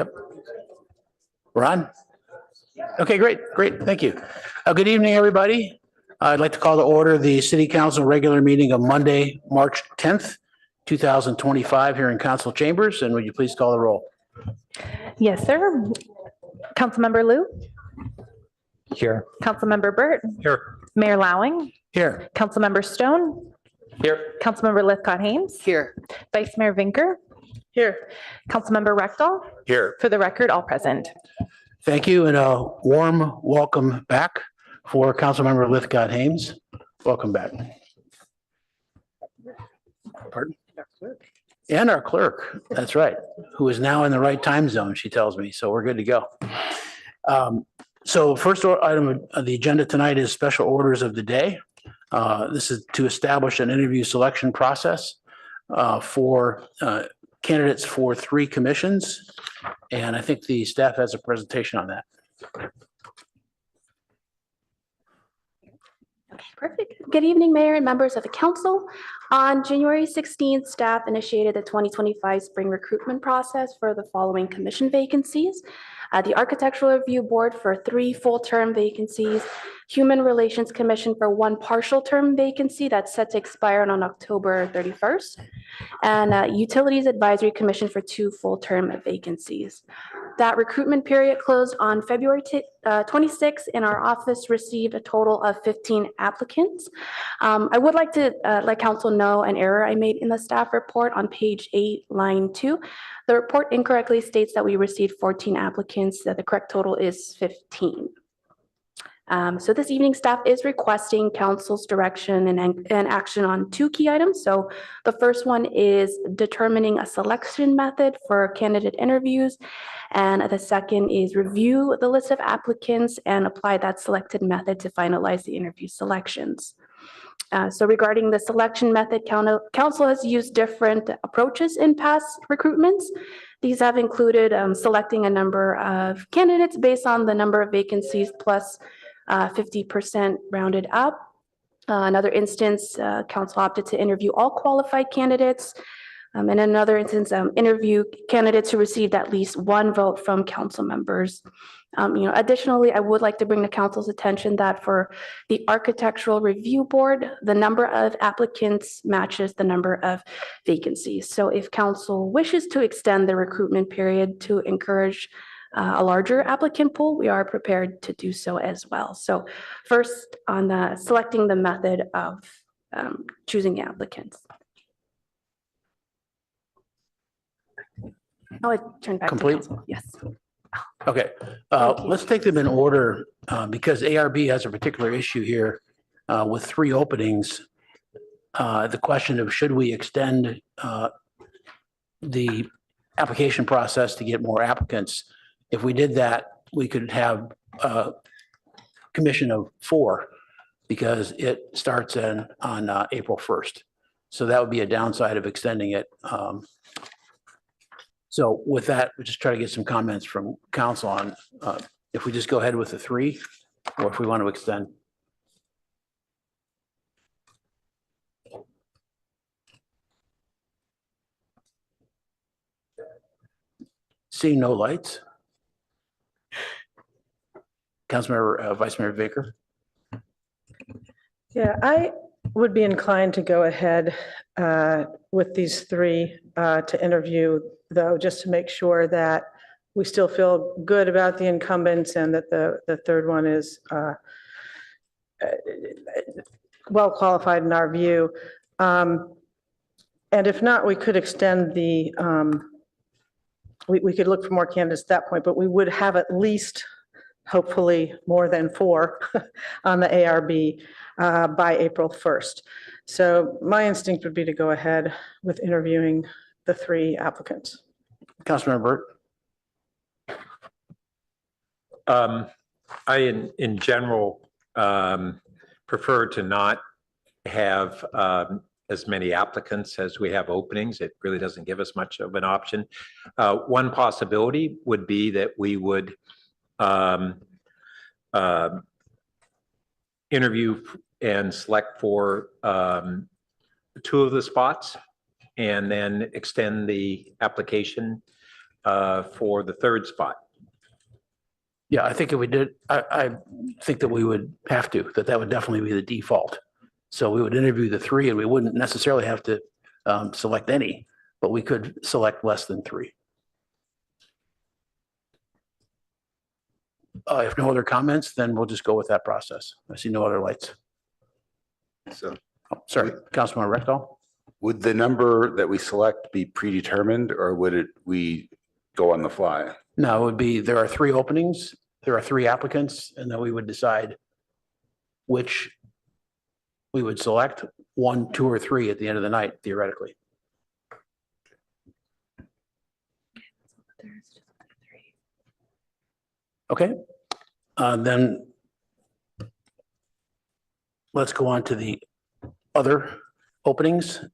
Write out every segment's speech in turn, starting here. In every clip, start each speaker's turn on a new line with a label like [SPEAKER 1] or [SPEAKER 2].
[SPEAKER 1] Yep. We're on? Okay, great. Thank you. Good evening, everybody. I'd like to call to order the City Council regular meeting of Monday, March 10th, 2025 here in Council Chambers. And would you please call the roll?
[SPEAKER 2] Yes, sir. Councilmember Liu?
[SPEAKER 3] Here.
[SPEAKER 2] Councilmember Burt?
[SPEAKER 3] Here.
[SPEAKER 2] Mayor Lowing?
[SPEAKER 1] Here.
[SPEAKER 2] Councilmember Stone?
[SPEAKER 3] Here.
[SPEAKER 2] Councilmember Lithcott-Haynes?
[SPEAKER 4] Here.
[SPEAKER 2] Vice Mayor Vinker?
[SPEAKER 4] Here.
[SPEAKER 2] Councilmember Rectal?
[SPEAKER 3] Here.
[SPEAKER 2] For the record, all present.
[SPEAKER 1] Thank you, and a warm welcome back for Councilmember Lithcott-Haynes. Welcome back. Pardon? And our clerk, that's right, who is now in the right time zone, she tells me, so we're good to go. So first item of the agenda tonight is special orders of the day. This is to establish an interview selection process for candidates for 3 commissions. And I think the staff has a presentation on that.
[SPEAKER 5] Okay, perfect. Good evening, Mayor and members of the council. On January 16th, staff initiated the 2025 spring recruitment process for the following commission vacancies. The Architectural Review Board for 3 full-term vacancies, Human Relations Commission for 1 partial-term vacancy that's set to expire on October 31st, and Utilities Advisory Commission for 2 full-term vacancies. That recruitment period closed on February 26th, and our office received a total of 15 applicants. I would like to let council know an error I made in the staff report on page 8, line 2. The report incorrectly states that we received 14 applicants, that the correct total is 15. So this evening, staff is requesting council's direction and action on 2 key items. So the first one is determining a selection method for candidate interviews. And the second is review the list of applicants and apply that selected method to finalize the interview selections. So regarding the selection method, council has used different approaches in past recruitments. These have included selecting a number of candidates based on the number of vacancies plus 50% rounded up. Another instance, council opted to interview all qualified candidates. And in another instance, interview candidates who received at least 1 vote from council members. Additionally, I would like to bring the council's attention that for the Architectural Review Board, the number of applicants matches the number of vacancies. So if council wishes to extend the recruitment period to encourage a larger applicant pool, we are prepared to do so as well. So first on selecting the method of choosing applicants. I'll turn back
[SPEAKER 1] Complete?
[SPEAKER 5] to council. Yes.
[SPEAKER 1] Okay,
[SPEAKER 5] Thank you.
[SPEAKER 1] let's take them in order because ARB has a particular issue here with 3 openings. The question of should we extend the application process to get more applicants? If we did that, we could have a commission of 4 because it starts on April 1st. So that would be a downside of extending it. So with that, we'll just try to get some comments from council on if we just go ahead with the 3 or if we want to extend. Seeing no lights. Councilmember, Vice Mayor Baker.
[SPEAKER 4] Yeah, I would be inclined to go ahead with these 3 to interview, though, just to make sure that we still feel good about the incumbents and that the third one is well qualified in our view. And if not, we could extend the, we could look for more candidates at that point, but we would have at least hopefully more than 4 on the ARB by April 1st. So my instinct would be to go ahead with interviewing the 3 applicants.
[SPEAKER 1] Councilmember Burt.
[SPEAKER 3] I, in general, prefer to not have as many applicants as we have openings. It really doesn't give us much of an option. One possibility would be that we would interview and select for 2 of the spots and then extend the application for the third spot.
[SPEAKER 1] Yeah, I think if we did, I think that we would have to, that would definitely be the default. So we would interview the three and we wouldn't necessarily have to select any, but we could select less than three. If no other comments, then we'll just go with that process. I see no other lights.
[SPEAKER 6] So
[SPEAKER 1] Oh, sorry, Councilman Rectal.
[SPEAKER 6] would the number that we select be predetermined or would we go on the fly?
[SPEAKER 1] No, it would be, there are three openings, there are three applicants, and then we would decide which we would select, 1, 2, or 3 at the end of the night, theoretically. Okay, then let's go on to the other openings.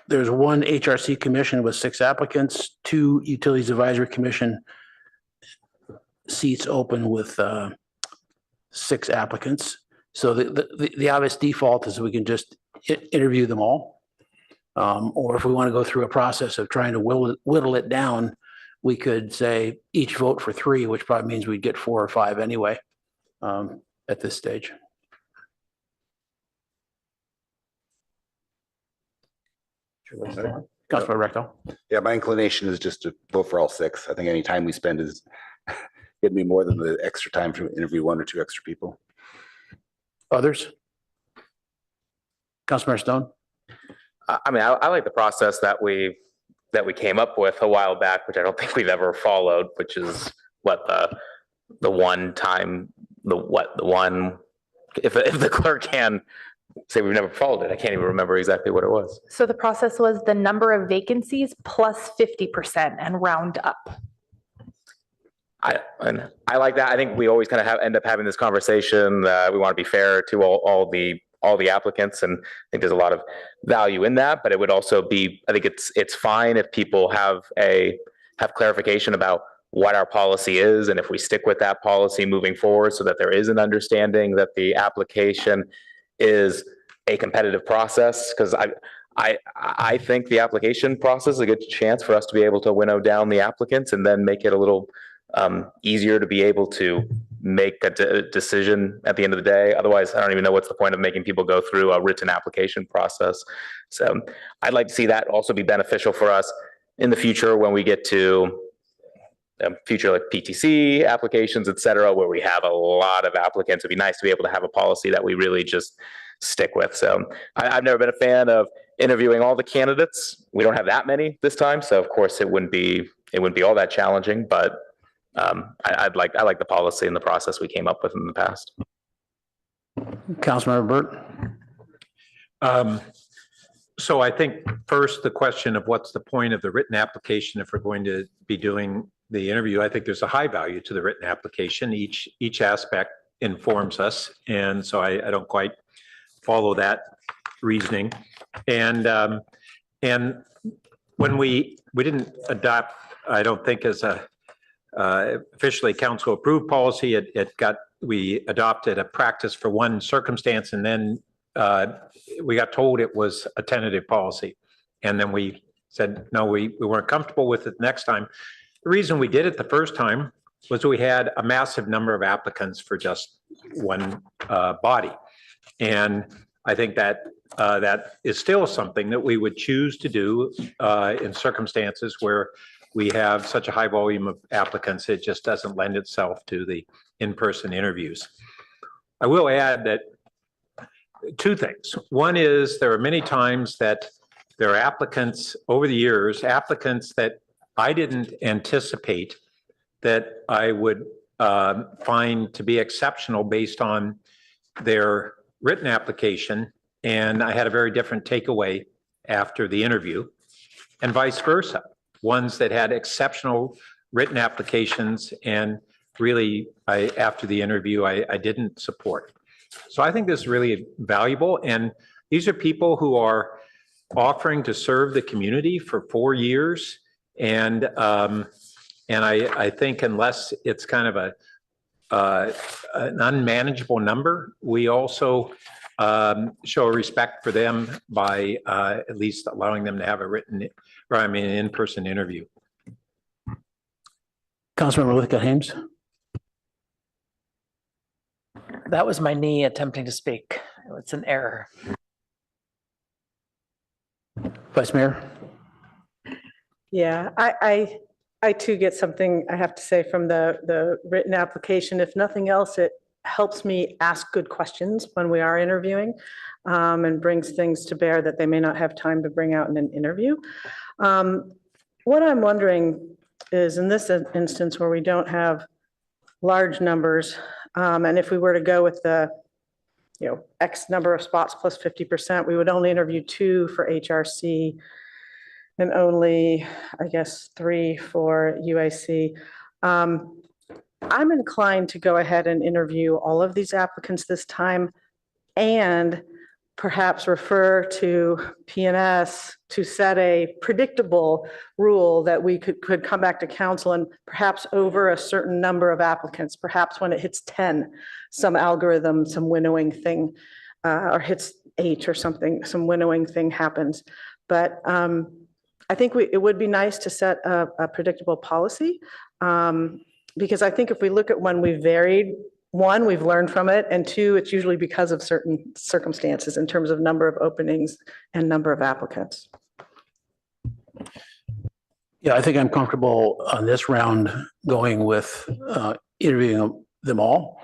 [SPEAKER 1] There's one HRC commission with 6 applicants, 2 Utilities Advisory Commission seats open with 6 applicants. So the obvious default is we can just interview them all. Or if we want to go through a process of trying to whittle it down, we could say each vote for 3, which probably means we'd get 4 or 5 anyway at this stage. Councilor Rectal.
[SPEAKER 6] Yeah, my inclination is just to vote for all 6. I think any time we spend is getting me more than the extra time to interview 1 or 2 extra people.
[SPEAKER 1] Others? Councilmember Stone?
[SPEAKER 7] I mean, I like the process that we came up with a while back, which I don't think we've ever followed, which is what the one if the clerk can say we've never followed it. I can't even remember exactly what it was.
[SPEAKER 2] So the process was the number of vacancies plus 50% and round up.
[SPEAKER 7] I like that. I think we always kind of end up having this conversation. We want to be fair to all the applicants, and I think there's a lot of value in that. But it would also be, I think it's fine if people have clarification about what our policy is, and if we stick with that policy moving forward, so that there is an understanding that the application is a competitive process. Because I think the application process is a good chance for us to be able to winnow down the applicants and then make it a little easier to be able to make a decision at the end of the day. Otherwise, I don't even know what's the point of making people go through a written application process. So I'd like to see that also be beneficial for us in the future when we get to future like PTC applications, et cetera, where we have a lot of applicants. It'd be nice to be able to have a policy that we really just stick with. So I've never been a fan of interviewing all the candidates. We don't have that many this time, so of course it wouldn't be all that challenging, but I like the policy and the process we came up with in the past.
[SPEAKER 1] Councilmember Burt?
[SPEAKER 3] So I think first the question of what's the point of the written application if we're going to be doing the interview. I think there's a high value to the written application. Each aspect informs us, and so I don't quite follow that reasoning. And when we didn't adopt, I don't think as a officially council approved policy, we adopted a practice for one circumstance, and then we got told it was a tentative policy. And then we said, no, we weren't comfortable with it next time. The reason we did it the first time was we had a massive number of applicants for just one body. And I think that that is still something that we would choose to do in circumstances where we have such a high volume of applicants, it just doesn't lend itself to the in-person interviews. I will add that 2 things. One is there are many times that there are applicants over the years, applicants that I didn't anticipate that I would find to be exceptional based on their written application, and I had a very different takeaway after the interview, and vice versa. Ones that had exceptional written applications and really after the interview I didn't support. So I think this is really valuable, and these are people who are offering to serve the community for 4 years, and I think unless it's kind of an unmanageable number, we also show respect for them by at least allowing them to have an in-person interview.
[SPEAKER 1] Councilmember Lithgow Hames.
[SPEAKER 8] That was my knee attempting to speak. It's an error.
[SPEAKER 1] Vice Mayor.
[SPEAKER 4] Yeah, I too get something I have to say from the written application. If nothing else, it helps me ask good questions when we are interviewing, and brings things to bear that they may not have time to bring out in an interview. What I'm wondering is, in this instance where we don't have large numbers, and if we were to go with the, X number of spots plus 50%, we would only interview 2 for HRC and only, I guess, 3 for UAC. I'm inclined to go ahead and interview all of these applicants this time and perhaps refer to PNS to set a predictable rule that we could come back to council and perhaps over a certain number of applicants, perhaps when it hits 10, some algorithm, some winnowing thing, or hits 8 or something, some winnowing thing happens. But I think it would be nice to set a predictable policy, because I think if we look at when we varied, 1, we've learned from it, and 2, it's usually because of certain circumstances in terms of number of openings and number of applicants.
[SPEAKER 1] Yeah, I think I'm comfortable on this round going with interviewing them all.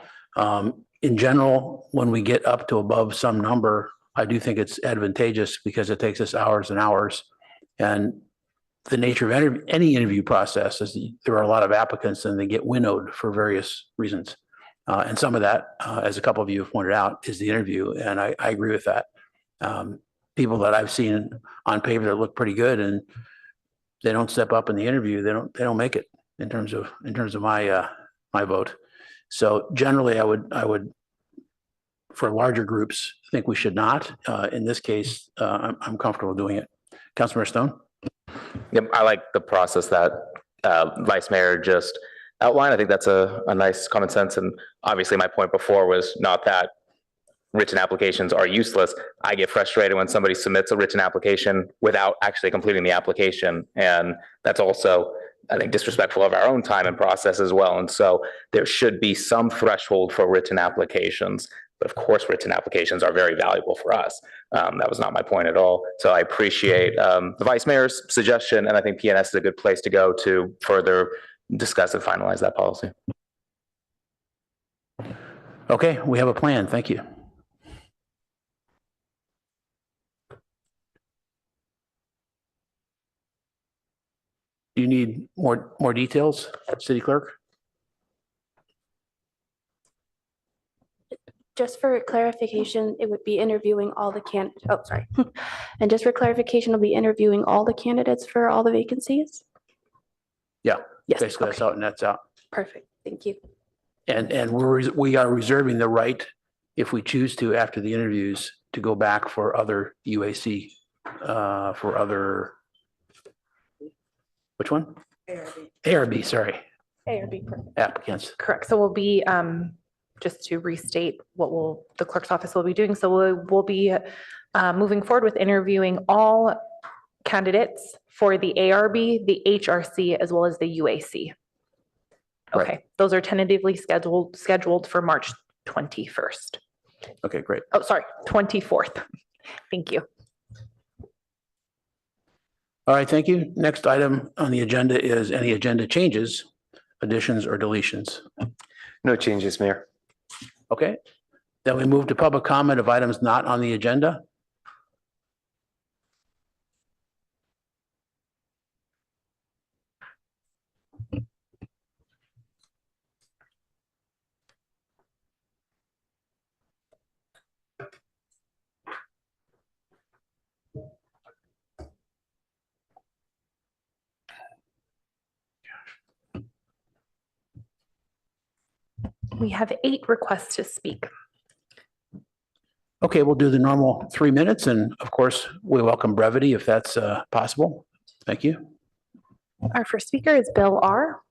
[SPEAKER 1] In general, when we get up to above some number, I do think it's advantageous because it takes us hours and hours. And the nature of any interview process is there are a lot of applicants and they get winnowed for various reasons. And some of that, as a couple of you have pointed out, is the interview. And I agree with that. People that I've seen on paper that look pretty good and they don't step up in the interview, they don't make it in terms of my vote. So generally I would for larger groups think we should not. In this case, I'm comfortable doing it. Councilmember Stone.
[SPEAKER 7] Yep, I like the process that Vice Mayor just outlined. I think that's a nice common sense. And obviously my point before was not that written applications are useless. I get frustrated when somebody submits a written application without actually completing the application. And that's also, I think, disrespectful of our own time and process as well. And so there should be some threshold for written applications. But of course, written applications are very valuable for us. That was not my point at all. So I appreciate the Vice Mayor's suggestion, and I think PNS is a good place to go to further discuss and finalize that policy.
[SPEAKER 1] Okay, we have a plan. Thank you. Do you need more details, City Clerk?
[SPEAKER 5] Just for clarification, it would be interviewing all the And just for clarification, it'll be interviewing all the candidates for all the vacancies?
[SPEAKER 1] Yeah,
[SPEAKER 5] Yes.
[SPEAKER 1] basically that's
[SPEAKER 5] Okay.
[SPEAKER 1] out and that's out.
[SPEAKER 5] Perfect. Thank you.
[SPEAKER 1] And we are reserving the right, if we choose to, after the interviews, to go back for other UAC, for other, which one? ARB, sorry,
[SPEAKER 2] ARB, perfect.
[SPEAKER 1] applicants.
[SPEAKER 2] Correct. So we'll be, just to restate what the clerk's office will be doing. So we'll be moving forward with interviewing all candidates for the ARB, the HRC, as well as the UAC.
[SPEAKER 1] Right.
[SPEAKER 2] Okay, those are tentatively scheduled for March 21st.
[SPEAKER 1] Okay, great.
[SPEAKER 2] Oh, sorry, 24th. Thank you.
[SPEAKER 1] All right, thank you. Next item on the agenda is any agenda changes, additions, or deletions.
[SPEAKER 9] No changes, Mayor.
[SPEAKER 1] Okay, then we move to public comment of items not on the agenda.
[SPEAKER 2] We have 8 requests to speak.
[SPEAKER 1] Okay, we'll do the normal 3 minutes, and of course, we welcome brevity if that's possible. Thank you.
[SPEAKER 2] Our first speaker is Bill R.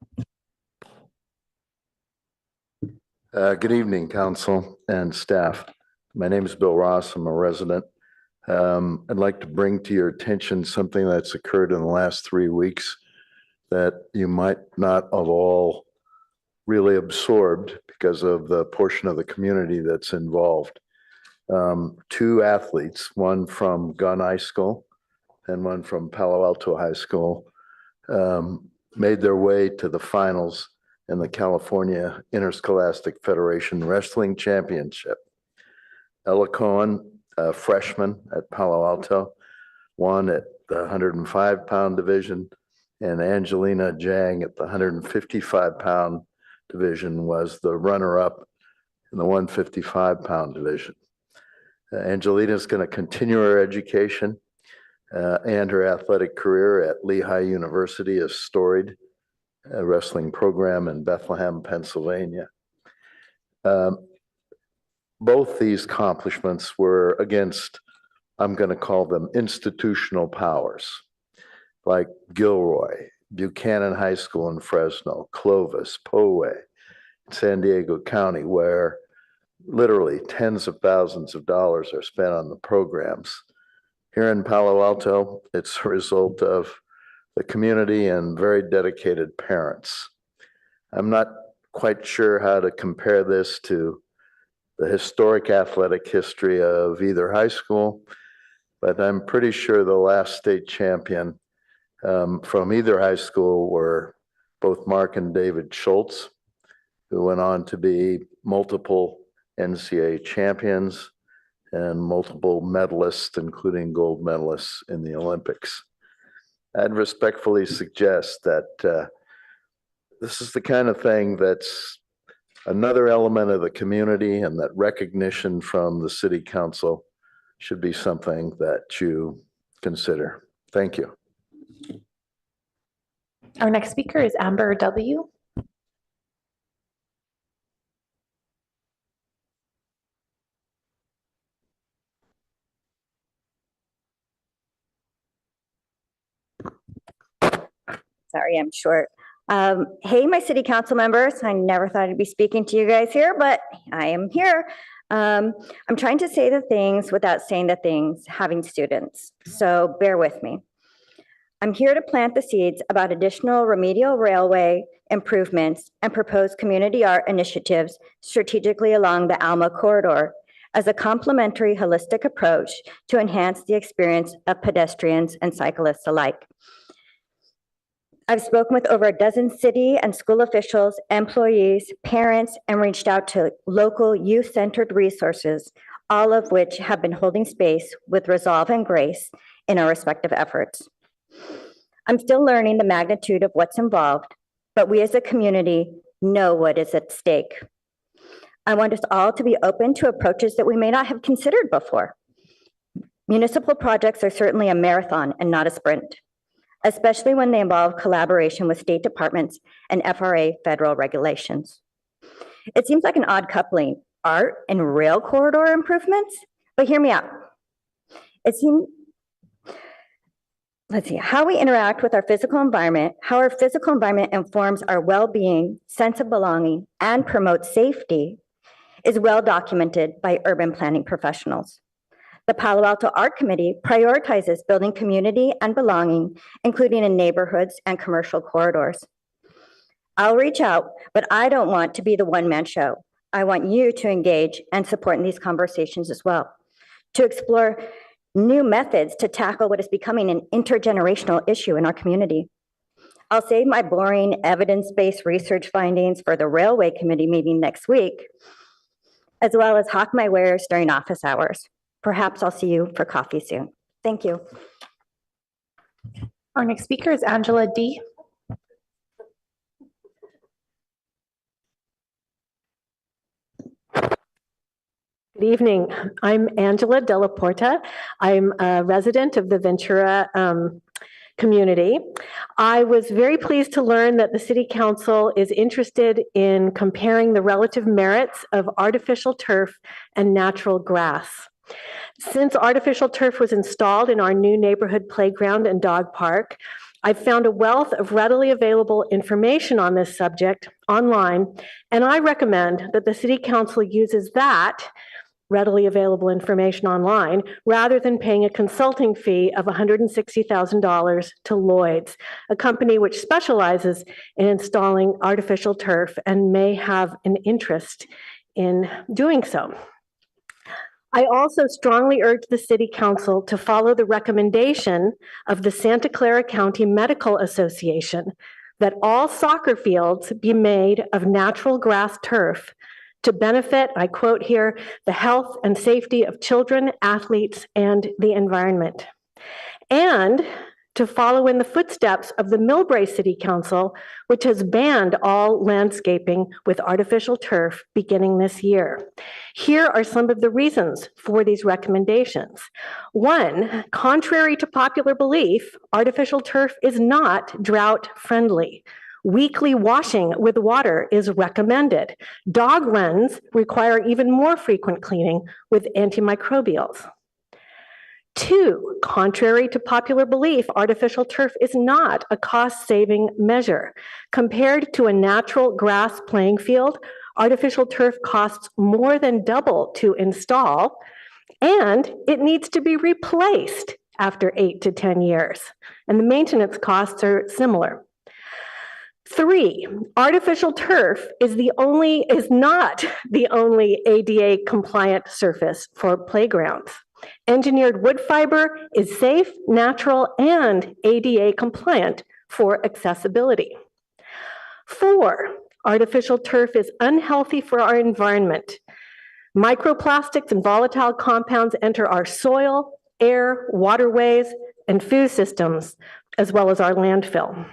[SPEAKER 10] Good evening, council and staff. My name is Bill Ross. I'm a resident. I'd like to bring to your attention something that's occurred in the last 3 weeks. that you might not have all really absorbed because of the portion of the community that's involved. Two athletes, one from Gunn High School and one from Palo Alto High School, made their way to the finals in the California Interscholastic Federation Wrestling Championship. Ella Cohen, a freshman at Palo Alto, won at the 105-pound division, and Angelina Jang at the 155-pound division was the runner-up in the 155-pound division. Angelina is going to continue her education and her athletic career at Lehigh University, a storied wrestling program in Bethlehem, Pennsylvania. Both these accomplishments were against, I'm going to call them institutional powers, like Gilroy, Buchanan High School in Fresno, Clovis, Poway, San Diego County, where literally tens of thousands of dollars are spent on the programs. Here in Palo Alto, it's a result of the community and very dedicated parents. I'm not quite sure how to compare this to the historic athletic history of either high school, but I'm pretty sure the last state champion from either high school were both Mark and David Schultz, who went on to be multiple NCAA champions and multiple medalists, including gold medalists in the Olympics. I'd respectfully suggest that this is the kind of thing that's another element of the community, and that recognition from the city council should be something that you consider. Thank you.
[SPEAKER 2] Our next speaker is Amber W.
[SPEAKER 11] Sorry, I'm short. Hey, my city council members. I never thought I'd be speaking to you guys here, but I am here. I'm trying to say the things without saying the things, having students. So bear with me. I'm here to plant the seeds about additional remedial railway improvements and proposed community art initiatives strategically along the Alma corridor as a complementary holistic approach to enhance the experience of pedestrians and cyclists alike. I've spoken with over a dozen city and school officials, employees, parents, and reached out to local youth-centered resources, all of which have been holding space with resolve and grace in our respective efforts. I'm still learning the magnitude of what's involved, but we as a community know what is at stake. I want us all to be open to approaches that we may not have considered before. Municipal projects are certainly a marathon and not a sprint, especially when they involve collaboration with state departments and FRA federal regulations. It seems like an odd coupling, art and rail corridor improvements, but hear me out. It seems, let's see, how we interact with our physical environment, how our physical environment informs our well-being, sense of belonging, and promotes safety is well documented by urban planning professionals. The Palo Alto Art Committee prioritizes building community and belonging, including in neighborhoods and commercial corridors. I'll reach out, but I don't want to be the one-man show. I want you to engage and support in these conversations as well, to explore new methods to tackle what is becoming an intergenerational issue in our community. I'll save my boring evidence-based research findings for the Railway Committee meeting next week, as well as hawk my wares during office hours. Perhaps I'll see you for coffee soon. Thank you.
[SPEAKER 2] Our next speaker is Angela D.
[SPEAKER 12] Good evening. I'm Angela Della Porta. I'm a resident of the Ventura community. I was very pleased to learn that the City Council is interested in comparing the relative merits of artificial turf and natural grass. Since artificial turf was installed in our new neighborhood playground and dog park, I've found a wealth of readily available information on this subject online, and I recommend that the City Council uses that readily available information online, rather than paying a consulting fee of $160,000 to Lloyd's, a company which specializes in installing artificial turf and may have an interest in doing so. I also strongly urge the City Council to follow the recommendation of the Santa Clara County Medical Association that all soccer fields be made of natural grass turf to benefit, I quote here, the health and safety of children, athletes, and the environment. And to follow in the footsteps of the Millbrae City Council, which has banned all landscaping with artificial turf beginning this year. Here are some of the reasons for these recommendations. One, contrary to popular belief, artificial turf is not drought friendly. Weekly washing with water is recommended. Dog runs require even more frequent cleaning with antimicrobials. Two, contrary to popular belief, artificial turf is not a cost-saving measure. Compared to a natural grass playing field, artificial turf costs more than double to install, and it needs to be replaced after 8 to 10 years. And the maintenance costs are similar. Three, artificial turf is not the only ADA compliant surface for playgrounds. Engineered wood fiber is safe, natural, and ADA compliant for accessibility. Four, artificial turf is unhealthy for our environment. Microplastics and volatile compounds enter our soil, air, waterways, and food systems, as well as our landfill.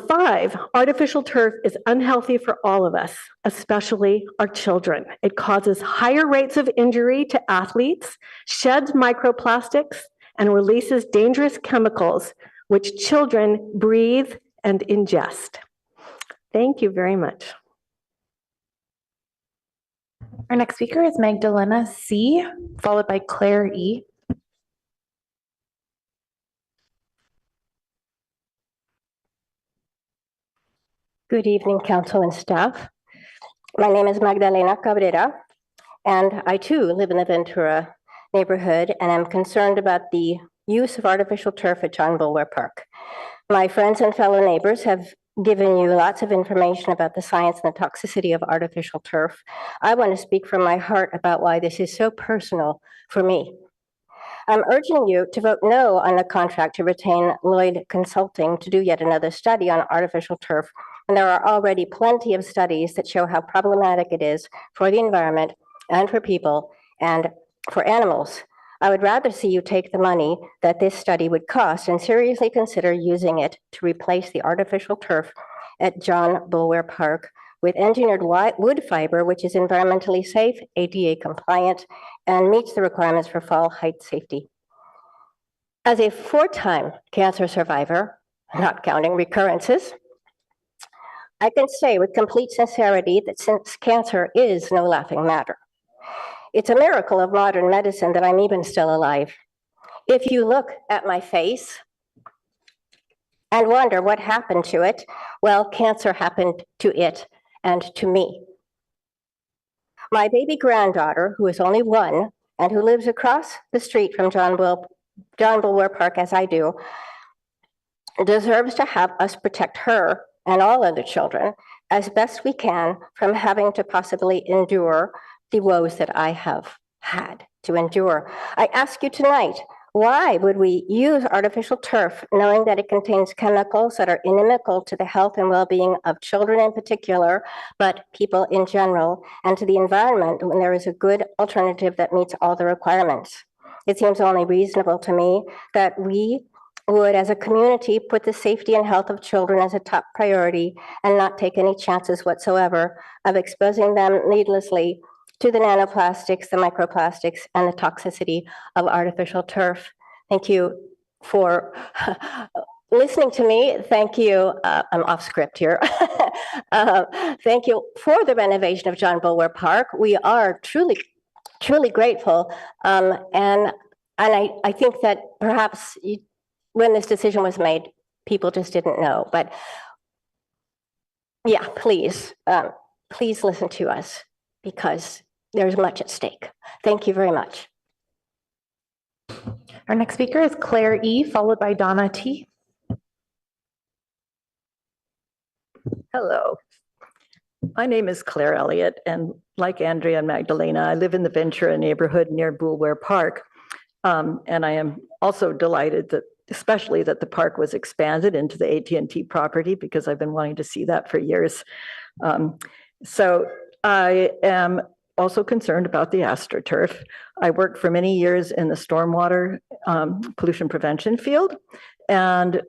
[SPEAKER 12] Five, artificial turf is unhealthy for all of us, especially our children. It causes higher rates of injury to athletes, sheds microplastics, and releases dangerous chemicals which children breathe and ingest. Thank you very much.
[SPEAKER 2] Our next speaker is Magdalena C., followed by Claire E.
[SPEAKER 13] Good evening, council and staff. My name is Magdalena Cabrera, and I too live in the Ventura neighborhood, and I'm concerned about the use of artificial turf at John Boulware Park. My friends and fellow neighbors have given you lots of information about the science and the toxicity of artificial turf. I want to speak from my heart about why this is so personal for me. I'm urging you to vote no on the contract to retain Lloyd Consulting to do yet another study on artificial turf. And there are already plenty of studies that show how problematic it is for the environment and for people and for animals. I would rather see you take the money that this study would cost and seriously consider using it to replace the artificial turf at John Boulware Park with engineered wood fiber, which is environmentally safe, ADA compliant, and meets the requirements for fall height safety. As a 4-time cancer survivor, not counting recurrences, I can say with complete sincerity that since cancer is no laughing matter, it's a miracle of modern medicine that I'm even still alive. If you look at my face and wonder what happened to it, well, cancer happened to it and to me. My baby granddaughter, who is only 1 and who lives across the street from John Boulware Park, as I do, deserves to have us protect her and all other children as best we can from having to possibly endure the woes that I have had to endure. I ask you tonight, why would we use artificial turf knowing that it contains chemicals that are inimical to the health and well-being of children in particular, but people in general, and to the environment when there is a good alternative that meets all the requirements? It seems only reasonable to me that we would, as a community, put the safety and health of children as a top priority and not take any chances whatsoever of exposing them needlessly to the nanoplastics, the microplastics, and the toxicity of artificial turf. Thank you for listening to me. Thank you. I'm off script here. Thank you for the renovation of John Boulware Park. We are truly, truly grateful. And I think that perhaps when this decision was made, people just didn't know. But yeah, please listen to us, because there's much at stake. Thank you very much.
[SPEAKER 2] Our next speaker is Claire E., followed by Donna T.
[SPEAKER 14] Hello. My name is Claire Elliott, and like Andrea and Magdalena, I live in the Ventura neighborhood near Boulware Park. And I am also delighted that, especially that the park was expanded into the AT&T property, because I've been wanting to see that for years. So I am also concerned about the AstroTurf. I worked for many years in the stormwater pollution prevention field, and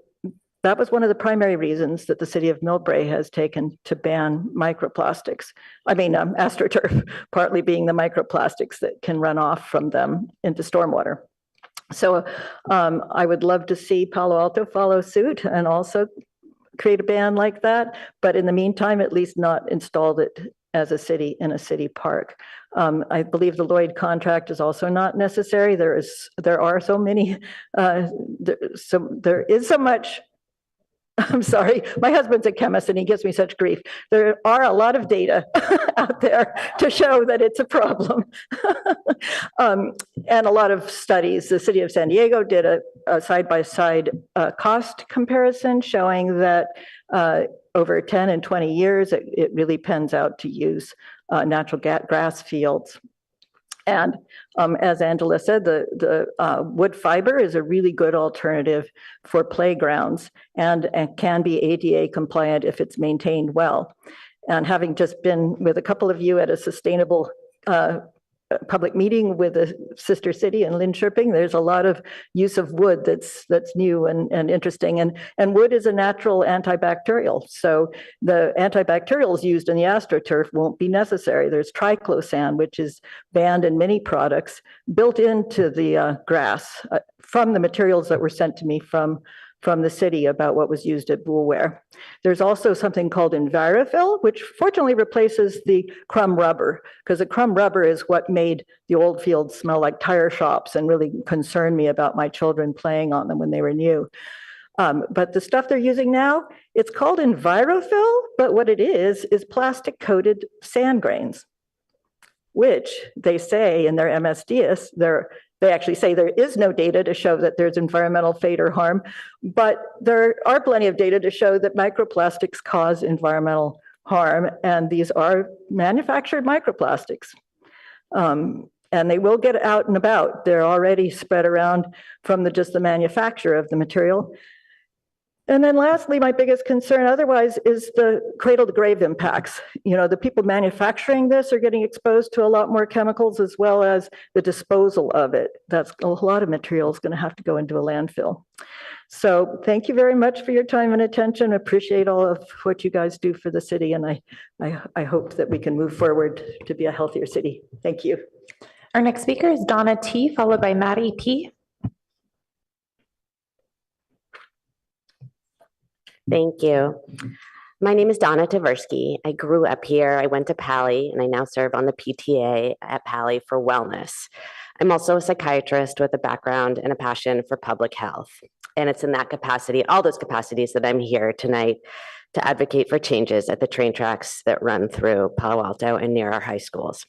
[SPEAKER 14] that was one of the primary reasons that the city of Millbrae has taken to ban microplastics. I mean, AstroTurf, partly being the microplastics that can run off from them into stormwater. So I would love to see Palo Alto follow suit and also create a ban like that. But in the meantime, at least not installed it as a city in a city park. I believe the Lloyd contract is also not necessary. There are so many, there is so much. I'm sorry, my husband's a chemist and he gives me such grief. There are a lot of data out there to show that it's a problem. And a lot of studies. The city of San Diego did a side-by-side cost comparison showing that over 10 and 20 years, it really pans out to use natural grass fields. And as Angela said, the wood fiber is a really good alternative for playgrounds and can be ADA compliant if it's maintained well. And having just been with a couple of you at a sustainable public meeting with a sister city in Linköping, there's a lot of use of wood that's new and interesting. And wood is a natural antibacterial. So the antibacterials used in the AstroTurf won't be necessary. There's triclosan, which is banned in many products, built into the grass from the materials that were sent to me from the city about what was used at Boulware. There's also something called EnviroFill, which fortunately replaces the crumb rubber, because the crumb rubber is what made the old fields smell like tire shops and really concerned me about my children playing on them when they were new. But the stuff they're using now, it's called EnviroFill, but what it is plastic-coated sand grains, which they say in their MSDS, they actually say there is no data to show that there's environmental fate or harm, but there are plenty of data to show that microplastics cause environmental harm, and these are manufactured microplastics. And they will get out and about. They're already spread around from just the manufacture of the material. And then lastly, my biggest concern otherwise is the cradle to grave impacts. You know, the people manufacturing this are getting exposed to a lot more chemicals, as well as the disposal of it. That's a lot of material is going to have to go into a landfill. So thank you very much for your time and attention. I appreciate all of what you guys do for the city. And I hope that we can move forward to be a healthier city. Thank you.
[SPEAKER 2] Our next speaker is Donna T., followed by Maddie P.
[SPEAKER 15] Thank you. My name is Donna Tversky. I grew up here. I went to Pali, and I now serve on the PTA at Pali for wellness. I'm also a psychiatrist with a background and a passion for public health. And it's in that capacity, all those capacities, that I'm here tonight to advocate for changes at the train tracks that run through Palo Alto and near our high schools.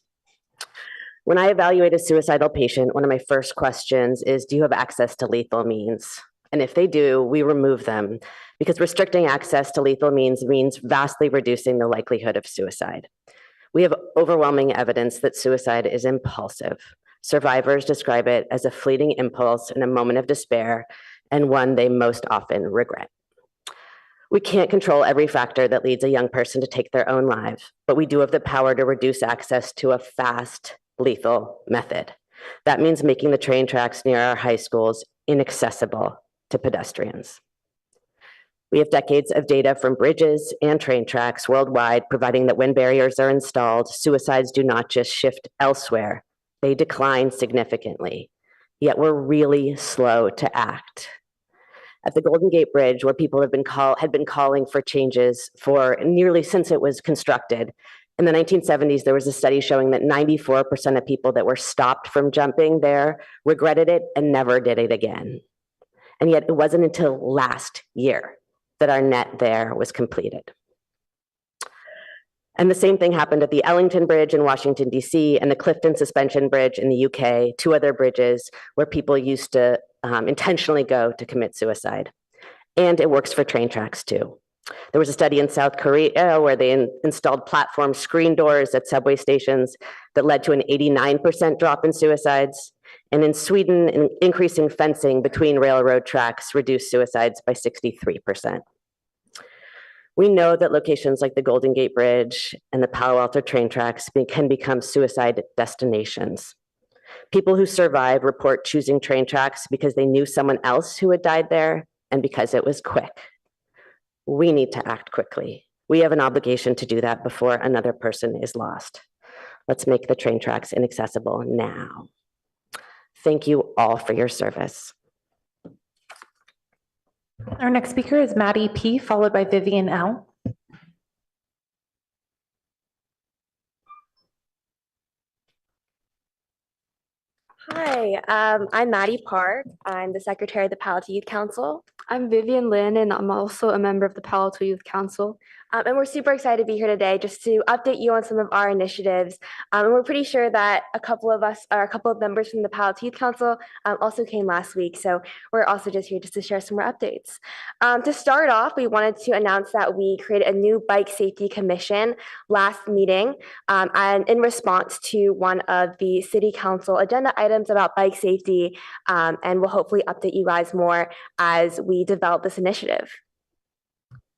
[SPEAKER 15] When I evaluate a suicidal patient, one of my first questions is, do you have access to lethal means? And if they do, we remove them, because restricting access to lethal means vastly reducing the likelihood of suicide. We have overwhelming evidence that suicide is impulsive. Survivors describe it as a fleeting impulse in a moment of despair, and one they most often regret. We can't control every factor that leads a young person to take their own lives, but we do have the power to reduce access to a fast, lethal method. That means making the train tracks near our high schools inaccessible to pedestrians. We have decades of data from bridges and train tracks worldwide providing that when barriers are installed, suicides do not just shift elsewhere, they decline significantly. Yet we're really slow to act. At the Golden Gate Bridge, where people had been calling for changes for nearly since it was constructed, in the 1970s, there was a study showing that 94% of people that were stopped from jumping there regretted it and never did it again. And yet it wasn't until last year that our net there was completed. And the same thing happened at the Ellington Bridge in Washington, D.C., and the Clifton Suspension Bridge in the UK, two other bridges where people used to intentionally go to commit suicide. And it works for train tracks too. There was a study in South Korea where they installed platform screen doors at subway stations that led to an 89% drop in suicides. And in Sweden, increasing fencing between railroad tracks reduced suicides by 63%. We know that locations like the Golden Gate Bridge and the Palo Alto train tracks can become suicide destinations. People who survive report choosing train tracks because they knew someone else who had died there and because it was quick. We need to act quickly. We have an obligation to do that before another person is lost. Let's make the train tracks inaccessible now. Thank you all for your service.
[SPEAKER 2] Our next speaker is Maddie P., followed by Vivian L.
[SPEAKER 16] Hi, I'm Maddie Park. I'm the secretary of the Palo Alto Youth Council.
[SPEAKER 17] I'm Vivian Lin, and I'm also a member of the Palo Alto Youth Council.
[SPEAKER 16] And we're super excited to be here today just to update you on some of our initiatives. And we're pretty sure that a couple of members from the Palo Alto Youth Council also came last week. So we're also just here just to share some more updates. To start off, we wanted to announce that we created a new bike safety commission last meeting and in response to one of the city council agenda items about bike safety. And we'll hopefully update you guys more as we develop this initiative.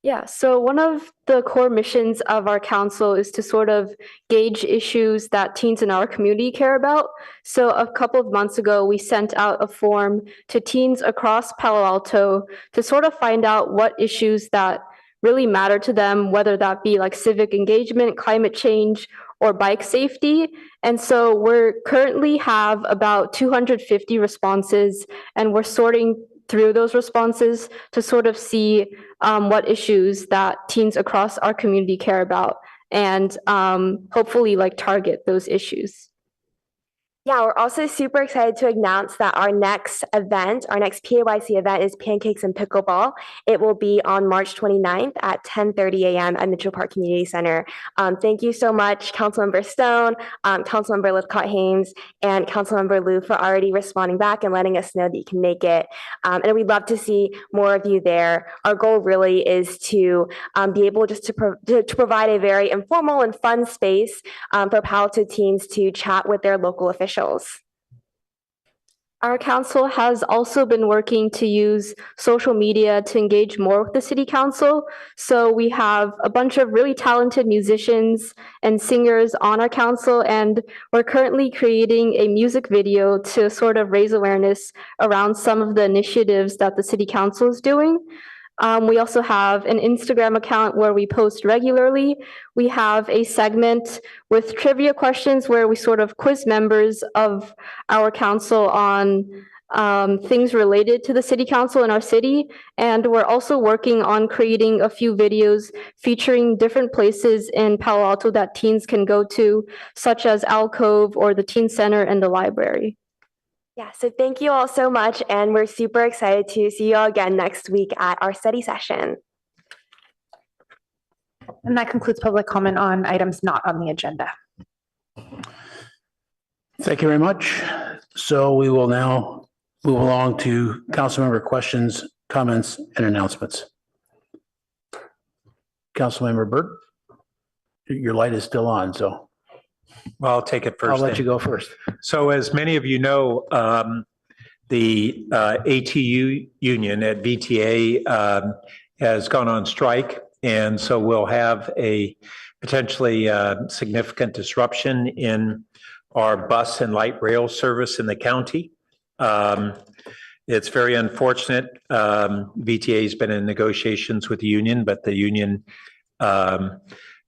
[SPEAKER 17] Yeah, so one of the core missions of our council is to sort of gauge issues that teens in our community care about. So a couple of months ago, we sent out a form to teens across Palo Alto to sort of find out what issues that really matter to them, whether that be like civic engagement, climate change, or bike safety. And so we're currently have about 250 responses, and we're sorting through those responses to sort of see what issues that teens across our community care about and hopefully like target those issues.
[SPEAKER 16] Yeah, we're also super excited to announce that our next event, our next PAYC event is Pancakes and Pickleball. It will be on March 29th at 10:30 a.m. at Mitchell Park Community Center. Thank you so much, Councilmember Stone, Councilmember Lithcott-Hames, and Councilmember Liu for already responding back and letting us know that you can make it. And we'd love to see more of you there. Our goal really is to be able just to provide a very informal and fun space for Palo Alto teens to chat with their local officials.
[SPEAKER 17] Our council has also been working to use social media to engage more with the city council. So we have a bunch of really talented musicians and singers on our council, and we're currently creating a music video to sort of raise awareness around some of the initiatives that the city council is doing. We also have an Instagram account where we post regularly. We have a segment with trivia questions where we sort of quiz members of our council on things related to the city council in our city. And we're also working on creating a few videos featuring different places in Palo Alto that teens can go to, such as Alcove or the Teen Center and the library.
[SPEAKER 16] Yeah, so thank you all so much, and we're super excited to see you all again next week at our study session.
[SPEAKER 2] And that concludes public comment on items not on the agenda.
[SPEAKER 1] Thank you very much. So we will now move along to council member questions, comments, and announcements. Councilmember Burt, your light is still on, so.
[SPEAKER 3] Well, I'll take it first.
[SPEAKER 1] I'll let you go first.
[SPEAKER 3] So as many of you know, the ATU union at VTA has gone on strike. And so we'll have a potentially significant disruption in our bus and light rail service in the county. It's very unfortunate. VTA has been in negotiations with the union, but the union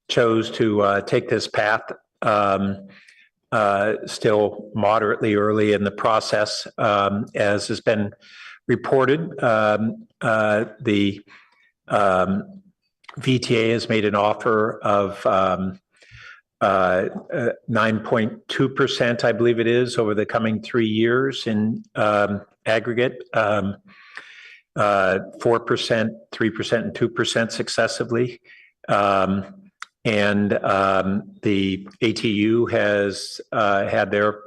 [SPEAKER 3] chose to take this path. Still moderately early in the process, as has been reported. The VTA has made an offer of 9.2%, I believe it is, over the coming 3 years in aggregate, 4%, 3%, and 2% successively. And the ATU has had their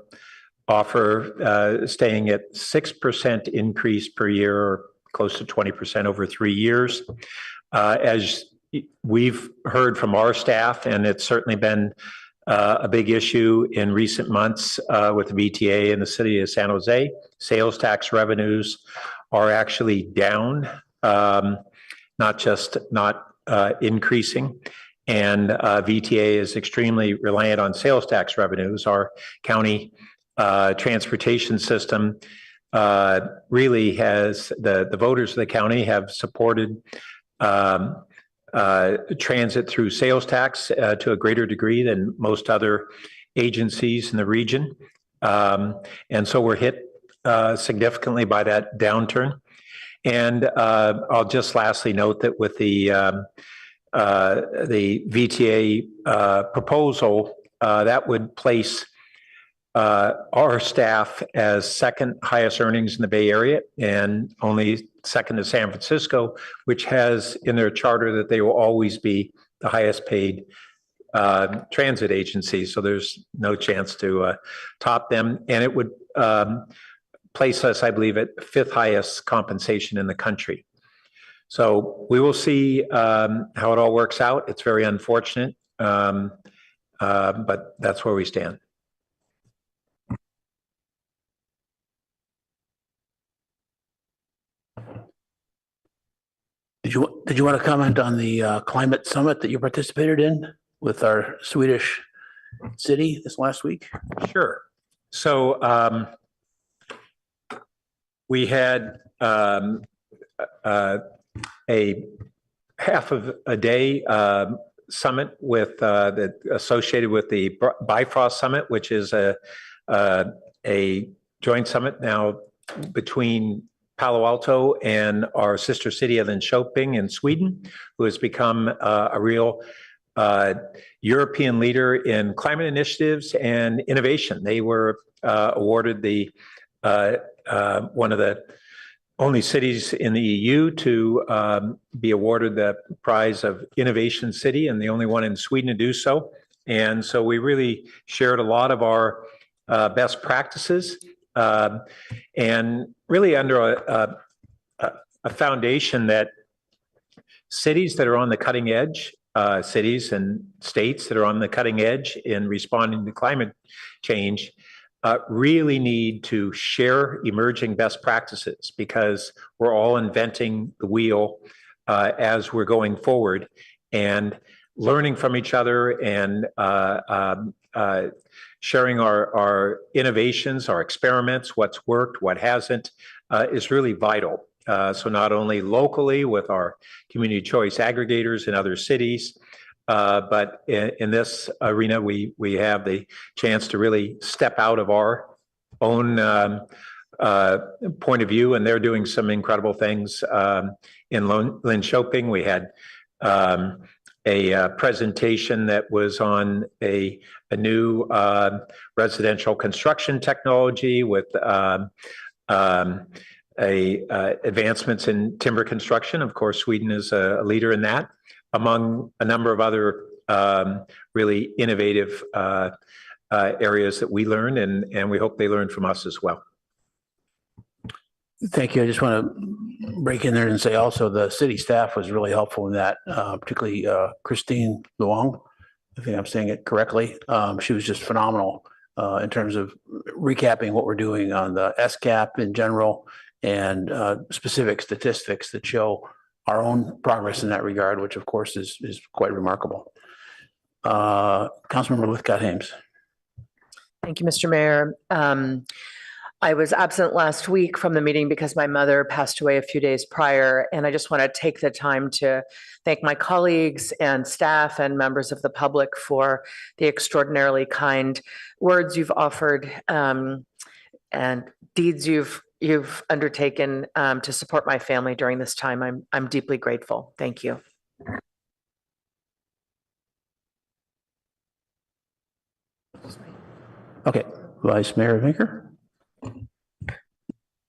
[SPEAKER 3] offer staying at 6% increase per year, or close to 20% over 3 years. As we've heard from our staff, and it's certainly been a big issue in recent months with the VTA in the city of San Jose, sales tax revenues are actually down, not just not increasing. And VTA is extremely reliant on sales tax revenues. Our county transportation system really has, the voters of the county have supported transit through sales tax to a greater degree than most other agencies in the region. And so we're hit significantly by that downturn. And I'll just lastly note that with the VTA proposal, that would place our staff as second highest earnings in the Bay Area, and only second to San Francisco, which has in their charter that they will always be the highest paid transit agency. So there's no chance to top them. And it would place us, I believe, at fifth highest compensation in the country. So we will see how it all works out. It's very unfortunate, but that's where we stand.
[SPEAKER 1] Did you want to comment on the climate summit that you participated in with our Swedish city this last week?
[SPEAKER 3] Sure. So we had a half of a day summit with associated with the Bifrost Summit, which is a joint summit now between Palo Alto and our sister city of Linköping in Sweden, who has become a real European leader in climate initiatives and innovation. They were awarded the one of the only cities in the EU to be awarded the prize of Innovation City, and the only one in Sweden to do so. And so we really shared a lot of our best practices, and really under a foundation that cities that are on the cutting edge, cities and states that are on the cutting edge in responding to climate change, really need to share emerging best practices, because we're all inventing the wheel as we're going forward, and learning from each other and sharing our innovations, our experiments, what's worked, what hasn't, is really vital. So not only locally with our community choice aggregators in other cities, but in this arena, we have the chance to really step out of our own point of view, and they're doing some incredible things. In Linköping, we had a presentation that was on a new residential construction technology with advancements in timber construction. Of course, Sweden is a leader in that, among a number of other really innovative areas that we learned, and we hope they learn from us as well.
[SPEAKER 1] Thank you. I just want to break in there and say also the city staff was really helpful in that, particularly Christine Luong. I think I'm saying it correctly. She was just phenomenal in terms of recapping what we're doing on the SCAP in general, and specific statistics that show our own progress in that regard, which of course is quite remarkable. Councilmember Lithcott-Hames.
[SPEAKER 8] Thank you, Mr. Mayor. I was absent last week from the meeting because my mother passed away a few days prior, and I just want to take the time to thank my colleagues and staff and members of the public for the extraordinarily kind words you've offered and deeds you've undertaken to support my family during this time. I'm deeply grateful. Thank you.
[SPEAKER 1] Okay, Vice Mayor Vinker.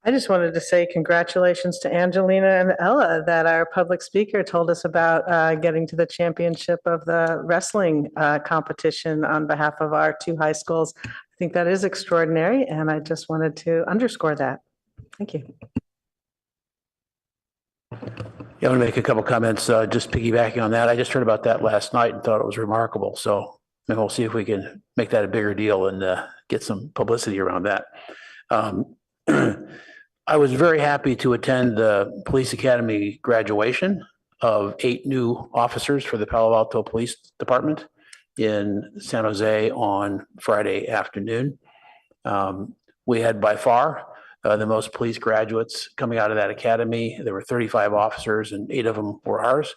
[SPEAKER 4] I just wanted to say congratulations to Angelina and Ella that our public speaker told us about getting to the championship of the wrestling competition on behalf of our two high schools. I think that is extraordinary, and I just wanted to underscore that. Thank you.
[SPEAKER 1] Yeah, I want to make a couple comments, just piggybacking on that. I just heard about that last night and thought it was remarkable. So maybe we'll see if we can make that a bigger deal and get some publicity around that. I was very happy to attend the Police Academy graduation of 8 new officers for the Palo Alto Police Department in San Jose on Friday afternoon. We had by far the most police graduates coming out of that academy. There were 35 officers and 8 of them were ours.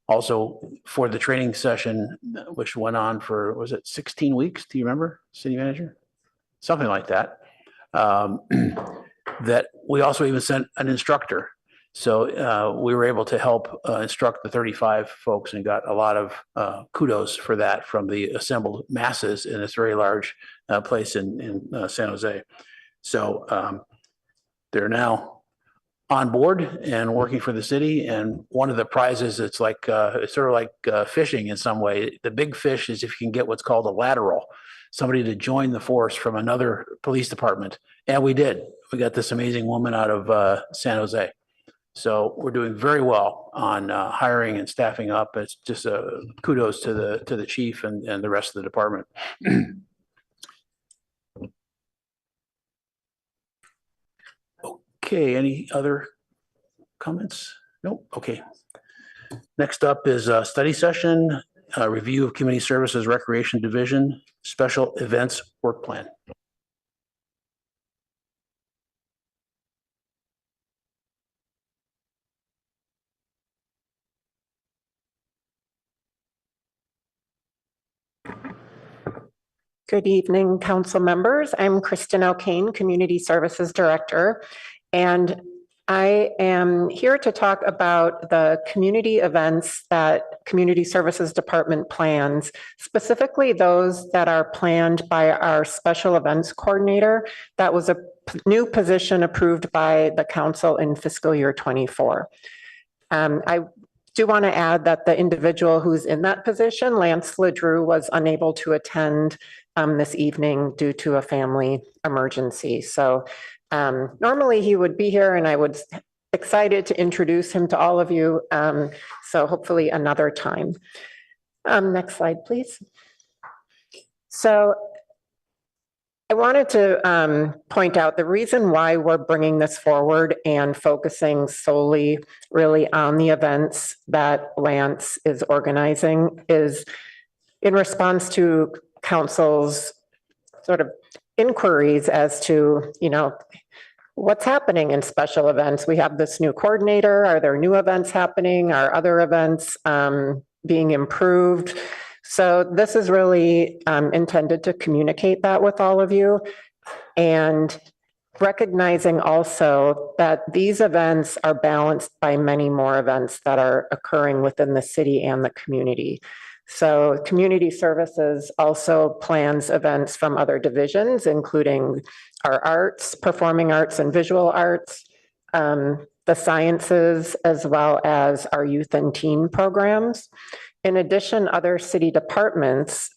[SPEAKER 1] Also, for the training session, which went on for, was it 16 weeks? Do you remember, City Manager? Something like that. That we also even sent an instructor. So we were able to help instruct the 35 folks and got a lot of kudos for that from the assembled masses in this very large place in San Jose. So they're now on board and working for the city. And one of the prizes, it's like, it's sort of like fishing in some way. The big fish is if you can get what's called a lateral, somebody to join the force from another police department. And we did. We got this amazing woman out of San Jose. So we're doing very well on hiring and staffing up. It's just kudos to the chief and the rest of the department. Okay, any other comments? Nope. Okay. Next up is a study session, review of Community Services Recreation Division, Special Events Work Plan.
[SPEAKER 18] Good evening, council members. I'm Kristen O'Kane, Community Services Director, and I am here to talk about the community events that Community Services Department plans, specifically those that are planned by our Special Events Coordinator. That was a new position approved by the council in fiscal year 24. I do want to add that the individual who's in that position, Lance LeDrew, was unable to attend this evening due to a family emergency. So normally he would be here and I was excited to introduce him to all of you. So hopefully another time. Next slide, please. So I wanted to point out the reason why we're bringing this forward and focusing solely really on the events that Lance is organizing is in response to council's sort of inquiries as to, you know, what's happening in special events. We have this new coordinator. Are there new events happening? Are other events being improved? So this is really intended to communicate that with all of you and recognizing also that these events are balanced by many more events that are occurring within the city and the community. So Community Services also plans events from other divisions, including our arts, performing arts and visual arts, the sciences, as well as our youth and teen programs. In addition, other city departments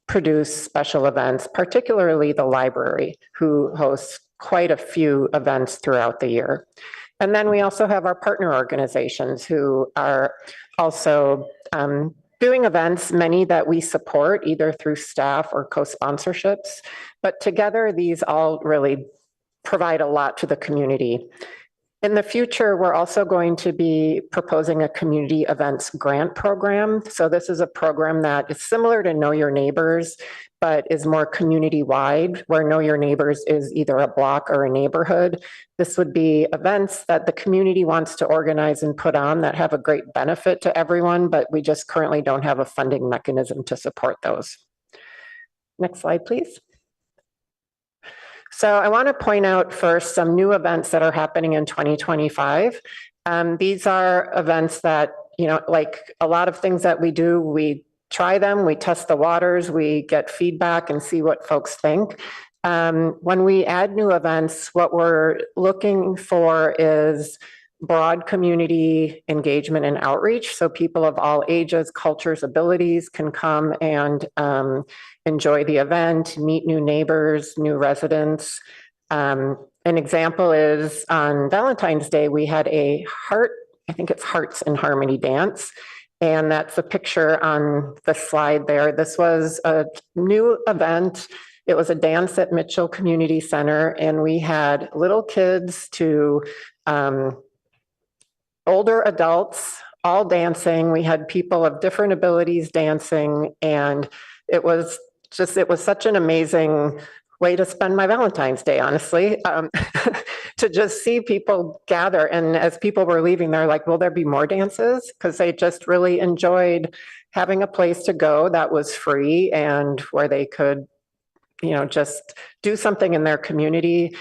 [SPEAKER 18] produce special events, particularly the library, who hosts quite a few events throughout the year. And then we also have our partner organizations who are also doing events, many that we support either through staff or co-sponsorships, but together these all really provide a lot to the community. In the future, we're also going to be proposing a community events grant program. So this is a program that is similar to Know Your Neighbors, but is more community-wide, where Know Your Neighbors is either a block or a neighborhood. This would be events that the community wants to organize and put on that have a great benefit to everyone, but we just currently don't have a funding mechanism to support those. Next slide, please. So I want to point out first some new events that are happening in 2025. These are events that, you know, like a lot of things that we do, we try them, we test the waters, we get feedback and see what folks think. When we add new events, what we're looking for is broad community engagement and outreach. So people of all ages, cultures, abilities can come and enjoy the event, meet new neighbors, new residents. An example is on Valentine's Day, we had a I think it's Hearts in Harmony dance. And that's a picture on the slide there. This was a new event. It was a dance at Mitchell Community Center, and we had little kids to older adults all dancing. We had people of different abilities dancing, and it was such an amazing way to spend my Valentine's Day, honestly, to just see people gather. And as people were leaving, they're like, will there be more dances? Because they just really enjoyed having a place to go that was free and where they could, just do something in their community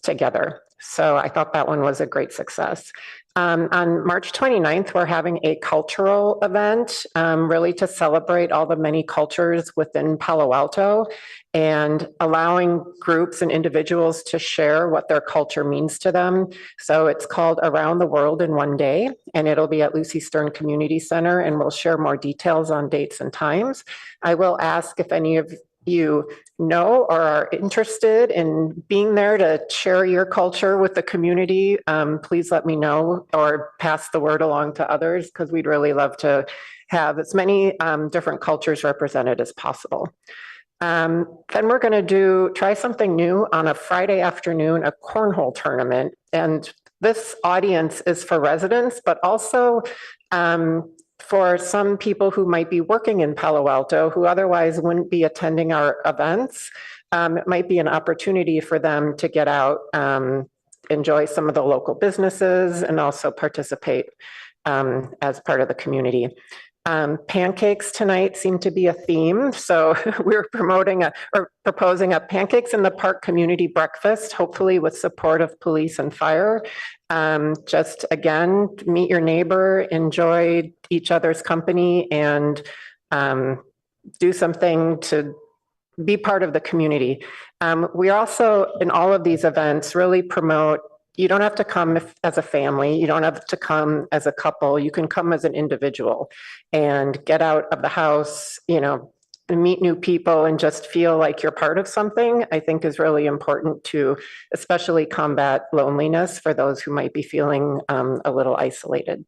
[SPEAKER 18] together. So I thought that one was a great success. On March 29th, we're having a cultural event, really to celebrate all the many cultures within Palo Alto and allowing groups and individuals to share what their culture means to them. So it's called Around the World in One Day, and it'll be at Lucy Stern Community Center, and we'll share more details on dates and times. I will ask if any of you know or are interested in being there to share your culture with the community, please let me know or pass the word along to others, because we'd really love to have as many different cultures represented as possible. Then we're going to try something new on a Friday afternoon, a cornhole tournament. And this audience is for residents, but also for some people who might be working in Palo Alto who otherwise wouldn't be attending our events. It might be an opportunity for them to get out, enjoy some of the local businesses, and also participate as part of the community. Pancakes tonight seem to be a theme, so we're proposing a Pancakes in the Park community breakfast, hopefully with support of police and fire. Just again, meet your neighbor, enjoy each other's company, and do something to be part of the community. We also, in all of these events, really promote, you don't have to come as a family, you don't have to come as a couple, you can come as an individual and get out of the house, meet new people and just feel like you're part of something, I think is really important to especially combat loneliness for those who might be feeling a little isolated.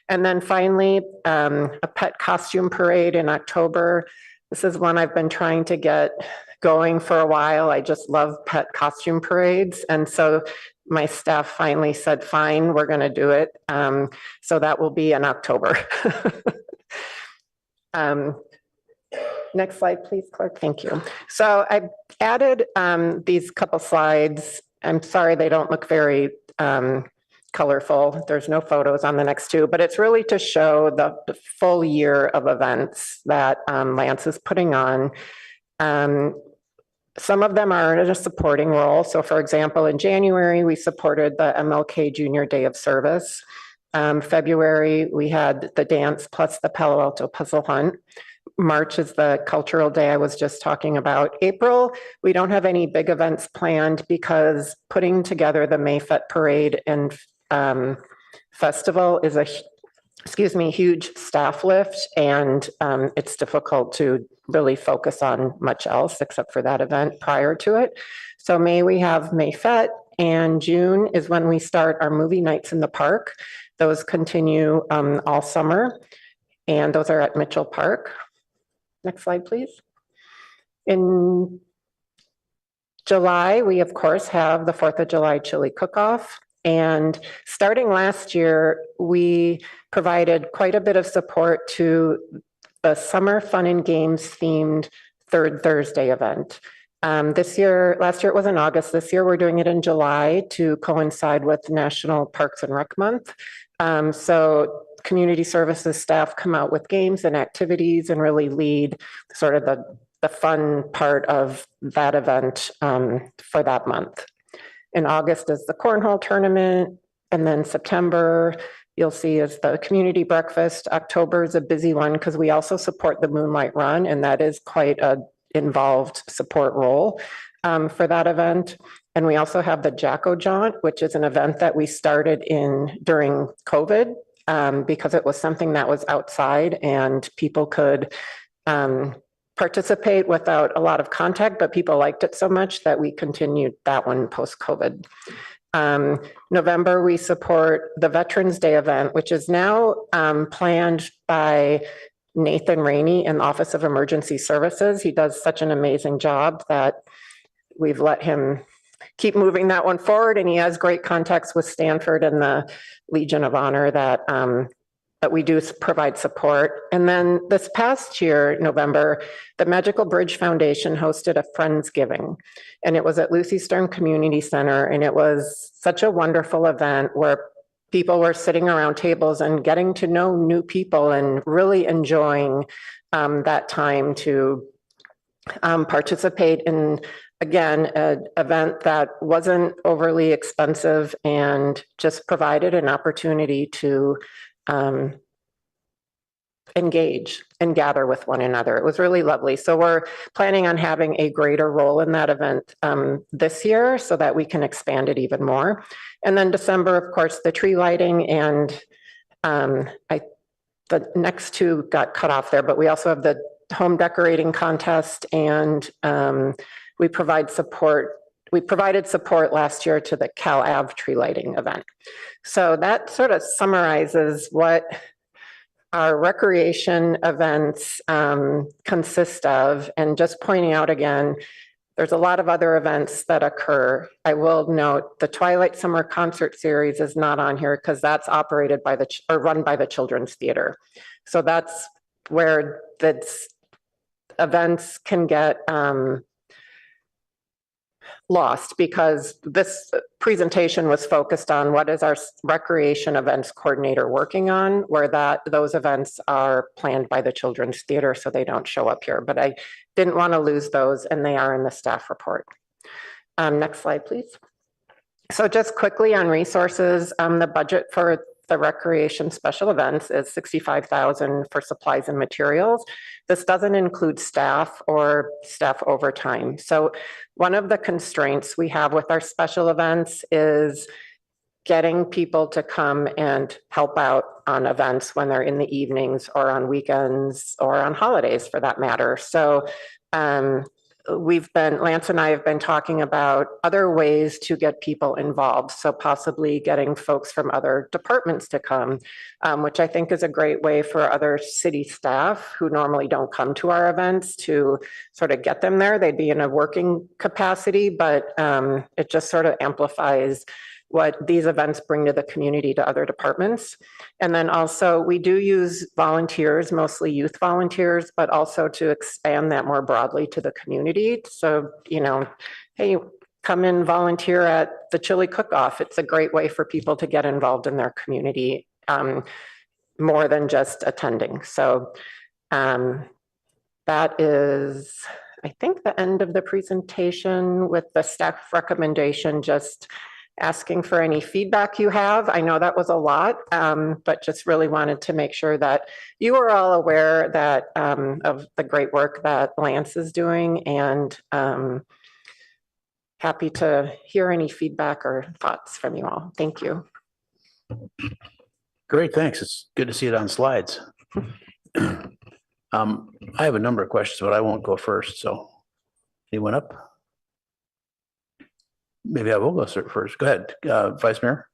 [SPEAKER 18] And then finally, a pet costume parade in October. This is one I've been trying to get going for a while. I just love pet costume parades. And so my staff finally said, fine, we're going to do it. So that will be in October. Next slide, please, Clerk. Thank you. So I added these couple slides. I'm sorry they don't look very colorful. There's no photos on the next two, but it's really to show the full year of events that Lance is putting on. Some of them are in a supporting role. So for example, in January, we supported the MLK Junior Day of Service. February, we had the dance plus the Palo Alto Puzzle Hunt. March is the cultural day I was just talking about. April, we don't have any big events planned because putting together the Mayfet Parade and festival is a huge staff lift, and it's difficult to really focus on much else except for that event prior to it. So May, we have Mayfet, and June is when we start our movie nights in the park. Those continue all summer, and those are at Mitchell Park. Next slide, please. In July, we of course have the 4th of July chili cook-off. And starting last year, we provided quite a bit of support to the summer fun and games themed Third Thursday event. Last year it was in August. This year we're doing it in July to coincide with National Parks and Rec Month. So community services staff come out with games and activities and really lead sort of the fun part of that event for that month. In August is the cornhole tournament, and then September you'll see is the community breakfast. October is a busy one because we also support the Moonlight Run, and that is quite a involved support role. for that event. And we also have the Jacko Jaunt, which is an event that we started during COVID because it was something that was outside and people could participate without a lot of contact, but people liked it so much that we continued that one post-COVID. November, we support the Veterans Day event, which is now planned by Nathan Rainey in the Office of Emergency Services. He does such an amazing job that we've let him keep moving that one forward, and he has great contacts with Stanford and the Legion of Honor that we do provide support. And then this past year, November, the Magical Bridge Foundation hosted a Friendsgiving, and it was at Lucy Stern Community Center, and it was such a wonderful event where people were sitting around tables and getting to know new people and really enjoying that time to participate in, again, an event that wasn't overly expensive and just provided an opportunity to engage and gather with one another. It was really lovely. So we're planning on having a greater role in that event this year so that we can expand it even more. And then December, of course, the tree lighting, and the next two got cut off there, but we also have the home decorating contest, and we provided support last year to the Cal Ave tree lighting event. So that sort of summarizes what our recreation events consist of. And just pointing out again, there's a lot of other events that occur. I will note the Twilight Summer Concert Series is not on here because that's operated by run by the Children's Theater. So that's where events can get lost, because this presentation was focused on what is our recreation events coordinator working on, where those events are planned by the Children's Theater, so they don't show up here. But I didn't want to lose those, and they are in the staff report. Next slide, please. So just quickly on resources, the budget for the recreation special events is $65,000 for supplies and materials. This doesn't include staff or staff overtime. So one of the constraints we have with our special events is getting people to come and help out on events when they're in the evenings or on weekends or on holidays for that matter. So Lance and I have been talking about other ways to get people involved. So possibly getting folks from other departments to come, which I think is a great way for other city staff who normally don't come to our events to sort of get them there. They'd be in a working capacity, but it just sort of amplifies what these events bring to the community to other departments. And then also we do use volunteers, mostly youth volunteers, but also to expand that more broadly to the community. So, hey, come and volunteer at the chili cook-off. It's a great way for people to get involved in their community more than just attending. So that is, I think, the end of the presentation with the staff recommendation, just asking for any feedback you have. I know that was a lot, but just really wanted to make sure that you are all aware that of the great work that Lance is doing, and happy to hear any feedback or thoughts from you all. Thank you.
[SPEAKER 1] Great, thanks. It's good to see it on slides. I have a number of questions, but I won't go first. So anyone up? Maybe I will go first. Go ahead, Vice Mayor.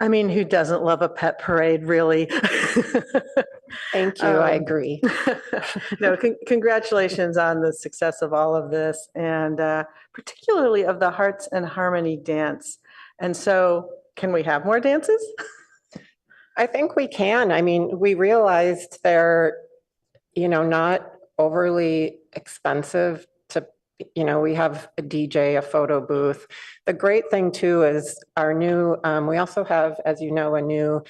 [SPEAKER 4] I mean, who doesn't love a pet parade, really?
[SPEAKER 18] Thank you. I agree.
[SPEAKER 4] No, congratulations on the success of all of this, and particularly of the Hearts and Harmony dance. And so, can we have more dances?
[SPEAKER 18] I think we can. I mean, we realized they're, not overly expensive to, we have a DJ, a photo booth. The great thing too is our new, we also have, as you know, a new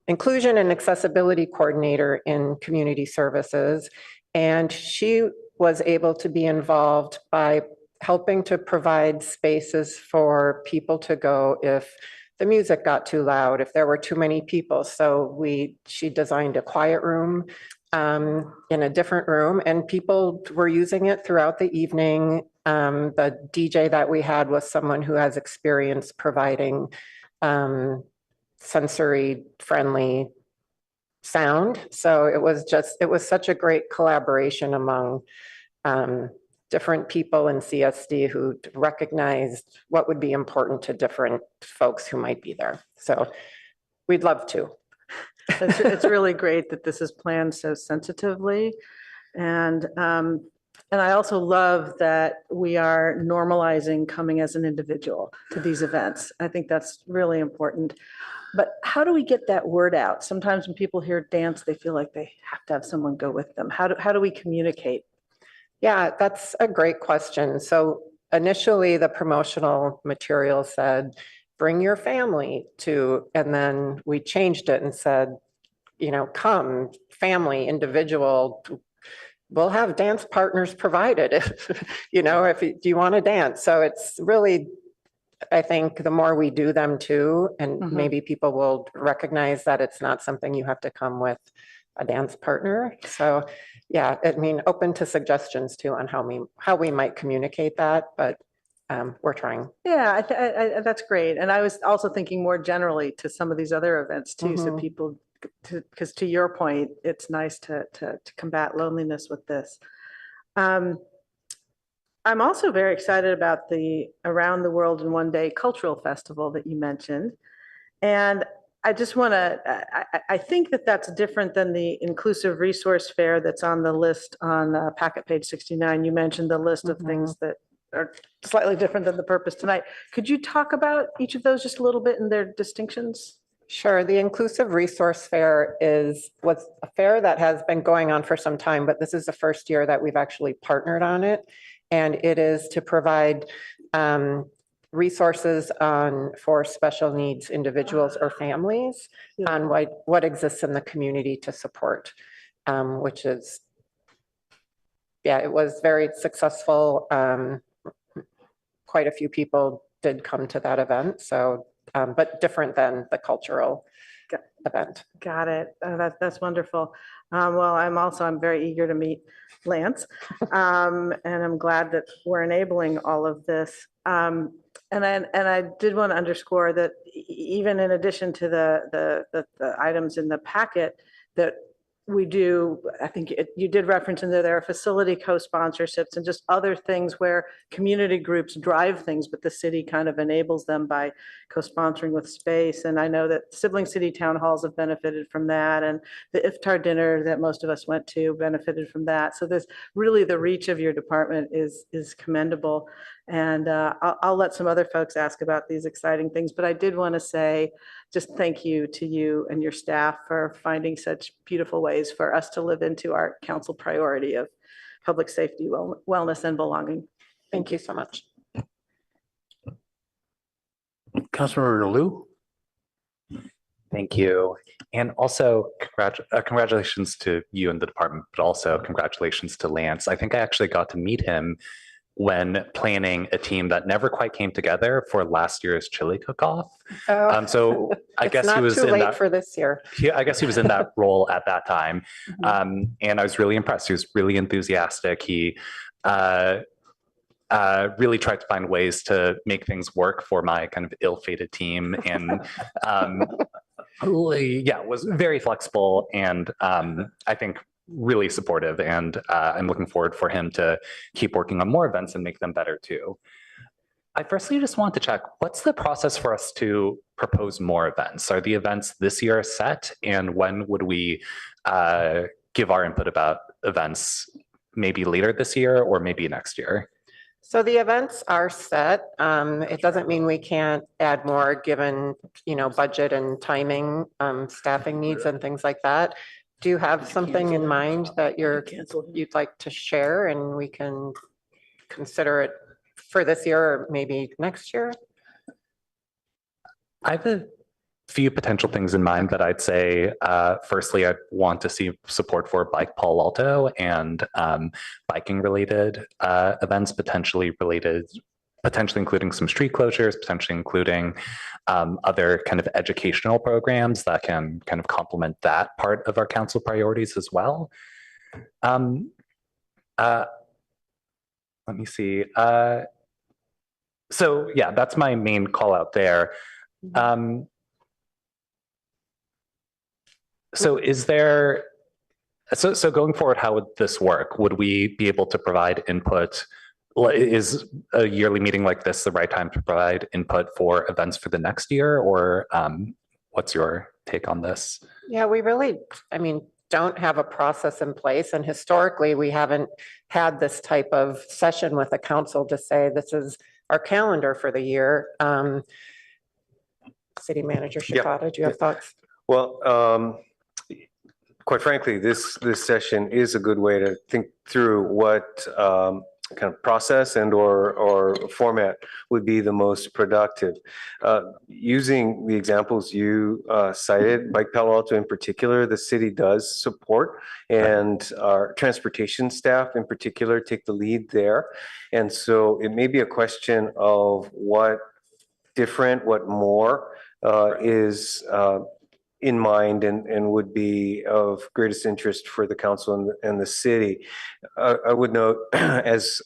[SPEAKER 18] inclusion and accessibility coordinator in community services. And she was able to be involved by helping to provide spaces for people to go if the music got too loud, if there were too many people. So she designed a quiet room in a different room, and people were using it throughout the evening. The DJ that we had was someone who has experience providing sensory friendly sound. So it was such a great collaboration among different people in CSD who recognized what would be important to different folks who might be there. So we'd love to.
[SPEAKER 4] It's really great that this is planned so sensitively. And I also love that we are normalizing coming as an individual to these events. I think that's really important. But how do we get that word out? Sometimes when people hear dance, they feel like they have to have someone go with them. How do we communicate?
[SPEAKER 18] Yeah, that's a great question. So initially, the promotional material said, bring your family to, and then we changed it and said, come, family, individual, we'll have dance partners provided if, do you want to dance? So it's really, I think the more we do them too, and maybe people will recognize that it's not something you have to come with a dance partner. So yeah, open to suggestions too on how we might communicate that, but we're trying.
[SPEAKER 4] Yeah, that's great. And I was also thinking more generally to some of these other events too. So people, because to your point, it's nice to combat loneliness with this. I'm also very excited about the Around the World in One Day cultural festival that you mentioned. And I just want to, I think that that's different than the inclusive resource fair that's on the list on packet page 69. You mentioned the list of things that are slightly different than the purpose tonight. Could you talk about each of those just a little bit and their distinctions?
[SPEAKER 18] Sure. The Inclusive Resource Fair was a fair that has been going on for some time, but this is the first year that we've actually partnered on it. And it is to provide resources for special needs individuals or families on what exists in the community to support, which is, it was very successful. Quite a few people did come to that event, so but different than the cultural event.
[SPEAKER 4] Got it. That's wonderful. Well, I'm very eager to meet Lance, and I'm glad that we're enabling all of this. And I did want to underscore that even in addition to the items in the packet that we do, I think you did reference in there are facility co-sponsorships and just other things where community groups drive things, but the city kind of enables them by co-sponsoring with space. And I know that sibling city town halls have benefited from that. And the iftar dinner that most of us went to benefited from that. So this really, the reach of your department is commendable. And I'll let some other folks ask about these exciting things, but I did want to say just thank you to you and your staff for finding such beautiful ways for us to live into our council priority of public safety, wellness, and belonging.
[SPEAKER 18] Thank you so much.
[SPEAKER 1] Councilmember Lou?
[SPEAKER 9] Thank you. And also congratulations to you and the department, but also congratulations to Lance. I think I actually got to meet him when planning a team that never quite came together for last year's chili cook-off. So I guess he was
[SPEAKER 18] not too
[SPEAKER 9] in
[SPEAKER 18] late for this year.
[SPEAKER 9] I guess he was in that role at that time. And I was really impressed. He was really enthusiastic. He really tried to find ways to make things work for my kind of ill-fated team. And was very flexible and I think really supportive, and I'm looking forward for him to keep working on more events and make them better too. I firstly just want to check, what's the process for us to propose more events? Are the events this year set? And when would we give our input about events, maybe later this year or maybe next year?
[SPEAKER 18] So the events are set. It doesn't mean we can't add more given, budget and timing, staffing needs and things like that. Do you have something in mind that you'd like to share, and we can consider it for this year or maybe next year?
[SPEAKER 9] I have a few potential things in mind that I'd say. Firstly, I want to see support for Bike Palo Alto and biking related events, potentially related potentially including some street closures, potentially including other kind of educational programs that can kind of complement that part of our council priorities as well. Let me see. So yeah, that's my main call out there. So is there, so going forward, how would this work? Would we be able to provide input? Is a yearly meeting like this the right time to provide input for events for the next year? Or what's your take on this?
[SPEAKER 18] Yeah, we really, I mean, don't have a process in place. And historically, we haven't had this type of session with the council to say, this is our calendar for the year. City Manager Shikata, do you have thoughts?
[SPEAKER 19] Well, quite frankly, this session is a good way to think through what kind of process and or format would be the most productive. Using the examples you cited, Bike Palo Alto in particular, the city does support, and our transportation staff in particular take the lead there. And so it may be a question of what different, what more is in mind and would be of greatest interest for the council and the city. I would note, as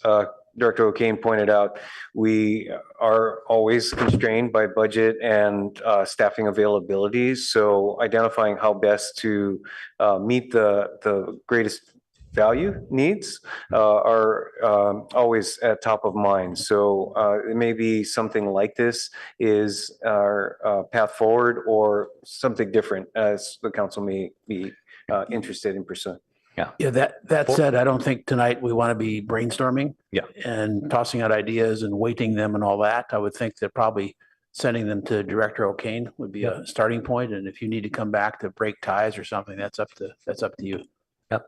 [SPEAKER 19] Director O'Kane pointed out, we are always constrained by budget and staffing availability. So identifying how best to meet the greatest value needs are always at top of mind. So it may be something like this is our path forward, or something different as the council may be interested in pursuing.
[SPEAKER 1] Yeah, that said, I don't think tonight we want to be brainstorming and tossing out ideas and weighting them and all that. I would think that probably sending them to Director O'Kane would be a starting point. And if you need to come back to break ties or something, that's up to you.
[SPEAKER 9] Yep.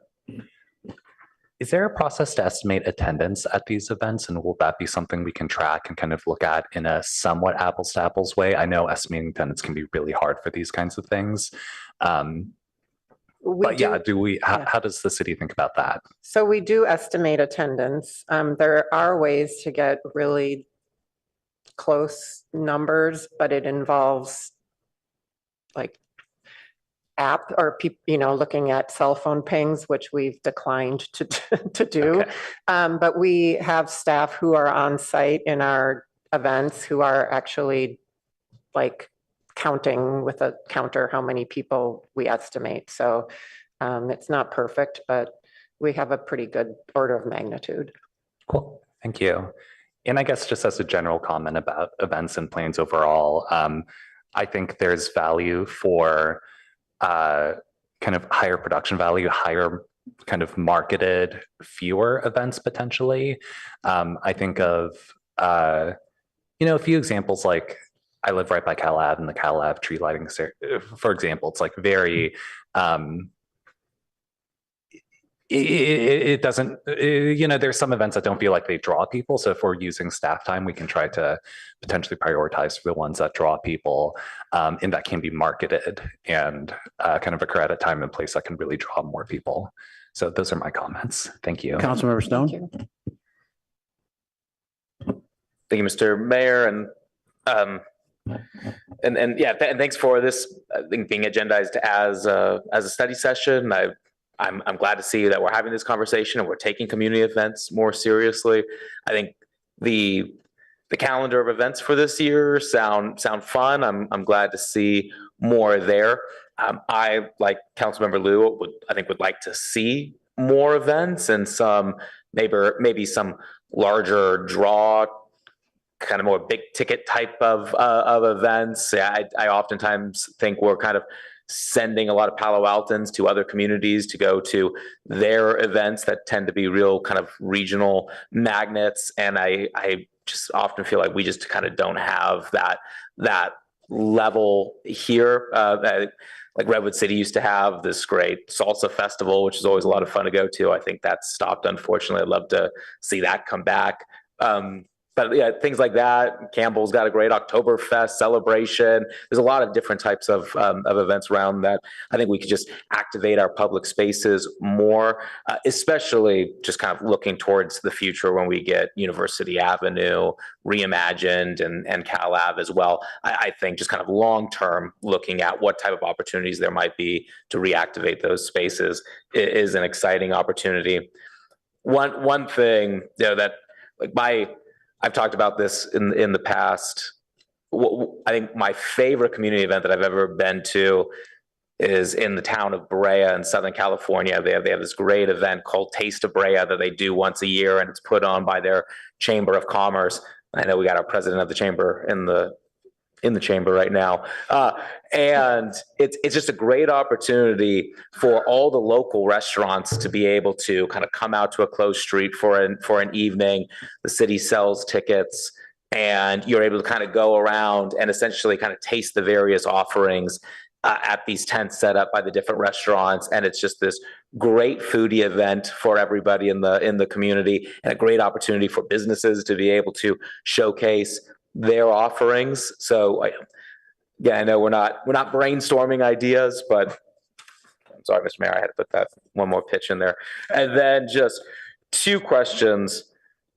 [SPEAKER 9] Is there a process to estimate attendance at these events, and will that be something we can track and kind of look at in a somewhat apples to apples way? I know estimating attendance can be really hard for these kinds of things. But yeah, how does the city think about that?
[SPEAKER 18] So we do estimate attendance. There are ways to get really close numbers, but it involves like app or looking at cell phone pings, which we've declined to do. But we have staff who are on site in our events who are actually like counting with a counter how many people we estimate. So it's not perfect, but we have a pretty good order of magnitude.
[SPEAKER 9] Cool, thank you. And I guess just as a general comment about events and plans overall, I think there's value for kind of higher production value, higher kind of marketed, fewer events potentially. I think of, a few examples, like I live right by Cal Ave, and the Cal Ave tree lighting, for example, it's like very, it doesn't, there's some events that don't feel like they draw people. So if we're using staff time, we can try to potentially prioritize the ones that draw people, and that can be marketed and kind of occur at a time and place that can really draw more people. So those are my comments. Thank you.
[SPEAKER 1] Councilmember Stone.
[SPEAKER 7] Thank you, Mr. Mayor. And yeah, thanks for this, I think, being agendized as a study session. I'm glad to see that we're having this conversation and we're taking community events more seriously. I think the calendar of events for this year sound fun. I'm glad to see more there. I, like Councilmember Liu, would like to see more events and some maybe some larger draw, kind of more big ticket type of events. Yeah, I oftentimes think we're kind of sending a lot of Palo Altans to other communities to go to their events that tend to be real kind of regional magnets. And I just often feel like we just kind of don't have that level here. Like Redwood City used to have this great salsa festival, which is always a lot of fun to go to. I think that's stopped, unfortunately. I'd love to see that come back. but yeah, things like that. Campbell's got a great Oktoberfest celebration. There's a lot of different types of events around that. I think we could just activate our public spaces more, especially just kind of looking towards the future when we get University Avenue reimagined and Cal Ave as well. I think just kind of long-term looking at what type of opportunities there might be to reactivate those spaces is an exciting opportunity. One thing, that like I've talked about this in the past. I think my favorite community event that I've ever been to is in the town of Brea in Southern California. They have this great event called Taste of Brea that they do once a year, and it's put on by their Chamber of Commerce. I know we got our president of the chamber in the chamber right now. And it's just a great opportunity for all the local restaurants to be able to kind of come out to a closed street for an evening. The city sells tickets and you're able to kind of go around and essentially kind of taste the various offerings at these tents set up by the different restaurants. And it's just this great foodie event for everybody in the community, and a great opportunity for businesses to be able to showcase their offerings. So yeah, I know we're not brainstorming ideas, but I'm sorry, Mr. Mayor, I had to put that one more pitch in there. And then just 2 questions.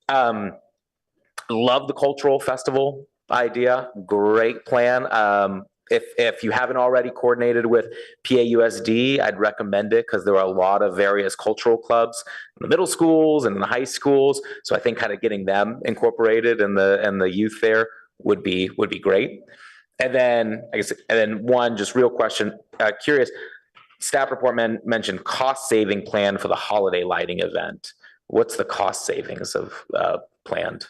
[SPEAKER 7] Love the cultural festival idea. Great plan. If you haven't already coordinated with PAUSD, I'd recommend it because there are a lot of various cultural clubs in the middle schools and in the high schools. So I think kind of getting them incorporated and the youth there would be great. And then one just real question, curious, staff report mentioned cost saving plan for the holiday lighting event. What's the cost savings of planned?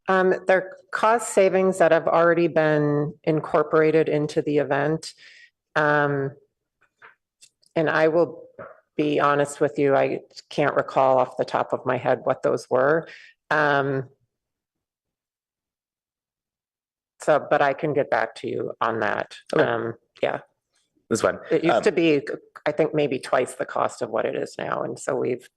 [SPEAKER 18] There are cost savings that have already been incorporated into the event. And I will be honest with you, I can't recall off the top of my head what those were. But I can get back to you on that.
[SPEAKER 7] Okay.
[SPEAKER 18] Yeah.
[SPEAKER 7] That's fine.
[SPEAKER 18] It used to be, I think, maybe twice the cost of what it is now. And so we've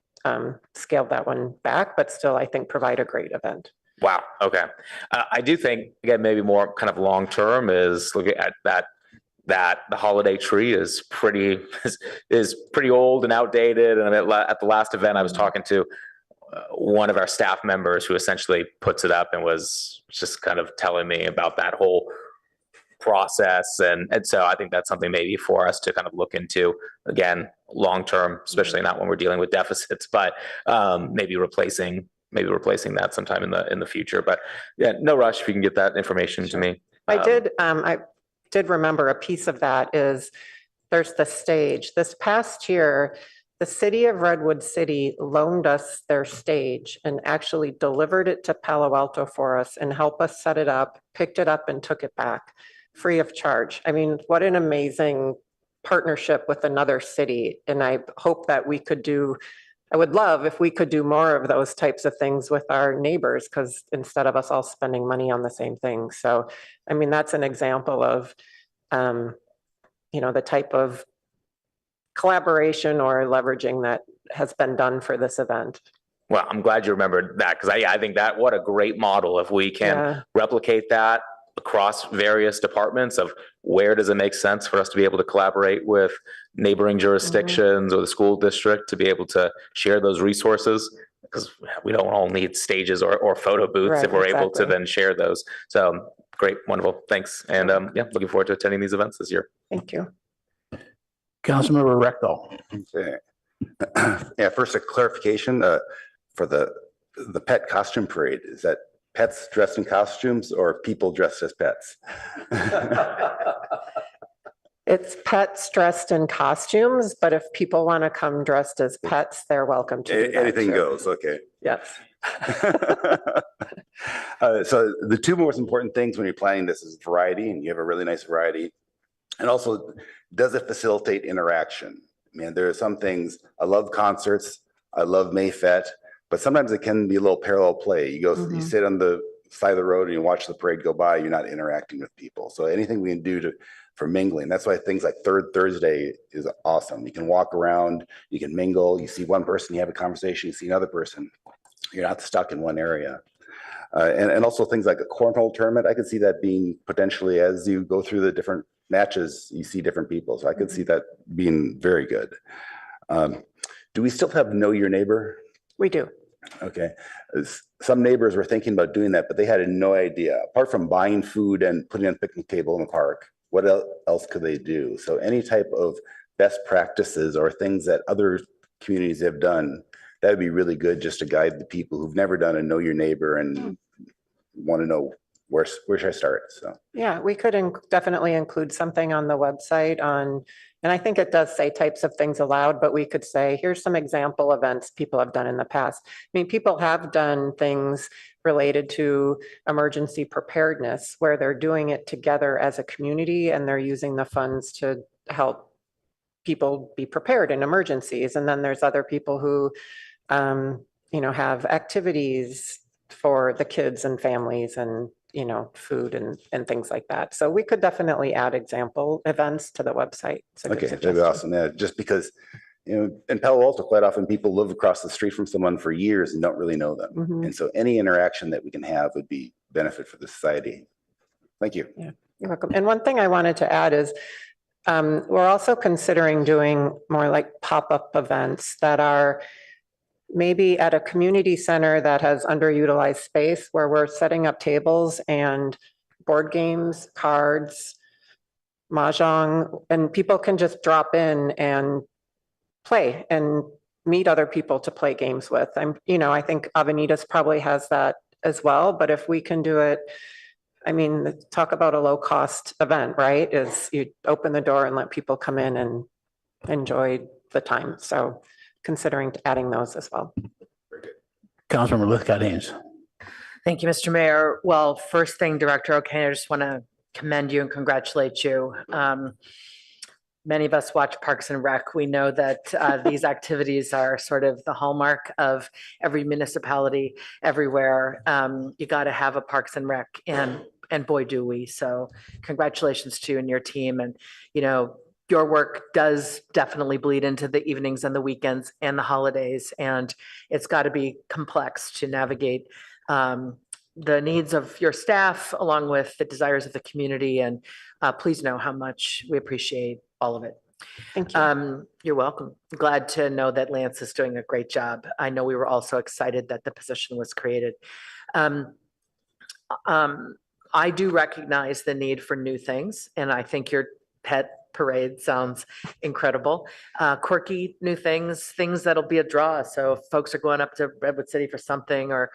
[SPEAKER 18] scaled that one back, but still, I think, provide a great event.
[SPEAKER 7] Wow. Okay. I do think, again, maybe more kind of long-term is looking at that the holiday tree is pretty old and outdated. And at the last event, I was talking to one of our staff members who essentially puts it up and was just kind of telling me about that whole process. And so I think that's something maybe for us to kind of look into, again, long-term, especially not when we're dealing with deficits, but maybe replacing that sometime in the future. But yeah, no rush if you can get that information to me.
[SPEAKER 18] I did remember a piece of that is there's the stage. This past year, the city of Redwood City loaned us their stage and actually delivered it to Palo Alto for us and helped us set it up, picked it up and took it back free of charge. I mean, what an amazing partnership with another city. And I hope that I would love if we could do more of those types of things with our neighbors, because instead of us all spending money on the same thing. So, I mean, that's an example of, the type of collaboration or leveraging that has been done for this event.
[SPEAKER 7] Well, I'm glad you remembered that, because I think that what a great model if we can replicate that across various departments of where does it make sense for us to be able to collaborate with neighboring jurisdictions or the school district to be able to share those resources, because we don't all need stages or photo booths if we're able to then share those. So great, wonderful, thanks. And looking forward to attending these events this year.
[SPEAKER 18] Thank you.
[SPEAKER 1] Councilmember Rectal.
[SPEAKER 6] Okay. Yeah, first a clarification for the pet costume parade. Is that pets dressed in costumes or people dressed as pets?
[SPEAKER 18] It's pets dressed in costumes, but if people want to come dressed as pets, they're welcome to do that.
[SPEAKER 6] Anything goes, okay.
[SPEAKER 18] Yes.
[SPEAKER 6] So the 2 most important things when you're planning this is variety, and you have a really nice variety. And also, does it facilitate interaction? Man, there are some things, I love concerts, I love Mayfet, but sometimes it can be a little parallel play. You go, you sit on the side of the road and you watch the parade go by, you're not interacting with people. So anything we can do for mingling, that's why things like Third Thursday is awesome. You can walk around, you can mingle, you see one person, you have a conversation, you see another person. You're not stuck in one area. And also things like a cornhole tournament, I could see that being potentially, as you go through the different matches, you see different people. So I could see that being very good. Do we still have Know Your Neighbor?
[SPEAKER 18] We do.
[SPEAKER 6] Okay. Some neighbors were thinking about doing that, but they had no idea. Apart from buying food and putting on a picnic table in the park, what else could they do? So any type of best practices or things that other communities have done, that would be really good just to guide the people who've never done a Know Your Neighbor and want to know where should I start? So
[SPEAKER 18] Yeah, we could definitely include something on the website on, and I think it does say types of things allowed, but we could say, here's some example events people have done in the past. I mean, people have done things related to emergency preparedness where they're doing it together as a community and they're using the funds to help people be prepared in emergencies. And then there's other people who, have activities for the kids and families and food and things like that. So we could definitely add example events to the website.
[SPEAKER 6] Okay, that'd be awesome. Yeah, just because, in Palo Alto, quite often people live across the street from someone for years and don't really know them.
[SPEAKER 18] Mhm.
[SPEAKER 6] And so any interaction that we can have would be benefit for the society. Thank you.
[SPEAKER 18] Yeah, you're welcome. And one thing I wanted to add is we're also considering doing more like pop-up events that are maybe at a community center that has underutilized space where we're setting up tables and board games, cards, mahjong, and people can just drop in and play and meet other people to play games with. I think Avenidas probably has that as well, but if we can do it, I mean, talk about a low cost event, right? Is you open the door and let people come in and enjoy the time. So considering adding those as well.
[SPEAKER 1] Councilmember Lithcott Haynes.
[SPEAKER 8] Thank you, Mr. Mayor. Well, first thing, Director O'Kane, I just want to commend you and congratulate you. Many of us watch Parks and Rec. We know that these activities are sort of the hallmark of every municipality everywhere. You got to have a Parks and Rec, and boy, do we. So congratulations to you and your team. And, your work does definitely bleed into the evenings and the weekends and the holidays. And it's got to be complex to navigate the needs of your staff along with the desires of the community. And please know how much we appreciate all of it.
[SPEAKER 18] Thank you.
[SPEAKER 8] You're welcome. Glad to know that Lance is doing a great job. I know we were also excited that the position was created. I do recognize the need for new things, and I think your pet parade sounds incredible. Quirky new things that'll be a draw. So if folks are going up to Redwood City for something or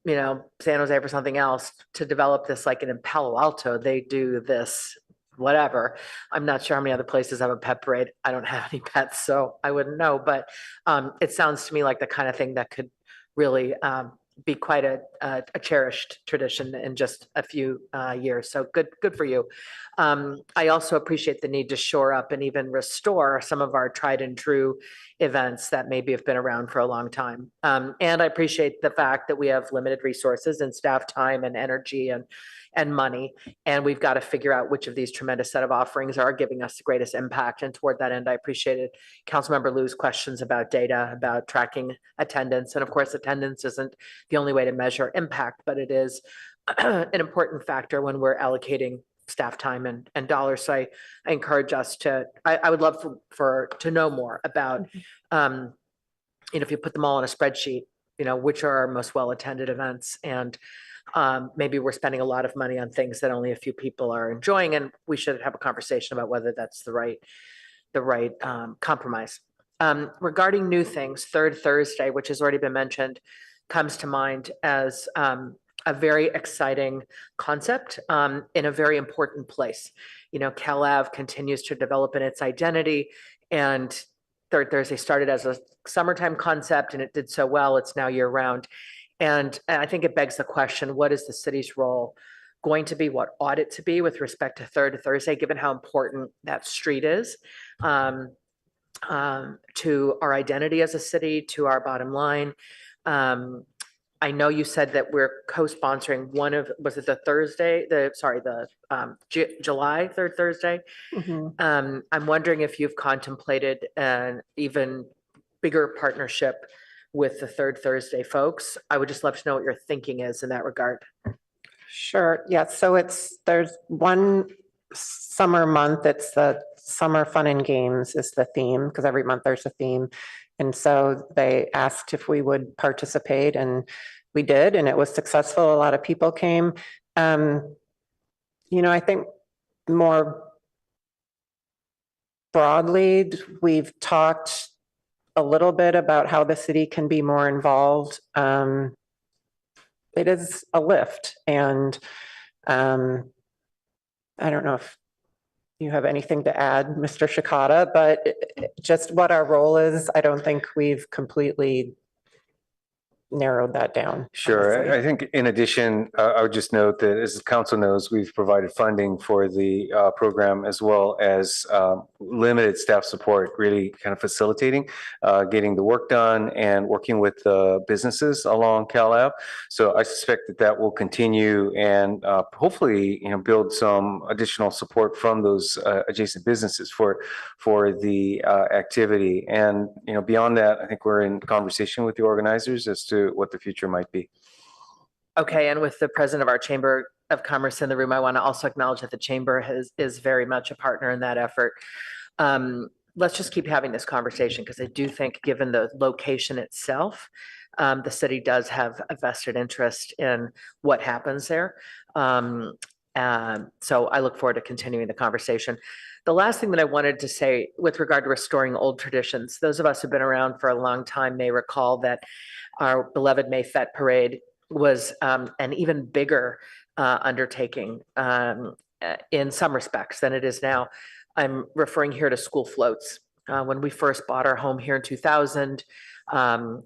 [SPEAKER 8] San Jose for something else, to develop this, like in Palo Alto, they do this, whatever. I'm not sure how many other places have a pet parade. I don't have any pets, so I wouldn't know, but it sounds to me like the kind of thing that could really be quite a cherished tradition in just a few years. So good for you. I also appreciate the need to shore up and even restore some of our tried and true events that maybe have been around for a long time. And I appreciate the fact that we have limited resources and staff time and energy and money. And we've got to figure out which of these tremendous set of offerings are giving us the greatest impact. And toward that end, I appreciated Councilmember Liu's questions about data, about tracking attendance. And of course, attendance isn't the only way to measure impact, but it is an important factor when we're allocating staff time and dollars. So I encourage us I would love to know more about, if you put them all on a spreadsheet, which are our most well-attended events, and maybe we're spending a lot of money on things that only a few people are enjoying, and we should have a conversation about whether that's the right compromise. Regarding new things, Third Thursday, which has already been mentioned, comes to mind as a very exciting concept in a very important place. Cal Ave continues to develop in its identity, and Third Thursday started as a summertime concept and it did so well, it's now year round. And I think it begs the question, what is the city's role going to be? What ought it to be with respect to Third Thursday, given how important that street is to our identity as a city, to our bottom line? I know you said that we're co-sponsoring was it the July Third Thursday? I'm wondering if you've contemplated an even bigger partnership with the third Thursday folks. I would just love to know what your thinking is in that regard.
[SPEAKER 18] Sure, yeah, so there's one summer month, it's the summer fun and games is the theme, because every month there's a theme. And so they asked if we would participate, and we did, and it was successful. A lot of people came. I think more broadly, we've talked a little bit about how the city can be more involved. It is a lift, and I don't know if you have anything to add, Mr. Shikata, but just what our role is, I don't think we've completely narrowed that down.
[SPEAKER 19] Sure.
[SPEAKER 18] honestly.
[SPEAKER 19] I think in addition, I would just note that as the council knows, we've provided funding for the program as well as limited staff support, really kind of facilitating getting the work done and working with the businesses along Cal Ave. So I suspect that will continue and hopefully, build some additional support from those adjacent businesses for the activity. And, beyond that, I think we're in conversation with the organizers as to what the future might be.
[SPEAKER 8] Okay, and with the president of our Chamber of Commerce in the room, I want to also acknowledge that the Chamber is very much a partner in that effort. Let's just keep having this conversation, because I do think, given the location itself, the city does have a vested interest in what happens there. So I look forward to continuing the conversation. The last thing that I wanted to say with regard to restoring old traditions, those of us who've been around for a long time may recall that our beloved May Fete Parade was an even bigger undertaking in some respects than it is now. I'm referring here to school floats. When we first bought our home here in 2000,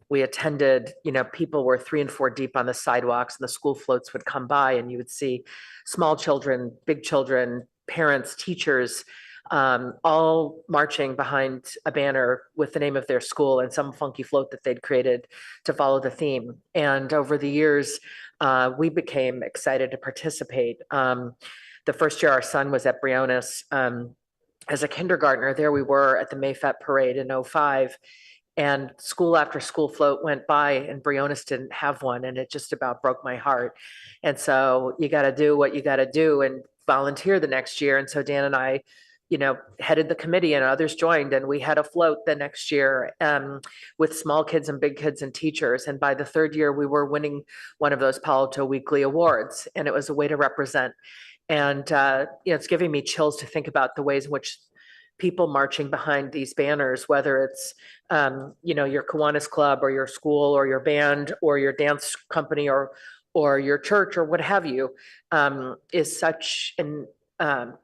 [SPEAKER 8] we attended, people were 3 and 4 deep on the sidewalks, and the school floats would come by, and you would see small children, big children, parents, teachers, all marching behind a banner with the name of their school and some funky float that they'd created to follow the theme. And over the years, we became excited to participate. The first year our son was at Briones as a kindergartner, there we were at the May Fete Parade in 2005. And school after school float went by, and Briones didn't have one, and it just about broke my heart. And so you got to do what you got to do and volunteer the next year. And so Dan and I, headed the committee, and others joined, and we had a float the next year with small kids and big kids and teachers. And by the third year, we were winning one of those Palo Alto Weekly Awards, and it was a way to represent. And it's giving me chills to think about the ways in which people marching behind these banners, whether it's your Kiwanis Club or your school or your band or your dance company or your church or what have you, is such an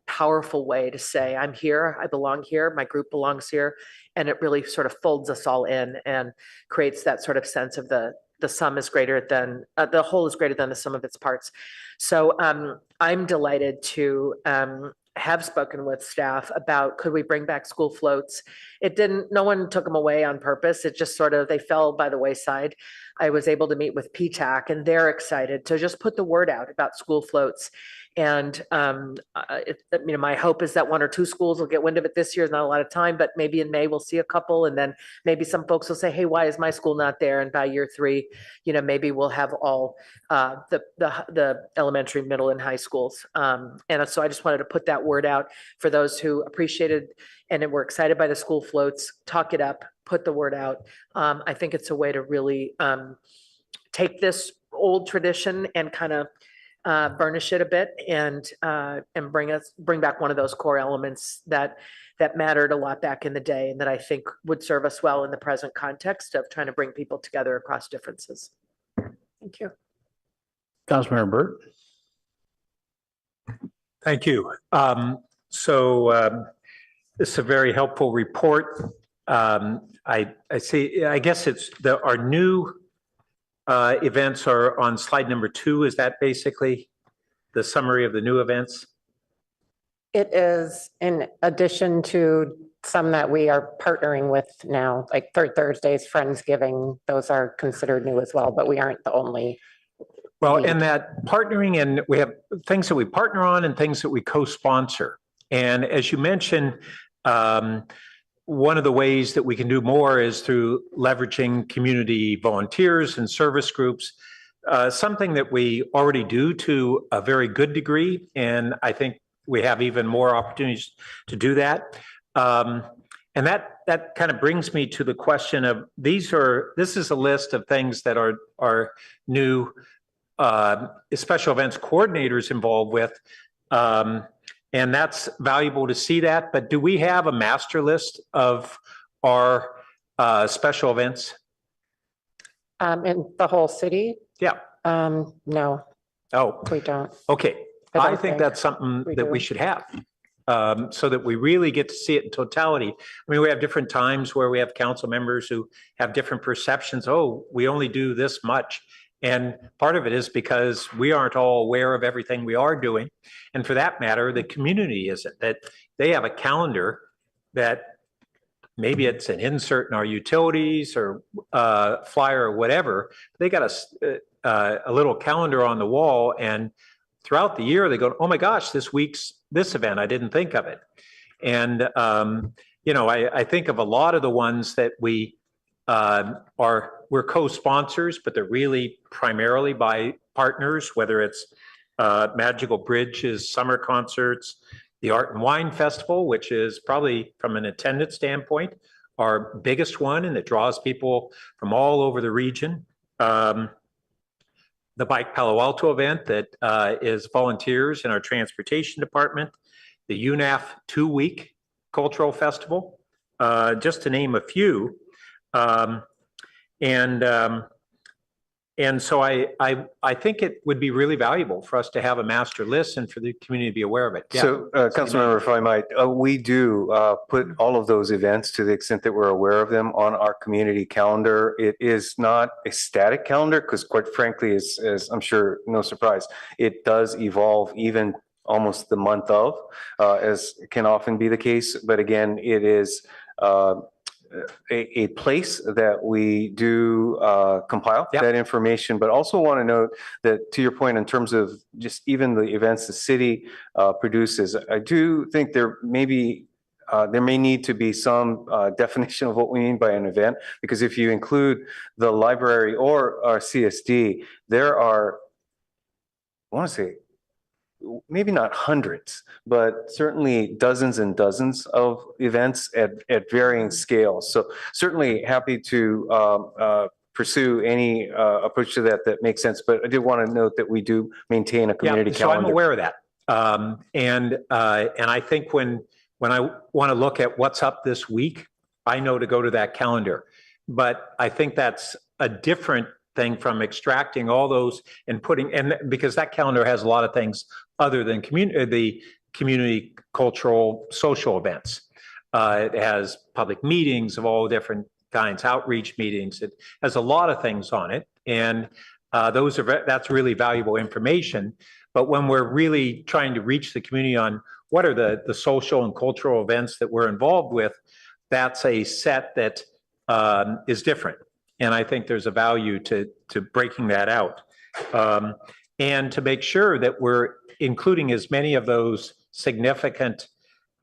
[SPEAKER 8] powerful way to say, I'm here, I belong here, my group belongs here. And it really sort of folds us all in and creates that sort of sense of the sum is greater than, the whole is greater than the sum of its parts. So I'm delighted to have spoken with staff about, could we bring back school floats? No one took them away on purpose. It just sort of, they fell by the wayside. I was able to meet with PTAC, and they're excited to just put the word out about school floats. And my hope is that 1 or 2 schools will get wind of it this year. Not a lot of time, but maybe in May we'll see a couple, and then maybe some folks will say, "Hey, why is my school not there?" And by year 3, maybe we'll have all the elementary, middle, and high schools. And so I just wanted to put that word out for those who appreciated and were excited by the school floats. Talk it up, put the word out. I think it's a way to really take this old tradition and kind of burnish it a bit and bring back one of those core elements that mattered a lot back in the day, and that I think would serve us well in the present context of trying to bring people together across differences. Thank you.
[SPEAKER 1] Councilmember Burt.
[SPEAKER 3] Thank you. This is a very helpful report. I see, I guess our new events are on slide number 2. Is that basically the summary of the new events?
[SPEAKER 18] It is in addition to some that we are partnering with now, like Third Thursdays, Friendsgiving, those are considered new as well, but we aren't the only.
[SPEAKER 3] Well, and that partnering, and we have things that we partner on and things that we co-sponsor. And as you mentioned, one of the ways that we can do more is through leveraging community volunteers and service groups, something that we already do to a very good degree. And I think we have even more opportunities to do that. And that kind of brings me to the question of this is a list of things that are new special events coordinators involved with. And that's valuable to see that. But do we have a master list of our special events?
[SPEAKER 18] In the whole city?
[SPEAKER 3] Yeah.
[SPEAKER 18] No,
[SPEAKER 3] Oh,
[SPEAKER 18] we don't.
[SPEAKER 3] okay.
[SPEAKER 18] I don't
[SPEAKER 3] I think
[SPEAKER 18] think
[SPEAKER 3] that's something
[SPEAKER 18] we
[SPEAKER 3] that
[SPEAKER 18] do.
[SPEAKER 3] we should have. So that we really get to see it in totality. I mean, we have different times where we have council members who have different perceptions. Oh, we only do this much. And part of it is because we aren't all aware of everything we are doing. And for that matter, the community isn't. That they have a calendar that maybe it's an insert in our utilities or flyer or whatever. They got a little calendar on the wall, and throughout the year they go, oh my gosh, this week's this event, I didn't think of it. And you know, I think of a lot of the ones that we're co-sponsors, but they're really primarily by partners, whether it's Magical Bridge's summer concerts, the Art and Wine Festival, which is probably from an attendance standpoint, our biggest one, and it draws people from all over the region. The Bike Palo Alto event that is volunteers in our transportation department, the UNAF 2-week cultural festival, just to name a few. And so I think it would be really valuable for us to have a master list and for the community to be aware of it. Yeah.
[SPEAKER 19] So, Councilmember, if I might, we do put all of those events, to the extent that we're aware of them, on our community calendar. It is not a static calendar because, quite frankly, as I'm sure, no surprise, it does evolve even almost the month of, as can often be the case. But again, it is a place that we do compile that information, but also want to note that, to your point, in terms of just even the events the city produces, I do think there may need to be some definition of what we mean by an event, because if you include the library or our CSD, there are, I want to say, maybe not hundreds, but certainly dozens and dozens of events at varying scales. So certainly happy to pursue any approach to that makes sense. But I did want to note that we do maintain a community calendar.
[SPEAKER 3] So I'm aware of that. And I think when I want to look at what's up this week, I know to go to that calendar. But I think that's a different thing from extracting all those and because that calendar has a lot of things other than the community cultural social events. It has public meetings of all different kinds, outreach meetings. It has a lot of things on it, and that's really valuable information. But when we're really trying to reach the community on what are the social and cultural events that we're involved with, that's a set that is different. And I think there's a value to breaking that out, and to make sure that we're including as many of those significant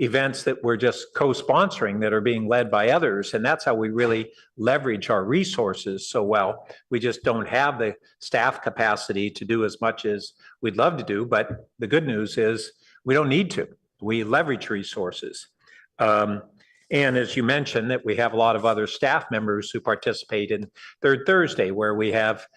[SPEAKER 3] events that we're just co-sponsoring that are being led by others. And that's how we really leverage our resources so well. We just don't have the staff capacity to do as much as we'd love to do. But the good news is we don't need to. We leverage resources. And as you mentioned, that we have a lot of other staff members who participate in Third Thursday, where we have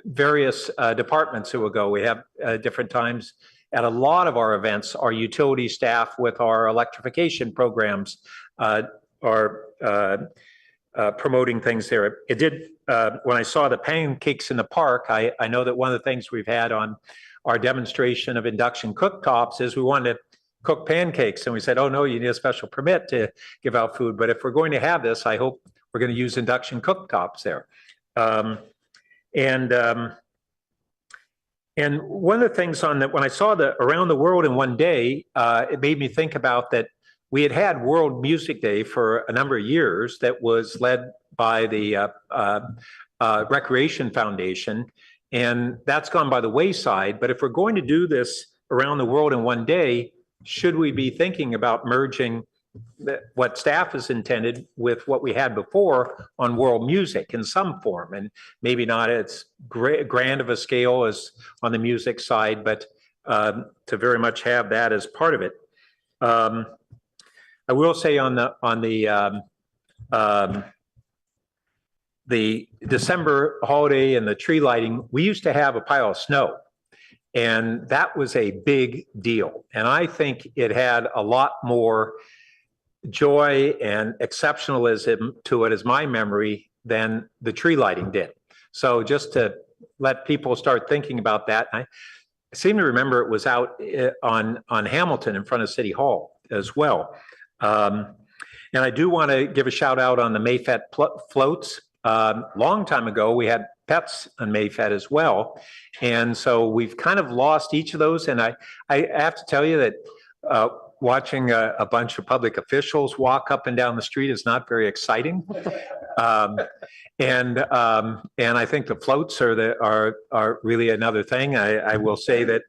[SPEAKER 3] various departments who will go. We have different times at a lot of our events. Our utility staff with our electrification programs are promoting things there. It did, when I saw the pancakes in the park, I know that one of the things we've had on our demonstration of induction cooktops is we wanted to cook pancakes, and we said, oh no, you need a special permit to give out food. But if we're going to have this, I hope we're going to use induction cooktops there. And one of the things on that, when I saw the Around the World in One Day, it made me think about that we had World Music Day for a number of years that was led by the Recreation Foundation, and that's gone by the wayside. But if we're going to do this Around the World in One Day, should we be thinking about merging what staff has intended with what we had before on world music in some form, and maybe not as grand of a scale as on the music side, but to very much have that as part of it. I will say on the December holiday and the tree lighting, we used to have a pile of snow, and that was a big deal. And I think it had a lot more joy and exceptionalism to it, as my memory, than the tree lighting did. So just to let people start thinking about that, I seem to remember it was out on Hamilton in front of City Hall as well. And I do want to give a shout out on the Mayfet floats. Long time ago, we had pets on Mayfet as well. And so we've kind of lost each of those. And I have to tell you that watching a bunch of public officials walk up and down the street is not very exciting. And I think the floats are really another thing. I will say that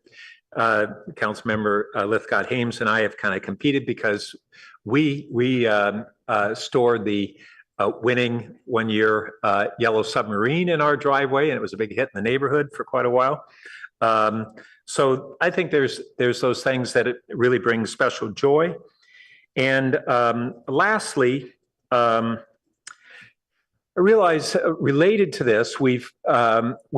[SPEAKER 3] Councilmember Lithgott Hames and I have kind of competed because we stored the winning one-year yellow submarine in our driveway, and it was a big hit in the neighborhood for quite a while. So I think there's those things that it really brings special joy. And lastly, I realize related to this, we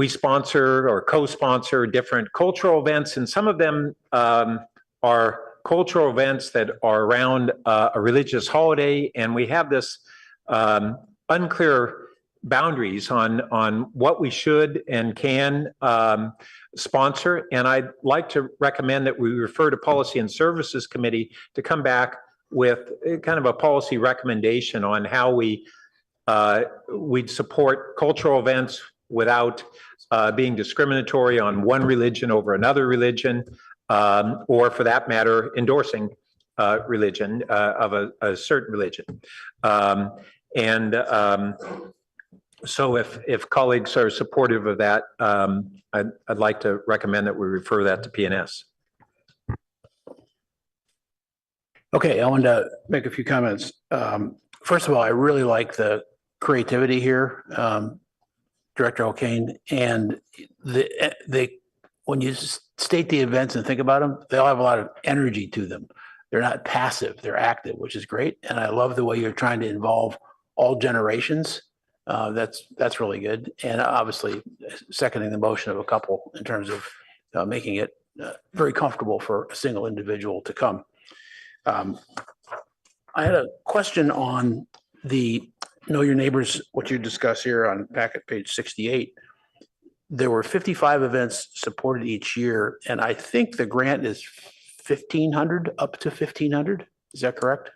[SPEAKER 3] sponsor or co-sponsor different cultural events, and some of them are cultural events that are around a religious holiday, and we have this unclear boundaries on what we should and can sponsor. And I'd like to recommend that we refer to Policy and Services Committee to come back with kind of a policy recommendation on how we'd support cultural events without being discriminatory on one religion over another religion, or for that matter, endorsing religion of a certain religion. So if colleagues are supportive of that, I'd like to recommend that we refer that to PNS.
[SPEAKER 1] Okay, I wanted to make a few comments. First of all, I really like the creativity here, Director O'Kane, and when you state the events and think about them, they all have a lot of energy to them. They're not passive, they're active, which is great. And I love the way you're trying to involve all generations. That's really good. And obviously seconding the motion of a couple in terms of making it very comfortable for a single individual to come. I had a question on the Know Your Neighbors, what you discuss here on packet page 68. There were 55 events supported each year, and I think the grant is 1,500, up to 1,500. Is that correct?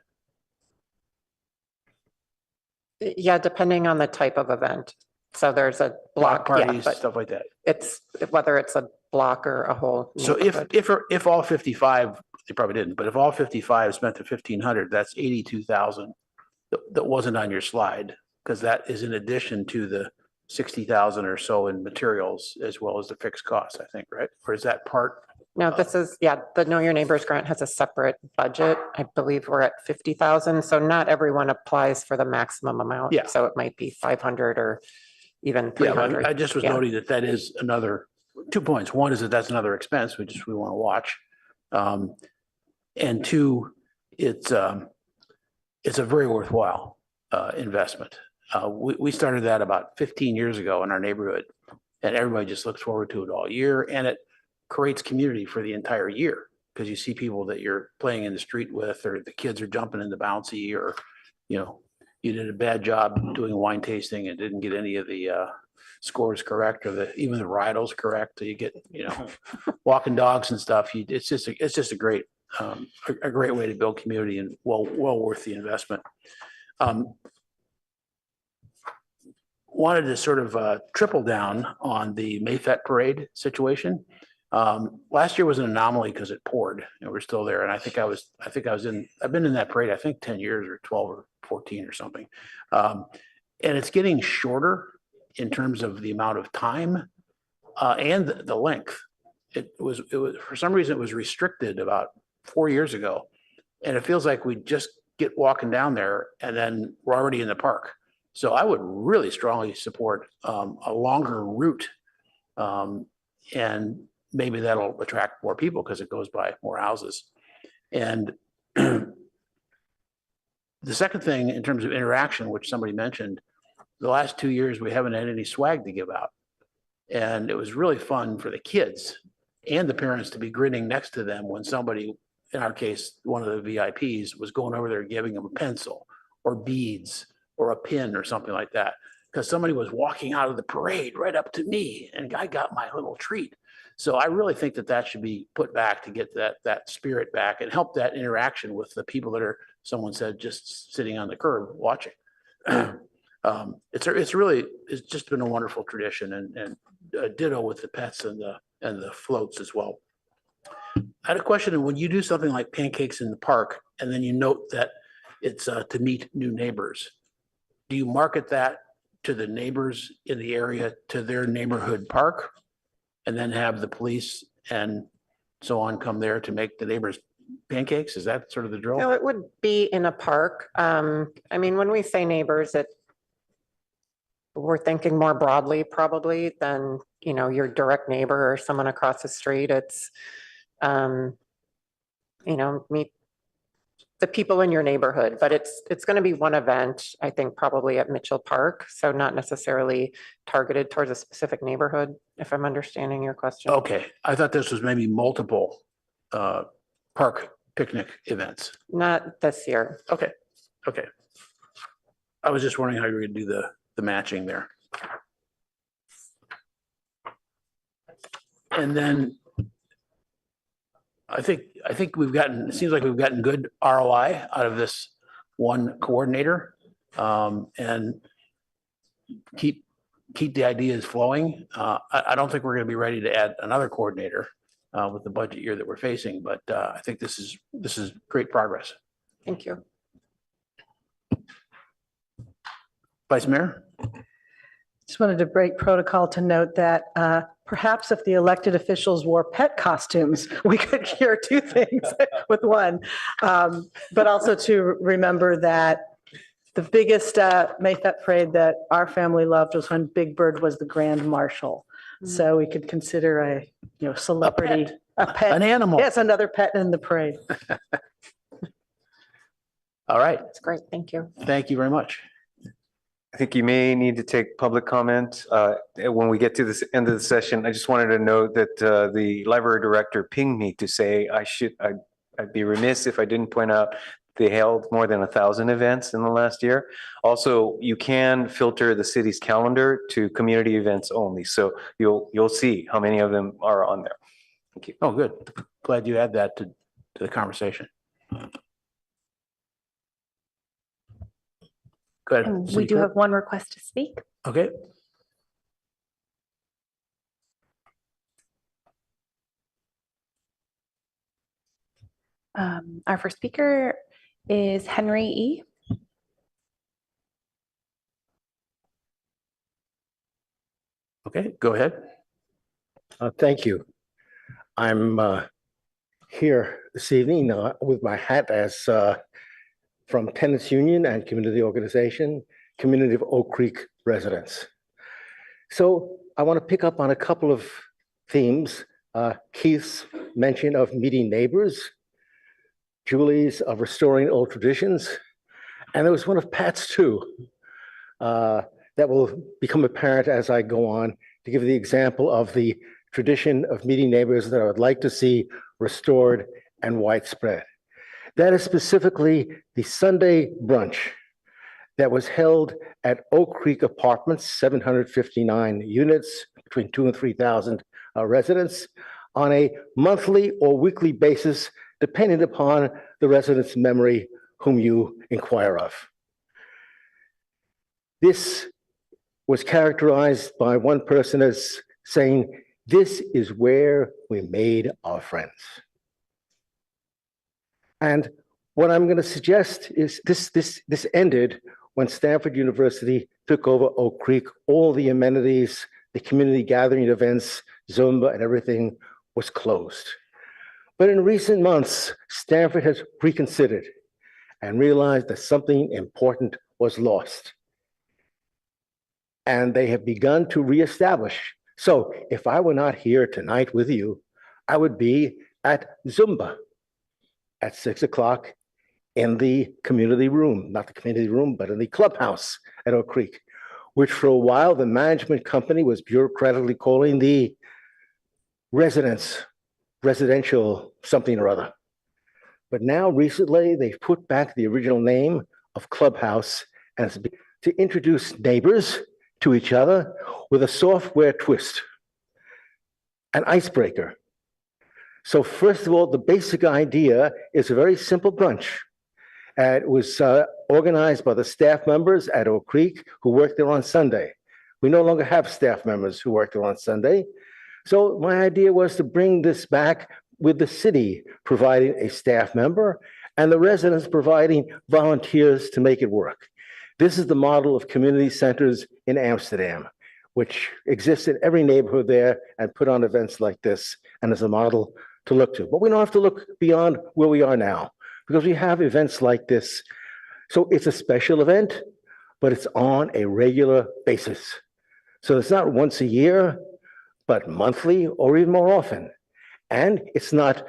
[SPEAKER 18] Yeah, depending on the type of event. So there's a block
[SPEAKER 1] parties,
[SPEAKER 18] yeah,
[SPEAKER 1] stuff like that.
[SPEAKER 18] It's whether it's a block or a whole.
[SPEAKER 1] So if all 55, they probably didn't, but if all 55 spent the 1,500, that's 82,000 that wasn't on your slide, because that is in addition to the 60,000 or so in materials as well as the fixed costs, I think, right? Or is that part?
[SPEAKER 18] No, this is, yeah, the Know Your Neighbors grant has a separate budget. I believe we're at 50,000. So not everyone applies for the maximum amount.
[SPEAKER 1] Yeah.
[SPEAKER 18] So it might be 500 or even 300.
[SPEAKER 1] Yeah, I just was noting that is another 2 points. One is that that's another expense, which we want to watch. And two, it's a very worthwhile investment. We started that about 15 years ago in our neighborhood, and everybody just looks forward to it all year. And it creates community for the entire year, because you see people that you're playing in the street with, or the kids are jumping in the bouncy, or, you know, you did a bad job doing wine tasting and didn't get any of the scores correct, or even the varietals correct. So you get, walking dogs and stuff. It's just a great way to build community, and well worth the investment. Wanted to sort of triple down on the Mayfet parade situation. Last year was an anomaly because it poured and we're still there. And I've been in that parade, I think 10 years or 12 or 14 or something. And it's getting shorter in terms of the amount of time and the length. It was for some reason it was restricted about 4 years ago. And it feels like we just get walking down there and then we're already in the park. So I would really strongly support a longer route. And maybe that'll attract more people because it goes by more houses. And the second thing in terms of interaction, which somebody mentioned, the last 2 years, we haven't had any swag to give out. And it was really fun for the kids and the parents to be grinning next to them when somebody, in our case, one of the VIPs, was going over there giving them a pencil or beads or a pin or something like that. Because somebody was walking out of the parade right up to me and I got my little treat. So I really think that that should be put back to get that spirit back and help that interaction with the people that are, someone said, just sitting on the curb watching. It's just been a wonderful tradition, and ditto with the pets and the floats as well. I had a question. When you do something like pancakes in the park, and then you note that it's to meet new neighbors, do you market that to the neighbors in the area to their neighborhood park, and then have the police and so on come there to make the neighbors pancakes? Is that sort of the drill?
[SPEAKER 18] No, it would be in a park. I mean, when we say neighbors, we're thinking more broadly probably than, your direct neighbor or someone across the street. It's, meet the people in your neighborhood, but it's going to be one event, I think probably at Mitchell Park. So not necessarily targeted towards a specific neighborhood, if I'm understanding your question.
[SPEAKER 1] Okay, I thought this was maybe multiple park picnic events.
[SPEAKER 18] Not this year.
[SPEAKER 1] Okay. I was just wondering how you were going to do the matching there. And then I think it seems like we've gotten good ROI out of this one coordinator, and keep the ideas flowing. I don't think we're going to be ready to add another coordinator with the budget year that we're facing, but I think this is great progress.
[SPEAKER 18] Thank you.
[SPEAKER 1] Vice Mayor?
[SPEAKER 4] Just wanted to break protocol to note that perhaps if the elected officials wore pet costumes, we could cure two things with one. But also to remember that the biggest Mayfet parade that our family loved was when Big Bird was the Grand Marshal. So we could consider a celebrity, a pet,
[SPEAKER 1] an animal.
[SPEAKER 4] Yes, another pet in the parade.
[SPEAKER 1] All right.
[SPEAKER 18] That's great. Thank you.
[SPEAKER 1] Thank you very much.
[SPEAKER 19] I think you may need to take public comment when we get to this end of the session. I just wanted to note that the library director pinged me to say I'd be remiss if I didn't point out they held more than 1,000 events in the last year. Also, you can filter the city's calendar to community events only, so you'll see how many of them are on there. Thank you.
[SPEAKER 1] Oh, good. Glad you add that to the conversation. Go ahead.
[SPEAKER 2] And we
[SPEAKER 1] City
[SPEAKER 2] do
[SPEAKER 1] Clerk.
[SPEAKER 2] have one request to speak.
[SPEAKER 1] Okay.
[SPEAKER 2] Our first speaker is Henry E.
[SPEAKER 1] Okay, go ahead.
[SPEAKER 20] Thank you. I'm here this evening with my hat as from Tenants Union and Community Organization, Community of Oak Creek residents. So I want to pick up on a couple of themes. Keith's mention of meeting neighbors, Julie's of restoring old traditions, and there was one of Pat's too, that will become apparent as I go on to give the example of the tradition of meeting neighbors that I would like to see restored and widespread. That is specifically the Sunday brunch that was held at Oak Creek Apartments, 759 units, between 2,000 and 3,000 residents, on a monthly or weekly basis, depending upon the resident's memory whom you inquire of. This was characterized by one person as saying, "This is where we made our friends." And what I'm going to suggest is this ended when Stanford University took over Oak Creek. All the amenities, the community gathering events, Zumba and everything was closed. But in recent months, Stanford has reconsidered and realized that something important was lost. And they have begun to reestablish. So if I were not here tonight with you, I would be at Zumba at 6 o'clock in the community room, not the community room, but in the clubhouse at Oak Creek, which for a while the management company was bureaucratically calling the residential something or other. But now recently they've put back the original name of Clubhouse and to introduce neighbors to each other with a software twist, an icebreaker. So first of all, the basic idea is a very simple brunch. It was organized by the staff members at Oak Creek who work there on Sunday. We no longer have staff members who work there on Sunday. So my idea was to bring this back with the city providing a staff member and the residents providing volunteers to make it work. This is the model of community centers in Amsterdam, which exists in every neighborhood there and put on events like this and is a model to look to. But we don't have to look beyond where we are now because we have events like this. So it's a special event, but it's on a regular basis. So it's not once a year, but monthly or even more often. And it's not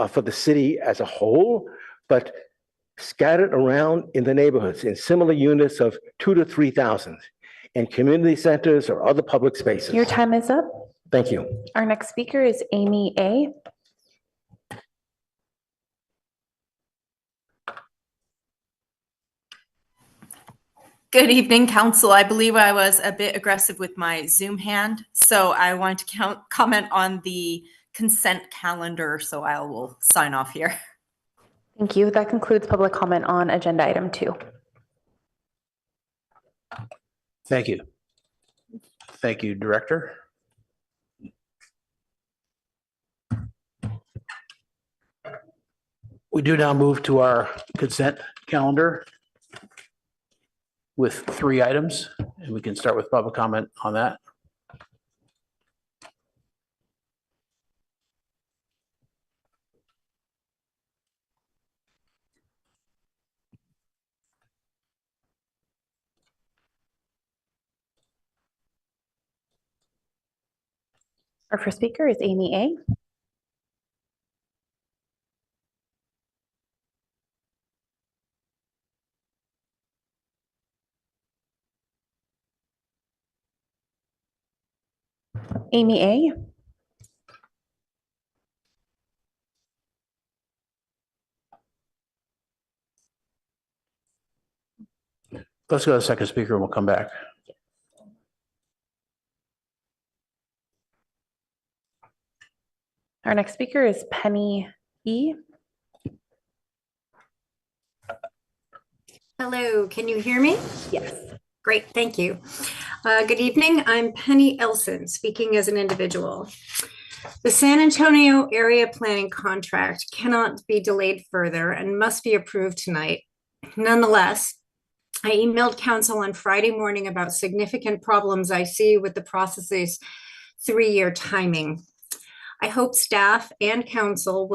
[SPEAKER 20] for the city as a whole, but scattered around in the neighborhoods in similar units of 2,000 to 3,000 in community centers or other public spaces.
[SPEAKER 2] Your time is up.
[SPEAKER 20] Thank you.
[SPEAKER 2] Our next speaker is Amy A.
[SPEAKER 21] Good evening, Council. I believe I was a bit aggressive with my Zoom hand, so I want to comment on the consent calendar, so I will sign off here.
[SPEAKER 2] Thank you. That concludes public comment on agenda item 2.
[SPEAKER 1] Thank you. Thank you, Director. We do now move to our consent calendar with 3 items, and we can start with public comment on that.
[SPEAKER 2] Our first speaker is Amy A. Amy A.
[SPEAKER 1] Let's go to the second speaker and we'll come back.
[SPEAKER 2] Our next speaker is Penny E.
[SPEAKER 22] Hello, can you hear me?
[SPEAKER 2] Yes.
[SPEAKER 22] Great, thank you. Good evening, I'm Penny Elson, speaking as an individual. The San Antonio area planning contract cannot be delayed further and must be approved tonight. Nonetheless, I emailed council on Friday morning about significant problems I see with the process's 3-year timing. I hope staff and council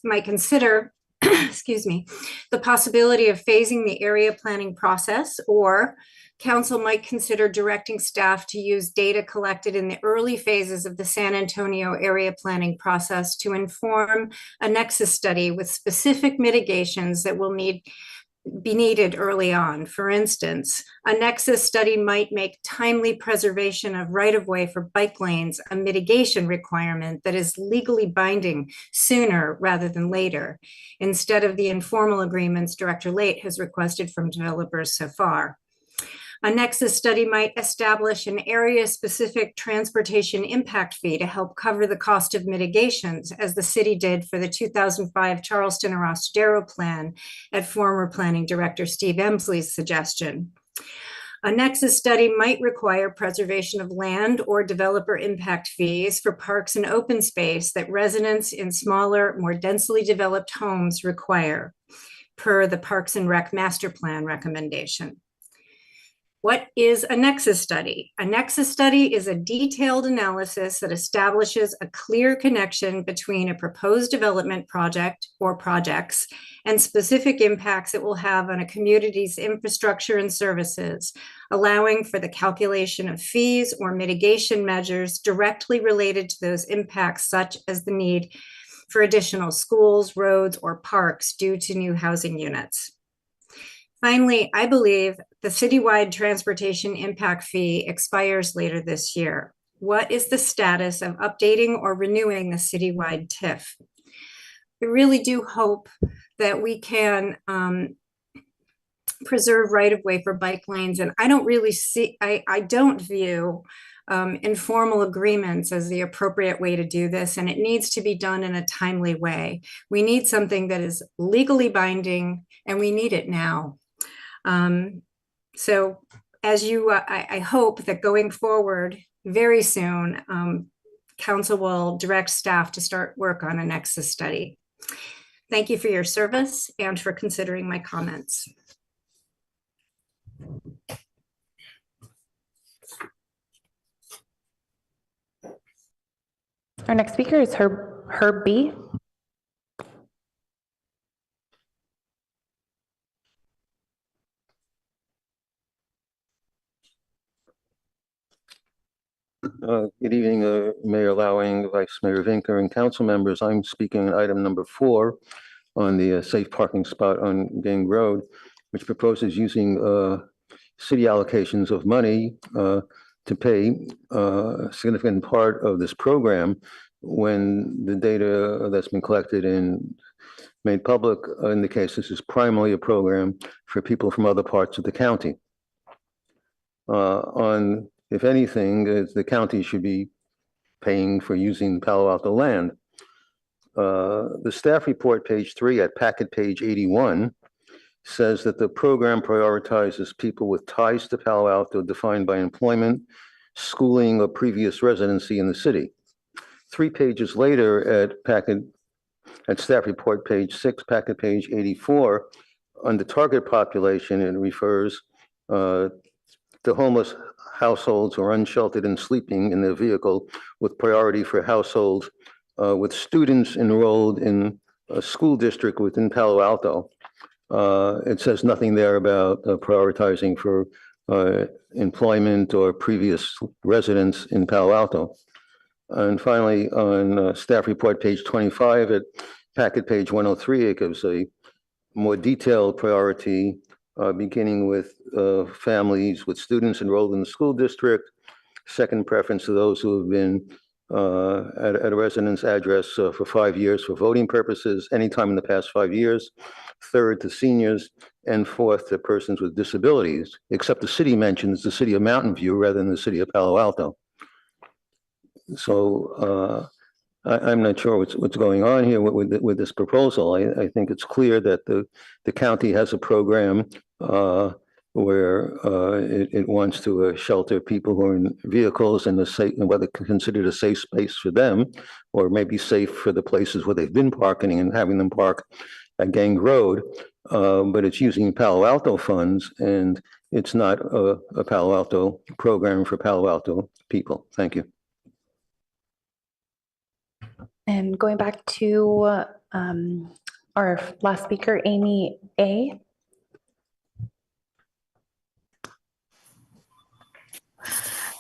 [SPEAKER 22] might consider excuse me, the possibility of phasing the area planning process, or council might consider directing staff to use data collected in the early phases of the San Antonio area planning process to inform a nexus study with specific mitigations that will be needed early on. For instance, a nexus study might make timely preservation of right-of-way for bike lanes a mitigation requirement that is legally binding sooner rather than later, instead of the informal agreements Director Late has requested from developers so far. A nexus study might establish an area-specific transportation impact fee to help cover the cost of mitigations, as the city did for the 2005 Charleston Arostadero plan at former Planning Director Steve Emsley's suggestion. A nexus study might require preservation of land or developer impact fees for parks and open space that residents in smaller, more densely developed homes require, per the Parks and Rec Master Plan recommendation. What is a nexus study? A nexus study is a detailed analysis that establishes a clear connection between a proposed development project or projects and specific impacts it will have on a community's infrastructure and services, allowing for the calculation of fees or mitigation measures directly related to those impacts, such as the need for additional schools, roads, or parks due to new housing units. Finally, I believe the citywide transportation impact fee expires later this year. What is the status of updating or renewing the citywide TIF? I really do hope that we can preserve right-of-way for bike lanes, and I don't really see, I don't view informal agreements as the appropriate way to do this, and it needs to be done in a timely way. We need something that is legally binding, and we need it now. So as you, I hope that going forward very soon, council will direct staff to start work on a nexus study. Thank you for your service and for considering my comments.
[SPEAKER 2] Our next speaker is Herb B.
[SPEAKER 5] Good evening, Mayor Lowing, Vice Mayor Vinker, and council members. I'm speaking on item number 4 on the safe parking spot on Gang Road, which proposes using city allocations of money to pay a significant part of this program when the data that's been collected and made public indicates this is primarily a program for people from other parts of the county. If anything, the county should be paying for using Palo Alto land. The staff report, page 3 at packet page 81, says that the program prioritizes people with ties to Palo Alto defined by employment, schooling, or previous residency in the city. 3 pages later at staff report, page 6, packet page 84, under target population, it refers to homeless households or unsheltered and sleeping in their vehicle, with priority for households with students enrolled in a school district within Palo Alto. It says nothing there about prioritizing for employment or previous residence in Palo Alto. And finally, on staff report page 25 at packet page 103, it gives a more detailed priority beginning with families with students enrolled in the school district. Second preference to those who have been at a residence address for 5 years for voting purposes, anytime in the past 5 years. Third to seniors, and fourth to persons with disabilities, except the city mentions the city of Mountain View rather than the city of Palo Alto. So I'm not sure what's going on here with this proposal. I think it's clear that the county has a program where it wants to shelter people who are in vehicles and whether considered a safe space for them, or maybe safe for the places where they've been parking and having them park at Gang Road. But it's using Palo Alto funds, and it's not a Palo Alto program for Palo Alto people. Thank you.
[SPEAKER 2] And going back to our last speaker, Amy A.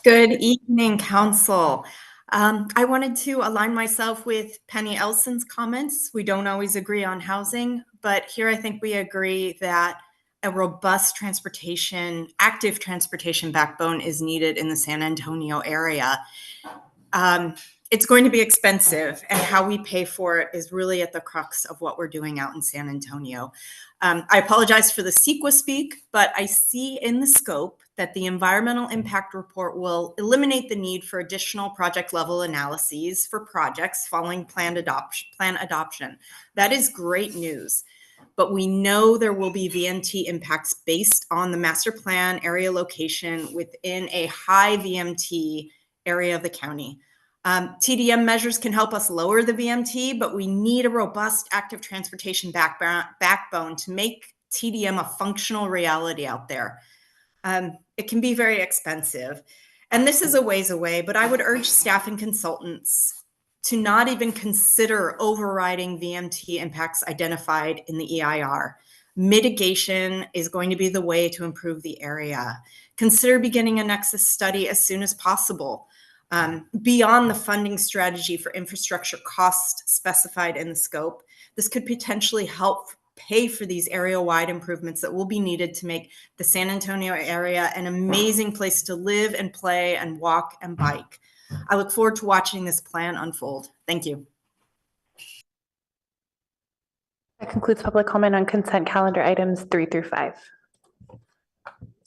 [SPEAKER 21] Good evening, Council. I wanted to align myself with Penny Elson's comments. We don't always agree on housing, but here I think we agree that a robust transportation, active transportation backbone is needed in the San Antonio area. It's going to be expensive, and how we pay for it is really at the crux of what we're doing out in San Antonio. I apologize for the CEQA speak, but I see in the scope that the environmental impact report will eliminate the need for additional project level analyses for projects following plan adoption. That is great news, but we know there will be VMT impacts based on the master plan area location within a high VMT area of the county. TDM measures can help us lower the VMT, but we need a robust active transportation backbone to make TDM a functional reality out there. it can be very expensive. And this is a ways away, but I would urge staff and consultants to not even consider overriding VMT impacts identified in the EIR. Mitigation is going to be the way to improve the area. Consider beginning a nexus study as soon as possible. Beyond the funding strategy for infrastructure costs specified in the scope, this could potentially help pay for these area-wide improvements that will be needed to make the San Antonio area an amazing place to live and play and walk and bike. I look forward to watching this plan unfold. Thank you.
[SPEAKER 2] That concludes public comment on consent calendar items 3 through 5.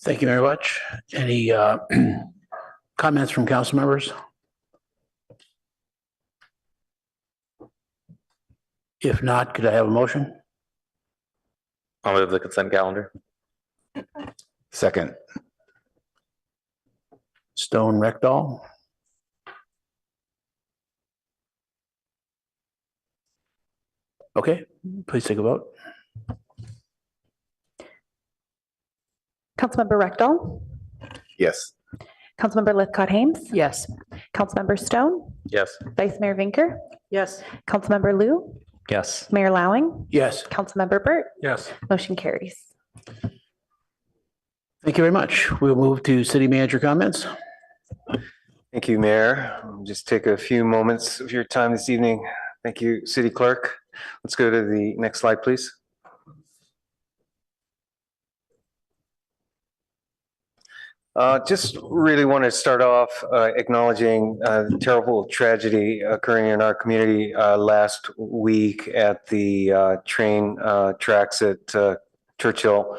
[SPEAKER 1] Thank you very much. Any comments from council members? If not, could I have a motion?
[SPEAKER 7] I'll move the consent calendar.
[SPEAKER 6] Second.
[SPEAKER 1] Stone Reckdahl. Okay, please take a vote.
[SPEAKER 2] Councilmember Reckdahl,
[SPEAKER 6] Yes.
[SPEAKER 2] Councilmember Lithcott-Hames,
[SPEAKER 8] Yes.
[SPEAKER 2] Councilmember Stone,
[SPEAKER 7] Yes.
[SPEAKER 2] Vice Mayor Vinker,
[SPEAKER 4] Yes.
[SPEAKER 2] Councilmember Liu,
[SPEAKER 9] Yes.
[SPEAKER 2] Mayor Lowing,
[SPEAKER 1] Yes.
[SPEAKER 2] Councilmember Burt,
[SPEAKER 3] Yes.
[SPEAKER 2] motion carries.
[SPEAKER 1] Thank you very much. We'll move to city manager comments.
[SPEAKER 19] Thank you, Mayor. I'll just take a few moments of your time this evening. Thank you, City Clerk. Let's go to the next slide, please. Just really want to start off acknowledging the terrible tragedy occurring in our community last week at the train tracks at Churchill.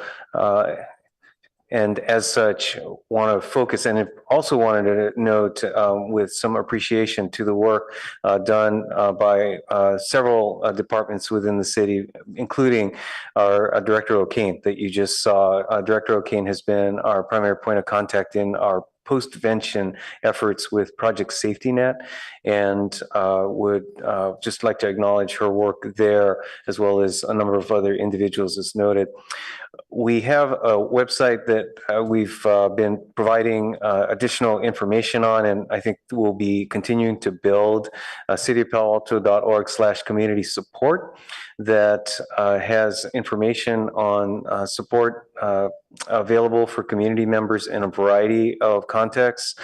[SPEAKER 19] And as such, want to focus and also wanted to note with some appreciation to the work done by several departments within the city, including our Director O'Kane that you just saw. Director O'Kane has been our primary point of contact in our post-vention efforts with Project Safety Net, and would just like to acknowledge her work there, as well as a number of other individuals as noted. We have a website that we've been providing additional information on, and I think we'll be continuing to build cityofpaloalto.org/community support that has information on support available for community members in a variety of contexts,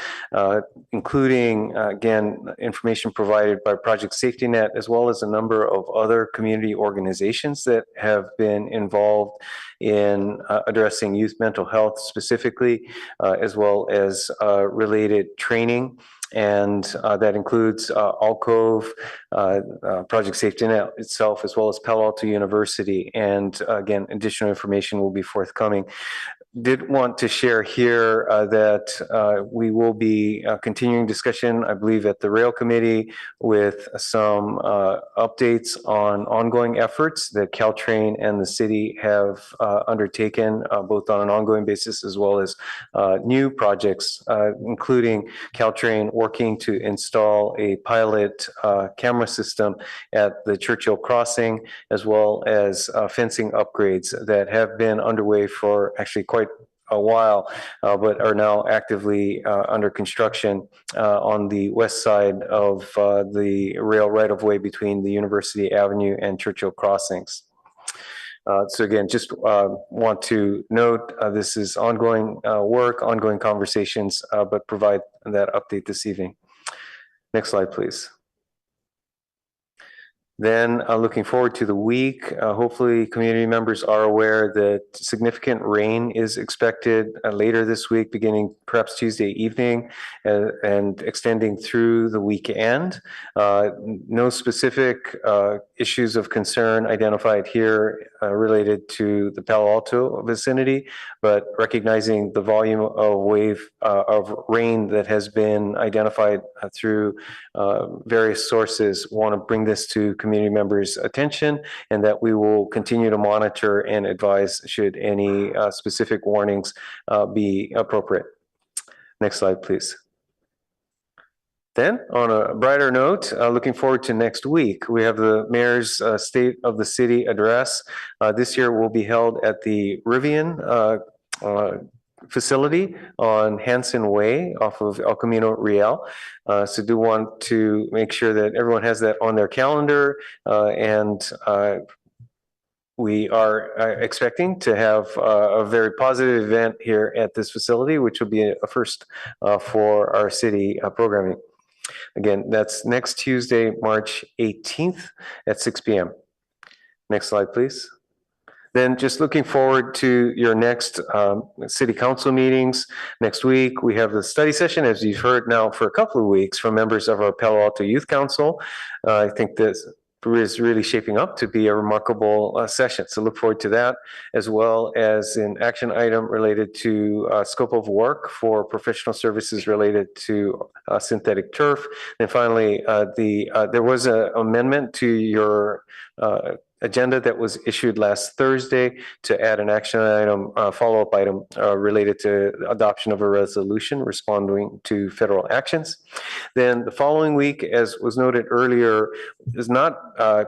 [SPEAKER 19] including, again, information provided by Project Safety Net, as well as a number of other community organizations that have been involved in addressing youth mental health specifically, as well as related training. And that includes Alcove, Project Safety Net itself, as well as Palo Alto University. And again, additional information will be forthcoming. Did want to share here that we will be continuing discussion, I believe, at the Rail Committee with some updates on ongoing efforts that Caltrain and the city have undertaken, both on an ongoing basis as well as new projects, including Caltrain working to install a pilot camera system at the Churchill Crossing, as well as fencing upgrades that have been underway for actually quite a while, but are now actively under construction on the west side of the rail right-of-way between the University Avenue and Churchill Crossings. So again, just want to note this is ongoing work, ongoing conversations, but provide that update this evening. Next slide, please. Then looking forward to the week, hopefully community members are aware that significant rain is expected later this week, beginning perhaps Tuesday evening and extending through the weekend. No specific issues of concern identified here related to the Palo Alto vicinity, but recognizing the volume of rain that has been identified through various sources, want to bring this to community members' attention, and that we will continue to monitor and advise should any specific warnings be appropriate. Next slide, please. Then, on a brighter note, looking forward to next week, we have the Mayor's State of the City address. This year will be held at the Rivian facility on Hanson Way off of El Camino Real. So do want to make sure that everyone has that on their calendar, and we are expecting to have a very positive event here at this facility, which will be a first for our city programming. Again, that's next Tuesday, March 18th at 6 p.m. Next slide, please. Then just looking forward to your next city council meetings. Next week, we have the study session, as you've heard now for a couple of weeks from members of our Palo Alto Youth Council. I think this is really shaping up to be a remarkable session. So look forward to that, as well as an action item related to scope of work for professional services related to synthetic turf. And finally, there was an amendment to your agenda that was issued last Thursday to add an action item, follow-up item related to adoption of a resolution responding to federal actions. Then the following week, as was noted earlier, is not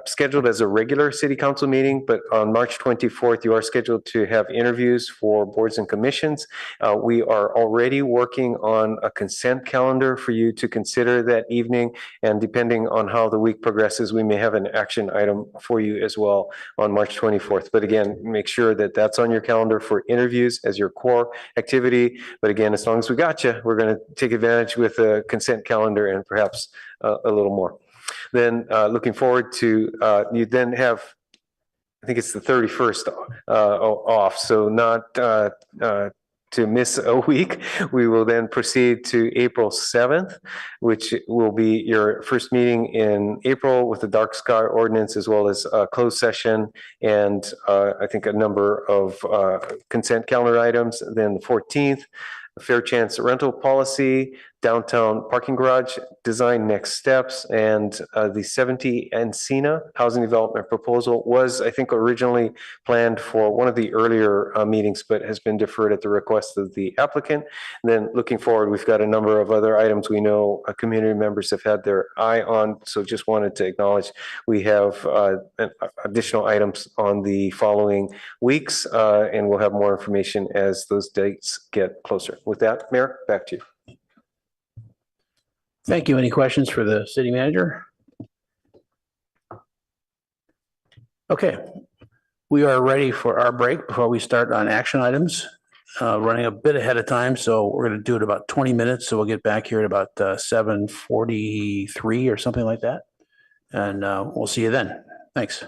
[SPEAKER 19] scheduled as a regular city council meeting, but on March 24th, you are scheduled to have interviews for boards and commissions. We are already working on a consent calendar for you to consider that evening, and depending on how the week progresses, we may have an action item for you as well on March 24th. But again, make sure that that's on your calendar for interviews as your core activity. But again, as long as we got you, we're going to take advantage with a consent calendar and perhaps a little more. Then looking forward to, you then have, I think it's the 31st off, so not to miss a week. We will then proceed to April 7th, which will be your first meeting in April with the dark sky ordinance, as well as a closed session and I think a number of consent calendar items. Then the 14th, fair chance rental policy, downtown parking garage design next steps, and the 70 Encina housing development proposal was, I think, originally planned for one of the earlier meetings, but has been deferred at the request of the applicant. And then looking forward, we've got a number of other items we know community members have had their eye on. So just wanted to acknowledge we have additional items on the following weeks, and we'll have more information as those dates get closer. With that, Mayor, back to you.
[SPEAKER 1] Thank you. Any questions for the city manager? Okay, we are ready for our break before we start on action items. Running a bit ahead of time, so we're going to do it about 20 minutes. So we'll get back here at about 7:43 or something like that. And we'll see you then. Thanks.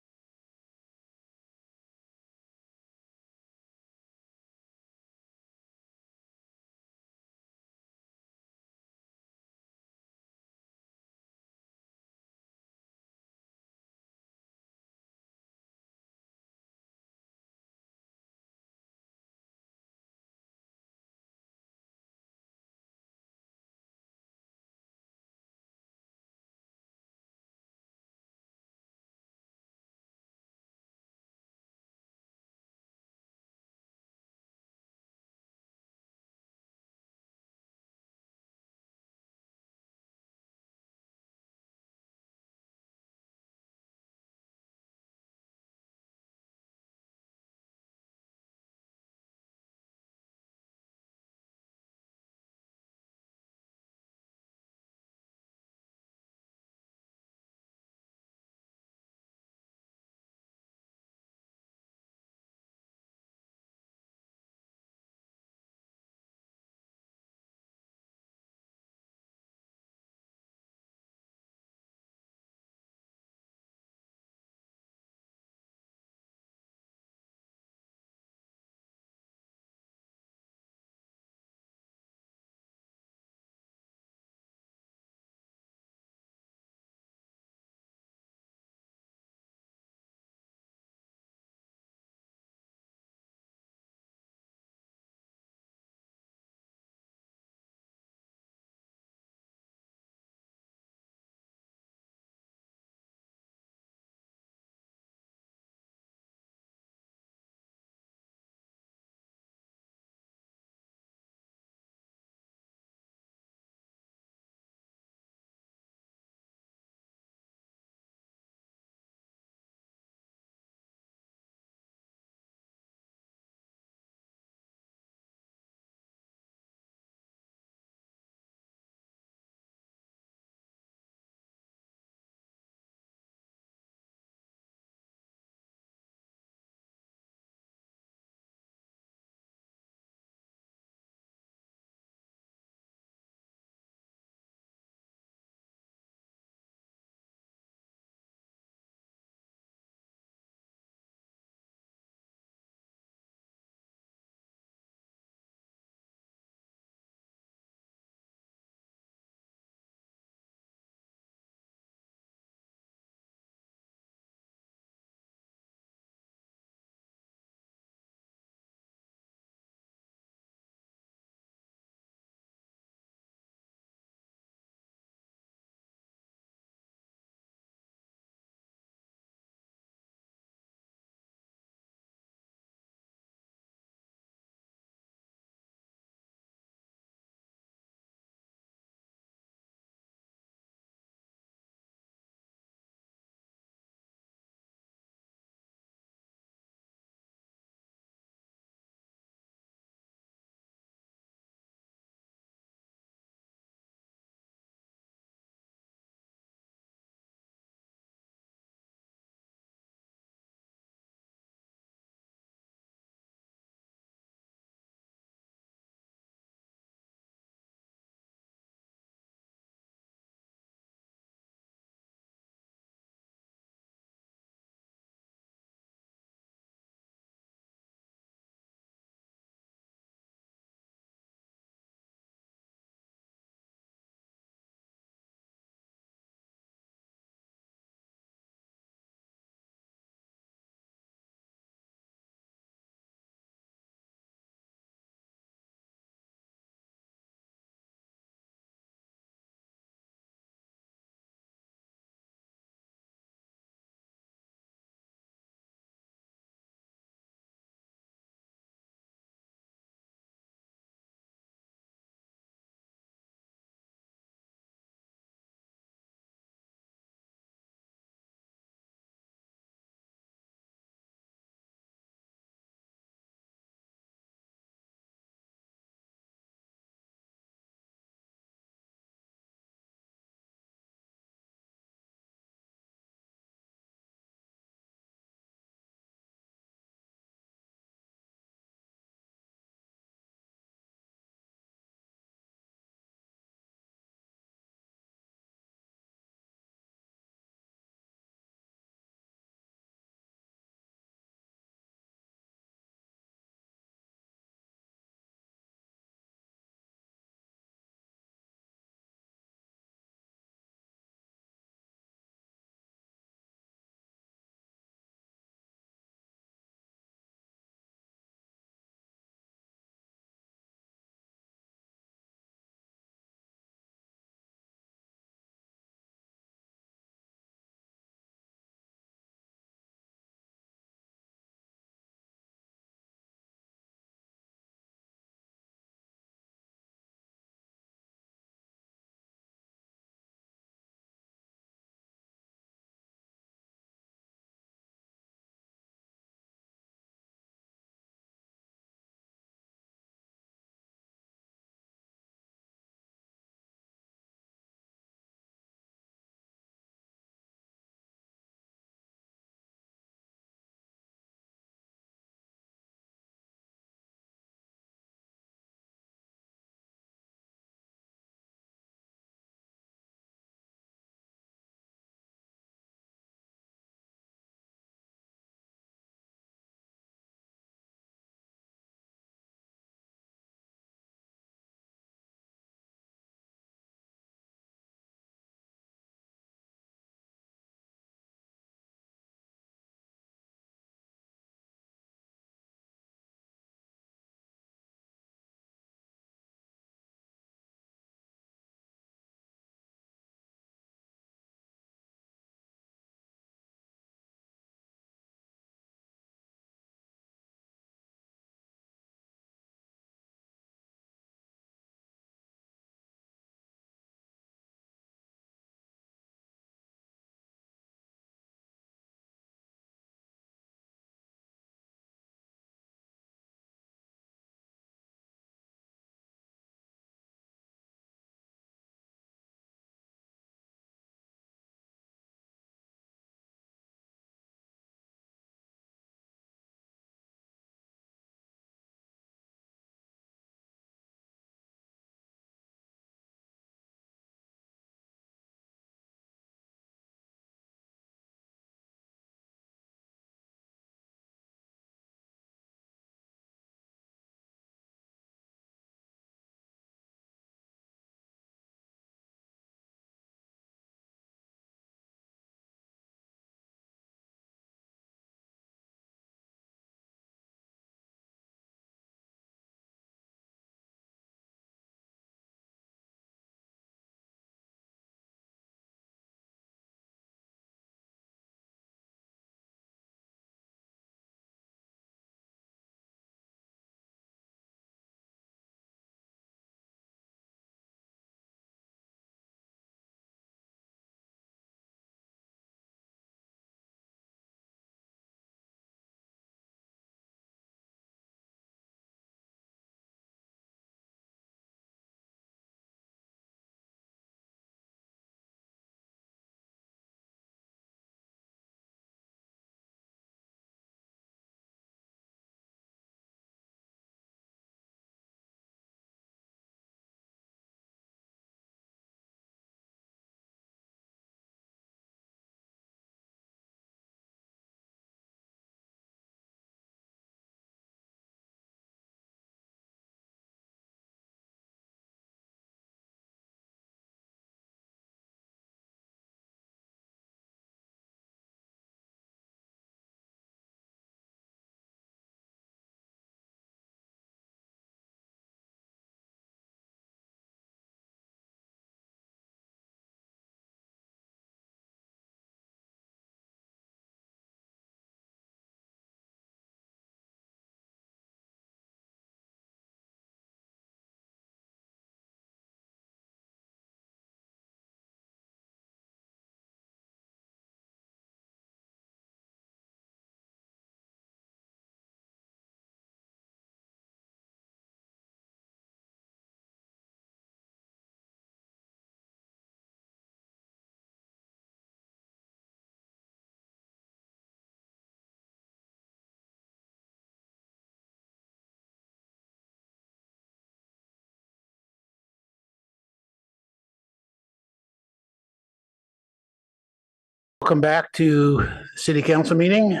[SPEAKER 1] Welcome back to City Council meeting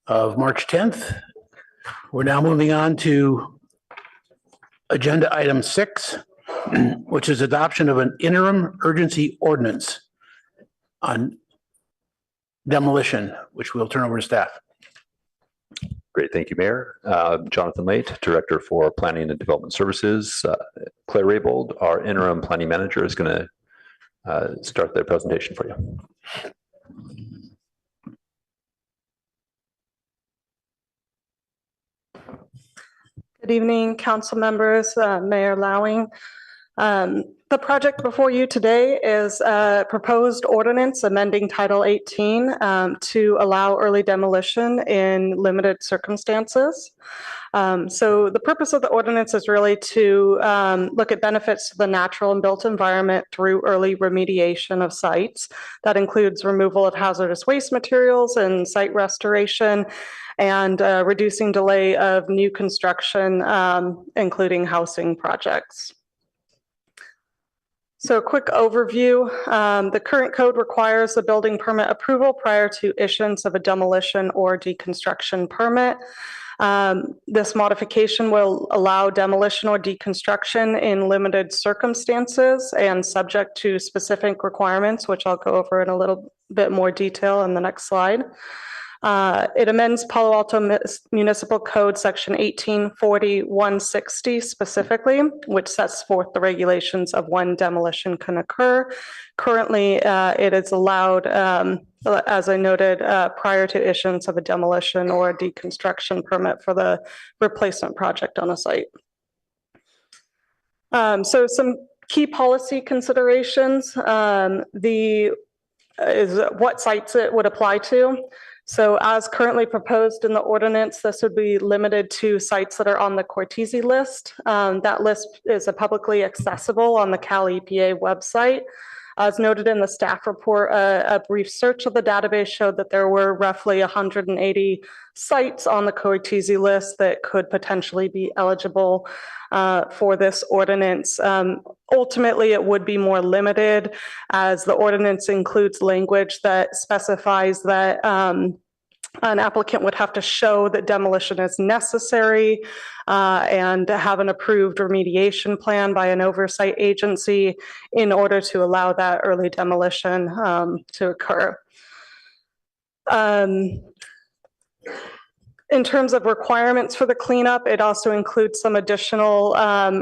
[SPEAKER 1] of March 10th. We're now moving on to agenda item 6, which is adoption of an interim urgency ordinance on demolition, which we'll turn over to staff.
[SPEAKER 10] Great, thank you, Mayor. Jonathan Late, Director for Planning and Development Services. Claire Raybold, our interim planning manager, is going to start their presentation for you.
[SPEAKER 11] Good evening, council members, Mayor Lowing. The project before you today is a proposed ordinance amending Title 18 to allow early demolition in limited circumstances. So the purpose of the ordinance is really to look at benefits to the natural and built environment through early remediation of sites. That includes removal of hazardous waste materials and site restoration, and reducing delay of new construction, including housing projects. So a quick overview, the current code requires the building permit approval prior to issuance of a demolition or deconstruction permit. This modification will allow demolition or deconstruction in limited circumstances and subject to specific requirements, which I'll go over in a little bit more detail in the next slide. It amends Palo Alto Municipal Code Section 1840-160 specifically, which sets forth the regulations of when demolition can occur. Currently, it is allowed, as I noted, prior to issuance of a demolition or a deconstruction permit for the replacement project on a site. So some key policy considerations, is what sites it would apply to. So as currently proposed in the ordinance, this would be limited to sites that are on the Cortese list. That list is publicly accessible on the Cal EPA website. As noted in the staff report, a brief search of the database showed that there were roughly 180 sites on the Cortese list that could potentially be eligible for this ordinance. Ultimately, it would be more limited as the ordinance includes language that specifies that an applicant would have to show that demolition is necessary and have an approved remediation plan by an oversight agency in order to allow that early demolition to occur. In terms of requirements for the cleanup, it also includes some additional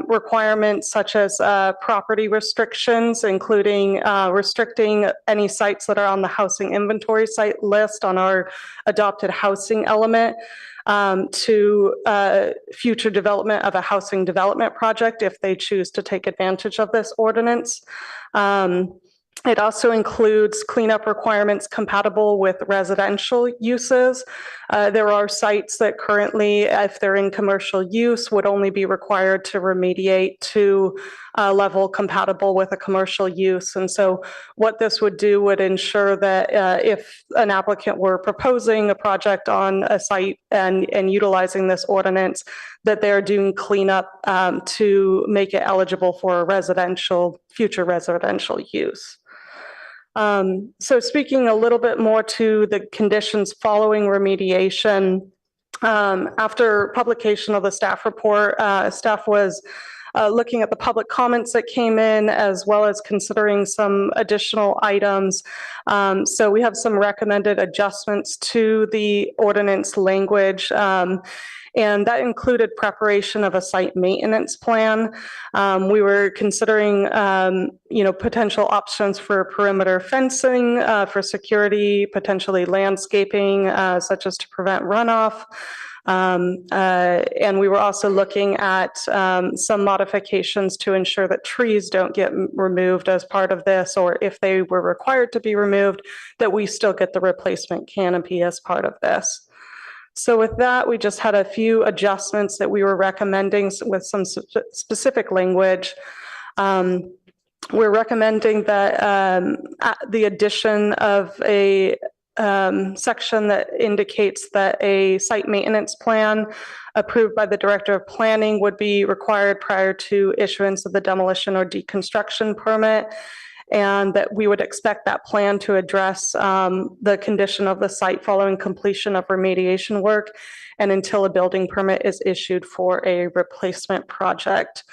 [SPEAKER 11] requirements such as property restrictions, including restricting any sites that are on the housing inventory site list on our adopted housing element to future development of a housing development project if they choose to take advantage of this ordinance. It also includes cleanup requirements compatible with residential uses. There are sites that currently, if they're in commercial use, would only be required to remediate to a level compatible with a commercial use. And so what this would do would ensure that if an applicant were proposing a project on a site and utilizing this ordinance, that they're doing cleanup to make it eligible for a future residential use. So speaking a little bit more to the conditions following remediation, after publication of the staff report, staff was looking at the public comments that came in as well as considering some additional items. So we have some recommended adjustments to the ordinance language. And that included preparation of a site maintenance plan. We were considering, potential options for perimeter fencing, for security, potentially landscaping, such as to prevent runoff. And we were also looking at some modifications to ensure that trees don't get removed as part of this, or if they were required to be removed, that we still get the replacement canopy as part of this. So with that, we just had a few adjustments that we were recommending with some specific language. We're recommending that the addition of a section that indicates that a site maintenance plan approved by the Director of Planning would be required prior to issuance of the demolition or deconstruction permit. and that we would expect that plan to address the condition of the site following completion of remediation work and until a building permit is issued for a replacement project.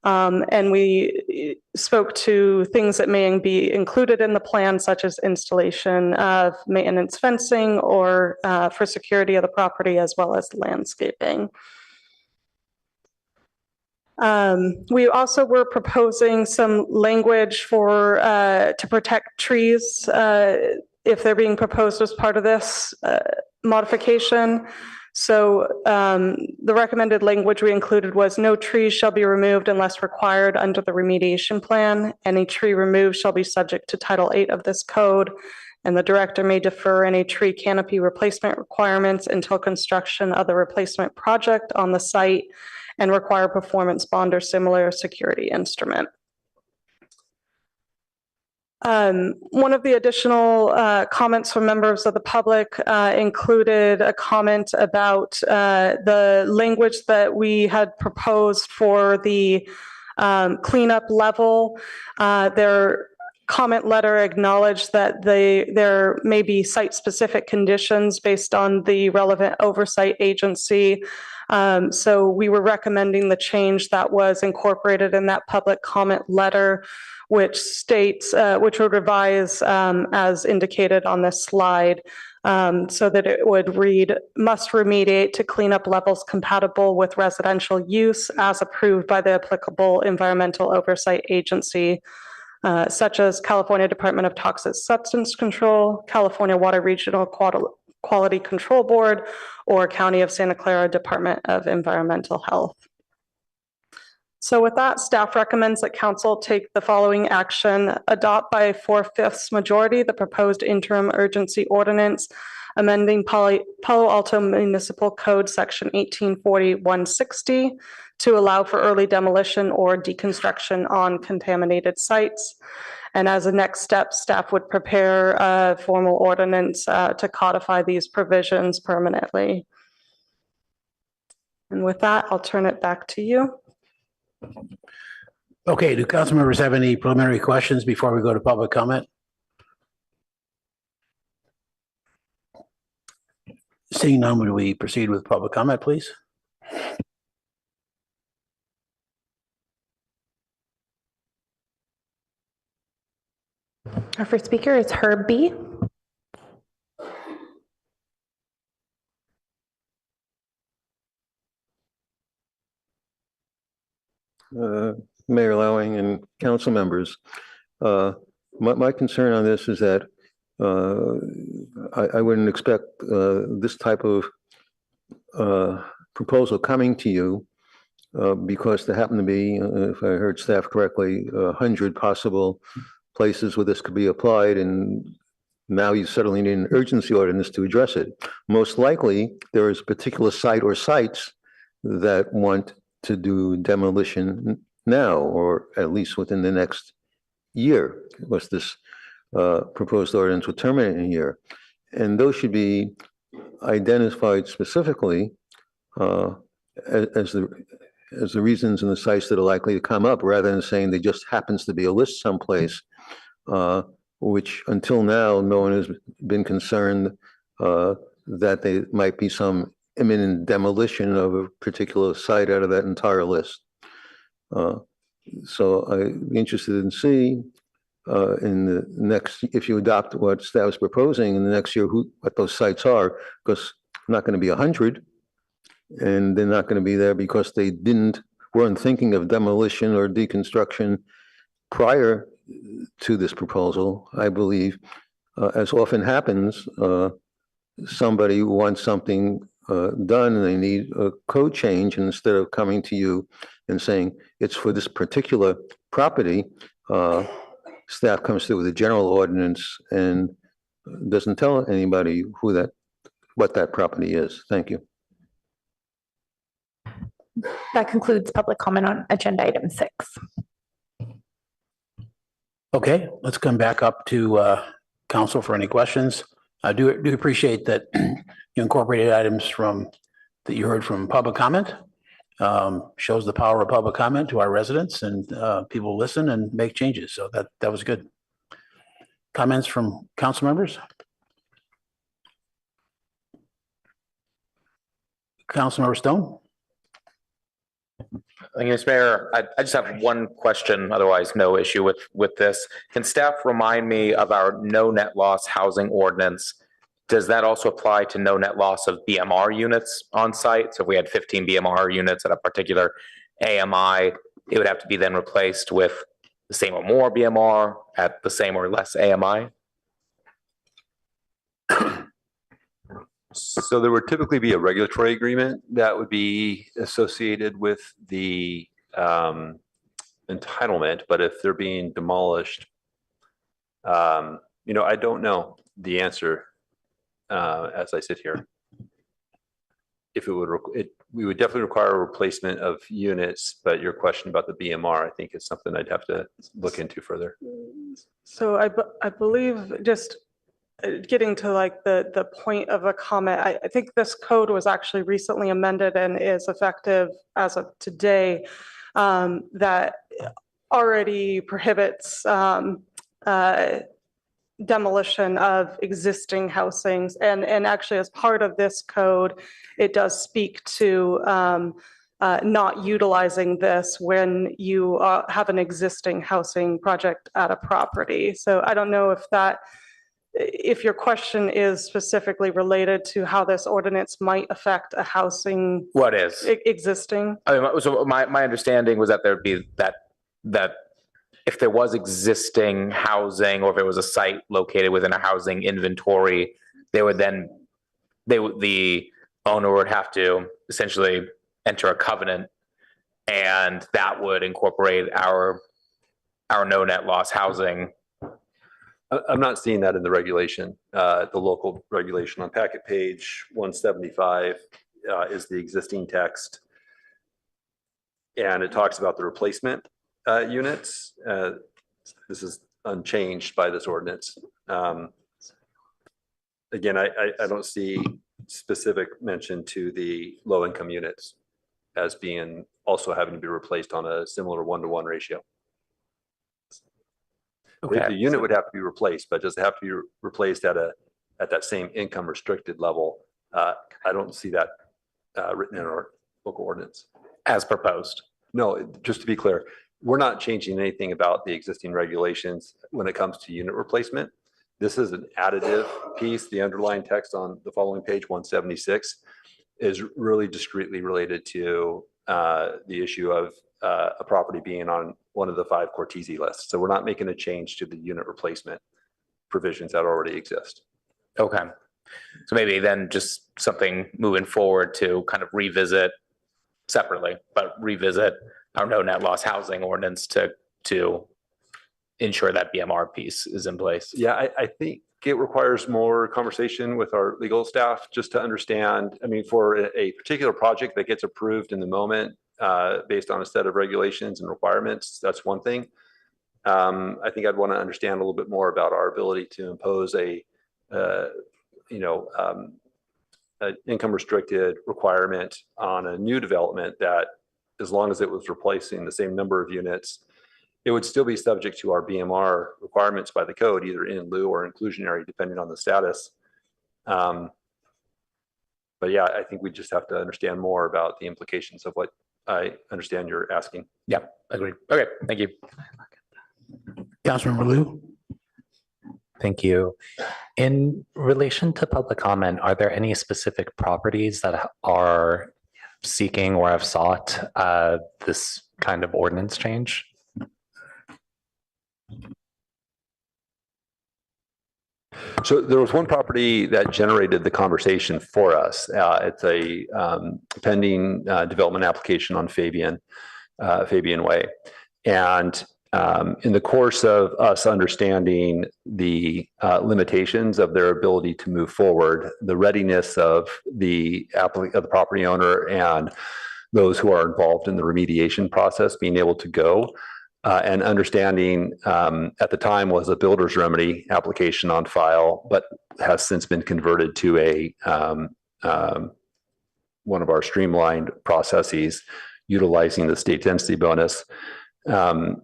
[SPEAKER 11] And we spoke to things that may be included in the plan, such as installation of maintenance fencing or for security of the property, as well as landscaping. We also were proposing some language for to protect trees if they're being proposed as part of this modification. So the recommended language we included was no trees shall be removed unless required under the remediation plan. Any tree removed shall be subject to Title 8 of this code, and the director may defer any tree canopy replacement requirements until construction of the replacement project on the site and require performance bond or similar security instrument. One of the additional comments from members of the public included a comment about the language that we had proposed for the cleanup level. Their comment letter acknowledged that there may be site-specific conditions based on the relevant oversight agency. So we were recommending the change that was incorporated in that public comment letter, which states, which would revise as indicated on this slide, so that it would read, must remediate to cleanup levels compatible with residential use as approved by the applicable environmental oversight agency, such as California Department of Toxic Substance Control, California Water Regional Quality Control Board, or County of Santa Clara Department of Environmental Health. So with that, staff recommends that council take the following action: adopt by a 4/5 majority the proposed interim urgency ordinance amending Palo Alto Municipal Code Section 1840-160 to allow for early demolition or deconstruction on contaminated sites. And as a next step, staff would prepare a formal ordinance to codify these provisions permanently. And with that, I'll turn it back to you.
[SPEAKER 1] Okay, do council members have any preliminary questions before we go to public comment? Seeing none, would we proceed with public comment, please?
[SPEAKER 2] Our first speaker is Herb B.
[SPEAKER 5] Mayor Lowing and council members, my concern on this is that I wouldn't expect this type of proposal coming to you because there happen to be, if I heard staff correctly, 100 possible places where this could be applied, and now you suddenly need an urgency ordinance to address it. Most likely, there is a particular site or sites that want to do demolition now, or at least within the next year, because this proposed ordinance will terminate in a year. And those should be identified specifically as the reasons and the sites that are likely to come up, rather than saying there just happens to be a list someplace, which until now, no one has been concerned that there might be some imminent demolition of a particular site out of that entire list. So I'd be interested in seeing in the next, if you adopt what staff is proposing in the next year, what those sites are, because not going to be 100, and they're not going to be there because they weren't thinking of demolition or deconstruction prior to this proposal. I believe, as often happens, somebody wants something done and they need a code change, and instead of coming to you and saying it's for this particular property, staff comes through with a general ordinance and doesn't tell anybody what that property is. Thank you.
[SPEAKER 2] That concludes public comment on agenda item 6.
[SPEAKER 1] Okay, let's come back up to council for any questions. I do appreciate that you incorporated items that you heard from public comment. Shows the power of public comment to our residents, and people listen and make changes. So that was good. Comments from council members? Councilmember Stone?
[SPEAKER 7] Thank you, Mr. Mayor. I just have one question, otherwise no issue with this. Can staff remind me of our no net loss housing ordinance? Does that also apply to no net loss of BMR units on site? So if we had 15 BMR units at a particular AMI, it would have to be then replaced with the same or more BMR at the same or less AMI?
[SPEAKER 10] So there would typically be a regulatory agreement that would be associated with the entitlement, but if they're being demolished, I don't know the answer as I sit here. If it would, we would definitely require a replacement of units, but your question about the BMR, I think is something I'd have to look into further.
[SPEAKER 11] So I believe just getting to like the point of a comment, I think this code was actually recently amended and is effective as of today, that already prohibits demolition of existing housings. And actually as part of this code, it does speak to not utilizing this when you have an existing housing project at a property. So I don't know if your question is specifically related to how this ordinance might affect a housing.
[SPEAKER 7] What is?
[SPEAKER 11] Existing.
[SPEAKER 7] I mean, so my understanding was that there'd be that if there was existing housing or if it was a site located within a housing inventory, the owner would have to essentially enter a covenant, and that would incorporate our no net loss housing.
[SPEAKER 10] I'm not seeing that in the regulation. The local regulation on packet page 175 is the existing text. And it talks about the replacement units. This is unchanged by this ordinance. Again, I don't see specific mention to the low income units as being also having to be replaced on a similar 1-to-1 ratio.
[SPEAKER 7] Okay.
[SPEAKER 10] The unit would have to be replaced, but does it have to be replaced at that same income restricted level? I don't see that written in our local ordinance.
[SPEAKER 7] As proposed?
[SPEAKER 10] No, just to be clear, we're not changing anything about the existing regulations when it comes to unit replacement. This is an additive piece. The underlying text on the following page 176 is really discreetly related to the issue of a property being on one of the 5 Cortese lists. So we're not making a change to the unit replacement provisions that already exist.
[SPEAKER 7] Okay. So maybe then just something moving forward to kind of revisit separately, but revisit our no net loss housing ordinance to ensure that BMR piece is in place.
[SPEAKER 10] Yeah, I think it requires more conversation with our legal staff just to understand. I mean, for a particular project that gets approved in the moment, based on a set of regulations and requirements, that's one thing. I think I'd want to understand a little bit more about our ability to impose a income restricted requirement on a new development that, as long as it was replacing the same number of units, it would still be subject to our BMR requirements by the code, either in lieu or inclusionary, depending on the status. But yeah, I think we just have to understand more about the implications of what I understand you're asking.
[SPEAKER 7] Yeah, agreed. Okay, thank you.
[SPEAKER 1] Councilmember Liu?
[SPEAKER 9] Thank you. In relation to public comment, are there any specific properties that are seeking or have sought this kind of ordinance change?
[SPEAKER 10] So there was one property that generated the conversation for us. It's a pending development application on Fabian Way. And in the course of us understanding the limitations of their ability to move forward, the readiness of the property owner and those who are involved in the remediation process being able to go, and understanding at the time was a builder's remedy application on file, but has since been converted to a one of our streamlined processes utilizing the state density bonus. And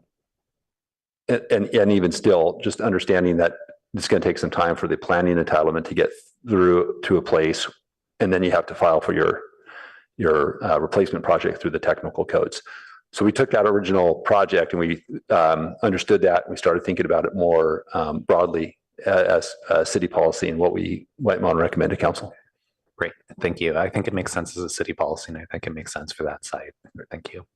[SPEAKER 10] even still, just understanding that it's going to take some time for the planning entitlement to get through to a place, and then you have to file for your replacement project through the technical codes. So we took that original project and we understood that, and we started thinking about it more broadly as a city policy and what we might want to recommend to council.
[SPEAKER 9] Great, thank you. I think it makes sense as a city policy, and I think it makes sense for that site. Thank you.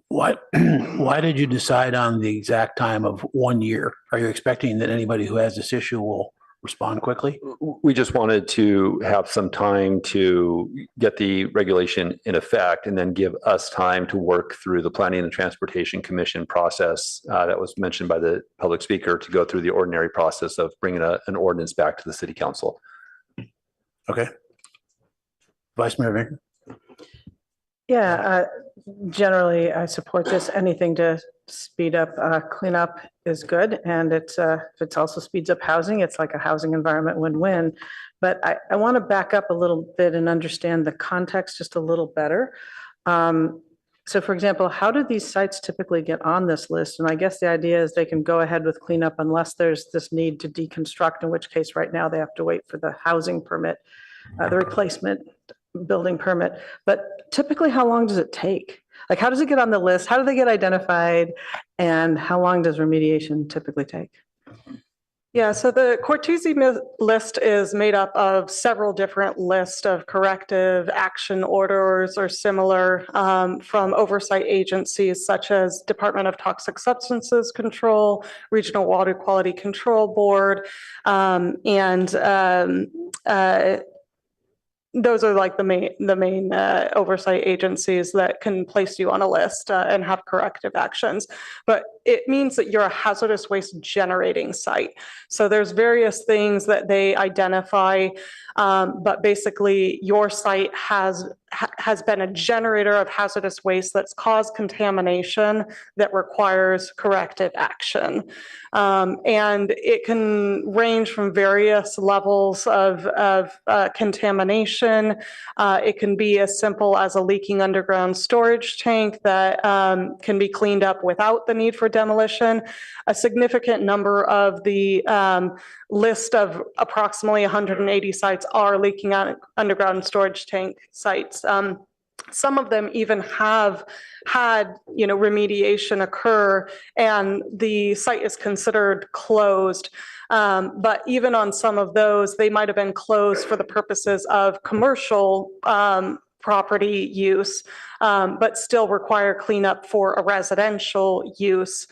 [SPEAKER 1] Why did you decide on the exact time of 1 year? Are you expecting that anybody who has this issue will respond quickly?
[SPEAKER 10] We just wanted to have some time to get the regulation in effect and then give us time to work through the Planning and Transportation Commission process that was mentioned by the public speaker, to go through the ordinary process of bringing an ordinance back to the city council.
[SPEAKER 1] Okay. Vice Mayor Baker?
[SPEAKER 4] Yeah, generally I support this. Anything to speed up cleanup is good. And if it also speeds up housing, it's like a housing environment win-win. But I want to back up a little bit and understand the context just a little better. So for example, how do these sites typically get on this list? And I guess the idea is they can go ahead with cleanup unless there's this need to deconstruct, in which case right now they have to wait for the housing permit, the replacement building permit. But typically, how long does it take? Like, how does it get on the list? How do they get identified? And how long does remediation typically take?
[SPEAKER 11] Yeah, so the Cortese list is made up of several different lists of corrective action orders or similar from oversight agencies such as Department of Toxic Substances Control, Regional Water Quality Control Board, those are like the main oversight agencies that can place you on a list and have corrective actions. But it means that you're a hazardous waste generating site. So there's various things that they identify, but basically your site has been a generator of hazardous waste that's caused contamination that requires corrective action. And it can range from various levels of contamination. It can be as simple as a leaking underground storage tank that can be cleaned up without the need for demolition. A significant number of the list of approximately 180 sites are leaking underground storage tank sites. Some of them even have had, remediation occur and the site is considered closed. But even on some of those, they might have been closed for the purposes of commercial property use, but still require cleanup for a residential use.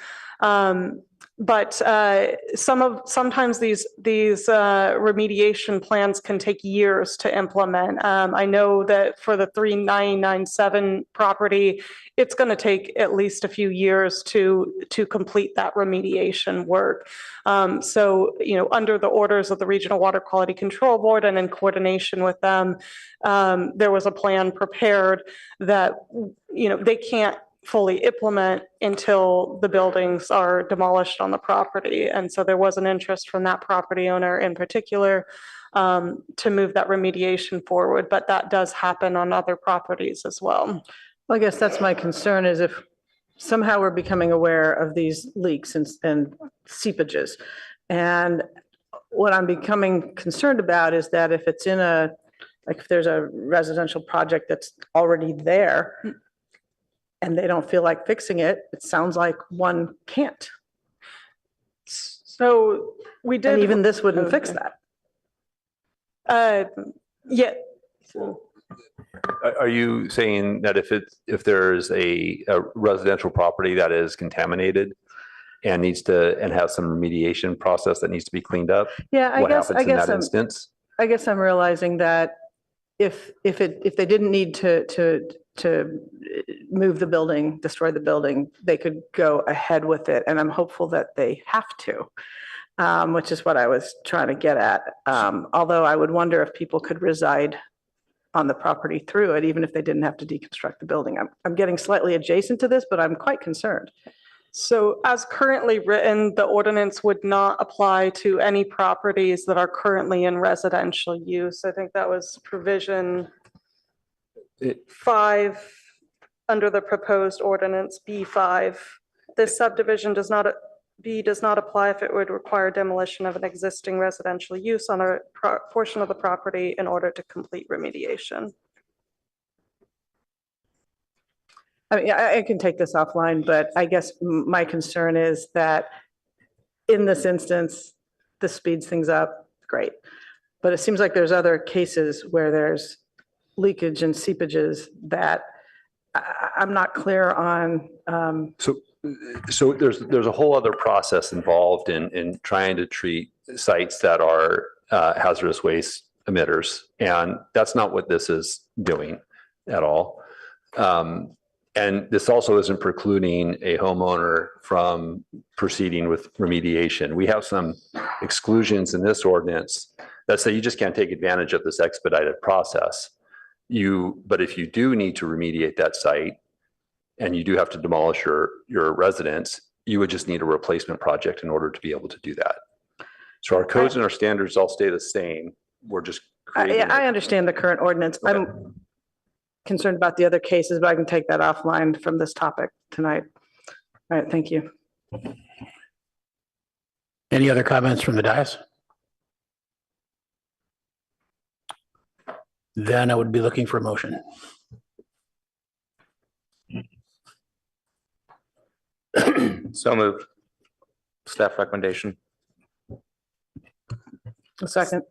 [SPEAKER 11] But sometimes these remediation plans can take years to implement. I know that for the 3997 property, it's going to take at least a few years to complete that remediation work. So, under the orders of the Regional Water Quality Control Board and in coordination with them, there was a plan prepared that, they can't fully implement until the buildings are demolished on the property. And so there was an interest from that property owner in particular to move that remediation forward, but that does happen on other properties as well.
[SPEAKER 4] Well, I guess that's my concern, is if somehow we're becoming aware of these leaks and seepages. And what I'm becoming concerned about is that if it's if there's a residential project that's already there, and they don't feel like fixing it, it sounds like one can't.
[SPEAKER 11] So we did.
[SPEAKER 4] And even this wouldn't fix that.
[SPEAKER 11] Yeah.
[SPEAKER 10] Are you saying that if there's a residential property that is contaminated and has some remediation process that needs to be cleaned up?
[SPEAKER 4] Yeah,
[SPEAKER 10] what happens in that instance?
[SPEAKER 4] I guess I'm realizing that if they didn't need to move the building, destroy the building, they could go ahead with it. And I'm hopeful that they have to, which is what I was trying to get at. Although I would wonder if people could reside on the property through it, even if they didn't have to deconstruct the building. I'm getting slightly adjacent to this, but I'm quite concerned.
[SPEAKER 11] So as currently written, the ordinance would not apply to any properties that are currently in residential use. I think that was provision 5 under the proposed ordinance B5. This subdivision does not B does not apply if it would require demolition of an existing residential use on a portion of the property in order to complete remediation.
[SPEAKER 4] I mean, I can take this offline, but I guess my concern is that in this instance, this speeds things up, great. But it seems like there's other cases where there's leakage and seepages that I'm not clear on.
[SPEAKER 10] So there's a whole other process involved in trying to treat sites that are hazardous waste emitters, and that's not what this is doing at all. And this also isn't precluding a homeowner from proceeding with remediation. We have some exclusions in this ordinance that say you just can't take advantage of this expedited process. But if you do need to remediate that site and you do have to demolish your residence, you would just need a replacement project in order to be able to do that. So our codes and our standards all stay the same. We're just creating.
[SPEAKER 4] I understand the current ordinance. Okay. I'm concerned about the other cases, but I can take that offline from this topic tonight. All right, thank you.
[SPEAKER 1] Any other comments from the dais? Then I would be looking for a motion.
[SPEAKER 7] So moved. Staff recommendation.
[SPEAKER 4] A second.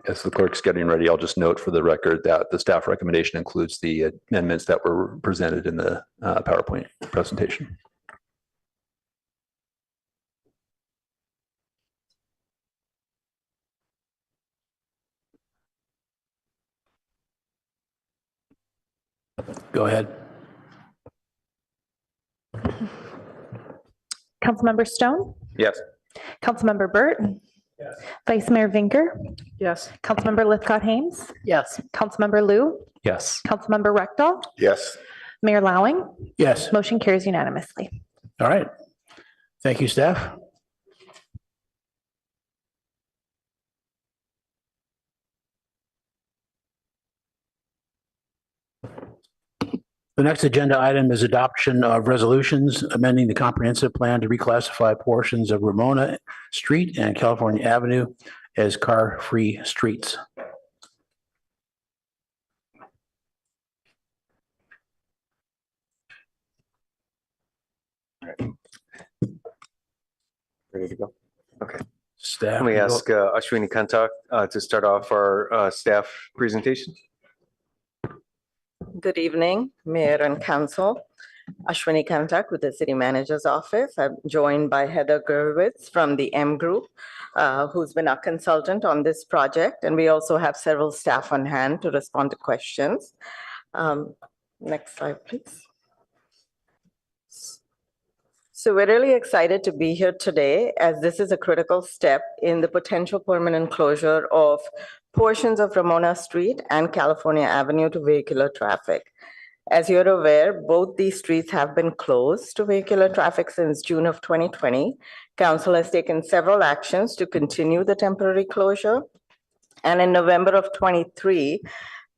[SPEAKER 10] As the clerk's getting ready, I'll just note for the record that the staff recommendation includes the amendments that were presented in the PowerPoint presentation.
[SPEAKER 1] Go ahead.
[SPEAKER 2] Councilmember Stone,
[SPEAKER 7] Yes.
[SPEAKER 2] Councilmember Burt, Vice Mayor Vinker,
[SPEAKER 4] Yes.
[SPEAKER 2] Councilmember Lithcott-Hames,
[SPEAKER 8] Yes.
[SPEAKER 2] Councilmember Lou,
[SPEAKER 9] Yes.
[SPEAKER 2] Councilmember Rectal,
[SPEAKER 6] Yes.
[SPEAKER 2] Mayor Lowing.
[SPEAKER 1] Yes.
[SPEAKER 2] Motion carries unanimously.
[SPEAKER 1] All right. Thank you, staff. The next agenda item is adoption of resolutions amending the comprehensive plan to reclassify portions of Ramona Street and California Avenue as car-free streets.
[SPEAKER 19] Ready to go? Okay.
[SPEAKER 1] Staff.
[SPEAKER 19] Let me ask Ashwini Kantak to start off our staff presentation.
[SPEAKER 12] Good evening, Mayor and Council. Ashwini Kantak with the City Manager's Office. I'm joined by Heather Gerwitz from the M Group, who's been our consultant on this project. And we also have several staff on hand to respond to questions. Next slide, please. So we're really excited to be here today, as this is a critical step in the potential permanent closure of portions of Ramona Street and California Avenue to vehicular traffic. As you're aware, both these streets have been closed to vehicular traffic since June of 2020. Council has taken several actions to continue the temporary closure. And in November of 23,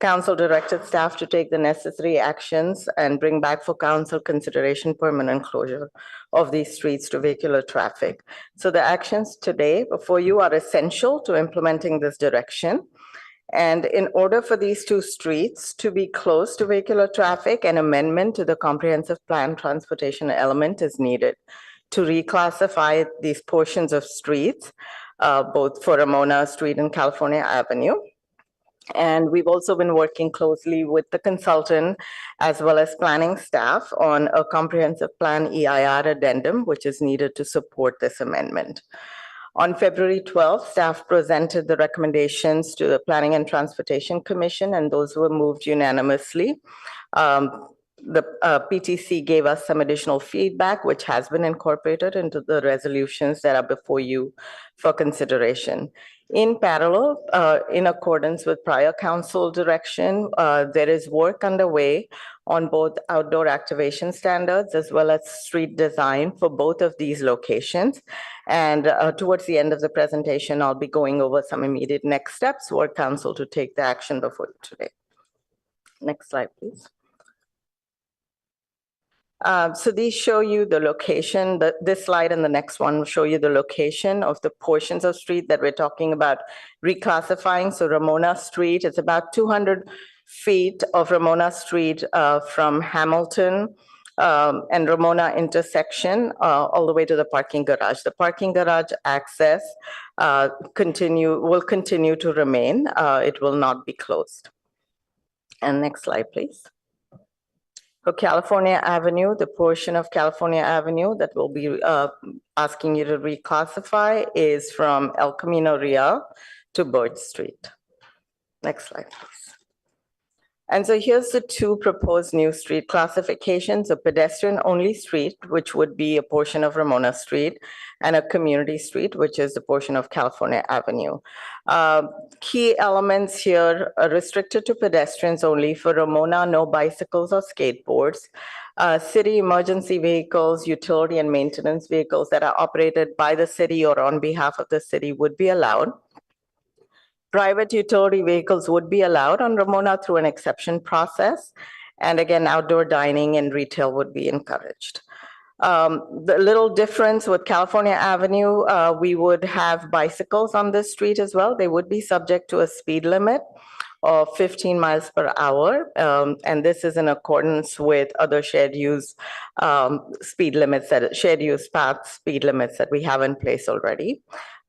[SPEAKER 12] Council directed staff to take the necessary actions and bring back for council consideration permanent closure of these streets to vehicular traffic. So the actions today before you are essential to implementing this direction. And in order for these two streets to be closed to vehicular traffic, an amendment to the comprehensive plan transportation element is needed to reclassify these portions of streets, both for Ramona Street and California Avenue. And we've also been working closely with the consultant as well as planning staff on a comprehensive plan EIR addendum, which is needed to support this amendment. On February 12th, staff presented the recommendations to the Planning and Transportation Commission, and those were moved unanimously. The PTC gave us some additional feedback, which has been incorporated into the resolutions that are before you for consideration. In parallel, in accordance with prior council direction, there is work underway on both outdoor activation standards as well as street design for both of these locations. And towards the end of the presentation, I'll be going over some immediate next steps for council to take the action before you today. Next slide, please. So these show you the location. This slide and the next one will show you the location of the portions of street that we're talking about reclassifying. So Ramona Street, it's about 200 feet of Ramona Street from Hamilton and Ramona intersection all the way to the parking garage. The parking garage access will continue to remain. It will not be closed. And next slide, please. For California Avenue, the portion of California Avenue that we'll be asking you to reclassify is from El Camino Real to Bird Street. Next slide, please. And so here's the two proposed new street classifications: a pedestrian-only street, which would be a portion of Ramona Street, and a community street, which is the portion of California Avenue. Key elements here are restricted to pedestrians only. For Ramona, no bicycles or skateboards. City emergency vehicles, utility and maintenance vehicles that are operated by the city or on behalf of the city would be allowed. Private utility vehicles would be allowed on Ramona through an exception process. And again, outdoor dining and retail would be encouraged. The little difference with California Avenue, we would have bicycles on this street as well. They would be subject to a speed limit of 15 miles per hour. And this is in accordance with other shared use speed limits, shared use path speed limits that we have in place already.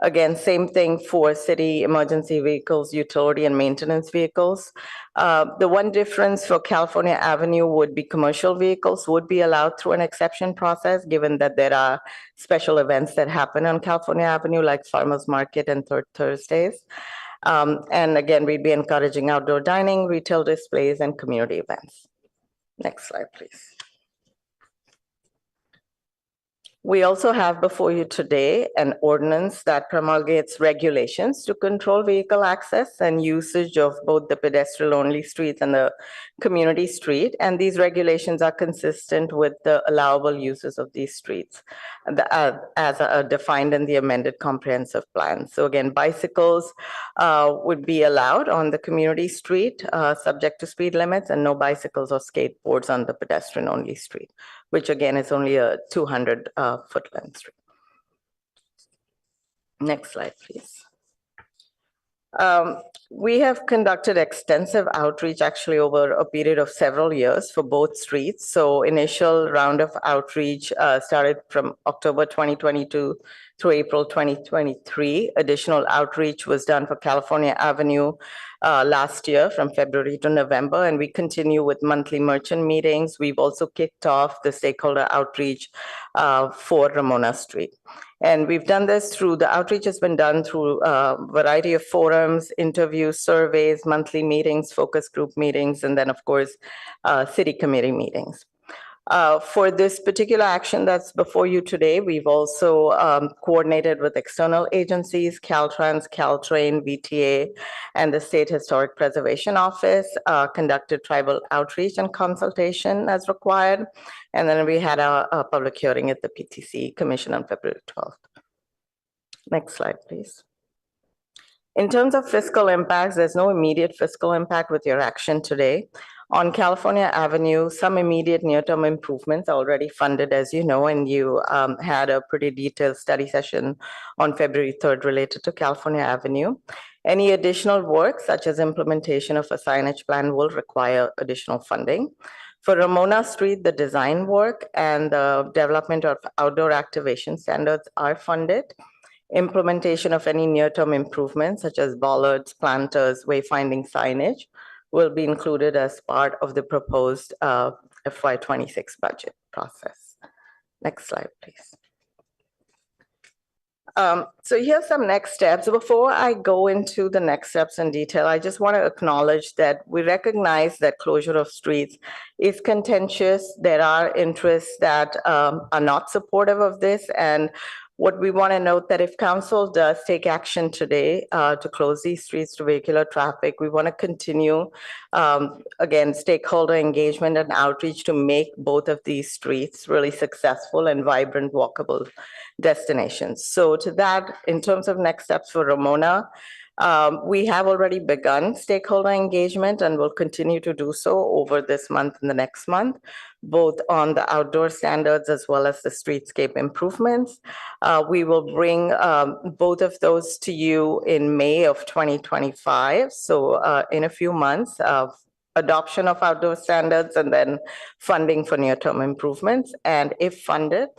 [SPEAKER 12] Again, same thing for city emergency vehicles, utility and maintenance vehicles. The one difference for California Avenue would be commercial vehicles would be allowed through an exception process, given that there are special events that happen on California Avenue, like Farmers Market and Third Thursdays. And again, we'd be encouraging outdoor dining, retail displays, and community events. Next slide, please. We also have before you today an ordinance that promulgates regulations to control vehicle access and usage of both the pedestrian-only streets and the community street. And these regulations are consistent with the allowable uses of these streets as defined in the amended comprehensive plan. So again, bicycles would be allowed on the community street subject to speed limits, and no bicycles or skateboards on the pedestrian-only street, which again is only a 200 foot length street. Next slide, please. We have conducted extensive outreach actually over a period of several years for both streets. So initial round of outreach started from October 2022 through April 2023. Additional outreach was done for California Avenue last year from February to November, and we continue with monthly merchant meetings. We've also kicked off the stakeholder outreach for Ramona Street. And we've done this through, the outreach has been done through a variety of forums, interviews, surveys, monthly meetings, focus group meetings, and then of course, city committee meetings. For this particular action that's before you today, we've also coordinated with external agencies, Caltrans, Caltrain, VTA, and the State Historic Preservation Office, conducted tribal outreach and consultation as required. And then we had a public hearing at the PTC Commission on February 12th. Next slide, please. In terms of fiscal impacts, there's no immediate fiscal impact with your action today. On California Avenue, some immediate near-term improvements are already funded, as you know, and you had a pretty detailed study session on February 3rd related to California Avenue. Any additional work, such as implementation of a signage plan, will require additional funding. For Ramona Street, the design work and the development of outdoor activation standards are funded. Implementation of any near-term improvements, such as bollards, planters, wayfinding signage, will be included as part of the proposed FY26 budget process. Next slide, please. So here's some next steps. Before I go into the next steps in detail, I just want to acknowledge that we recognize that closure of streets is contentious. There are interests that are not supportive of this, and What we want to note that if council does take action today to close these streets to vehicular traffic, we want to continue, again, stakeholder engagement and outreach to make both of these streets really successful and vibrant walkable destinations. So to that, in terms of next steps for Ramona, we have already begun stakeholder engagement and will continue to do so over this month and the next month, both on the outdoor standards as well as the streetscape improvements. We will bring both of those to you in May of 2025. So in a few months, adoption of outdoor standards and then funding for near-term improvements. And if funded,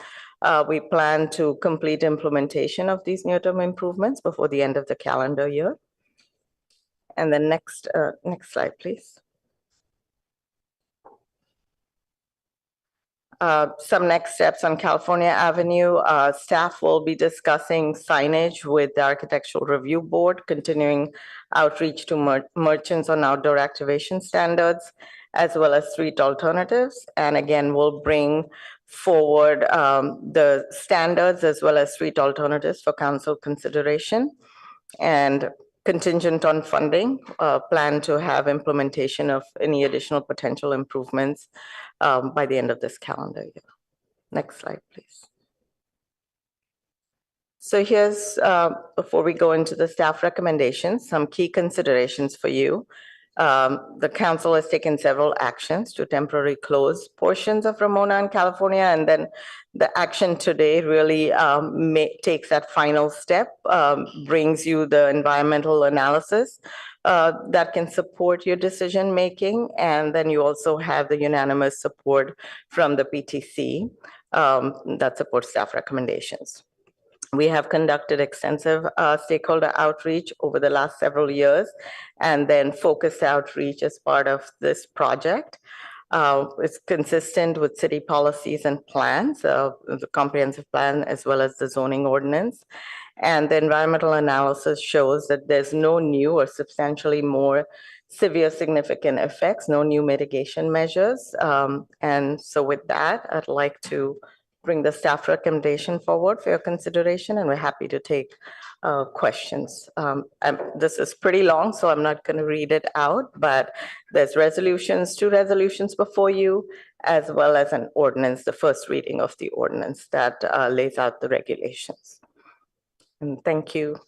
[SPEAKER 12] we plan to complete implementation of these near-term improvements before the end of the calendar year. And then next slide, please. Some next steps on California Avenue. Staff will be discussing signage with the Architectural Review Board, continuing outreach to merchants on outdoor activation standards, as well as street alternatives. And again, we'll bring forward the standards as well as street alternatives for council consideration. And contingent on funding, plan to have implementation of any additional potential improvements by the end of this calendar year. Next slide, please. So here's, before we go into the staff recommendations, some key considerations for you. The council has taken several actions to temporarily close portions of Ramona and California, and then the action today really takes that final step, brings you the environmental analysis that can support your decision making, and then you also have the unanimous support from the PTC that supports staff recommendations. We have conducted extensive stakeholder outreach over the last several years, and then focused outreach as part of this project. It's consistent with city policies and plans, the comprehensive plan, as well as the zoning ordinance. And the environmental analysis shows that there's no new or substantially more severe significant effects, no new mitigation measures. And so with that, I'd like to bring the staff recommendation forward for your consideration, and we're happy to take questions. This is pretty long, so I'm not going to read it out, but there's resolutions, 2 resolutions before you, as well as an ordinance, the first reading of the ordinance that lays out the regulations. And thank you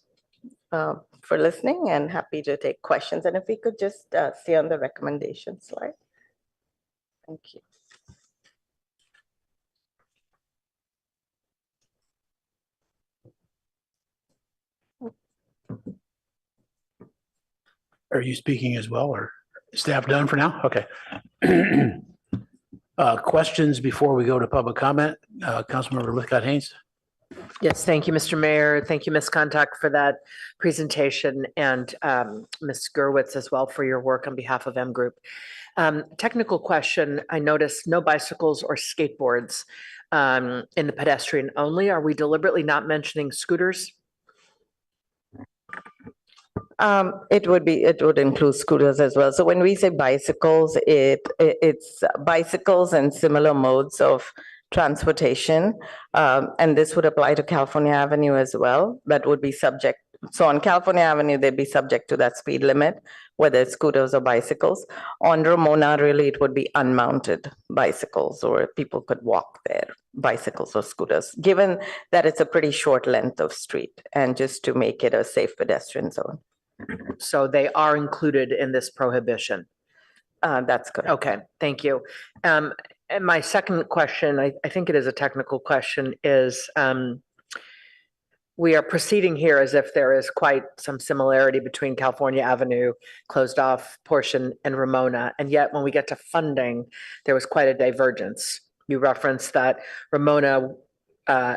[SPEAKER 12] for listening, and happy to take questions. And if we could just stay on the recommendation slide. Thank you.
[SPEAKER 1] Are you speaking as well, or staff done for now? Okay. Questions before we go to public comment? Councilmember Lithcott-Haynes.
[SPEAKER 8] Yes, thank you, Mr. Mayor. Thank you, Ms. Contact, for that presentation, and Ms. Gerwitz as well for your work on behalf of M Group. Technical question, I noticed no bicycles or skateboards in the pedestrian only. Are we deliberately not mentioning scooters?
[SPEAKER 12] It would include scooters as well. So when we say bicycles, it's bicycles and similar modes of transportation. And this would apply to California Avenue as well. That would be subject. So on California Avenue, they'd be subject to that speed limit, whether it's scooters or bicycles. On Ramona, really, it would be unmounted bicycles, or people could walk there, bicycles or scooters, given that it's a pretty short length of street, and just to make it a safe pedestrian zone.
[SPEAKER 8] So they are included in this prohibition?
[SPEAKER 12] That's correct.
[SPEAKER 8] Okay, thank you. And my second question, I think it is a technical question, is we are proceeding here as if there is quite some similarity between California Avenue, closed off portion, and Ramona. And yet when we get to funding, there was quite a divergence. You referenced that Ramona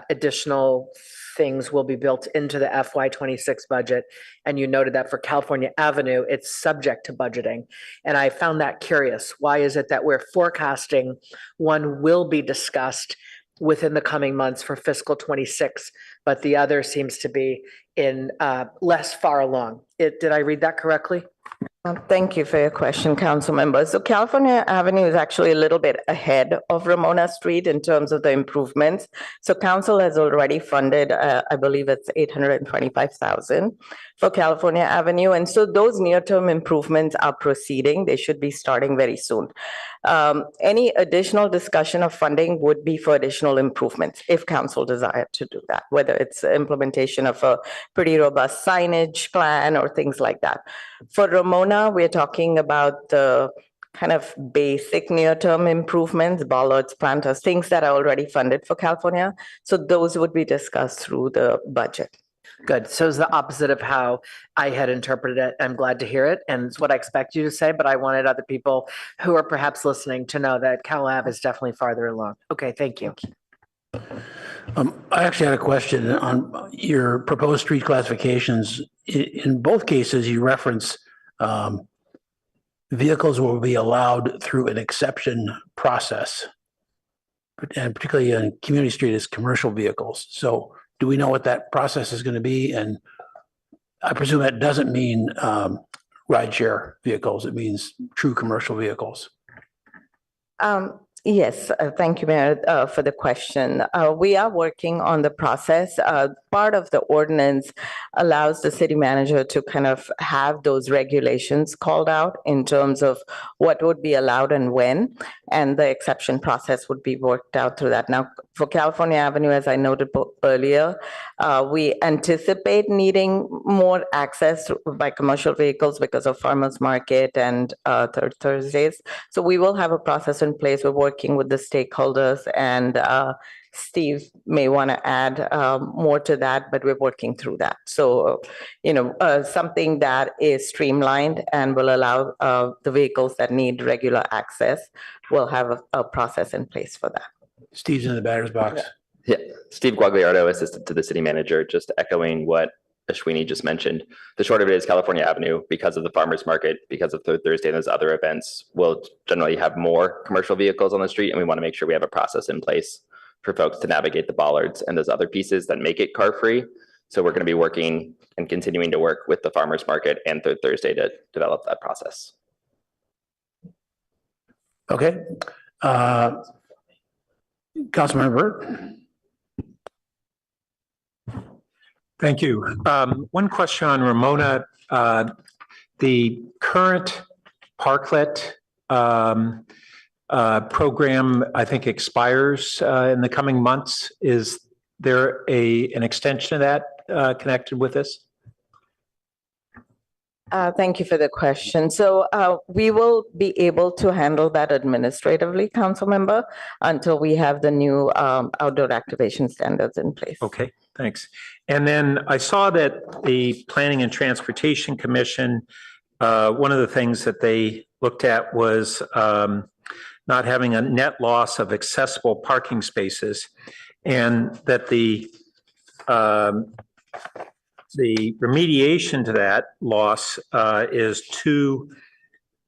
[SPEAKER 8] additional things will be built into the FY26 budget. And you noted that for California Avenue, it's subject to budgeting. And I found that curious. Why is it that we're forecasting one will be discussed within the coming months for fiscal 26, but the other seems to be in less far along? Did I read that correctly?
[SPEAKER 12] Thank you for your question, council members. So California Avenue is actually a little bit ahead of Ramona Street in terms of the improvements. So council has already funded, I believe it's 825,000 for California Avenue. And so those near-term improvements are proceeding. They should be starting very soon. Any additional discussion of funding would be for additional improvements if council desired to do that, whether it's implementation of a pretty robust signage plan or things like that. For Ramona, we're talking about the kind of basic near-term improvements, bollards, planters, things that are already funded for California. So those would be discussed through the budget.
[SPEAKER 8] Good. So it's the opposite of how I had interpreted it. I'm glad to hear it. And it's what I expect you to say, but I wanted other people who are perhaps listening to know that Cal Ave is definitely farther along. Okay, thank you.
[SPEAKER 1] I actually had a question on your proposed street classifications. In both cases, you reference vehicles will be allowed through an exception process, and particularly on Community Street is commercial vehicles. So do we know what that process is going to be? And I presume that doesn't mean rideshare vehicles. It means true commercial vehicles.
[SPEAKER 12] Yes, thank you, Mayor, for the question. We are working on the process. Part of the ordinance allows the city manager to kind of have those regulations called out in terms of what would be allowed and when, and the exception process would be worked out through that. Now, for California Avenue, as I noted earlier, we anticipate needing more access by commercial vehicles because of farmers market and Third Thursdays. So we will have a process in place. We're working with the stakeholders, and Steve may want to add more to that, but we're working through that. So, something that is streamlined and will allow the vehicles that need regular access, we'll have a process in place for that.
[SPEAKER 1] Steve's in the batter's box.
[SPEAKER 7] Yeah, Steve Guagliardo, assistant to the city manager, just echoing what Ashwini just mentioned. The short of it is California Avenue, because of the farmers market, because of Third Thursday and those other events, will generally have more commercial vehicles on the street, and we want to make sure we have a process in place for folks to navigate the bollards and those other pieces that make it car free. So we're going to be working and continuing to work with the farmers market and Third Thursday to develop that process.
[SPEAKER 1] Okay. Councilmember Burt.
[SPEAKER 3] Thank you. One question on Ramona. The current parklet program, I think, expires in the coming months. Is there an extension of that connected with this?
[SPEAKER 12] Thank you for the question. So we will be able to handle that administratively, council member, until we have the new outdoor activation standards in place.
[SPEAKER 3] Okay, thanks. And then I saw that the Planning and Transportation Commission, one of the things that they looked at was not having a net loss of accessible parking spaces, and that the remediation to that loss is 2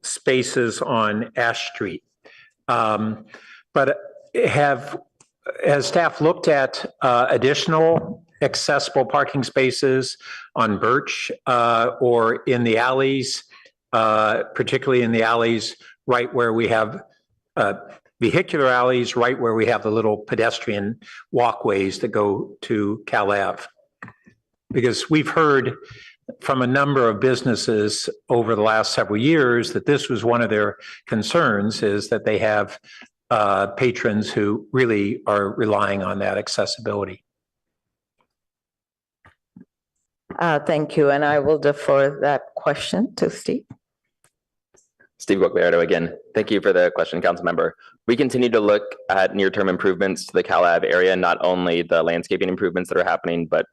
[SPEAKER 3] spaces on Ash Street. But has staff looked at additional accessible parking spaces on Birch or in the alleys, particularly in the alleys right where we have vehicular alleys, right where we have the little pedestrian walkways that go to Cal Ave? Because we've heard from a number of businesses over the last several years that this was one of their concerns, is that they have patrons who really are relying on that accessibility.
[SPEAKER 12] Thank you, and I will defer that question to Steve.
[SPEAKER 7] Steve Guagliardo again. Thank you for the question, council member. We continue to look at near-term improvements to the Cal Ave area, not only the landscaping improvements that are happening, but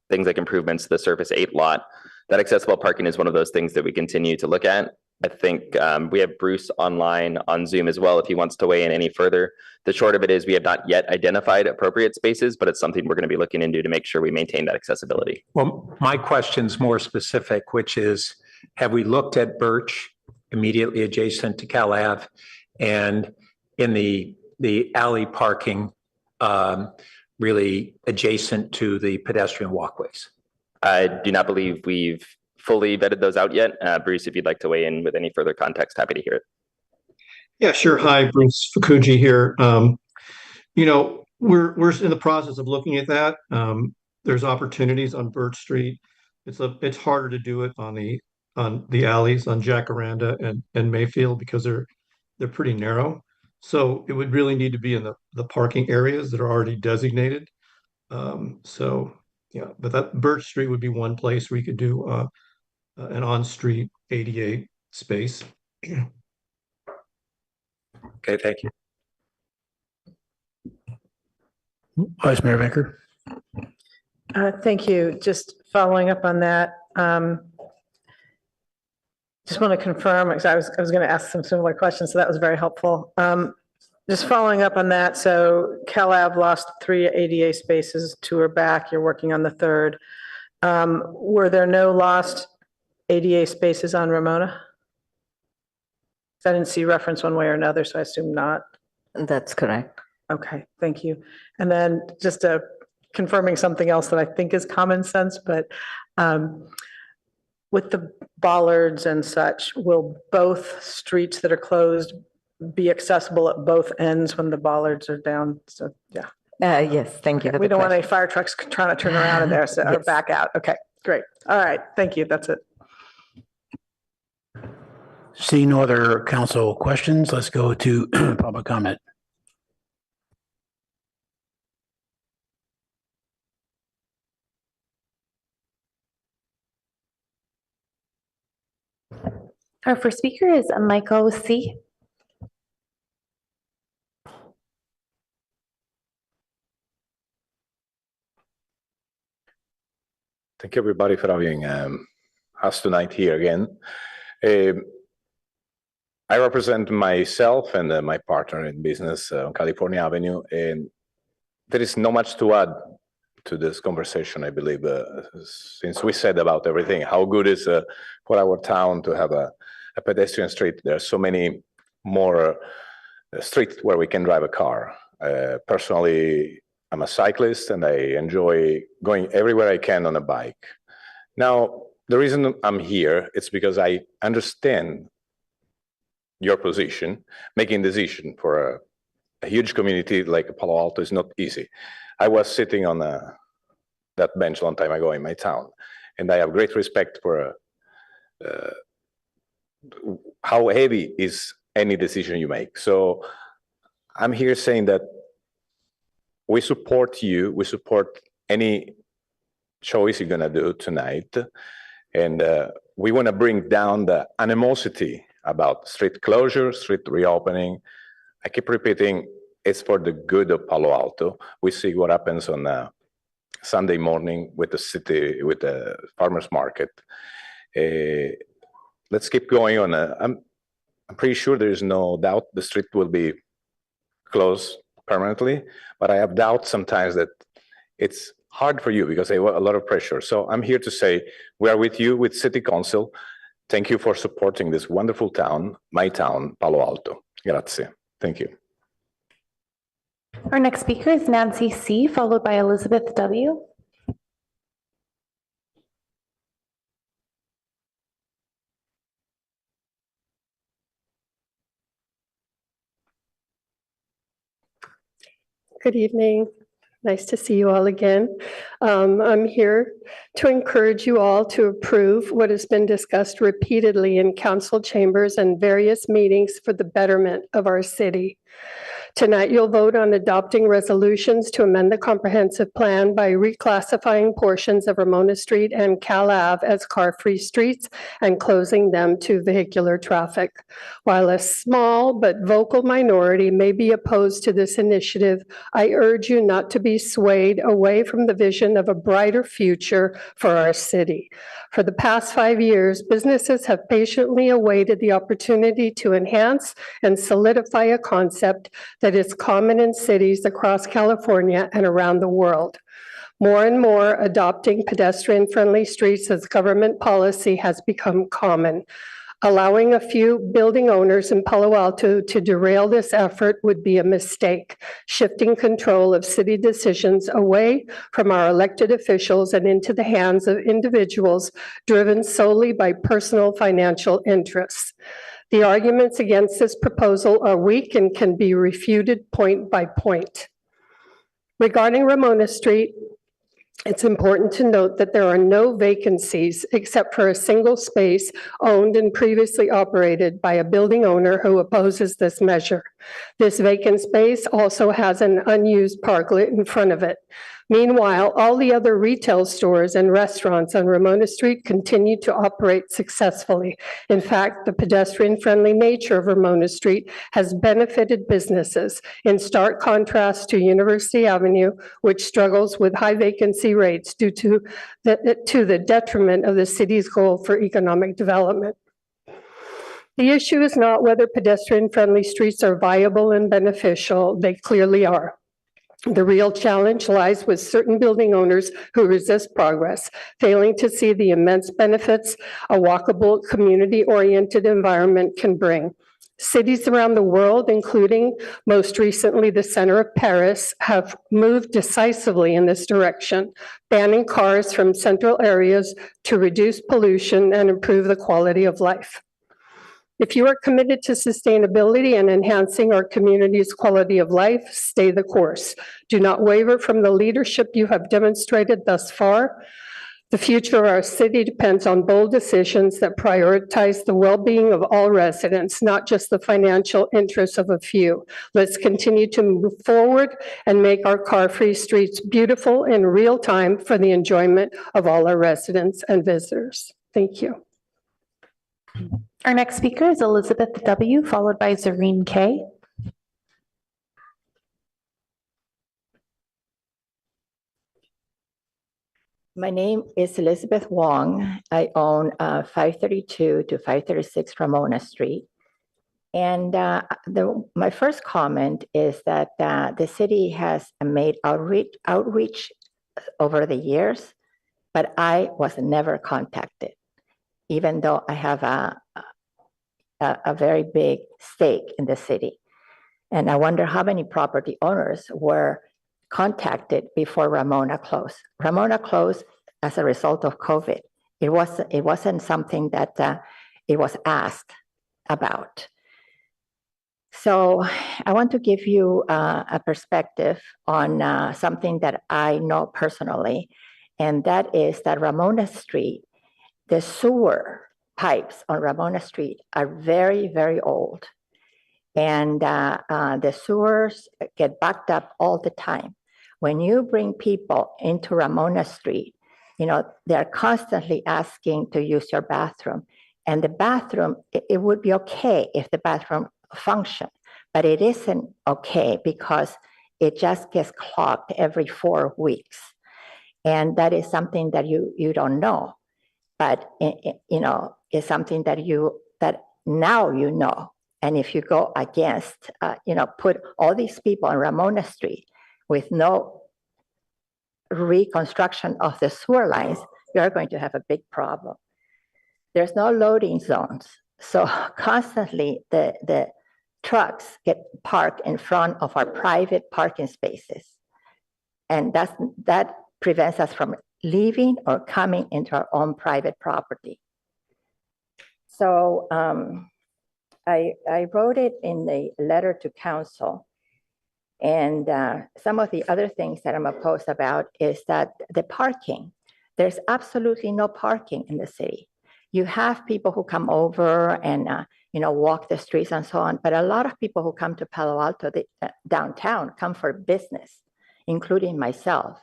[SPEAKER 7] things like improvements to the Surface 8 lot. That accessible parking is one of those things that we continue to look at. I think we have Bruce online on Zoom as well if he wants to weigh in any further. The short of it is we have not yet identified appropriate spaces, but it's something we're going to be looking into to make sure we maintain that accessibility.
[SPEAKER 3] Well, my question's more specific, which is, have we looked at Birch immediately adjacent to Cal Ave and in the alley parking really adjacent to the pedestrian walkways?
[SPEAKER 7] I do not believe we've fully vetted those out yet. Bruce, if you'd like to weigh in with any further context, happy to hear it.
[SPEAKER 13] Yeah, sure. Hi, Bruce Fukuji here. We're in the process of looking at that. There's opportunities on Birch Street. It's harder to do it on the alleys on Jacaranda and Mayfield because they're pretty narrow. So it would really need to be in the parking areas that are already designated. But that Birch Street would be one place where you could do an on-street ADA space.
[SPEAKER 3] Okay, thank you.
[SPEAKER 1] Vice Mayor Baker.
[SPEAKER 4] Thank you. Just following up on that. Just want to confirm, because I was going to ask some similar questions, so that was very helpful. Just following up on that, so CalAv lost 3 ADA spaces, 2 are back, you're working on the 3rd. Were there no lost ADA spaces on Ramona? I didn't see reference one way or another, so I assume not.
[SPEAKER 12] That's correct.
[SPEAKER 4] Okay, thank you. And then just confirming something else that I think is common sense, but with the bollards and such, will both streets that are closed be accessible at both ends when the bollards are down? So, yeah.
[SPEAKER 12] Yes, thank you.
[SPEAKER 4] We don't want any fire trucks trying to turn around in there or
[SPEAKER 12] Yes.
[SPEAKER 4] back out. Okay, great. All right, thank you. That's it.
[SPEAKER 1] Seeing no other council questions, let's go to public comment.
[SPEAKER 2] Our first speaker is Michael C.
[SPEAKER 14] Thank you, everybody, for having us tonight here again. I represent myself and my partner in business on California Avenue, and there is not much to add to this conversation, I believe, since we said about everything, how good is for our town to have a pedestrian street. There are so many more streets where we can drive a car. Personally, I'm a cyclist and I enjoy going everywhere I can on a bike. Now, the reason I'm here is because I understand your position. Making a decision for a huge community like Palo Alto is not easy. I was sitting on that bench a long time ago in my town, and I have great respect for how heavy is any decision you make. So I'm here saying that we support you, we support any choice you're gonna do tonight, and we wanna bring down the animosity about street closure, street reopening. I keep repeating, it's for the good of Palo Alto. We see what happens on Sunday morning with the city, with the farmers market. Let's keep going on. I'm pretty sure there is no doubt the street will be closed permanently, but I have doubts sometimes that it's hard for you because they have a lot of pressure. So I'm here to say we are with you, with City Council. Thank you for supporting this wonderful town, my town, Palo Alto. Grazie. Thank you.
[SPEAKER 2] Our next speaker is Nancy C., followed by Elizabeth W.
[SPEAKER 23] Good evening. Nice to see you all again. I'm here to encourage you all to approve what has been discussed repeatedly in council chambers and various meetings for the betterment of our city. Tonight, you'll vote on adopting resolutions to amend the comprehensive plan by reclassifying portions of Ramona Street and Cal Ave as car-free streets and closing them to vehicular traffic. While a small but vocal minority may be opposed to this initiative, I urge you not to be swayed away from the vision of a brighter future for our city. For the past 5 years, businesses have patiently awaited the opportunity to enhance and solidify a concept that is common in cities across California and around the world. More and more, adopting pedestrian-friendly streets as government policy has become common. Allowing a few building owners in Palo Alto to derail this effort would be a mistake, shifting control of city decisions away from our elected officials and into the hands of individuals driven solely by personal financial interests. The arguments against this proposal are weak and can be refuted point by point. Regarding Ramona Street, it's important to note that there are no vacancies except for a single space owned and previously operated by a building owner who opposes this measure. This vacant space also has an unused parklet in front of it. Meanwhile, all the other retail stores and restaurants on Ramona Street continue to operate successfully. In fact, the pedestrian-friendly nature of Ramona Street has benefited businesses, in stark contrast to University Avenue, which struggles with high vacancy rates due to the detriment of the city's goal for economic development. The issue is not whether pedestrian-friendly streets are viable and beneficial. They clearly are. The real challenge lies with certain building owners who resist progress, failing to see the immense benefits a walkable, community-oriented environment can bring. Cities around the world, including most recently the center of Paris, have moved decisively in this direction, banning cars from central areas to reduce pollution and improve the quality of life. If you are committed to sustainability and enhancing our community's quality of life, stay the course. Do not waver from the leadership you have demonstrated thus far. The future of our city depends on bold decisions that prioritize the well-being of all residents, not just the financial interests of a few. Let's continue to move forward and make our car-free streets beautiful in real time for the enjoyment of all our residents and visitors. Thank you.
[SPEAKER 2] Our next speaker is Elizabeth W., followed by Zareen K.
[SPEAKER 15] My name is Elizabeth Wong. I own 532 to 536 Ramona Street. And my first comment is that the city has made outreach over the years, but I was never contacted, even though I have a very big stake in the city. And I wonder how many property owners were contacted before Ramona closed. Ramona closed as a result of COVID. It wasn't something that it was asked about. So I want to give you a perspective on something that I know personally, and that is that Ramona Street, the sewer pipes on Ramona Street are very, very old. And the sewers get backed up all the time. When you bring people into Ramona Street, you know, they're constantly asking to use your bathroom. And the bathroom, it would be okay if the bathroom functioned, but it isn't okay because it just gets clogged every 4 weeks. And that is something that you don't know. But you know, it's something that now you know. And if you go against, you know, put all these people on Ramona Street with no reconstruction of the sewer lines, you're going to have a big problem. There's no loading zones. So constantly the trucks get parked in front of our private parking spaces. And that prevents us from leaving or coming into our own private property. So I wrote it in the letter to council. And some of the other things that I'm opposed about is that the parking, there's absolutely no parking in the city. You have people who come over and you know, walk the streets and so on, but a lot of people who come to Palo Alto, downtown, come for business, including myself.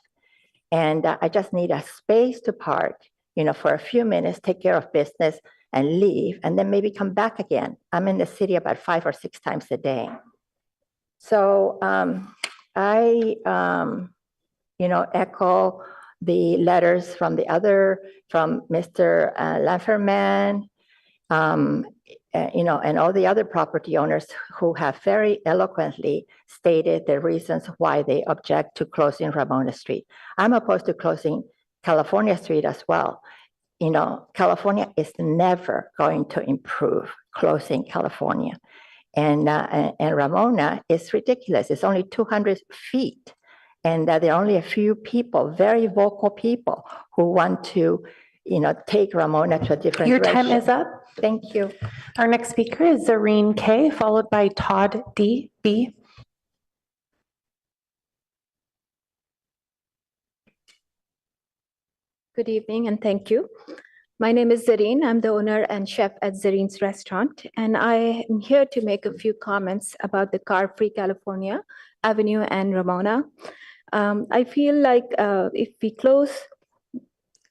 [SPEAKER 15] And I just need a space to park, you know, for a few minutes, take care of business and leave, and then maybe come back again. I'm in the city about 5 or 6 times a day. So I, you know, echo the letters from Mr. Lafferman, you know, and all the other property owners who have very eloquently stated the reasons why they object to closing Ramona Street. I'm opposed to closing California Street as well. California is never going to improve closing California. And Ramona is ridiculous. It's only 200 feet. And there are only a few people, very vocal people, who want to, take Ramona to a different
[SPEAKER 2] Your
[SPEAKER 15] direction.
[SPEAKER 2] time is up.
[SPEAKER 15] Thank you.
[SPEAKER 2] Our next speaker is Zareen K, followed by Todd D. B.
[SPEAKER 16] Good evening and thank you. My name is Zareen. I'm the owner and chef at Zareen's Restaurant, and I am here to make a few comments about the car-free California Avenue and Ramona. I feel like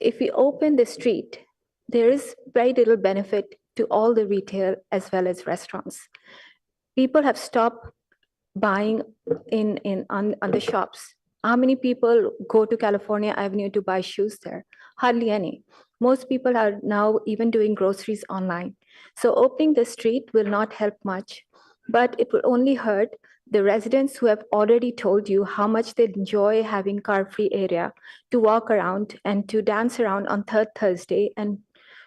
[SPEAKER 16] if we open the street, there is very little benefit to all the retail as well as restaurants. People have stopped buying on the shops. How many people go to California Avenue to buy shoes there? Hardly any. Most people are now even doing groceries online. So opening the street will not help much, but it will only hurt the residents who have already told you how much they enjoy having car-free area to walk around and to dance around on Third Thursday and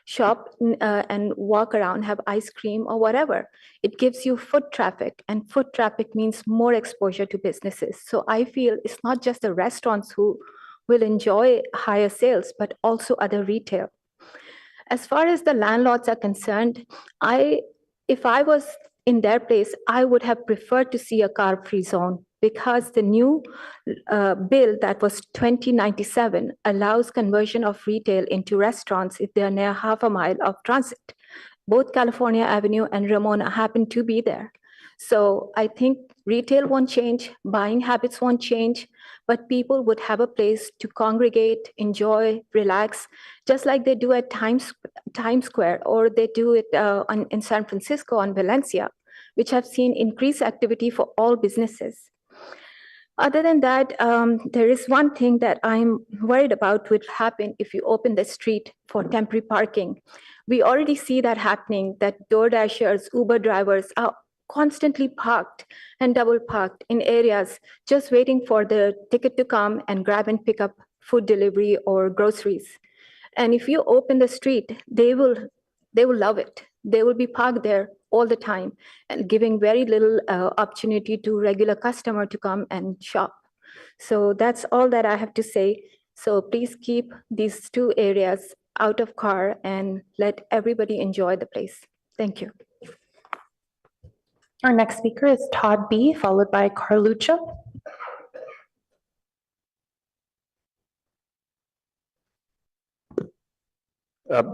[SPEAKER 16] shop and walk around, have ice cream or whatever. It gives you foot traffic, and foot traffic means more exposure to businesses. So I feel it's not just the restaurants who will enjoy higher sales, but also other retail. As far as the landlords are concerned, if I was in their place, I would have preferred to see a car-free zone, because the new bill that was 2097 allows conversion of retail into restaurants if they are near half a mile of transit. Both California Avenue and Ramona happen to be there. So I think retail won't change, buying habits won't change, but people would have a place to congregate, enjoy, relax, just like they do at Times Square, or they do it in San Francisco on Valencia, which have seen increased activity for all businesses. Other than that, there is one thing that I'm worried about would happen if you open the street for temporary parking. We already see that happening, that DoorDashers, Uber drivers are constantly parked and double parked in areas just waiting for the ticket to come and grab and pick up food delivery or groceries. And if you open the street, they will love it. They will be parked there all the time and giving very little opportunity to regular customer to come and shop. So that's all that I have to say. So please keep these two areas out of car and let everybody enjoy the place. Thank you.
[SPEAKER 2] Our next speaker is Todd B, followed by Carluccia.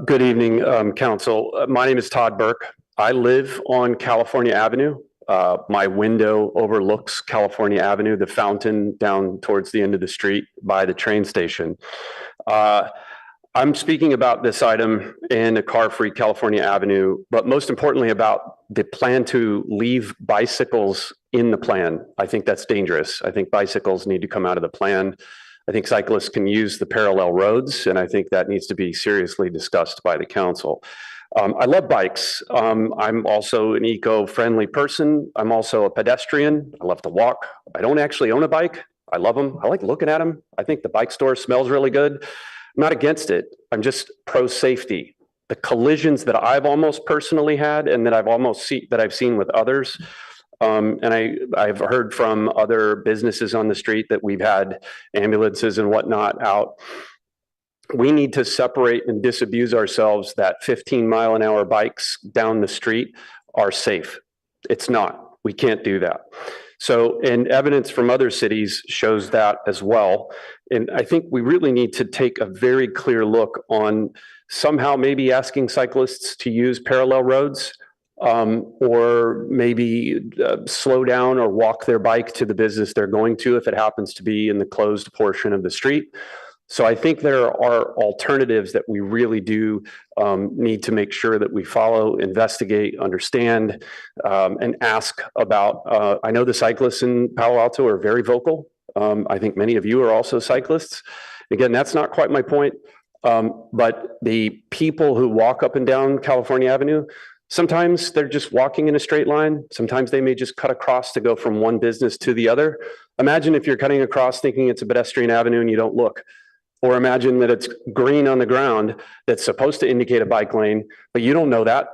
[SPEAKER 17] Good evening, Council. My name is Todd Burke. I live on California Avenue. My window overlooks California Avenue, the fountain down towards the end of the street by the train station. I'm speaking about this item in a car-free California Avenue, but most importantly about the plan to leave bicycles in the plan. I think that's dangerous. I think bicycles need to come out of the plan. I think cyclists can use the parallel roads, and I think that needs to be seriously discussed by the council. I love bikes. I'm also an eco-friendly person. I'm also a pedestrian. I love to walk. I don't actually own a bike. I love them. I like looking at them. I think the bike store smells really good. I'm not against it. I'm just pro-safety. The collisions that I've almost personally had and that I've seen with others, and I've heard from other businesses on the street that we've had ambulances and whatnot out. We need to separate and disabuse ourselves that 15-mile-an-hour bikes down the street are safe. It's not. We can't do that. So, and evidence from other cities shows that as well. And I think we really need to take a very clear look on somehow maybe asking cyclists to use parallel roads, or maybe slow down or walk their bike to the business they're going to if it happens to be in the closed portion of the street. So I think there are alternatives that we really do need to make sure that we follow, investigate, understand, and ask about. I know the cyclists in Palo Alto are very vocal. I think many of you are also cyclists. Again, that's not quite my point, but the people who walk up and down California Avenue, sometimes they're just walking in a straight line. Sometimes they may just cut across to go from one business to the other. Imagine if you're cutting across thinking it's a pedestrian avenue and you don't look. Or imagine that it's green on the ground that's supposed to indicate a bike lane, but you don't know that.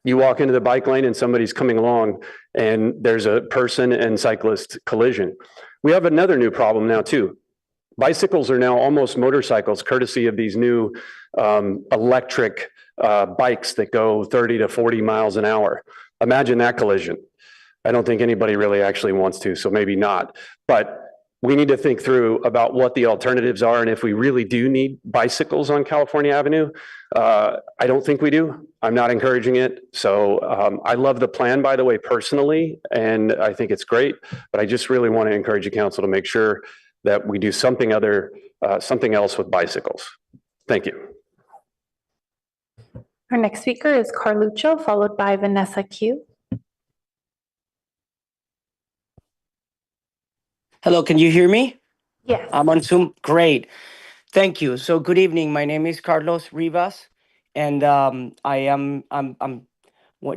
[SPEAKER 17] You walk into the bike lane and somebody's coming along and there's a person and cyclist collision. We have another new problem now too. Bicycles are now almost motorcycles, courtesy of these new electric bikes that go 30 to 40 miles an hour. Imagine that collision. I don't think anybody really actually wants to, so maybe not. But we need to think through about what the alternatives are, and if we really do need bicycles on California Avenue. I don't think we do. I'm not encouraging it. So I love the plan, by the way, personally, and I think it's great, but I just really want to encourage the council to make sure that we do something else with bicycles. Thank you.
[SPEAKER 2] Our next speaker is Carluccio, followed by Vanessa Q.
[SPEAKER 18] Hello, can you hear me?
[SPEAKER 2] Yes.
[SPEAKER 18] I'm on Zoom. Great. Thank you. So good evening. My name is Carlos Rivas, and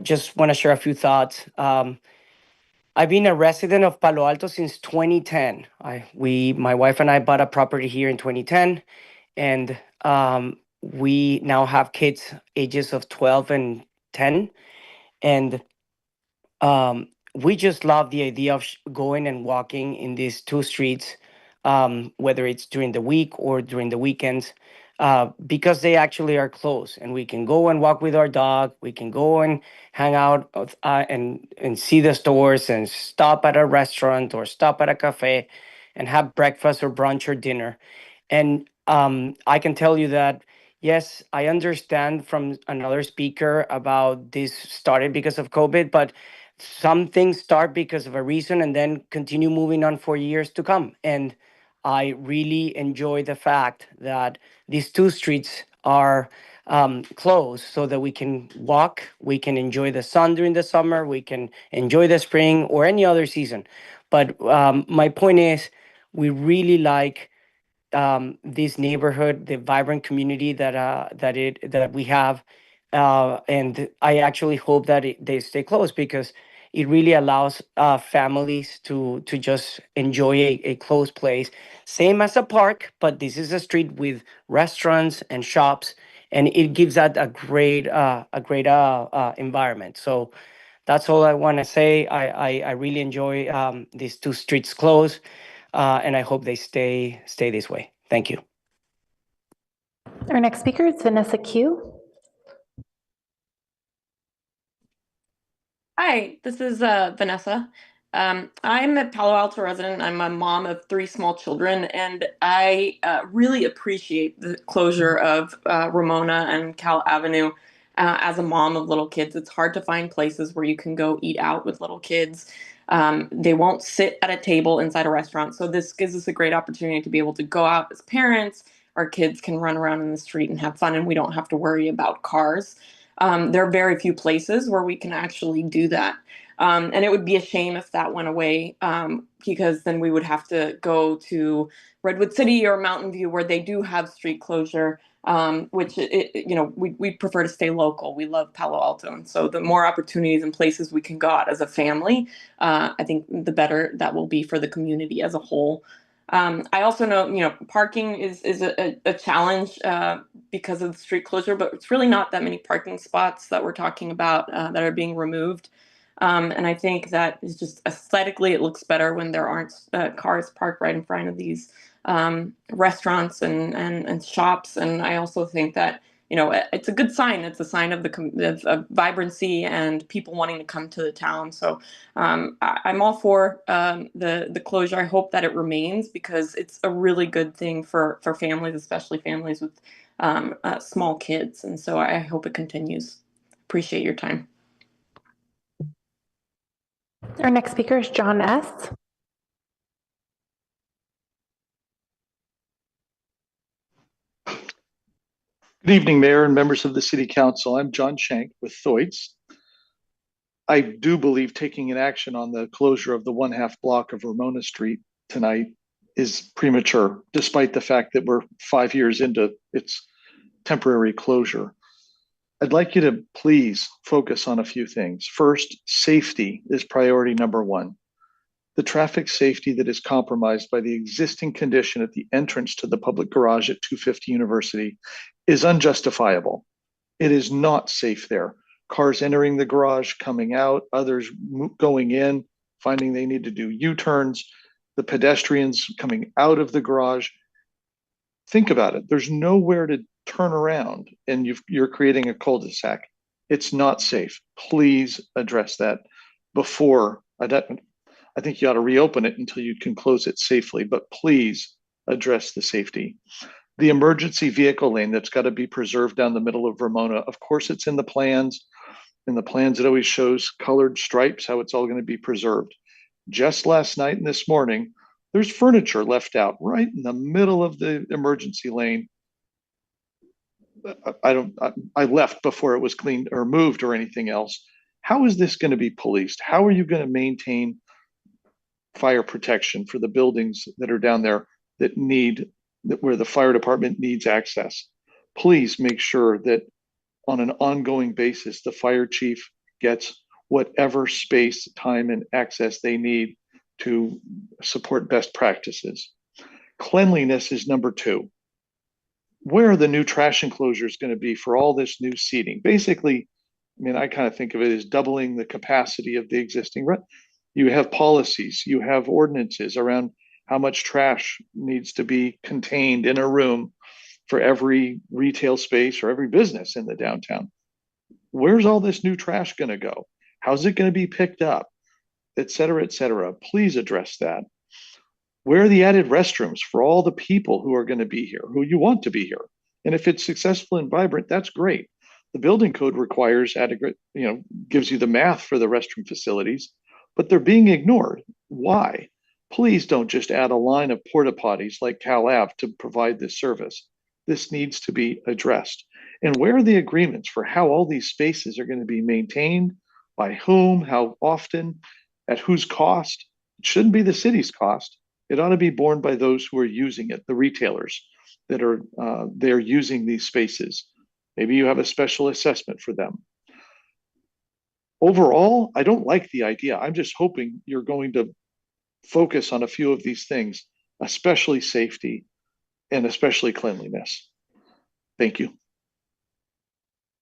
[SPEAKER 18] just want to share a few thoughts. I've been a resident of Palo Alto since 2010. My wife and I bought a property here in 2010, and we now have kids ages of 12 and 10, and we just love the idea of going and walking in these two streets, whether it's during the week or during the weekends, because they actually are close, and we can go and walk with our dog. We can go and hang out and see the stores and stop at a restaurant or stop at a cafe and have breakfast or brunch or dinner. And I can tell you that, yes, I understand from another speaker about this started because of COVID, but some things start because of a reason and then continue moving on for years to come. And I really enjoy the fact that these two streets are closed so that we can walk, we can enjoy the sun during the summer, we can enjoy the spring or any other season. But my point is, we really like this neighborhood, the vibrant community that we have, and I actually hope that they stay close because it really allows families to just enjoy a close place, same as a park, but this is a street with restaurants and shops, and it gives that a great environment. So that's all I want to say. I really enjoy these two streets close. And I hope they stay this way. Thank you.
[SPEAKER 2] Our next speaker is Vanessa Q.
[SPEAKER 20] Hi, this is Vanessa. I'm a Palo Alto resident. I'm a mom of 3 small children, and I really appreciate the closure of Ramona and Cal Avenue. As a mom of little kids, it's hard to find places where you can go eat out with little kids. They won't sit at a table inside a restaurant. So this gives us a great opportunity to be able to go out as parents. Our kids can run around in the street and have fun, and we don't have to worry about cars. There are very few places where we can actually do that. And it would be a shame if that went away, because then we would have to go to Redwood City or Mountain View where they do have street closure, which, we prefer to stay local. We love Palo Alto. And so the more opportunities and places we can go out as a family, I think the better that will be for the community as a whole. I also know, parking is a challenge because of the street closure, but it's really not that many parking spots that we're talking about that are being removed. And I think that is just aesthetically, it looks better when there aren't cars parked right in front of these restaurants and shops. And I also think that, it's a good sign. It's a sign of of vibrancy and people wanting to come to the town. So I'm all for the closure. I hope that it remains because it's a really good thing for families, especially families with small kids. And so I hope it continues. Appreciate your time.
[SPEAKER 2] Our next speaker is John S.
[SPEAKER 22] Good evening, Mayor and members of the City Council. I'm John Shank with Thoids. I do believe taking an action on the closure of the 1/2 block of Ramona Street tonight is premature, despite the fact that we're 5 years into its temporary closure. I'd like you to please focus on a few things. First, safety is priority number 1. the traffic safety that is compromised by the existing condition at the entrance to the public garage at 250 University is unjustifiable. It is not safe there. Cars entering the garage, coming out, others going in, finding they need to do U-turns, the pedestrians coming out of the garage. Think about it. There's nowhere to turn around and you're creating a cul-de-sac. It's not safe. Please address that before. I think you ought to reopen it until you can close it safely, but please address the safety. The emergency vehicle lane that's got to be preserved down the middle of Ramona. Of course, it's in the plans. In the plans, it always shows colored stripes, how it's all going to be preserved. Just last night and this morning, there's furniture left out right in the middle of the emergency lane. I left before it was cleaned or moved or anything else. How is this going to be policed? How are you going to maintain fire protection for the buildings that are down there where the fire department needs access? Please make sure that on an ongoing basis, the fire chief gets whatever space, time, and access they need to support best practices. Cleanliness is number 2. Where are the new trash enclosures going to be for all this new seating? Basically, I mean, I kind of think of it as doubling the capacity of the existing. You have policies, you have ordinances around how much trash needs to be contained in a room for every retail space or every business in the downtown. Where's all this new trash going to go? How's it going to be picked up? Et cetera, et cetera. Please address that. Where are the added restrooms for all the people who are going to be here, who you want to be here? And if it's successful and vibrant, that's great. The building code requires adequate, gives you the math for the restroom facilities, but they're being ignored. Why? Please don't just add a line of porta potties like Cal Ave to provide this service. This needs to be addressed. And where are the agreements for how all these spaces are going to be maintained, by whom, how often, at whose cost? It shouldn't be the city's cost. It ought to be borne by those who are using it, the retailers that are they're using these spaces. Maybe you have a special assessment for them. Overall, I don't like the idea. I'm just hoping you're going to focus on a few of these things, especially safety and especially cleanliness. Thank you.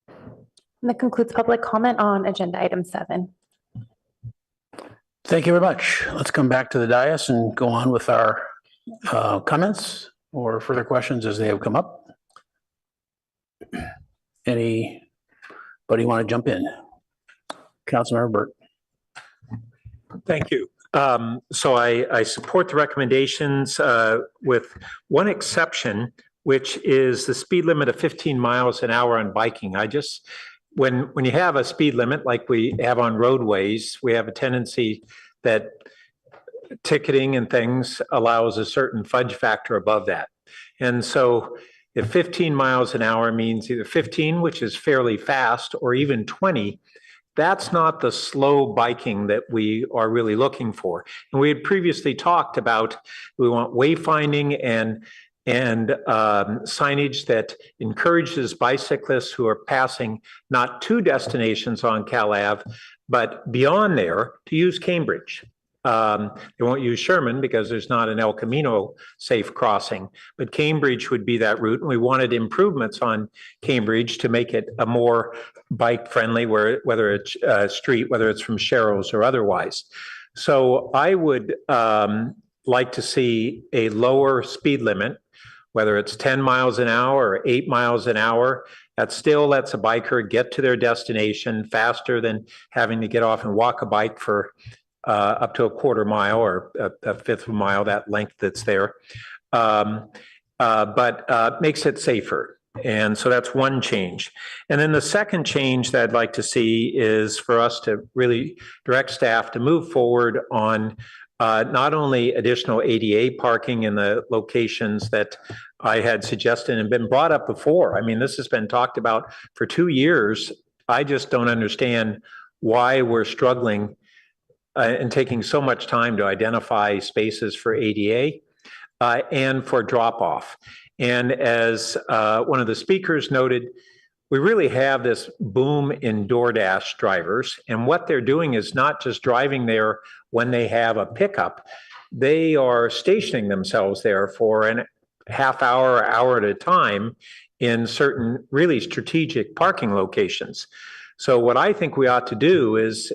[SPEAKER 2] And that concludes public comment on agenda item 7.
[SPEAKER 1] Thank you very much. Let's come back to the dais and go on with our comments or further questions as they have come up. Anybody want to jump in? Councilmember Burt.
[SPEAKER 3] Thank you. So I support the recommendations with one exception, which is the speed limit of 15 miles an hour on biking. When you have a speed limit like we have on roadways, we have a tendency that ticketing and things allows a certain fudge factor above that. And so if 15 miles an hour means either 15, which is fairly fast, or even 20, that's not the slow biking that we are really looking for. And we had previously talked about, we want wayfinding and signage that encourages bicyclists who are passing not to destinations on Cal Ave, but beyond there to use Cambridge. They won't use Sherman because there's not an El Camino safe crossing, but Cambridge would be that route. And we wanted improvements on Cambridge to make it a more bike friendly, whether it's street, whether it's from Sharrows or otherwise. So I would like to see a lower speed limit, whether it's 10 miles an hour or 8 miles an hour. That still lets a biker get to their destination faster than having to get off and walk a bike for up to a quarter mile or a fifth of a mile, that length that's there, but makes it safer. And so that's one change. And then the second change that I'd like to see is for us to really direct staff to move forward on not only additional ADA parking in the locations that I had suggested and been brought up before. I mean, this has been talked about for 2 years. I just don't understand why we're struggling and taking so much time to identify spaces for ADA and for drop-off. And as one of the speakers noted, we really have this boom in DoorDash drivers. And what they're doing is not just driving there when they have a pickup, they are stationing themselves there for a half hour, hour at a time in certain really strategic parking locations. So what I think we ought to do is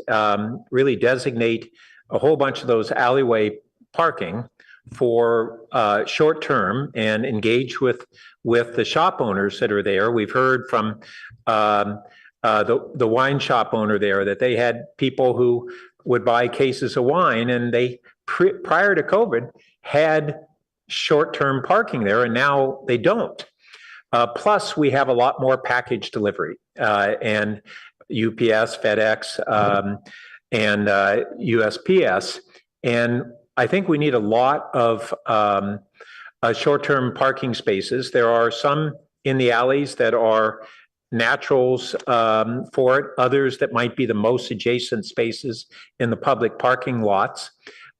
[SPEAKER 3] really designate a whole bunch of those alleyway parking for short term and engage with the shop owners that are there. We've heard from the wine shop owner there that they had people who would buy cases of wine, and they prior to COVID had short-term parking there, and now they don't. Plus, we have a lot more package delivery and UPS, FedEx, and USPS, and I think we need a lot of short-term parking spaces. There are some in the alleys that are naturals for it, others that might be the most adjacent spaces in the public parking lots.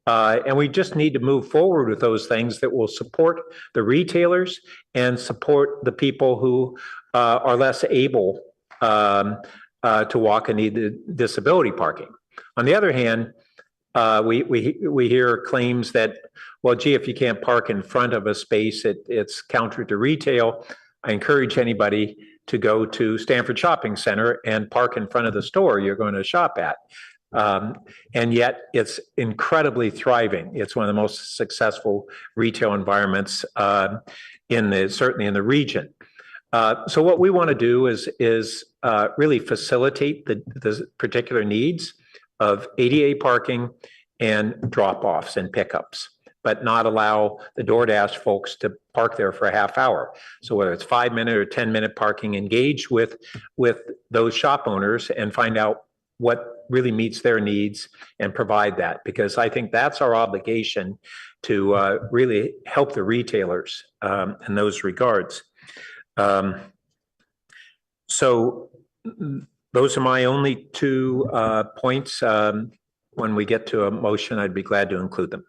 [SPEAKER 3] And we just need to move forward with those things that will support the retailers and support the people who are less able to walk and need the disability parking. On the other hand, we hear claims that, well, gee, if you can't park in front of a space, it's counter to retail. I encourage anybody to go to Stanford Shopping Center and park in front of the store you're going to shop at. And yet it's incredibly thriving. It's one of the most successful retail environments certainly in the region. So what we want to do is really facilitate the particular needs of ADA parking and drop-offs and pickups, but not allow the DoorDash folks to park there for a half hour. So whether it's 5-minute or 10-minute parking, engage with those shop owners and find out what really meets their needs and provide that, because I think that's our obligation to really help the retailers in those regards. So those are my only 2 points. When we get to a motion, I'd be glad to include them.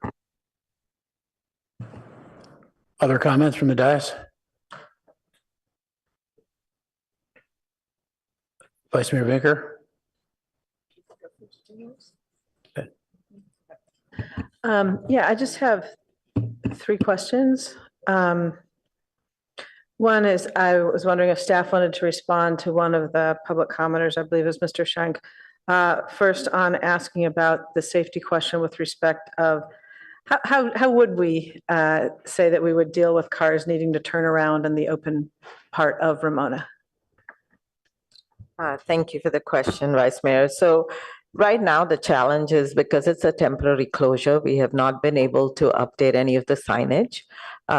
[SPEAKER 1] Other comments from the dais? Vice Mayor Baker?
[SPEAKER 4] Yeah, I just have 3 questions. One is, I was wondering if staff wanted to respond to one of the public commenters, I believe it was Mr. Schenk, first on asking about the safety question with respect of how would we say that we would deal with cars needing to turn around in the open part of Ramona?
[SPEAKER 12] Thank you for the question, Vice Mayor. So right now, the challenge is because it's a temporary closure, we have not been able to update any of the signage.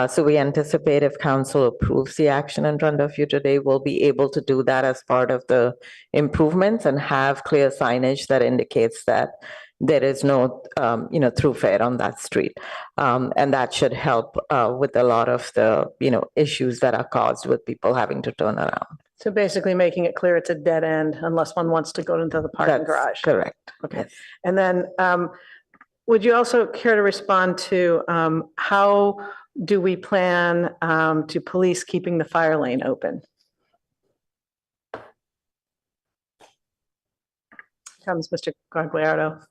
[SPEAKER 12] So we anticipate if council approves the action in front of you today, we'll be able to do that as part of the improvements and have clear signage that indicates that there is no, throughfare on that street. And that should help with a lot of the, issues that are caused with people having to turn around.
[SPEAKER 4] So basically making it clear it's a dead end unless one wants to go into the parking garage.
[SPEAKER 12] Correct.
[SPEAKER 4] Okay.
[SPEAKER 12] Yes.
[SPEAKER 4] And then would you also care to respond to how do we plan to police keeping the fire lane open? Comes Mr. Guagliardo.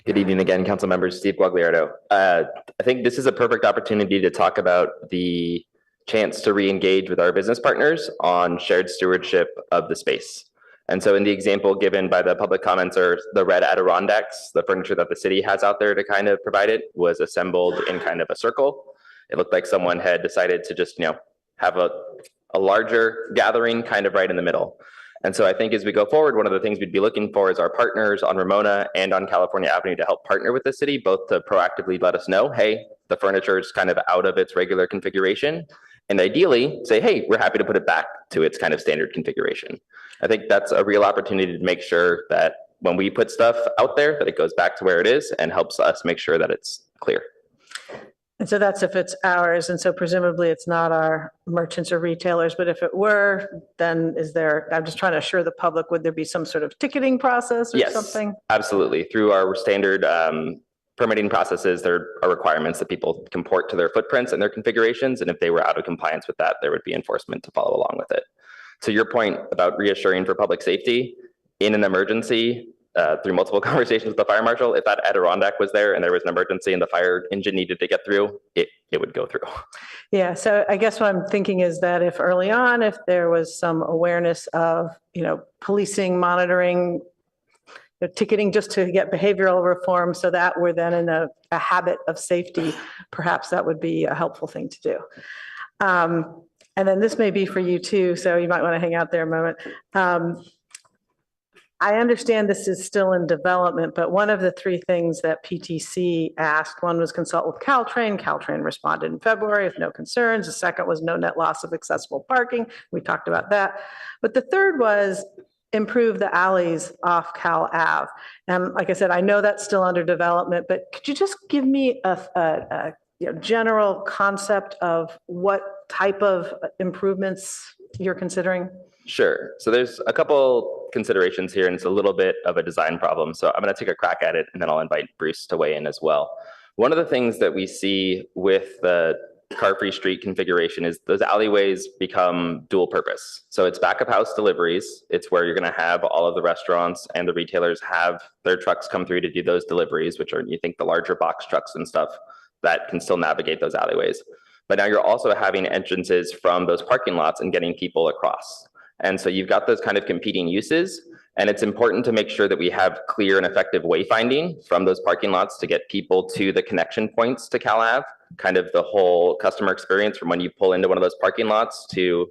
[SPEAKER 7] Good evening again, council members. Steve Guagliardo. I think this is a perfect opportunity to talk about the chance to re-engage with our business partners on shared stewardship of the space. And so in the example given by the public comments, or the red Adirondacks, the furniture that the city has out there to kind of provide it was assembled in kind of a circle. It looked like someone had decided to just, have a larger gathering kind of right in the middle. And so I think as we go forward, one of the things we'd be looking for is our partners on Ramona and on California Avenue to help partner with the city, both to proactively let us know, hey, the furniture is kind of out of its regular configuration. And ideally say, hey, we're happy to put it back to its kind of standard configuration. I think that's a real opportunity to make sure that when we put stuff out there, that it goes back to where it is and helps us make sure that it's clear.
[SPEAKER 4] And so that's if it's ours. And so presumably it's not our merchants or retailers, but if it were, then I'm just trying to assure the public, would there be some sort of ticketing process or something?
[SPEAKER 7] Absolutely. Through our standard permitting processes, there are requirements that people comport to their footprints and their configurations. And if they were out of compliance with that, there would be enforcement to follow along with it. To your point about reassuring for public safety, in an emergency, through multiple conversations with the fire marshal, if that Adirondack was there and there was an emergency and the fire engine needed to get through, it would go through.
[SPEAKER 4] Yeah, so I guess what I'm thinking is that if early on, if there was some awareness of, policing, monitoring, ticketing just to get behavioral reform so that we're then in a habit of safety, perhaps that would be a helpful thing to do. And then this may be for you too, so you might want to hang out there a moment. I understand this is still in development, but one of the three things that PTC asked, one was consult with Caltrain. Caltrain responded in February with no concerns. The second was no net loss of accessible parking. We talked about that. But the third was improve the alleys off Cal Ave. And like I said, I know that's still under development, but could you just give me a general concept of what type of improvements you're considering?
[SPEAKER 7] Sure. So there's a couple considerations here, and it's a little bit of a design problem. So I'm going to take a crack at it, and then I'll invite Bruce to weigh in as well. One of the things that we see with the car-free street configuration is those alleyways become dual purpose. So it's back of house deliveries. It's where you're going to have all of the restaurants and the retailers have their trucks come through to do those deliveries, which are, you think, the larger box trucks and stuff that can still navigate those alleyways. But now you're also having entrances from those parking lots and getting people across. And so you've got those kind of competing uses, and it's important to make sure that we have clear and effective wayfinding from those parking lots to get people to the connection points to Cal Ave, kind of the whole customer experience from when you pull into one of those parking lots to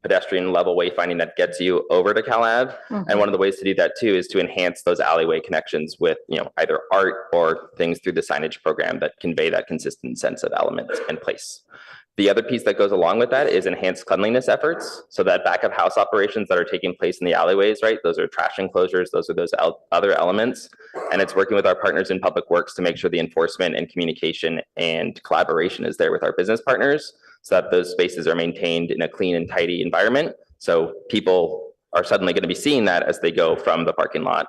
[SPEAKER 7] pedestrian level wayfinding that gets you over to Cal Ave. And one of the ways to do that too is to enhance those alleyway connections with, either art or things through the signage program that convey that consistent sense of element and place. The other piece that goes along with that is enhanced cleanliness efforts. So that back of house operations that are taking place in the alleyways, right? Those are trash enclosures. Those are those other elements. And it's working with our partners in public works to make sure the enforcement and communication and collaboration is there with our business partners so that those spaces are maintained in a clean and tidy environment. So people are suddenly going to be seeing that as they go from the parking lot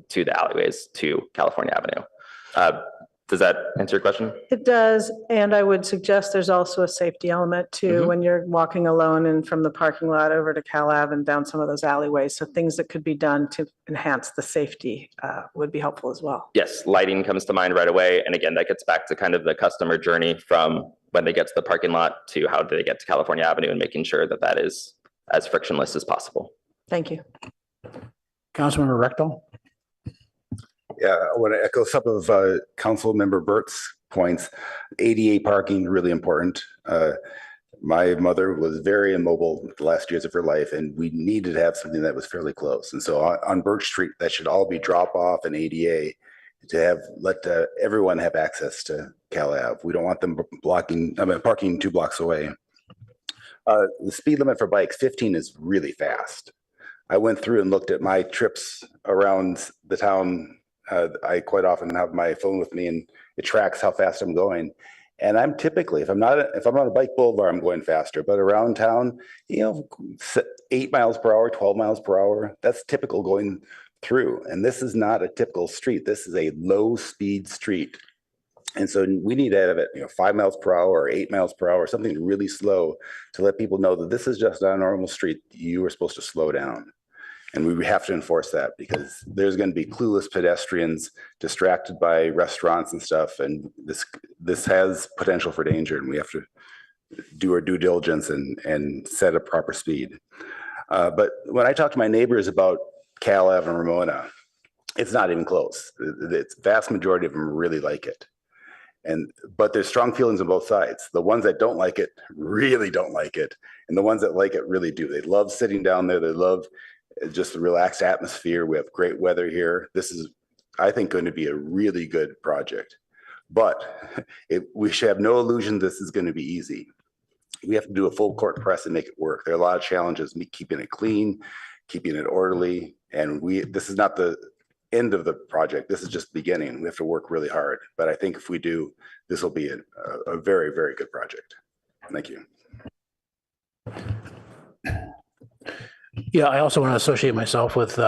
[SPEAKER 7] to the alleyways to California Avenue. Does that answer your question?
[SPEAKER 4] It does, and I would suggest there's also a safety element too when you're walking alone and from the parking lot over to Cal Ave and down some of those alleyways. So things that could be done to enhance the safety would be helpful as well.
[SPEAKER 7] Yes, lighting comes to mind right away. And again, that gets back to kind of the customer journey from when they get to the parking lot to how do they get to California Avenue and making sure that that is as frictionless as possible.
[SPEAKER 4] Thank you.
[SPEAKER 1] Councilmember Rectal?
[SPEAKER 6] Yeah, I want to echo some of Council Member Burt's points. ADA parking, really important. My mother was very immobile the last years of her life, and we needed to have something that was fairly close. And so on Birch Street, that should all be drop off and ADA to let everyone have access to Cal Ave. We don't want them parking 2 blocks away. The speed limit for bikes, 15 is really fast. I went through and looked at my trips around the town. I quite often have my phone with me and it tracks how fast I'm going. And I'm typically, if I'm on a bike boulevard, I'm going faster, but around town, 8 miles per hour, 12 miles per hour, that's typical going through. And this is not a typical street. This is a low speed street. And so we need to have it, 5 miles per hour or 8 miles per hour, something really slow to let people know that this is just not a normal street. You are supposed to slow down. And we have to enforce that because there's going to be clueless pedestrians distracted by restaurants and stuff. And this has potential for danger, and we have to do our due diligence and set a proper speed. But when I talk to my neighbors about Cal Ave and Ramona, it's not even close. The vast majority of them really like it. But there's strong feelings on both sides. The ones that don't like it really don't like it. And the ones that like it really do. They love sitting down there. They love just the relaxed atmosphere. We have great weather here. This is, I think, going to be a really good project. But we should have no illusion this is going to be easy. We have to do a full court press and make it work. There are a lot of challenges, keeping it clean, keeping it orderly. And this is not the end of the project. This is just the beginning. We have to work really hard. But I think if we do, this will be a very, very good project. Thank you.
[SPEAKER 1] Yeah, I also want to associate myself with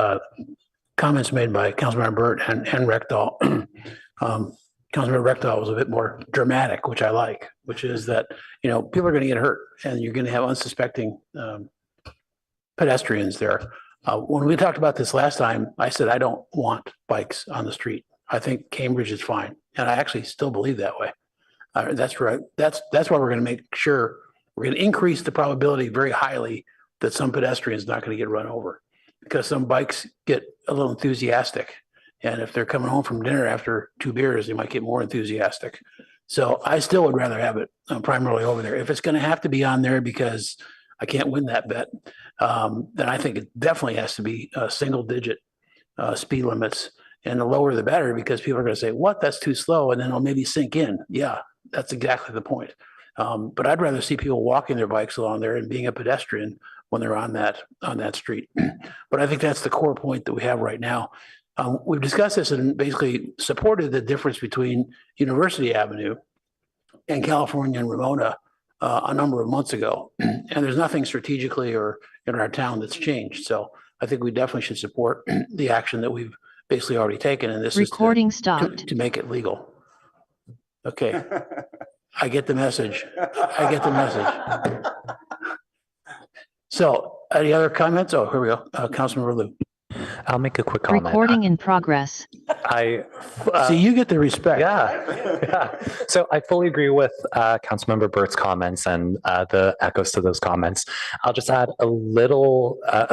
[SPEAKER 1] comments made by Councilmember Burt and Rectal. Councilmember Rectal was a bit more dramatic, which I like, which is that, people are going to get hurt and you're going to have unsuspecting pedestrians there. When we talked about this last time, I said, I don't want bikes on the street. I think Cambridge is fine. And I actually still believe that way. That's right. That's why we're going to make sure we're going to increase the probability very highly that some pedestrian is not going to get run over, because some bikes get a little enthusiastic. And if they're coming home from dinner after 2 beers, they might get more enthusiastic. So I still would rather have it primarily over there. If it's going to have to be on there because I can't win that bet, then I think it definitely has to be single digit speed limits. And the lower the better, because people are going to say, what, that's too slow. And then it'll maybe sink in. Yeah, that's exactly the point. But I'd rather see people walking their bikes along there and being a pedestrian when they're on that street. But I think that's the core point that we have right now. We've discussed this and basically supported the difference between University Avenue and California and Ramona a number of months ago. And there's nothing strategically or in our town that's changed. So I think we definitely should support the action that we've basically already taken. And this
[SPEAKER 5] Recording
[SPEAKER 1] is
[SPEAKER 5] stopped.
[SPEAKER 1] to make it legal. Okay. I get the message. I get the message. So any other comments? Oh, here we go. Councilmember Lou.
[SPEAKER 9] I'll make a quick comment.
[SPEAKER 5] Recording in progress.
[SPEAKER 1] See, you get the respect.
[SPEAKER 9] Yeah. So I fully agree with Councilmember Burt's comments and the echoes to those comments. I'll just add a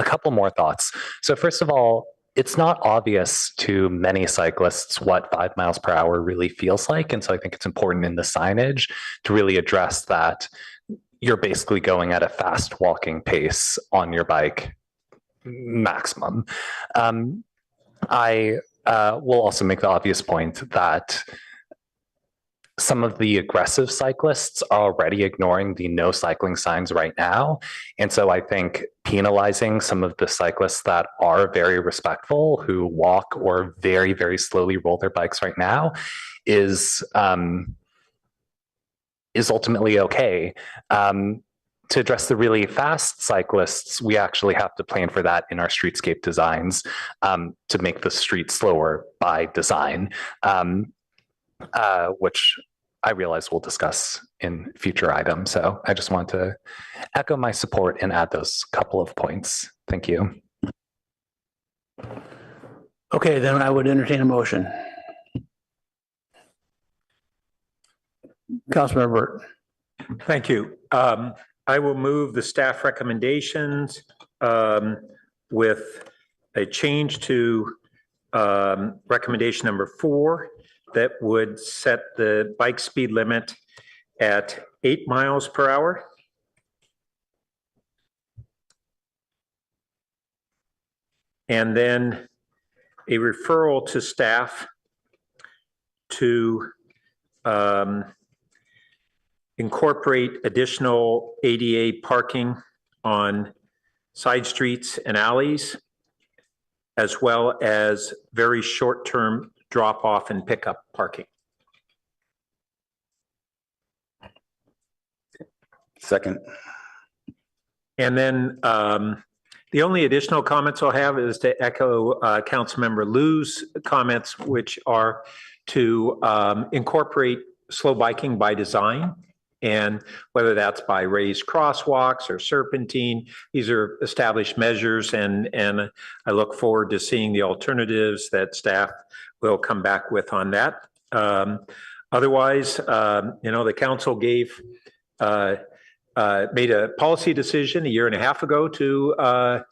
[SPEAKER 9] couple more thoughts. So first of all, it's not obvious to many cyclists what 5 miles per hour really feels like. And so I think it's important in the signage to really address that you're basically going at a fast walking pace on your bike maximum. I will also make the obvious point that some of the aggressive cyclists are already ignoring the no cycling signs right now. And so I think penalizing some of the cyclists that are very respectful, who walk or very, very slowly roll their bikes right now is ultimately okay. To address the really fast cyclists, we actually have to plan for that in our streetscape designs to make the street slower by design, which I realize we'll discuss in future items. So I just want to echo my support and add those couple of points. Thank you.
[SPEAKER 1] Okay, then I would entertain a motion. Councilmember Burt.
[SPEAKER 3] Thank you. I will move the staff recommendations with a change to recommendation number 4 that would set the bike speed limit at 8 miles per hour. And then a referral to staff to incorporate additional ADA parking on side streets and alleys, as well as very short-term drop-off and pickup parking.
[SPEAKER 6] Second.
[SPEAKER 3] And then the only additional comments I'll have is to echo Councilmember Lou's comments, which are to incorporate slow biking by design. And whether that's by raised crosswalks or serpentine, these are established measures, and I look forward to seeing the alternatives that staff will come back with on that. Otherwise, the council made a policy decision 1.5 years ago to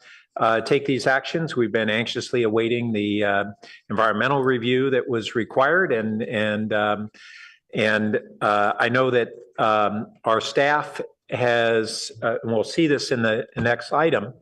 [SPEAKER 3] take these actions. We've been anxiously awaiting the environmental review that was required, and I know that our staff has, and we'll see this in the next item,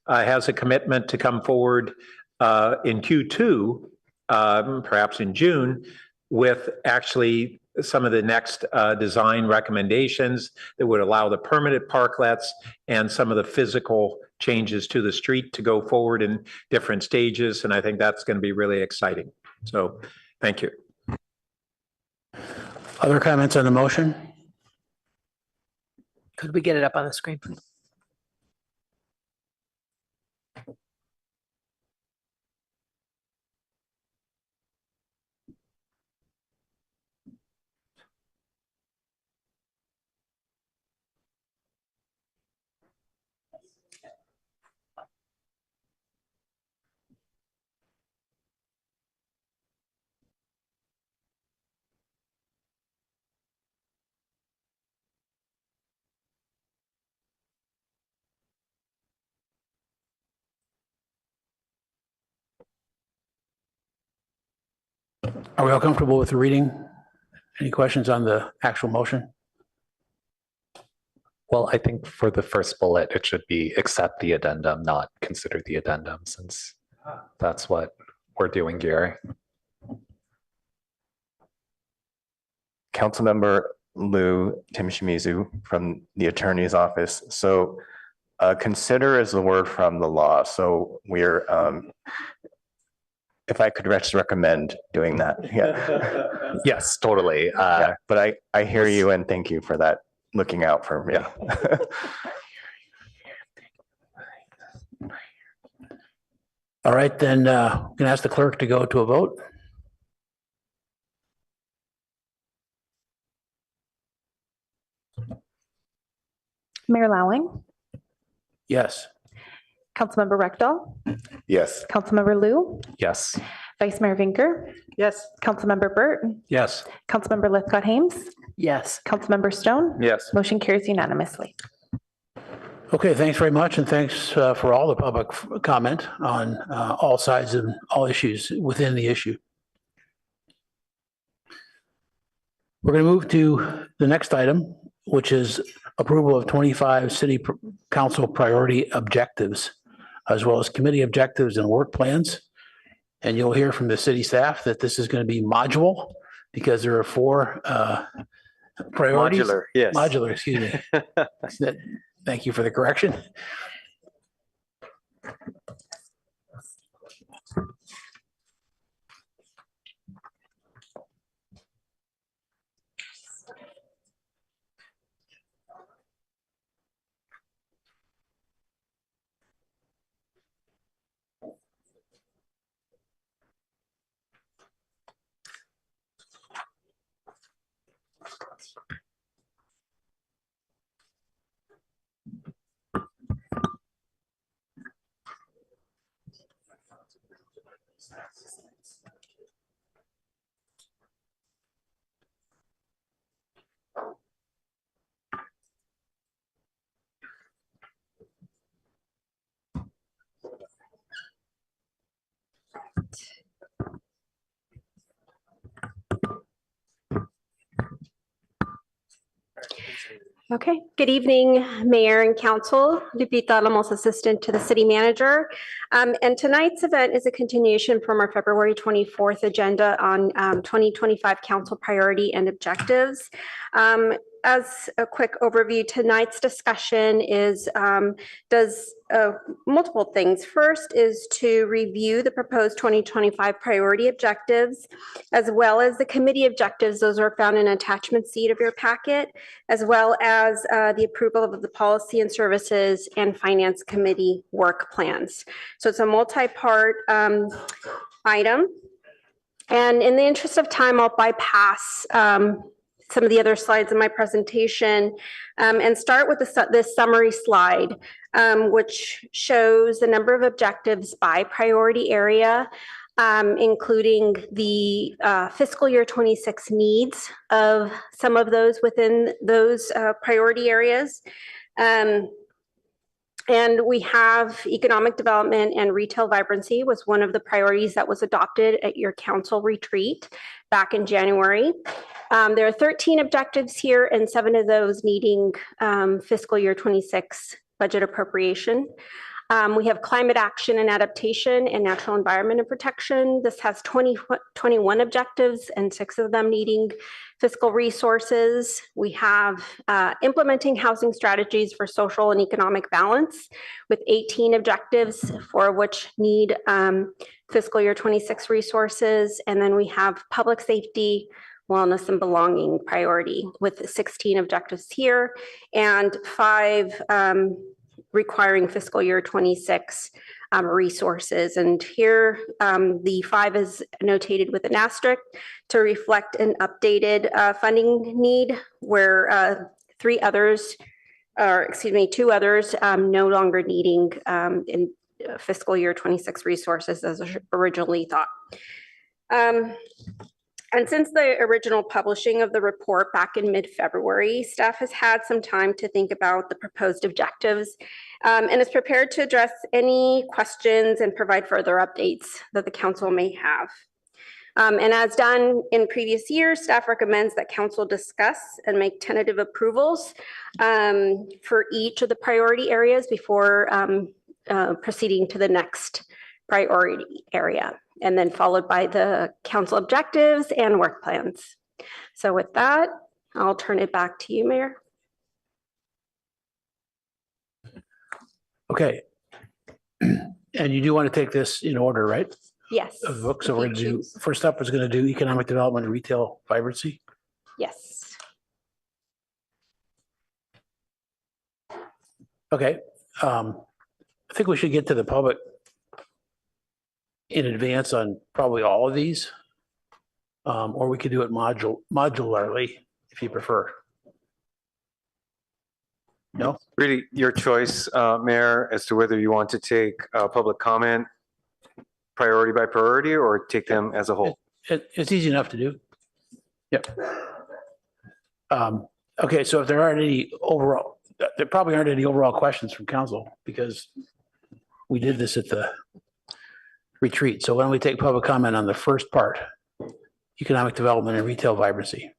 [SPEAKER 3] has a commitment to come forward in Q2, perhaps in June, with actually some of the next design recommendations that would allow the permanent parklets and some of the physical changes to the street to go forward in different stages. And I think that's going to be really exciting. So thank you.
[SPEAKER 1] Other comments on the motion?
[SPEAKER 8] Could we get it up on the screen, please?
[SPEAKER 1] Are we all comfortable with the reading? Any questions on the actual motion?
[SPEAKER 9] Well, I think for the first bullet, it should be accept the addendum, not consider the addendum, since that's what we're doing here.
[SPEAKER 5] Councilmember Lou Tim Shimizu from the attorney's office. So consider is the word from the law. So we're, if I could just recommend doing that. Yeah.
[SPEAKER 9] Yes, totally.
[SPEAKER 5] Yeah, but I hear you and thank you for that, looking out for me.
[SPEAKER 1] All right, then I'm going to ask the clerk to go to a vote.
[SPEAKER 2] Mayor Lowing,
[SPEAKER 1] Yes.
[SPEAKER 2] Councilmember Rectal,
[SPEAKER 6] Yes.
[SPEAKER 2] Councilmember Lou,
[SPEAKER 9] Yes.
[SPEAKER 2] Vice Mayor Vinker,
[SPEAKER 4] Yes.
[SPEAKER 2] Councilmember Burt,
[SPEAKER 1] Yes.
[SPEAKER 2] Councilmember Lithcott Hames,
[SPEAKER 8] Yes.
[SPEAKER 2] Councilmember Stone.
[SPEAKER 3] Yes.
[SPEAKER 2] Motion carries unanimously.
[SPEAKER 1] Okay, thanks very much, and thanks for all the public comment on all sides and all issues within the issue. We're going to move to the next item, which is approval of 25 city council priority objectives, as well as committee objectives and work plans. And you'll hear from the city staff that this is going to be modular because there are 4 priorities.
[SPEAKER 19] Modular, yes.
[SPEAKER 1] Modular, excuse me. Thank you for the correction.
[SPEAKER 11] Okay, good evening, Mayor and Council. Lupita Lamos, Assistant to the City Manager. And tonight's event is a continuation from our February 24th agenda on 2025 Council Priority and Objectives. As a quick overview, tonight's discussion does multiple things. First is to review the proposed 2025 priority objectives, as well as the committee objectives. Those are found in attachment C of your packet, as well as the approval of the policy and services and finance committee work plans. So it's a multi-part item. And in the interest of time, I'll bypass some of the other slides in my presentation and start with this summary slide, which shows the number of objectives by priority area, including the fiscal year 26 needs of some of those within those priority areas. And we have economic development and retail vibrancy was one of the priorities that was adopted at your council retreat back in January. There are 13 objectives here and 7 of those needing fiscal year 26 budget appropriation. We have climate action and adaptation and natural environment and protection. This has 21 objectives and 6 of them needing fiscal resources. We have implementing housing strategies for social and economic balance with 18 objectives, 4 of which need fiscal year 26 resources. And then we have public safety, wellness and belonging priority with 16 objectives here and 5 requiring fiscal year 26 resources. And here the 5 is notated with an asterisk to reflect an updated funding need where 2 others no longer needing in fiscal year 26 resources as originally thought. And since the original publishing of the report back in mid-February, staff has had some time to think about the proposed objectives and is prepared to address any questions and provide further updates that the council may have. And as done in previous years, staff recommends that council discuss and make tentative approvals for each of the priority areas before proceeding to the next priority area, and then followed by the council objectives and work plans. So with that, I'll turn it back to you, Mayor.
[SPEAKER 1] Okay. And you do want to take this in order, right?
[SPEAKER 11] Yes.
[SPEAKER 1] Of books. So we're going to do, first up is going to do economic development and retail vibrancy.
[SPEAKER 11] Yes.
[SPEAKER 1] Okay. I think we should get to the public in advance on probably all of these. Or we could do it modularly if you prefer. No?
[SPEAKER 19] Really, your choice, Mayor, as to whether you want to take public comment priority by priority or take them as a whole.
[SPEAKER 1] It's easy enough to do. Yep. Okay, so if there aren't any overall, there probably aren't any overall questions from council because we did this at the retreat. So why don't we take public comment on the first part, economic development and retail vibrancy.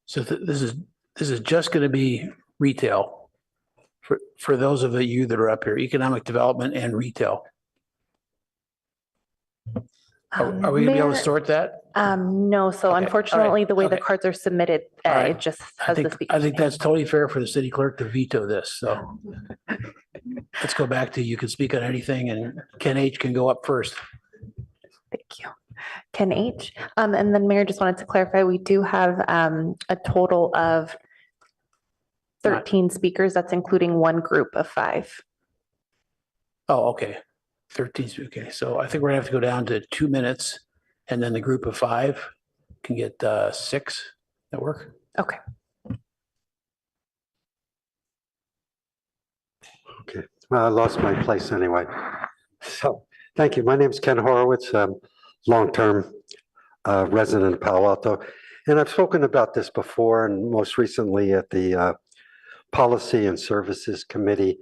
[SPEAKER 1] So this is just going to be retail for those of you that are up here, economic development and retail. Are we gonna be able to sort that?
[SPEAKER 2] No, so
[SPEAKER 1] Okay,
[SPEAKER 2] unfortunately, the way the
[SPEAKER 1] okay.
[SPEAKER 2] cards are submitted,
[SPEAKER 1] All right.
[SPEAKER 2] it just has the speaker.
[SPEAKER 1] I think that's totally fair for the city clerk to veto this, so. Let's go back to, you can speak on anything and Ken H can go up first.
[SPEAKER 2] Thank you. Ken H. And then Mayor, just wanted to clarify, we do have a total of 13 speakers. That's including one group of 5.
[SPEAKER 1] Oh, okay. 13, okay. So I think we're gonna have to go down to 2 minutes and then the group of 5 can get 6. That work?
[SPEAKER 2] Okay.
[SPEAKER 10] Okay, well, I lost my place anyway. So, thank you. My name's Ken Horowitz, long-term resident of Palo Alto. And I've spoken about this before and most recently at the Policy and Services Committee.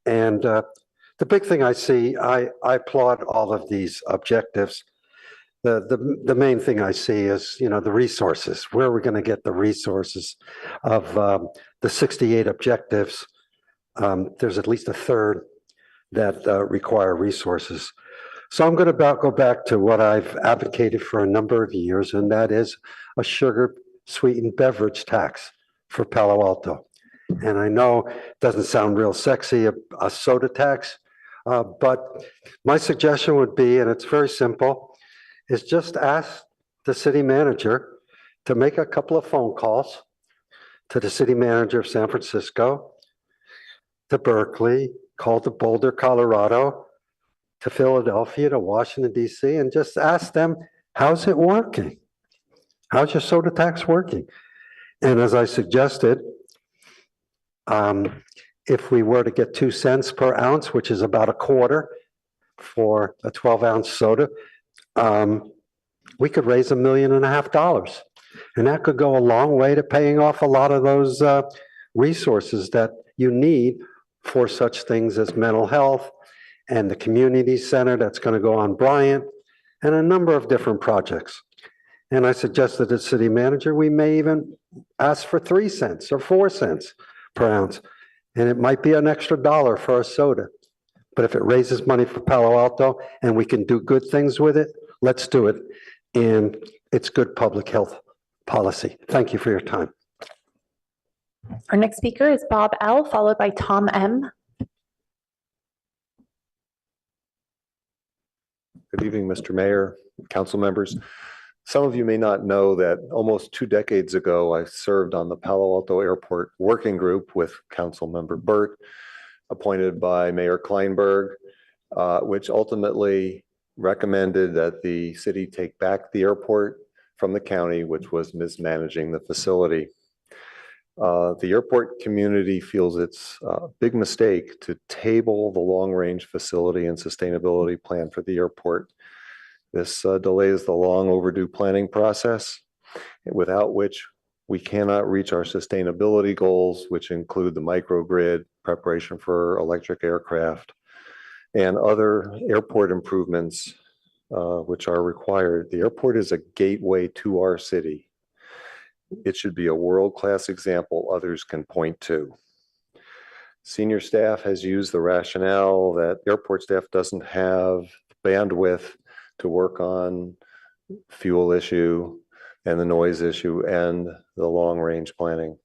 [SPEAKER 10] And the big thing I see, I applaud all of these objectives. The main thing I see is, you know, the resources. Where are we going to get the resources of the 68 objectives? There's at least a third that require resources. So I'm going to go back to what I've advocated for a number of years, and that is a sugar sweetened beverage tax for Palo Alto. And I know it doesn't sound real sexy, a soda tax, but my suggestion would be, and it's very simple, is just ask the city manager to make a couple of phone calls to the city manager of San Francisco, to Berkeley, call to Boulder, Colorado, to Philadelphia, to Washington, D.C., and just ask them, how's it working? How's your soda tax working? And as I suggested, if we were to get 2 cents per ounce, which is about a quarter for a 12-ounce soda, we could raise $1.5 million. And that could go a long way to paying off a lot of those resources that you need for such things as mental health and the community center that's going to go on Bryant and a number of different projects. And I suggested to the city manager, we may even ask for 3 cents or 4 cents per ounce. And it might be an extra $1 for a soda. But if it raises money for Palo Alto and we can do good things with it, let's do it. And it's good public health policy. Thank you for your time.
[SPEAKER 2] Our next speaker is Bob L., followed by Tom M.
[SPEAKER 14] Good evening, Mr. Mayor, council members. Some of you may not know that almost 2 decades ago, I served on the Palo Alto Airport Working Group with Council Member Burt, appointed by Mayor Kleinberg, which ultimately recommended that the city take back the airport from the county, which was mismanaging the facility.
[SPEAKER 13] The airport community feels it's a big mistake to table the long-range facility and sustainability plan for the airport. This delays the long overdue planning process, without which we cannot reach our sustainability goals, which include the microgrid, preparation for electric aircraft, and other airport improvements which are required. The airport is a gateway to our city. It should be a world-class example others can point to. Senior staff has used the rationale that airport staff doesn't have bandwidth to work on fuel issue and the noise issue and the long-range planning.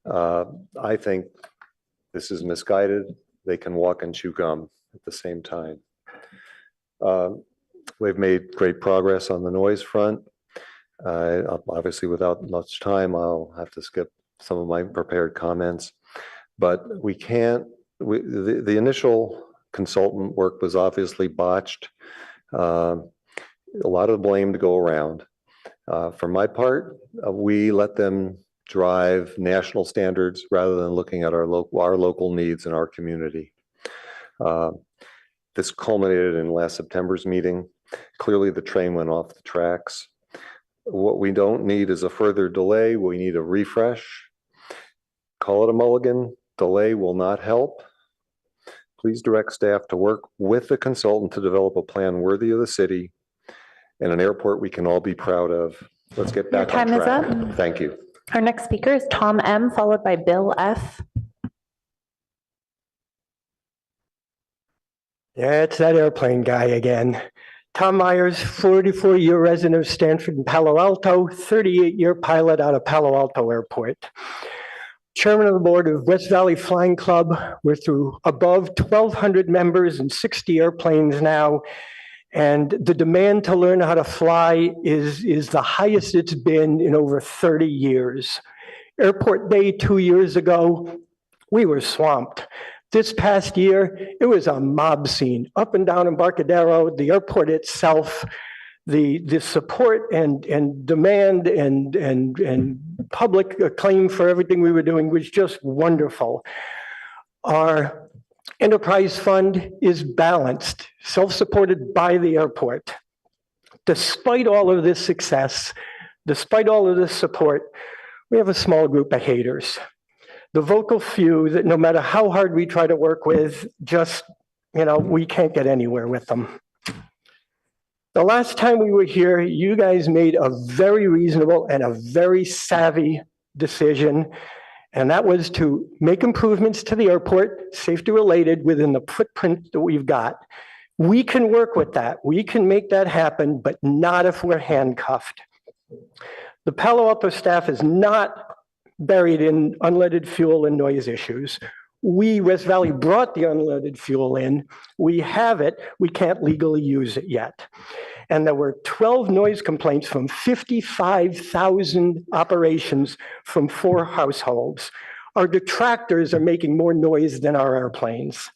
[SPEAKER 13] I think this is misguided. They can walk and chew gum at the same time. We've made great progress on the noise front. Obviously, without much time, I'll have to skip some of my prepared comments. But we can't, the initial consultant work was obviously botched. A lot of blame to go around. For my part, we let them drive national standards rather than looking at our local needs in our community. This culminated in last September's meeting. Clearly, the train went off the tracks. What we don't need is a further delay. We need a refresh. Call it a mulligan. Delay will not help. Please direct staff to work with the consultant to develop a plan worthy of the city and an airport we can all be proud of. Let's get back on track.
[SPEAKER 2] Your time is up.
[SPEAKER 13] Thank you.
[SPEAKER 2] Our next speaker is Tom M., followed by Bill F.
[SPEAKER 21] Yeah, it's that airplane guy again. Tom Myers, 44-year resident of Stanford and Palo Alto, 38-year pilot out of Palo Alto Airport. Chairman of the board of West Valley Flying Club. We're through above 1,200 members and 60 airplanes now. And the demand to learn how to fly is the highest it's been in over 30 years. Airport Day 2 years ago, we were swamped. This past year, it was a mob scene up and down Embarcadero, the airport itself, the support and demand and public acclaim for everything we were doing was just wonderful. Our enterprise fund is balanced, self-supported by the airport. Despite all of this success, despite all of this support, we have a small group of haters. The vocal few that no matter how hard we try to work with, just, we can't get anywhere with them. The last time we were here, you guys made a very reasonable and a very savvy decision, and that was to make improvements to the airport, safety related, within the footprint that we've got. We can work with that. We can make that happen, but not if we're handcuffed. The Palo Alto staff is not buried in unleaded fuel and noise issues. We, West Valley, brought the unleaded fuel in. We have it. We can't legally use it yet. And there were 12 noise complaints from 55,000 operations from 4 households. Our detractors are making more noise than our airplanes.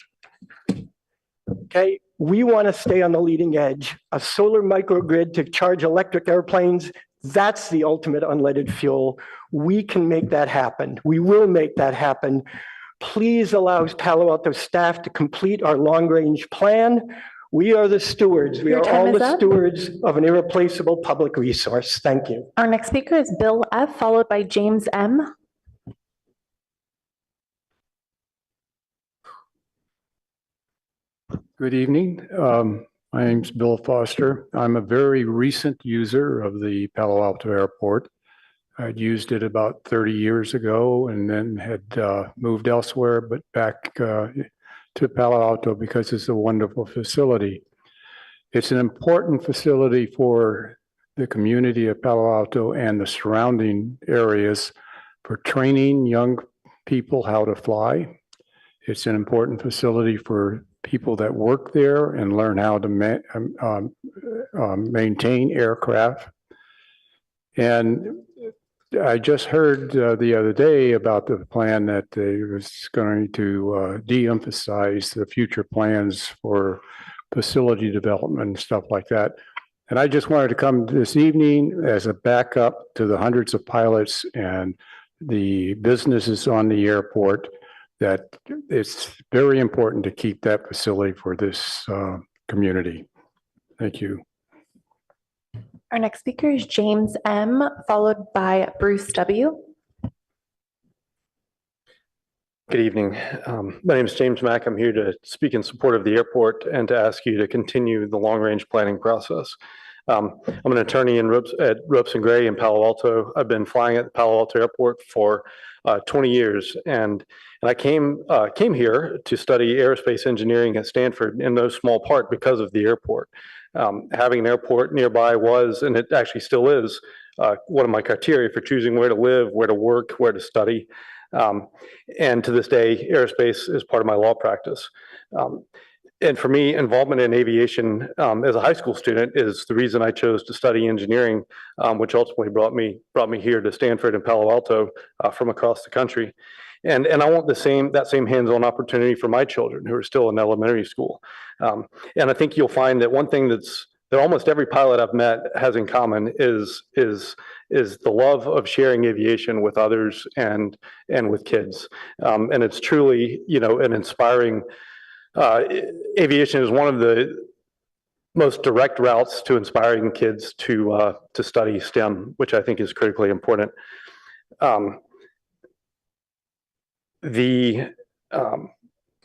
[SPEAKER 21] Okay, we want to stay on the leading edge. A solar microgrid to charge electric airplanes, that's the ultimate unleaded fuel. We can make that happen. We will make that happen. Please allow Palo Alto staff to complete our long-range plan. We are the stewards. We are all the stewards of an irreplaceable public resource. Thank you.
[SPEAKER 2] Our next speaker is Bill F., followed by James M.
[SPEAKER 23] Good evening. My name's Bill Foster. I'm a very recent user of the Palo Alto Airport. I'd used it about 30 years ago and then had moved elsewhere, but back to Palo Alto because it's a wonderful facility. It's an important facility for the community of Palo Alto and the surrounding areas for training young people how to fly. It's an important facility for people that work there and learn how to maintain aircraft. And I just heard the other day about the plan that they was going to de-emphasize the future plans for facility development and stuff like that. And I just wanted to come this evening as a backup to the hundreds of pilots and the businesses on the airport, that it's very important to keep that facility for this community. Thank you.
[SPEAKER 2] Our next speaker is James M., followed by Bruce W.
[SPEAKER 15] Good evening. My name is James Mack. I'm here to speak in support of the airport and to ask you to continue the long-range planning process. I'm an attorney at Ropes and Gray in Palo Alto. I've been flying at the Palo Alto Airport for 20 years, and I came here to study aerospace engineering at Stanford in no small part because of the airport. Having an airport nearby was, and it actually still is, one of my criteria for choosing where to live, where to work, where to study. And to this day, aerospace is part of my law practice. And for me, involvement in aviation as a high school student is the reason I chose to study engineering, which ultimately brought me here to Stanford and Palo Alto from across the country. And I want that same hands-on opportunity for my children who are still in elementary school. And I think you'll find that one thing that almost every pilot I've met has in common is the love of sharing aviation with others and with kids. And it's truly, an inspiring. Aviation is one of the most direct routes to inspiring kids to study STEM, which I think is critically important.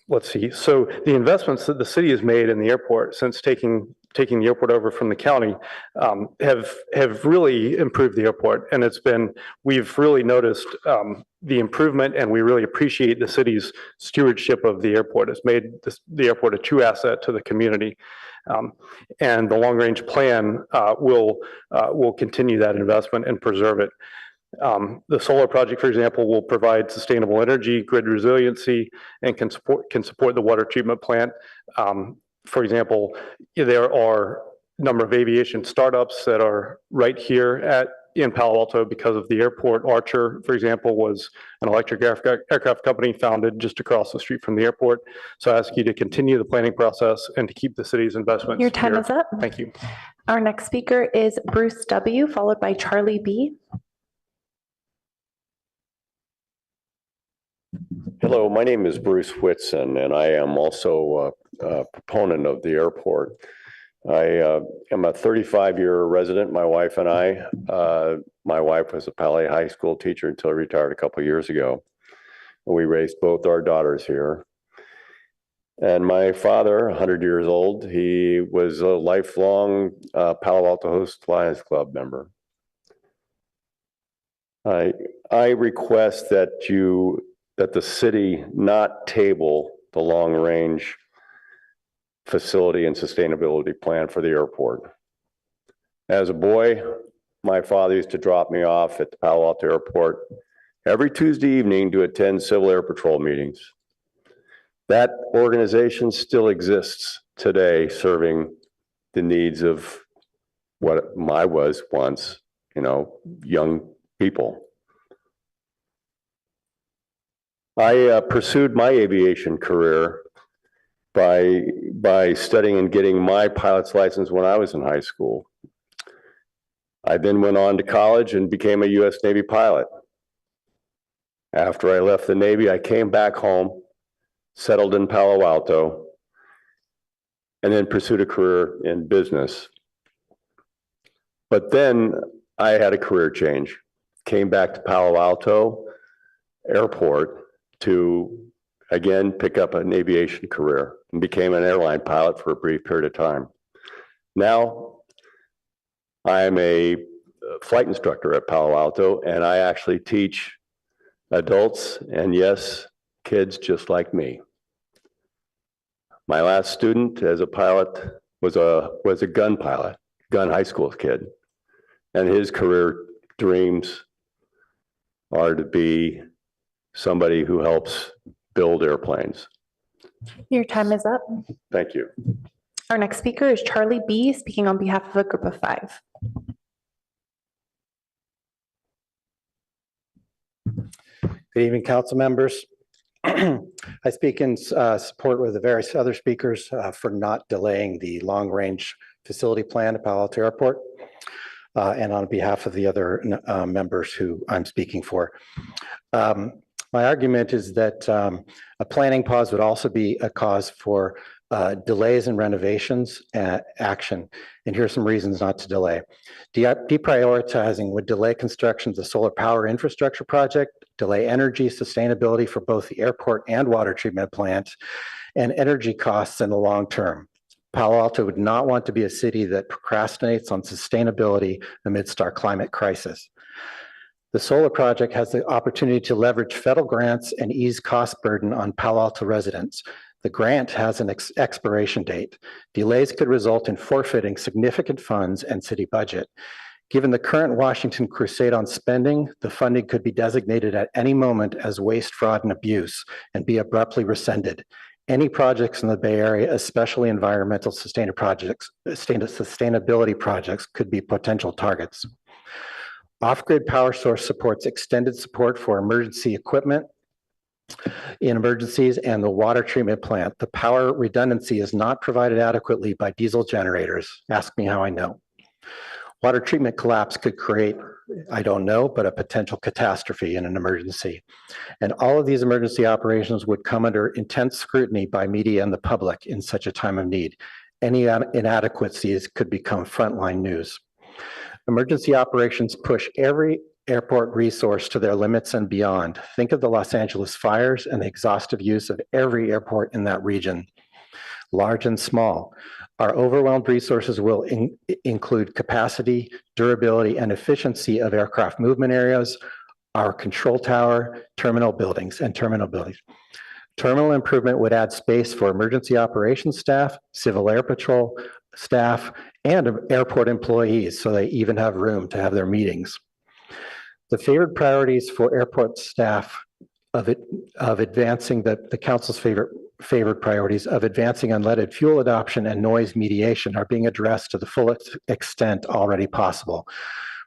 [SPEAKER 15] Let's see. So the investments that the city has made in the airport since taking the airport over from the county have really improved the airport, and we've really noticed the improvement, and we really appreciate the city's stewardship of the airport. It's made the airport a true asset to the community, and the long-range plan will continue that investment and preserve it. The solar project, for example, will provide sustainable energy, grid resiliency, and can support the water treatment plant. For example, there are a number of aviation startups that are right here in Palo Alto because of the airport. Archer, for example, was an electric aircraft company founded just across the street from the airport. So I ask you to continue the planning process and to keep the city's investments.
[SPEAKER 2] Your time
[SPEAKER 15] here.
[SPEAKER 2] is up.
[SPEAKER 15] Thank you.
[SPEAKER 2] Our next speaker is Bruce W., followed by Charlie B.
[SPEAKER 16] Hello, my name is Bruce Whitson, and I am also a proponent of the airport. I am a 35-year resident, my wife and I. My wife was a Palo High School teacher until she retired a couple of years ago. We raised both our daughters here. And my father, 100 years old, he was a lifelong Palo Alto Host Lions Club member. I request that the city not table the long-range facility and sustainability plan for the airport. As a boy, my father used to drop me off at the Palo Alto Airport every Tuesday evening to attend Civil Air Patrol meetings. That organization still exists today, serving the needs of what I was once, young people. I pursued my aviation career by studying and getting my pilot's license when I was in high school. I then went on to college and became a U.S. Navy pilot. After I left the Navy, I came back home, settled in Palo Alto, and then pursued a career in business. But then I had a career change, came back to Palo Alto Airport to again pick up an aviation career and became an airline pilot for a brief period of time. Now I'm a flight instructor at Palo Alto, and I actually teach adults and, yes, kids just like me. My last student as a pilot was a gun pilot, gun high school kid, and his career dreams are to be somebody who helps build airplanes.
[SPEAKER 2] Your time is up.
[SPEAKER 16] Thank you.
[SPEAKER 2] Our next speaker is Charlie B., speaking on behalf of a group of 5.
[SPEAKER 17] Good evening, council members. I speak in support with the various other speakers for not delaying the long-range facility plan at Palo Alto Airport. and on behalf of the other members who I'm speaking for. My argument is that a planning pause would also be a cause for delays in renovations action. And here are some reasons not to delay. Deprioritizing would delay construction of the solar power infrastructure project, delay energy sustainability for both the airport and water treatment plant, and energy costs in the long term. Palo Alto would not want to be a city that procrastinates on sustainability amidst our climate crisis. The solar project has the opportunity to leverage federal grants and ease cost burden on Palo Alto residents. The grant has an expiration date. Delays could result in forfeiting significant funds and city budget. Given the current Washington crusade on spending, the funding could be designated at any moment as waste, fraud, and abuse and be abruptly rescinded. Any projects in the Bay Area, especially environmental sustainability projects, could be potential targets. Off-grid power source supports extended support for emergency equipment in emergencies and the water treatment plant. The power redundancy is not provided adequately by diesel generators. Ask me how I know. Water treatment collapse could create, I don't know, but a potential catastrophe in an emergency. And all of these emergency operations would come under intense scrutiny by media and the public in such a time of need. Any inadequacies could become frontline news. Emergency operations push every airport resource to their limits and beyond. Think of the Los Angeles fires and the exhaustive use of every airport in that region, large and small. Our overwhelmed resources will include capacity, durability, and efficiency of aircraft movement areas, our control tower, terminal buildings. Terminal improvement would add space for emergency operations staff, civil air patrol staff, and airport employees, so they even have room to have their meetings. The favored priorities for airport staff of advancing the council's favored priorities of advancing unleaded fuel adoption and noise mediation are being addressed to the fullest extent already possible.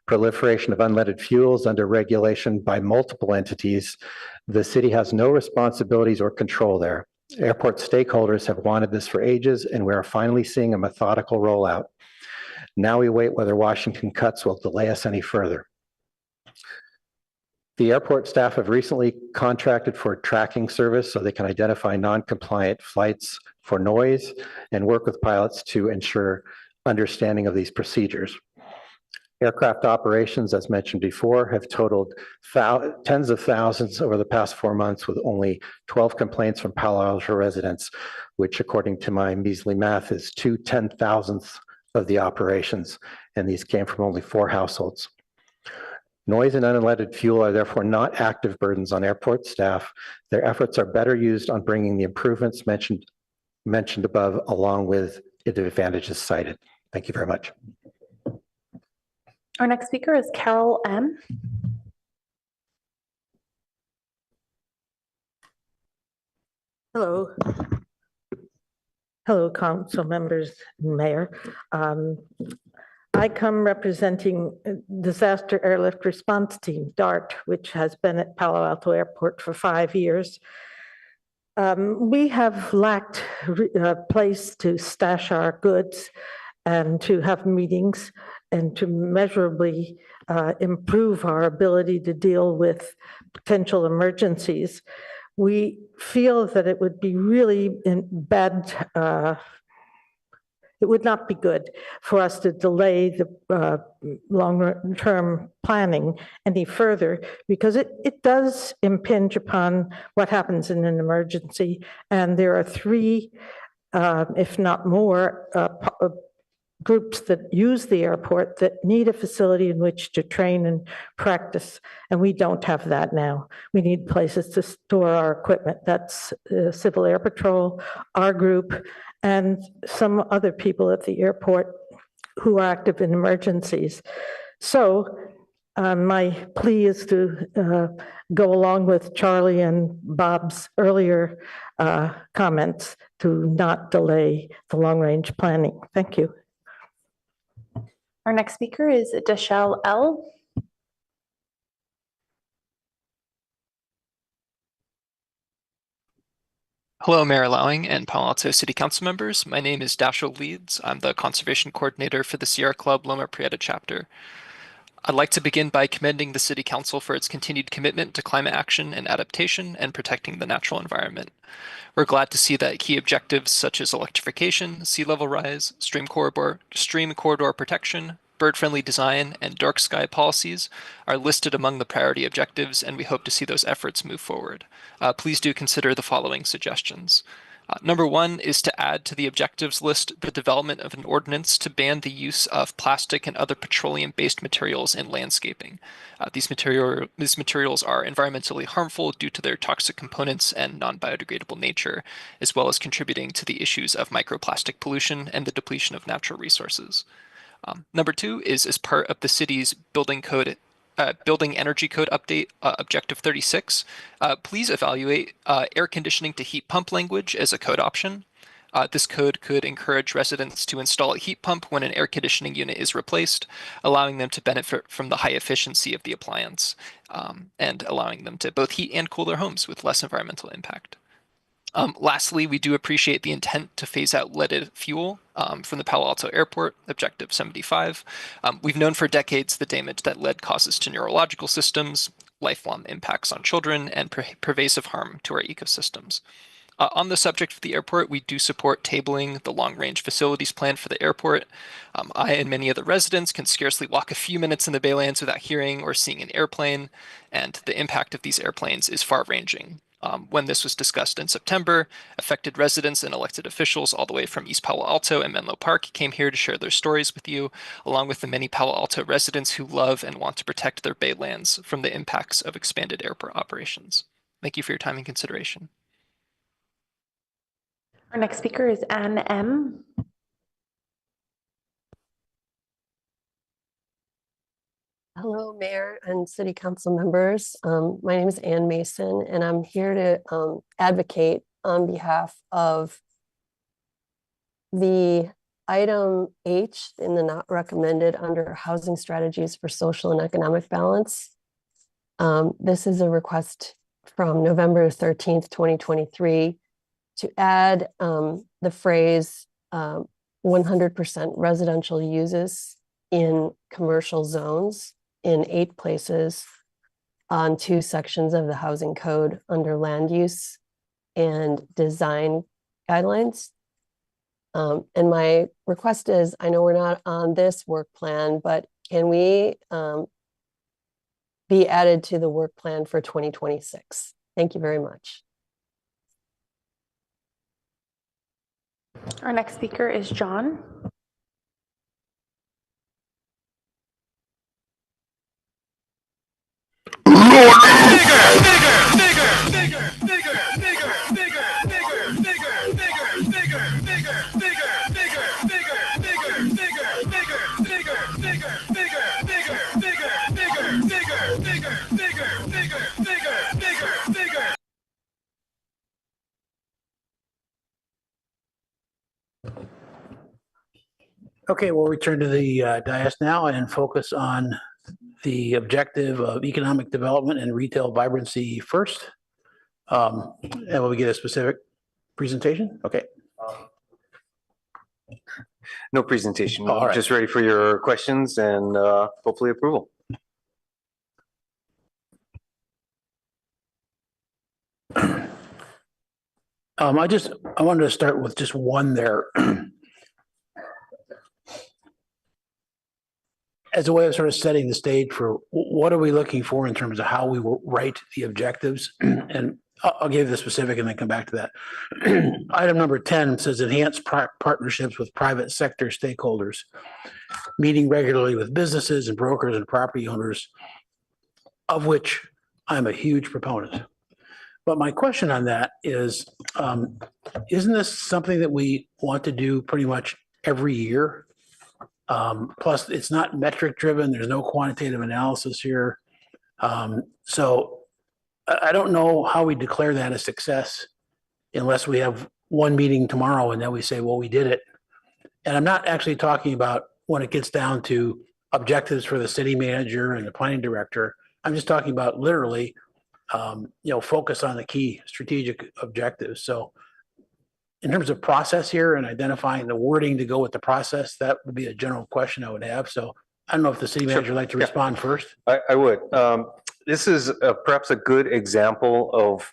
[SPEAKER 17] Proliferation of unleaded fuels under regulation by multiple entities. The city has no responsibilities or control there. Airport stakeholders have wanted this for ages, and we are finally seeing a methodical rollout. Now we wait whether Washington cuts will delay us any further. The airport staff have recently contracted for a tracking service so they can identify non-compliant flights for noise and work with pilots to ensure understanding of these procedures. Aircraft operations, as mentioned before, have totaled tens of thousands over the past 4 months with only 12 complaints from Palo Alto residents, which according to my measly math is 2/10,000ths of the operations, and these came from only 4 households. Noise and unleaded fuel are therefore not active burdens on airport staff. Their efforts are better used on bringing the improvements mentioned above, along with the advantages cited. Thank you very much.
[SPEAKER 2] Our next speaker is Carol M.
[SPEAKER 18] Hello. Hello, council members and mayor. I come representing Disaster Airlift Response Team, DART, which has been at Palo Alto Airport for 5 years. We have lacked a place to stash our goods and to have meetings and to measurably improve our ability to deal with potential emergencies. We feel that it would be really it would not be good for us to delay the long-term planning any further, because it does impinge upon what happens in an emergency. And there are 3, if not more, groups that use the airport that need a facility in which to train and practice, and we don't have that now. We need places to store our equipment. That's Civil Air Patrol, our group, and some other people at the airport who are active in emergencies. So my plea is to go along with Charlie and Bob's earlier comments to not delay the long-range planning. Thank you.
[SPEAKER 2] Our next speaker is Deshelle L.
[SPEAKER 12] Hello, Mayor Lowing and Palo Alto City Council members. My name is Dashiell Leeds. I'm the Conservation Coordinator for the Sierra Club Loma Prieta chapter. I'd like to begin by commending the City Council for its continued commitment to climate action and adaptation and protecting the natural environment. We're glad to see that key objectives such as electrification, sea level rise, stream corridor protection, bird-friendly design, and dark sky policies are listed among the priority objectives, and we hope to see those efforts move forward. Please do consider the following suggestions. Number one is to add to the objectives list the development of an ordinance to ban the use of plastic and other petroleum-based materials in landscaping. These materials are environmentally harmful due to their toxic components and non-biodegradable nature, as well as contributing to the issues of microplastic pollution and the depletion of natural resources. Number two is as part of the city's building energy code update, objective 36, please evaluate air conditioning to heat pump language as a code option. This code could encourage residents to install a heat pump when an air conditioning unit is replaced, allowing them to benefit from the high efficiency of the appliance, and allowing them to both heat and cool their homes with less environmental impact. Lastly, we do appreciate the intent to phase out leaded fuel from the Palo Alto Airport, Objective 75. We've known for decades the damage that lead causes to neurological systems, lifelong impacts on children, and pervasive harm to our ecosystems. On the subject of the airport, we do support tabling the long-range facilities plan for the airport. I and many other residents can scarcely walk a few minutes in the Baylands without hearing or seeing an airplane, and the impact of these airplanes is far-ranging. When this was discussed in September, affected residents and elected officials all the way from East Palo Alto and Menlo Park came here to share their stories with you, along with the many Palo Alto residents who love and want to protect their Baylands from the impacts of expanded airport operations. Thank you for your time and consideration.
[SPEAKER 2] Our next speaker is Ann M.
[SPEAKER 20] Hello, Mayor and City Council members. My name is Ann Mason, and I'm here to advocate on behalf of the item H in the not recommended under housing strategies for social and economic balance. This is a request from November 13th, 2023 to add the phrase 100% residential uses in commercial zones in 8 places on 2 sections of the housing code under land use and design guidelines. And my request is, I know we're not on this work plan, but can we be added to the work plan for 2026? Thank you very much.
[SPEAKER 2] Our next speaker is John.
[SPEAKER 1] Okay, we'll return to the dais now and focus on the objective of economic development and retail vibrancy first. And will we get a specific presentation? Okay.
[SPEAKER 19] No presentation.
[SPEAKER 1] All right.
[SPEAKER 19] Just ready for your questions and hopefully approval.
[SPEAKER 1] I wanted to start with just one there. As a way of sort of setting the stage for what are we looking for in terms of how we will write the objectives. And I'll give you the specific and then come back to that. Item number 10 says enhance partnerships with private sector stakeholders, meeting regularly with businesses and brokers and property owners, of which I'm a huge proponent. But my question on that is, isn't this something that we want to do pretty much every year? Plus, it's not metric driven. There's no quantitative analysis here. So I don't know how we declare that a success unless we have one meeting tomorrow and then we say, well, we did it. And I'm not actually talking about when it gets down to objectives for the city manager and the planning director. I'm just talking about literally, focus on the key strategic objectives. So in terms of process here and identifying the wording to go with the process, that would be a general question I would have. So I don't know if the city manager would like to respond first.
[SPEAKER 19] I would. This is perhaps a good example of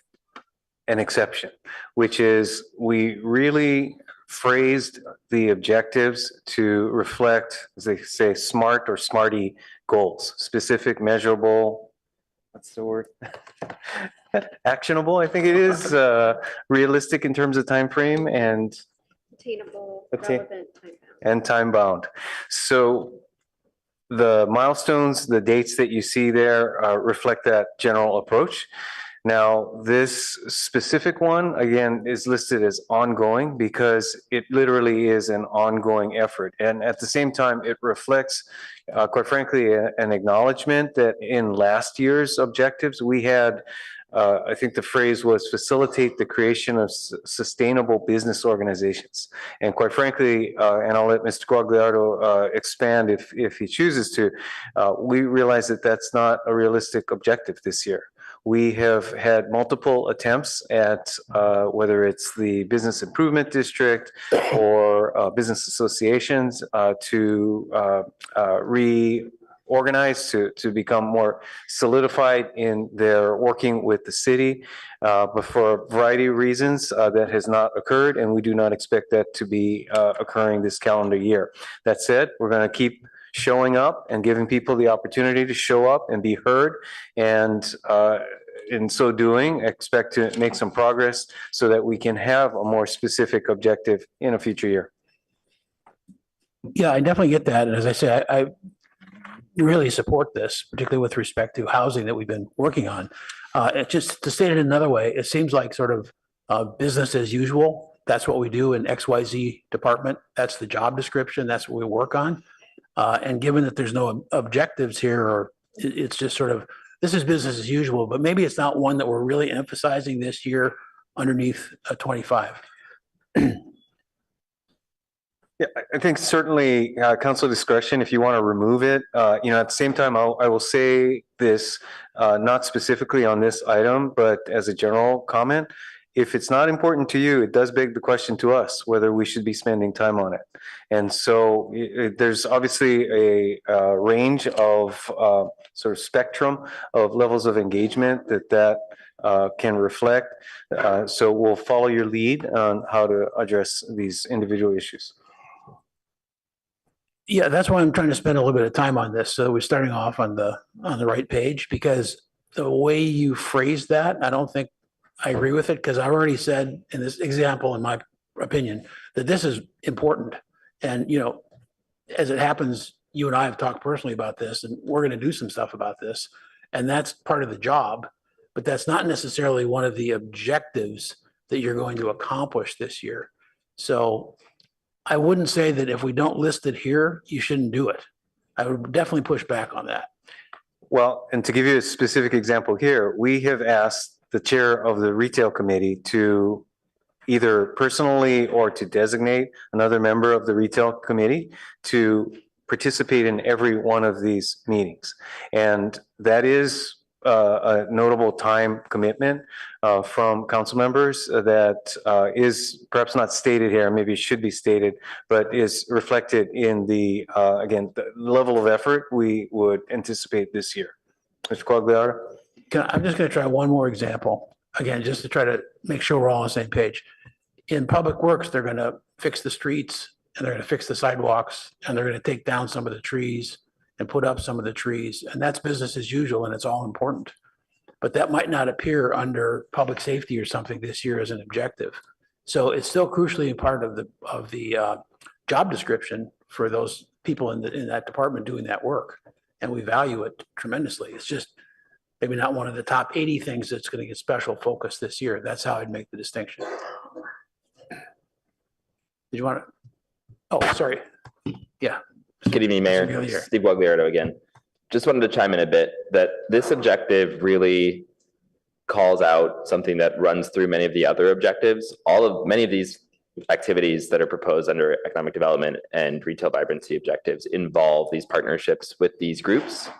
[SPEAKER 19] an exception, which is we really phrased the objectives to reflect, as they say, SMART or SMARTY goals, specific, measurable, what's the word? Actionable, I think it is, realistic in terms of time frame and
[SPEAKER 11] Attainable, relevant, time-bound.
[SPEAKER 19] and time bound. So the milestones, the dates that you see there reflect that general approach. Now, this specific one, again, is listed as ongoing because it literally is an ongoing effort. And at the same time, it reflects, quite frankly, an acknowledgement that in last year's objectives, we had I think the phrase was facilitate the creation of sustainable business organizations. And quite frankly, and I'll let Mr. Guagliardo expand if he chooses to, we realize that that's not a realistic objective this year. We have had multiple attempts at whether it's the business improvement district or business associations to reorganize, to become more solidified in their working with the city. But for a variety of reasons, that has not occurred, and we do not expect that to be occurring this calendar year. That said, we're going to keep showing up and giving people the opportunity to show up and be heard. And in so doing, expect to make some progress so that we can have a more specific objective in a future year.
[SPEAKER 1] Yeah, I definitely get that. And as I say, I really support this, particularly with respect to housing that we've been working on. It just, to state it another way, it seems like sort of business as usual. That's what we do in XYZ department. That's the job description. That's what we work on. And given that there's no objectives here, or it's just sort of, this is business as usual, but maybe it's not one that we're really emphasizing this year underneath 25.
[SPEAKER 19] Yeah, I think certainly council discretion, if you want to remove it, at the same time, I will say this, not specifically on this item, but as a general comment. If it's not important to you, it does beg the question to us whether we should be spending time on it. And so there's obviously a range of sort of spectrum of levels of engagement that can reflect. So we'll follow your lead on how to address these individual issues.
[SPEAKER 1] Yeah, that's why I'm trying to spend a little bit of time on this. So we're starting off on the right page, because the way you phrase that, I don't think I agree with it, because I've already said in this example, in my opinion, that this is important. And, as it happens, you and I have talked personally about this, and we're going to do some stuff about this. And that's part of the job, but that's not necessarily one of the objectives that you're going to accomplish this year. So I wouldn't say that if we don't list it here, you shouldn't do it. I would definitely push back on that.
[SPEAKER 19] Well, and to give you a specific example here, we have asked the chair of the retail committee to either personally or to designate another member of the retail committee to participate in every one of these meetings. And that is a notable time commitment from council members that is perhaps not stated here, maybe it should be stated, but is reflected in the, again, the level of effort we would anticipate this year. Mr. Quagliaro?
[SPEAKER 1] I'm just going to try one more example, again, just to try to make sure we're all on the same page. In Public Works, they're going to fix the streets, and they're going to fix the sidewalks, and they're going to take down some of the trees and put up some of the trees. And that's business as usual, and it's all important. But that might not appear under public safety or something this year as an objective. So it's still crucially a part of the job description for those people in that department doing that work. And we value it tremendously. It's just maybe not one of the top 80 things that's going to get special focus this year. That's how I'd make the distinction. Did you want to? Oh, sorry. Yeah.
[SPEAKER 5] Good evening, Mayor. Steve Guagliardo again. Just wanted to chime in a bit that this objective really calls out something that runs through many of the other objectives. Many of these activities that are proposed under economic development and retail vibrancy objectives involve these partnerships with these groups,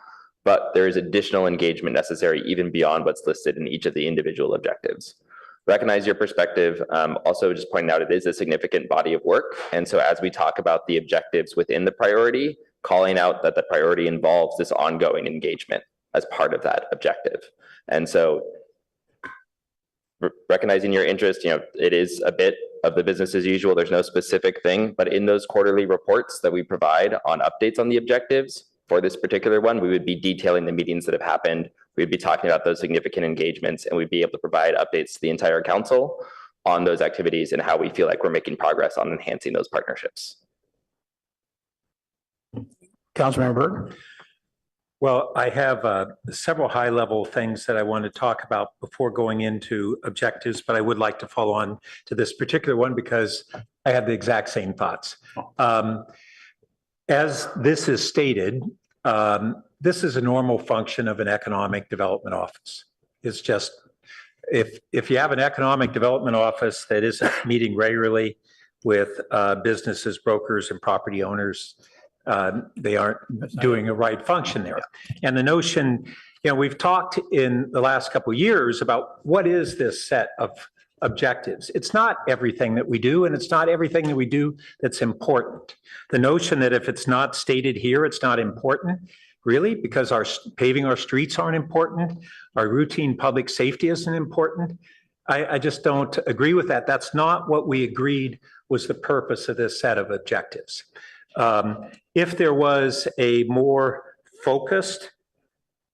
[SPEAKER 5] but there is additional engagement necessary even beyond what's listed in each of the individual objectives. recognize your perspective. Also just pointing out it is a significant body of work. And so as we talk about the objectives within the priority, calling out that the priority involves this ongoing engagement as part of that objective. And so recognizing your interest, it is a bit of the business as usual. There's no specific thing, but in those quarterly reports that we provide on updates on the objectives for this particular one, we would be detailing the meetings that have happened. We'd be talking about those significant engagements, and we'd be able to provide updates to the entire council on those activities and how we feel like we're making progress on enhancing those partnerships.
[SPEAKER 1] Councilmember Burton.
[SPEAKER 3] Well, I have several high-level things that I want to talk about before going into objectives, but I would like to follow on to this particular one because I have the exact same thoughts. As this is stated, this is a normal function of an economic development office. It's just, if you have an economic development office that isn't meeting regularly with businesses, brokers, and property owners, they aren't doing a right function there. And the notion, we've talked in the last couple of years about what is this set of objectives. It's not everything that we do, and it's not everything that we do that's important. The notion that if it's not stated here, it's not important, really, because our paving our streets aren't important, our routine public safety isn't important. I just don't agree with that. That's not what we agreed was the purpose of this set of objectives. If there was a more focused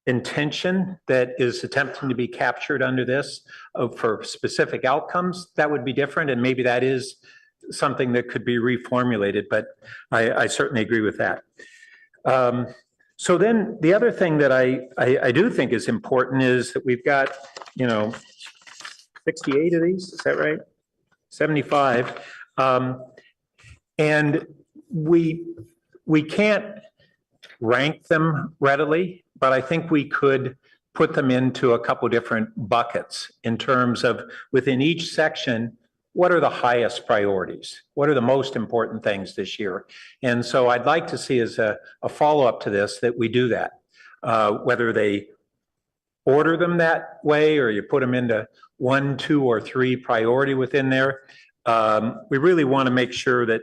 [SPEAKER 3] intention that is attempting to be captured under this for specific outcomes, that would be different. And maybe that is something that could be reformulated, but I certainly agree with that. So then the other thing that I do think is important is that we've got, 68 of these, is that right? 75. And we can't rank them readily, but I think we could put them into a couple different buckets in terms of within each section, what are the highest priorities? What are the most important things this year? And so I'd like to see as a follow-up to this that we do that, whether they order them that way or you put them into 1, 2, or 3 priority within there. We really want to make sure that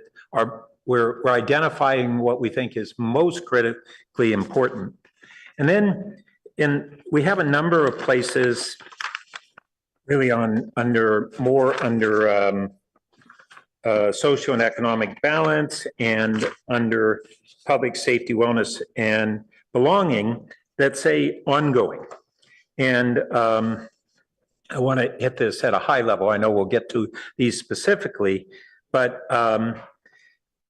[SPEAKER 3] we're identifying what we think is most critically important. And then we have a number of places really under social and economic balance and under public safety, wellness, and belonging that say ongoing. And I want to hit this at a high level. I know we'll get to these specifically, but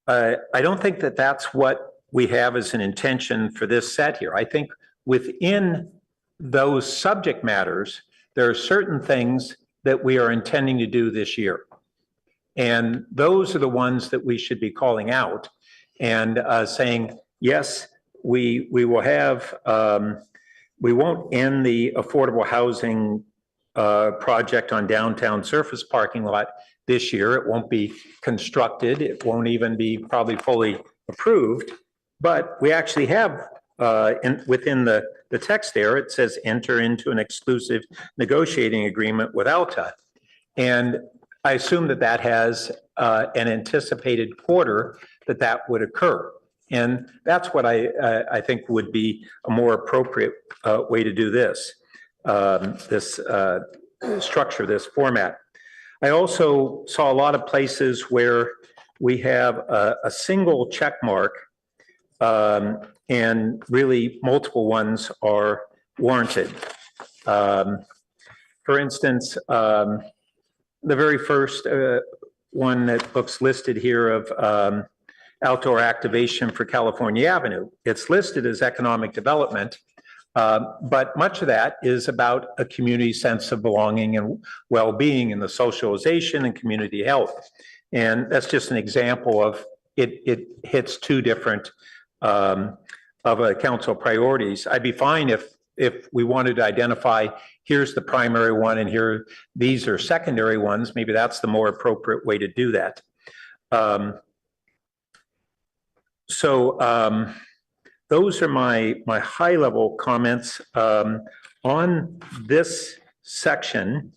[SPEAKER 3] I don't think that that's what we have as an intention for this set here. I think within those subject matters, there are certain things that we are intending to do this year. And those are the ones that we should be calling out and saying, yes, we will have, we won't end the affordable housing project on downtown surface parking lot this year. It won't be constructed. It won't even be probably fully approved. But we actually have within the text there, it says enter into an exclusive negotiating agreement with Alta. And I assume that that has an anticipated quarter that would occur. And that's what I think would be a more appropriate way to do this, structure, this format. I also saw a lot of places where we have a single check mark and really multiple ones are warranted. For instance, the very first one that looks listed here of outdoor activation for California Avenue, it's listed as economic development, but much of that is about a community sense of belonging and well-being and the socialization and community health. And that's just an example of it hits 2 different of a council priorities. I'd be fine if we wanted to identify, here's the primary one and here, these are secondary ones. Maybe that's the more appropriate way to do that. Those are my high level comments on this section.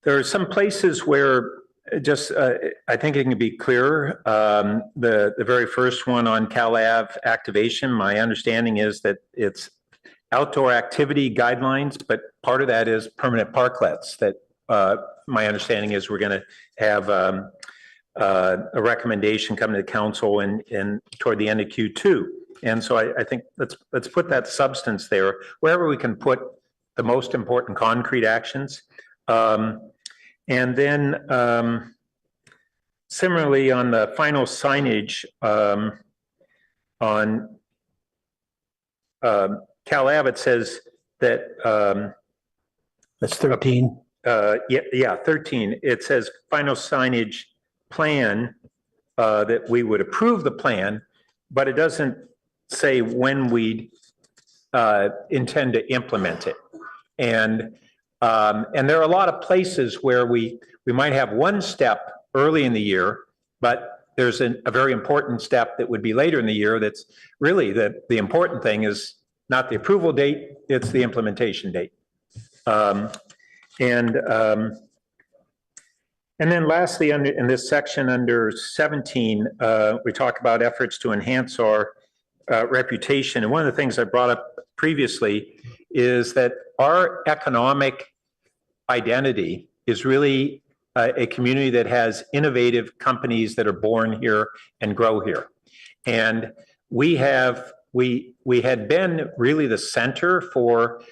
[SPEAKER 3] There are some places where just, I think it can be clearer. The very first one on Cal Ave activation, my understanding is that it's outdoor activity guidelines, but part of that is permanent parklets that my understanding is we're going to have a recommendation come to the council in toward the end of Q2. And so I think let's put that substance there wherever we can put the most important concrete actions. And then similarly on the final signage on Cal Ave, it says that
[SPEAKER 1] that's 13.
[SPEAKER 3] Yeah, 13. It says final signage plan that we would approve the plan, but it doesn't say when we intend to implement it. And there are a lot of places where we might have one step early in the year, but there's a very important step that would be later in the year. That's really the important thing is not the approval date, it's the implementation date. And then lastly, in this section under 17, we talk about efforts to enhance our reputation. And one of the things I brought up previously is that our economic identity is really a community that has innovative companies that are born here and grow here. And we had been really the center for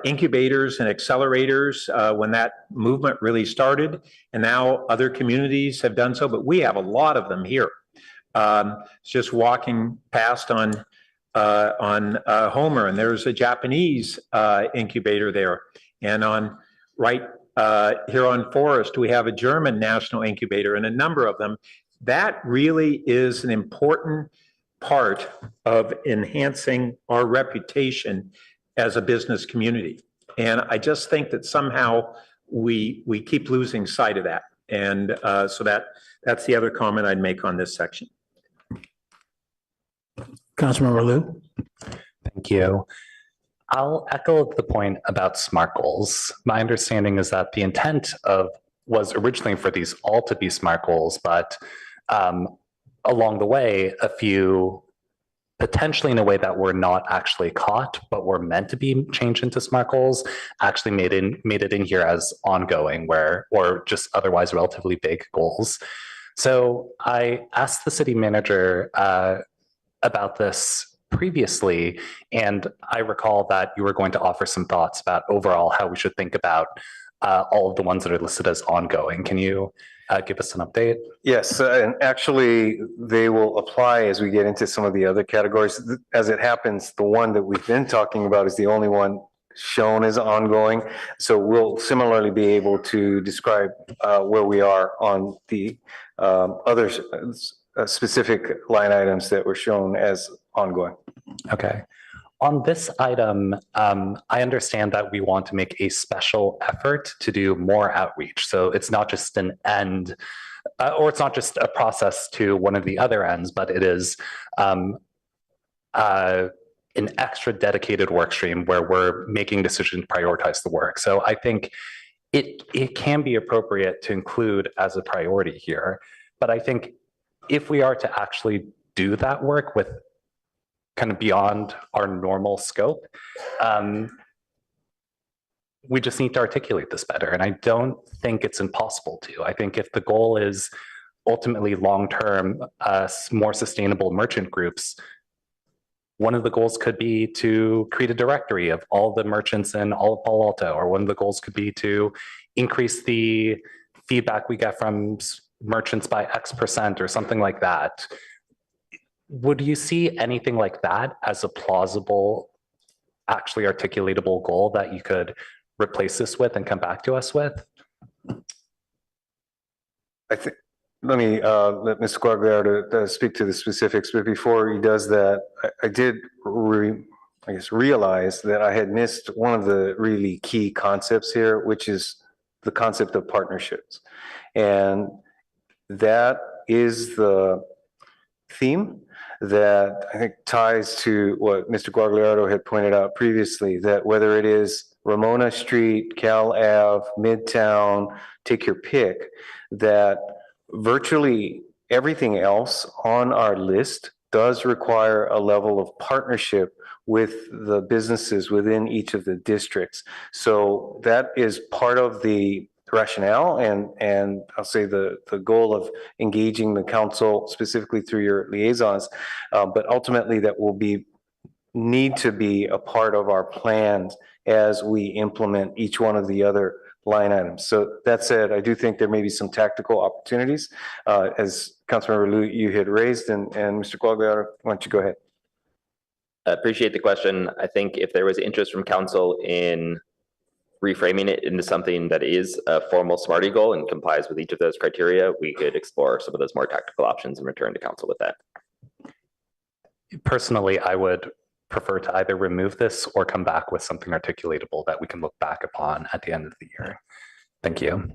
[SPEAKER 3] incubators and accelerators when that movement really started. And now other communities have done so, but we have a lot of them here. Just walking past on Homer, and there's a Japanese incubator there. And on right here on Forest, we have a German national incubator and a number of them. That really is an important part of enhancing our reputation as a business community. And I just think that somehow we keep losing sight of that. And so that's the other comment I'd make on this section.
[SPEAKER 1] Councilmember Liu.
[SPEAKER 9] Thank you. I'll echo the point about SMART goals. My understanding is that the intent was originally for these all to be SMART goals, but along the way, a few potentially in a way that were not actually caught, but were meant to be changed into SMART goals, actually made it in here as ongoing, or just otherwise relatively big goals. So I asked the city manager about this previously, and I recall that you were going to offer some thoughts about overall how we should think about all of the ones that are listed as ongoing. Can you give us an update?
[SPEAKER 19] Yes, and actually they will apply as we get into some of the other categories. As it happens, the one that we've been talking about is the only one shown as ongoing. So we'll similarly be able to describe where we are on the other specific line items that were shown as ongoing.
[SPEAKER 9] Okay. On this item, I understand that we want to make a special effort to do more outreach. So it's not just an end, or it's not just a process to one of the other ends, but it is an extra dedicated work stream where we're making decisions to prioritize the work. So I think it can be appropriate to include as a priority here. But I think if we are to actually do that work with kind of beyond our normal scope, we just need to articulate this better. And I don't think it's impossible to. I think if the goal is ultimately long-term, more sustainable merchant groups, one of the goals could be to create a directory of all the merchants in all of Palo Alto, or one of the goals could be to increase the feedback we get from merchants by X% or something like that. Would you see anything like that as a plausible, actually articulatable goal that you could replace this with and come back to us with?
[SPEAKER 19] I think, let me let Mr. Guagliardo speak to the specifics, but before he does that, I did realize that I had missed one of the really key concepts here, which is the concept of partnerships. And that is the theme that I think ties to what Mr. Guagliardo had pointed out previously, that whether it is Ramona Street, Cal Ave, Midtown, take your pick, that virtually everything else on our list does require a level of partnership with the businesses within each of the districts. So that is part of the rationale and I'll say the goal of engaging the council specifically through your liaisons, but ultimately that will need to be a part of our plans as we implement each one of the other line items. So that said, I do think there may be some tactical opportunities, as Councilmember Liu, you had raised, and Mr. Quagliata, why don't you go ahead?
[SPEAKER 5] I appreciate the question. I think if there was interest from council in reframing it into something that is a formal SMARTY goal and complies with each of those criteria, we could explore some of those more tactical options and return to council with that.
[SPEAKER 9] Personally, I would prefer to either remove this or come back with something articulatable that we can look back upon at the end of the year. Thank you.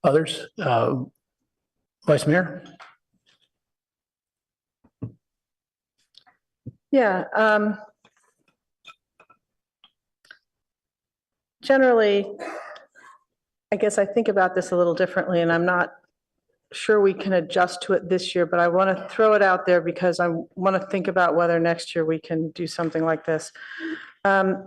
[SPEAKER 1] Others? Vice Mayor?
[SPEAKER 4] Yeah. Generally, I guess I think about this a little differently, and I'm not sure we can adjust to it this year, but I want to throw it out there because I want to think about whether next year we can do something like this. So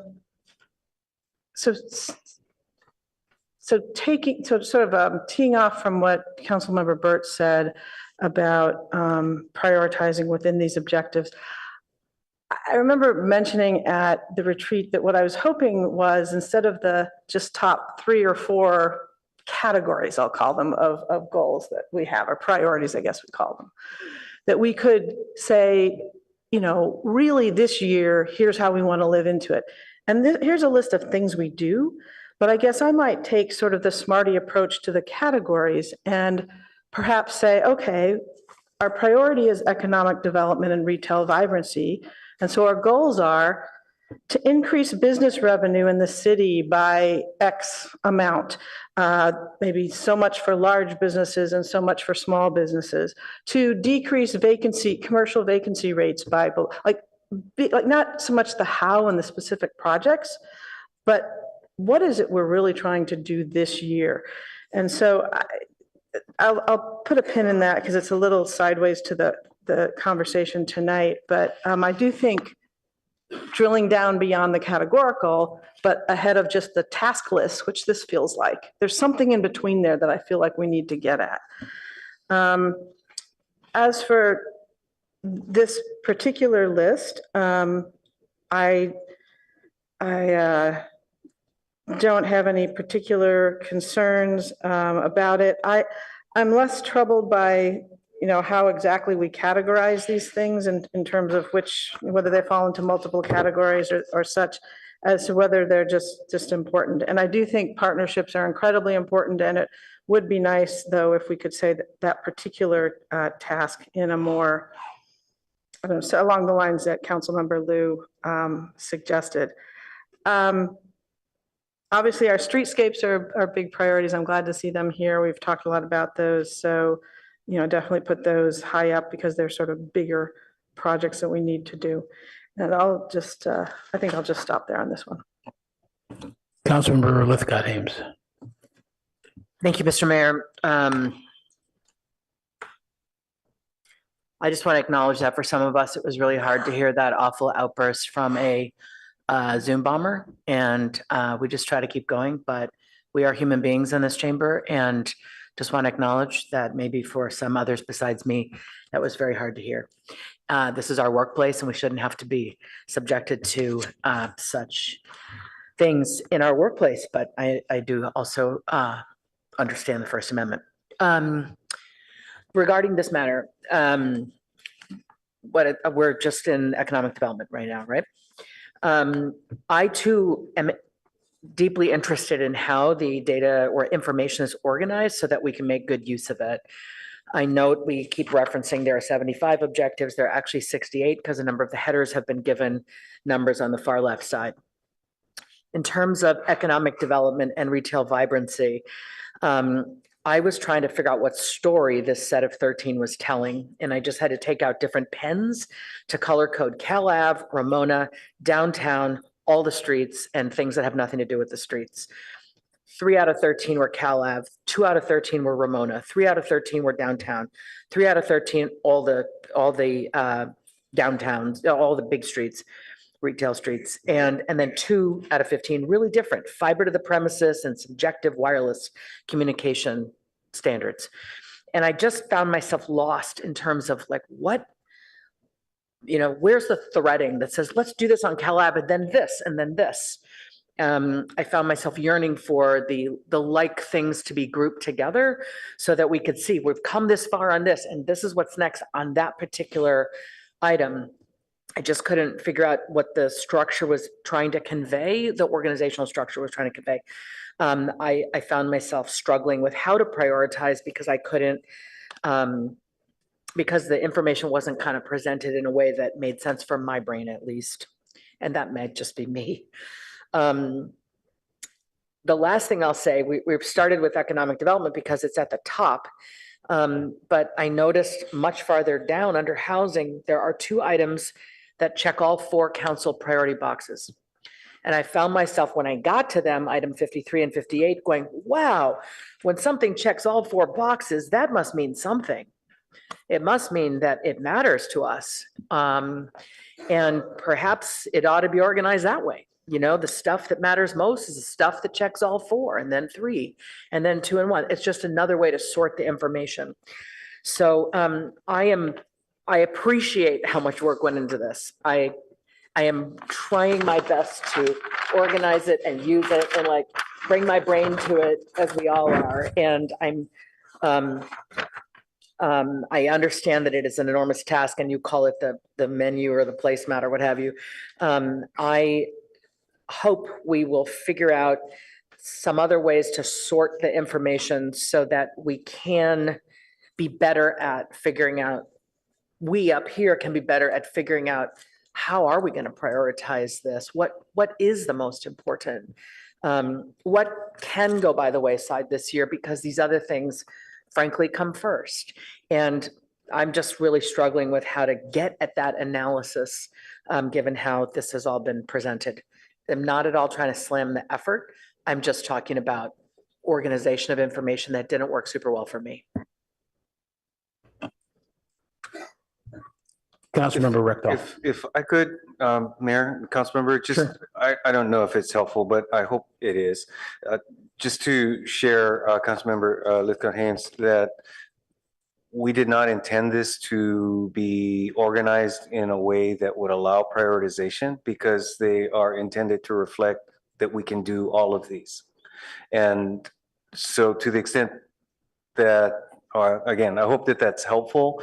[SPEAKER 4] teeing off from what Councilmember Burt said about prioritizing within these objectives, I remember mentioning at the retreat that what I was hoping was, instead of the just top 3 or 4 categories, I'll call them, of goals that we have, or priorities, I guess we call them, that we could say, you know, really this year, here's how we want to live into it. And here's a list of things we do, but I guess I might take sort of the SMARTY approach to the categories and perhaps say, okay, our priority is economic development and retail vibrancy. And so our goals are to increase business revenue in the city by X amount, maybe so much for large businesses and so much for small businesses, to decrease commercial vacancy rates by, like not so much the how and the specific projects, but what is it we're really trying to do this year? And so I'll put a pin in that because it's a little sideways to the conversation tonight, but I do think drilling down beyond the categorical, but ahead of just the task list, which this feels like, there's something in between there that I feel like we need to get at. As for this particular list, I don't have any particular concerns about it. I'm less troubled by, you know, how exactly we categorize these things in terms of whether they fall into multiple categories or such, as to whether they're just important. And I do think partnerships are incredibly important, and it would be nice, though, if we could say that particular task in a more, I don't know, so along the lines that Councilmember Liu suggested. Obviously, our streetscapes are big priorities. I'm glad to see them here. We've talked a lot about those. So, you know, definitely put those high up because they're sort of bigger projects that we need to do. And I'll just, I think I'll just stop there on this one.
[SPEAKER 1] Councilmember Lithcott Ames.
[SPEAKER 8] Thank you, Mr. Mayor. I just want to acknowledge that for some of us, it was really hard to hear that awful outburst from a Zoom bomber, and we just try to keep going, but we are human beings in this chamber, and just want to acknowledge that maybe for some others besides me, that was very hard to hear. This is our workplace, and we shouldn't have to be subjected to such things in our workplace, but I do also understand the First Amendment. Regarding this matter, we're just in economic development right now, right? I too am deeply interested in how the data or information is organized so that we can make good use of it. I note we keep referencing there are 75 objectives. There are actually 68 because a number of the headers have been given numbers on the far left side. In terms of economic development and retail vibrancy, I was trying to figure out what story this set of 13 was telling, and I just had to take out different pens to color code Cal Ave, Ramona, downtown, all the streets, and things that have nothing to do with the streets. 3 out of 13 were Cal Ave, 2 out of 13 were Ramona, 3 out of 13 were downtown, 3 out of 13 all the downtowns, all the big streets, retail streets, and then 2 out of 15 really different, fiber to the premises and subjective wireless communication standards. And I just found myself lost in terms of like, what, where's the threading that says, let's do this on Cal Ave, and then this, and then this. I found myself yearning for the like things to be grouped together so that we could see we've come this far on this, and this is what's next on that particular item. I just couldn't figure out what the structure was trying to convey, the organizational structure was trying to convey. I found myself struggling with how to prioritize because I couldn't, because the information wasn't kind of presented in a way that made sense for my brain at least. And that might just be me. The last thing I'll say, we've started with economic development because it's at the top. But I noticed much farther down under housing, there are 2 items that check all 4 council priority boxes. And I found myself when I got to them, item 53 and 58, going, wow, when something checks all 4 boxes, that must mean something. It must mean that it matters to us. And perhaps it ought to be organized that way. The stuff that matters most is the stuff that checks all 4, and then 3, and then 2 and 1. It's just another way to sort the information. So I appreciate how much work went into this. I am trying my best to organize it and use it and like bring my brain to it as we all are. And I understand that it is an enormous task, and you call it the menu or the placemat or what have you. I hope we will figure out some other ways to sort the information so that we can be better at figuring out, we up here can be better at figuring out how are we going to prioritize this? What is the most important? What can go by the wayside this year because these other things frankly come first? And I'm just really struggling with how to get at that analysis given how this has all been presented. I'm not at all trying to slam the effort. I'm just talking about organization of information that didn't work super well for me.
[SPEAKER 1] Councilmember Rector.
[SPEAKER 19] If I could, Mayor, Councilmember, just, sure. I don't know if it's helpful, but I hope it is. Just to share, Councilmember Lithgow-Haynes, that we did not intend this to be organized in a way that would allow prioritization because they are intended to reflect that we can do all of these. And so to the extent that, again, I hope that that's helpful.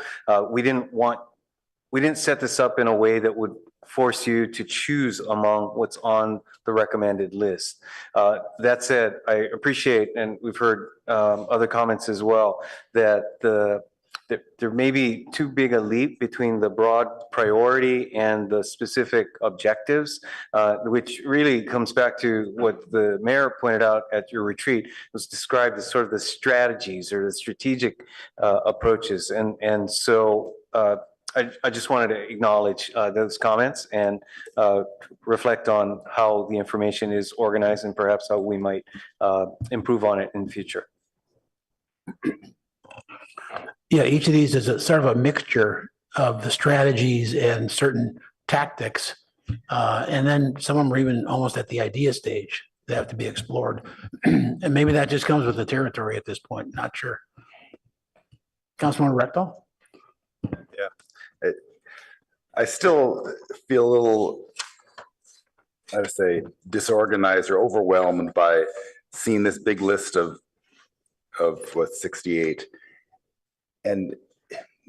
[SPEAKER 19] We didn't set this up in a way that would force you to choose among what's on the recommended list. That said, I appreciate, and we've heard other comments as well, that there may be too big a leap between the broad priority and the specific objectives, which really comes back to what the mayor pointed out at your retreat, was described as sort of the strategies or the strategic approaches. And so I just wanted to acknowledge those comments and reflect on how the information is organized and perhaps how we might improve on it in the future.
[SPEAKER 1] Yeah, each of these is a sort of a mixture of the strategies and certain tactics. And then some of them are even almost at the idea stage. They have to be explored. And maybe that just comes with the territory at this point. Not sure. Councilman Rector?
[SPEAKER 6] Yeah. I still feel a little, I would say, disorganized or overwhelmed by seeing this big list of what, 68. And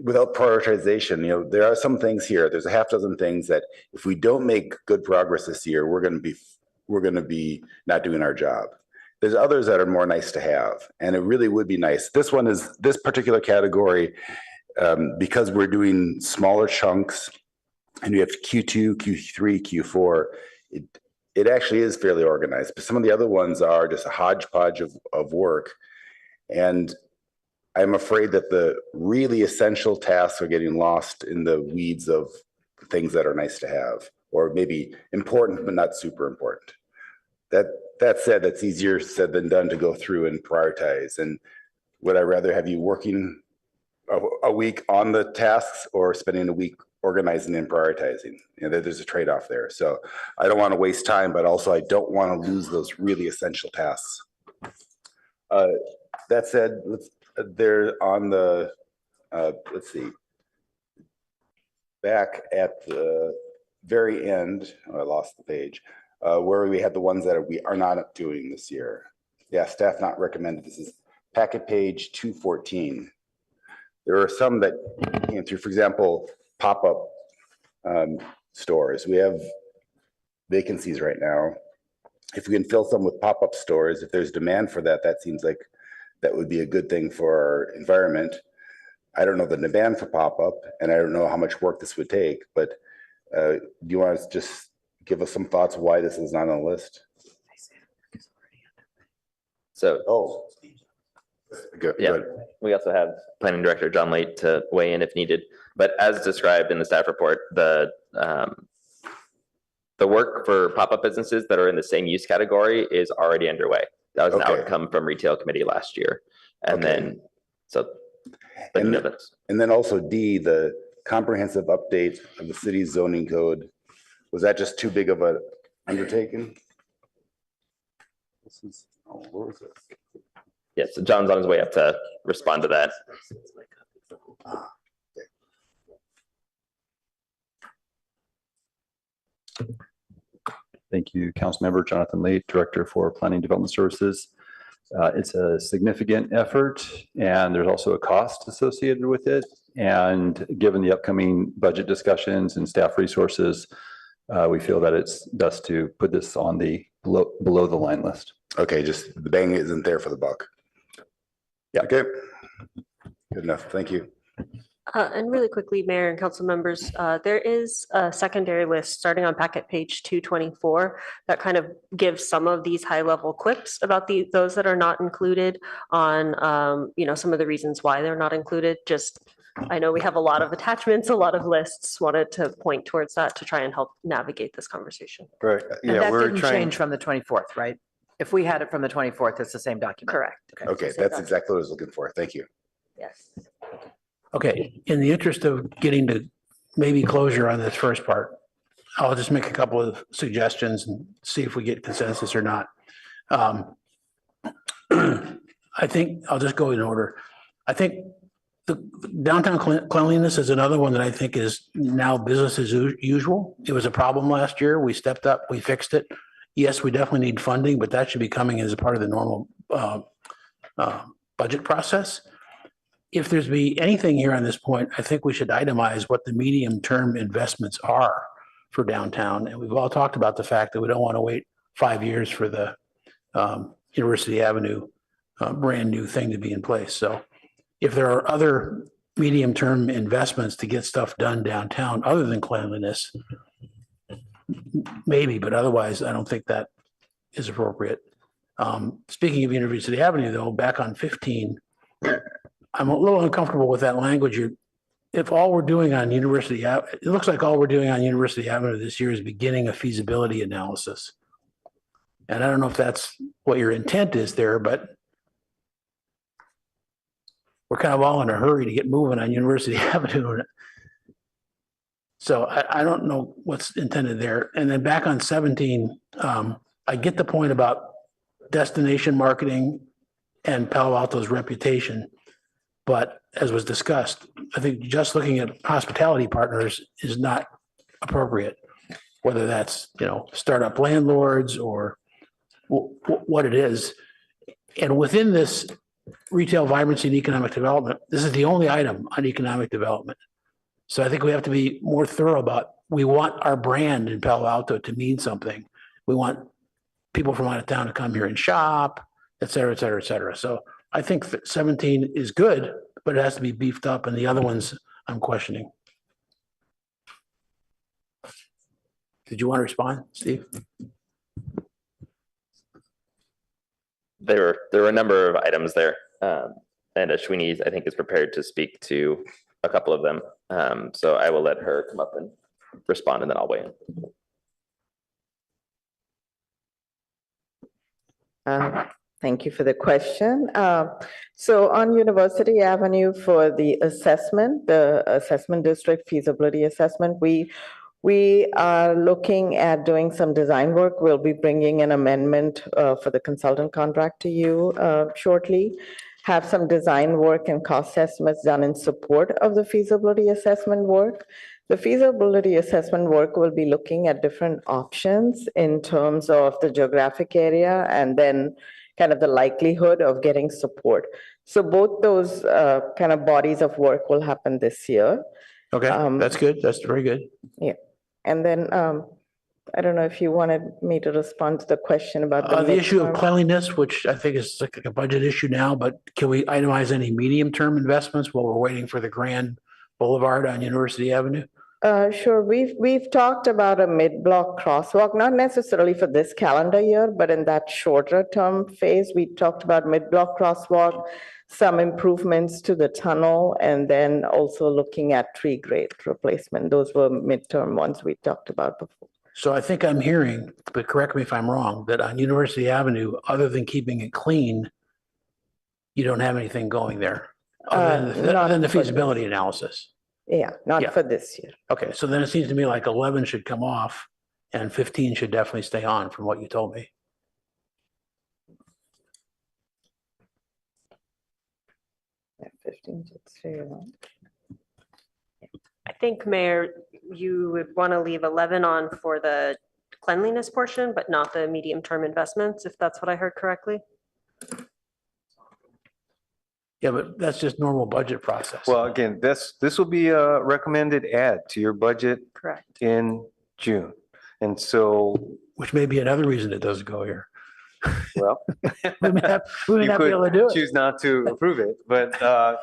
[SPEAKER 6] without prioritization, there are some things here. There's a half dozen things that if we don't make good progress this year, we're going to be not doing our job. There's others that are more nice to have, and it really would be nice. This one is this particular category because we're doing smaller chunks, and we have Q2, Q3, Q4. It actually is fairly organized, but some of the other ones are just a hodgepodge of work. And I'm afraid that the really essential tasks are getting lost in the weeds of things that are nice to have, or maybe important, but not super important. That said, that's easier said than done to go through and prioritize. And would I rather have you working a week on the tasks or spending a week organizing and prioritizing? You know, there's a trade-off there. So I don't want to waste time, but also I don't want to lose those really essential tasks. That said, they're on the, let's see, back at the very end, oh, I lost the page, where we had the ones that we are not doing this year. Yeah, staff not recommended. This is packet page 214. There are some that came through, for example, pop-up stores. We have vacancies right now. If we can fill some with pop-up stores, if there's demand for that, that seems like that would be a good thing for our environment. I don't know the demand for pop-up, and I don't know how much work this would take, but do you want to just give us some thoughts why this is not on the list?
[SPEAKER 5] So,
[SPEAKER 6] good.
[SPEAKER 5] Yeah,
[SPEAKER 6] Good.
[SPEAKER 5] we also have Planning Director John Late to weigh in if needed. But as described in the staff report, the work for pop-up businesses that are in the same use category is already underway. That was an outcome from Retail Committee last year. And then, so.
[SPEAKER 6] And then also D, the comprehensive update of the city's zoning code. Was that just too big of an undertaking? This is, oh, where was it?
[SPEAKER 5] Yeah, so John's on his way up to respond to that.
[SPEAKER 7] Thank you, Councilmember Jonathan Late, Director for Planning Development Services. It's a significant effort and there's also a cost associated with it. And given the upcoming budget discussions and staff resources, we feel that it's best to put this on the below the line list.
[SPEAKER 6] Okay, just the bang isn't there for the buck.
[SPEAKER 7] Yeah.
[SPEAKER 6] Okay. Good enough. Thank you.
[SPEAKER 10] And really quickly, Mayor and council members, there is a secondary list starting on packet page 224 that kind of gives some of these high level quips about those that are not included on, you know, some of the reasons why they're not included. Just, I know we have a lot of attachments, a lot of lists, wanted to point towards that to try and help navigate this conversation.
[SPEAKER 19] Right.
[SPEAKER 8] And
[SPEAKER 19] Yeah,
[SPEAKER 8] that
[SPEAKER 19] we're
[SPEAKER 8] didn't
[SPEAKER 19] trying.
[SPEAKER 8] change from the 24th, right? If we had it from the 24th, it's the same document.
[SPEAKER 10] Correct.
[SPEAKER 6] Okay, that's exactly what I was looking for. Thank you.
[SPEAKER 10] Yes.
[SPEAKER 1] Okay, in the interest of getting to maybe closure on this first part, I'll just make a couple of suggestions and see if we get consensus or not. I think I'll just go in order. I think the downtown cleanliness is another one that I think is now business as usual. It was a problem last year. We stepped up, we fixed it. Yes, we definitely need funding, but that should be coming as a part of the normal budget process. If there's be anything here on this point, I think we should itemize what the medium-term investments are for downtown. And we've all talked about the fact that we don't want to wait 5 years for the University Avenue brand new thing to be in place. So if there are other medium-term investments to get stuff done downtown other than cleanliness, maybe, but otherwise, I don't think that is appropriate. Speaking of University Avenue, though, back on 15, I'm a little uncomfortable with that language. If all we're doing on University Avenue, it looks like all we're doing on University Avenue this year is beginning a feasibility analysis. And I don't know if that's what your intent is there, but we're kind of all in a hurry to get moving on University Avenue. So I don't know what's intended there. And then back on 17, I get the point about destination marketing and Palo Alto's reputation. But as was discussed, I think just looking at hospitality partners is not appropriate, whether that's, you know, startup landlords or what it is. And within this retail vibrancy and economic development, this is the only item on economic development. So I think we have to be more thorough about, we want our brand in Palo Alto to mean something. We want people from out of town to come here and shop, et cetera, et cetera, et cetera. So I think that 17 is good, but it has to be beefed up, and the other ones I'm questioning. Did you want to respond, Steve?
[SPEAKER 5] There were a number of items there. And Ashwini, I think, is prepared to speak to a couple of them. So I will let her come up and respond, and then I'll weigh in.
[SPEAKER 13] Thank you for the question. So on University Avenue for the assessment district feasibility assessment, we are looking at doing some design work. We'll be bringing an amendment for the consultant contract to you shortly. Have some design work and cost estimates done in support of the feasibility assessment work. The feasibility assessment work will be looking at different options in terms of the geographic area and then kind of the likelihood of getting support. So both those kind of bodies of work will happen this year.
[SPEAKER 1] Okay, that's good. That's very good.
[SPEAKER 13] Yeah. And then I don't know if you wanted me to respond to the question about
[SPEAKER 1] the issue of cleanliness, which I think is like a budget issue now, but can we itemize any medium-term investments while we're waiting for the Grand Boulevard on University Avenue?
[SPEAKER 13] Sure. We've talked about a mid-block crosswalk, not necessarily for this calendar year, but in that shorter term phase, we talked about mid-block crosswalk, some improvements to the tunnel, and then also looking at tree grade replacement. Those were midterm ones we talked about before.
[SPEAKER 1] So I think I'm hearing, but correct me if I'm wrong, that on University Avenue, other than keeping it clean, you don't have anything going there other than the feasibility analysis.
[SPEAKER 13] Yeah, not for this year.
[SPEAKER 1] Okay, so then it seems to me like 11 should come off and 15 should definitely stay on from what you told me.
[SPEAKER 13] Yeah, 15 should stay on.
[SPEAKER 10] I think, Mayor, you would want to leave 11 on for the cleanliness portion, but not the medium-term investments, if that's what I heard correctly.
[SPEAKER 1] Yeah, but that's just normal budget process.
[SPEAKER 19] Well, again, this will be a recommended add to your budget.
[SPEAKER 10] Correct.
[SPEAKER 19] In June. And so.
[SPEAKER 1] Which may be another reason it doesn't go here.
[SPEAKER 19] Well,
[SPEAKER 1] we may not be able to do it.
[SPEAKER 19] Choose not to approve it, but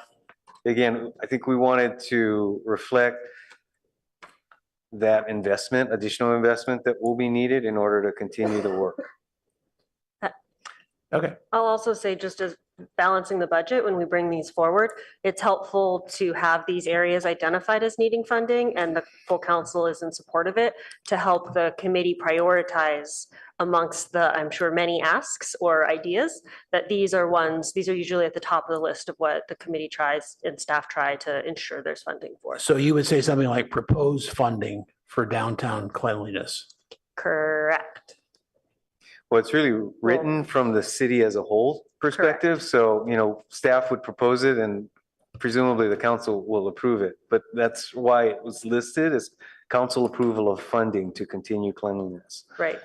[SPEAKER 19] again, I think we wanted to reflect that investment, additional investment that will be needed in order to continue the work.
[SPEAKER 1] Okay.
[SPEAKER 10] I'll also say, just as balancing the budget when we bring these forward, it's helpful to have these areas identified as needing funding, and the full council is in support of it, to help the committee prioritize amongst the, I'm sure, many asks or ideas, that these are usually at the top of the list of what the committee tries and staff try to ensure there's funding for.
[SPEAKER 1] So you would say something like propose funding for downtown cleanliness.
[SPEAKER 10] Correct.
[SPEAKER 19] Well, it's really written from the city as a whole perspective. Correct. So, staff would propose it and presumably the council will approve it. But that's why it was listed as council approval of funding to continue cleanliness.
[SPEAKER 10] Right.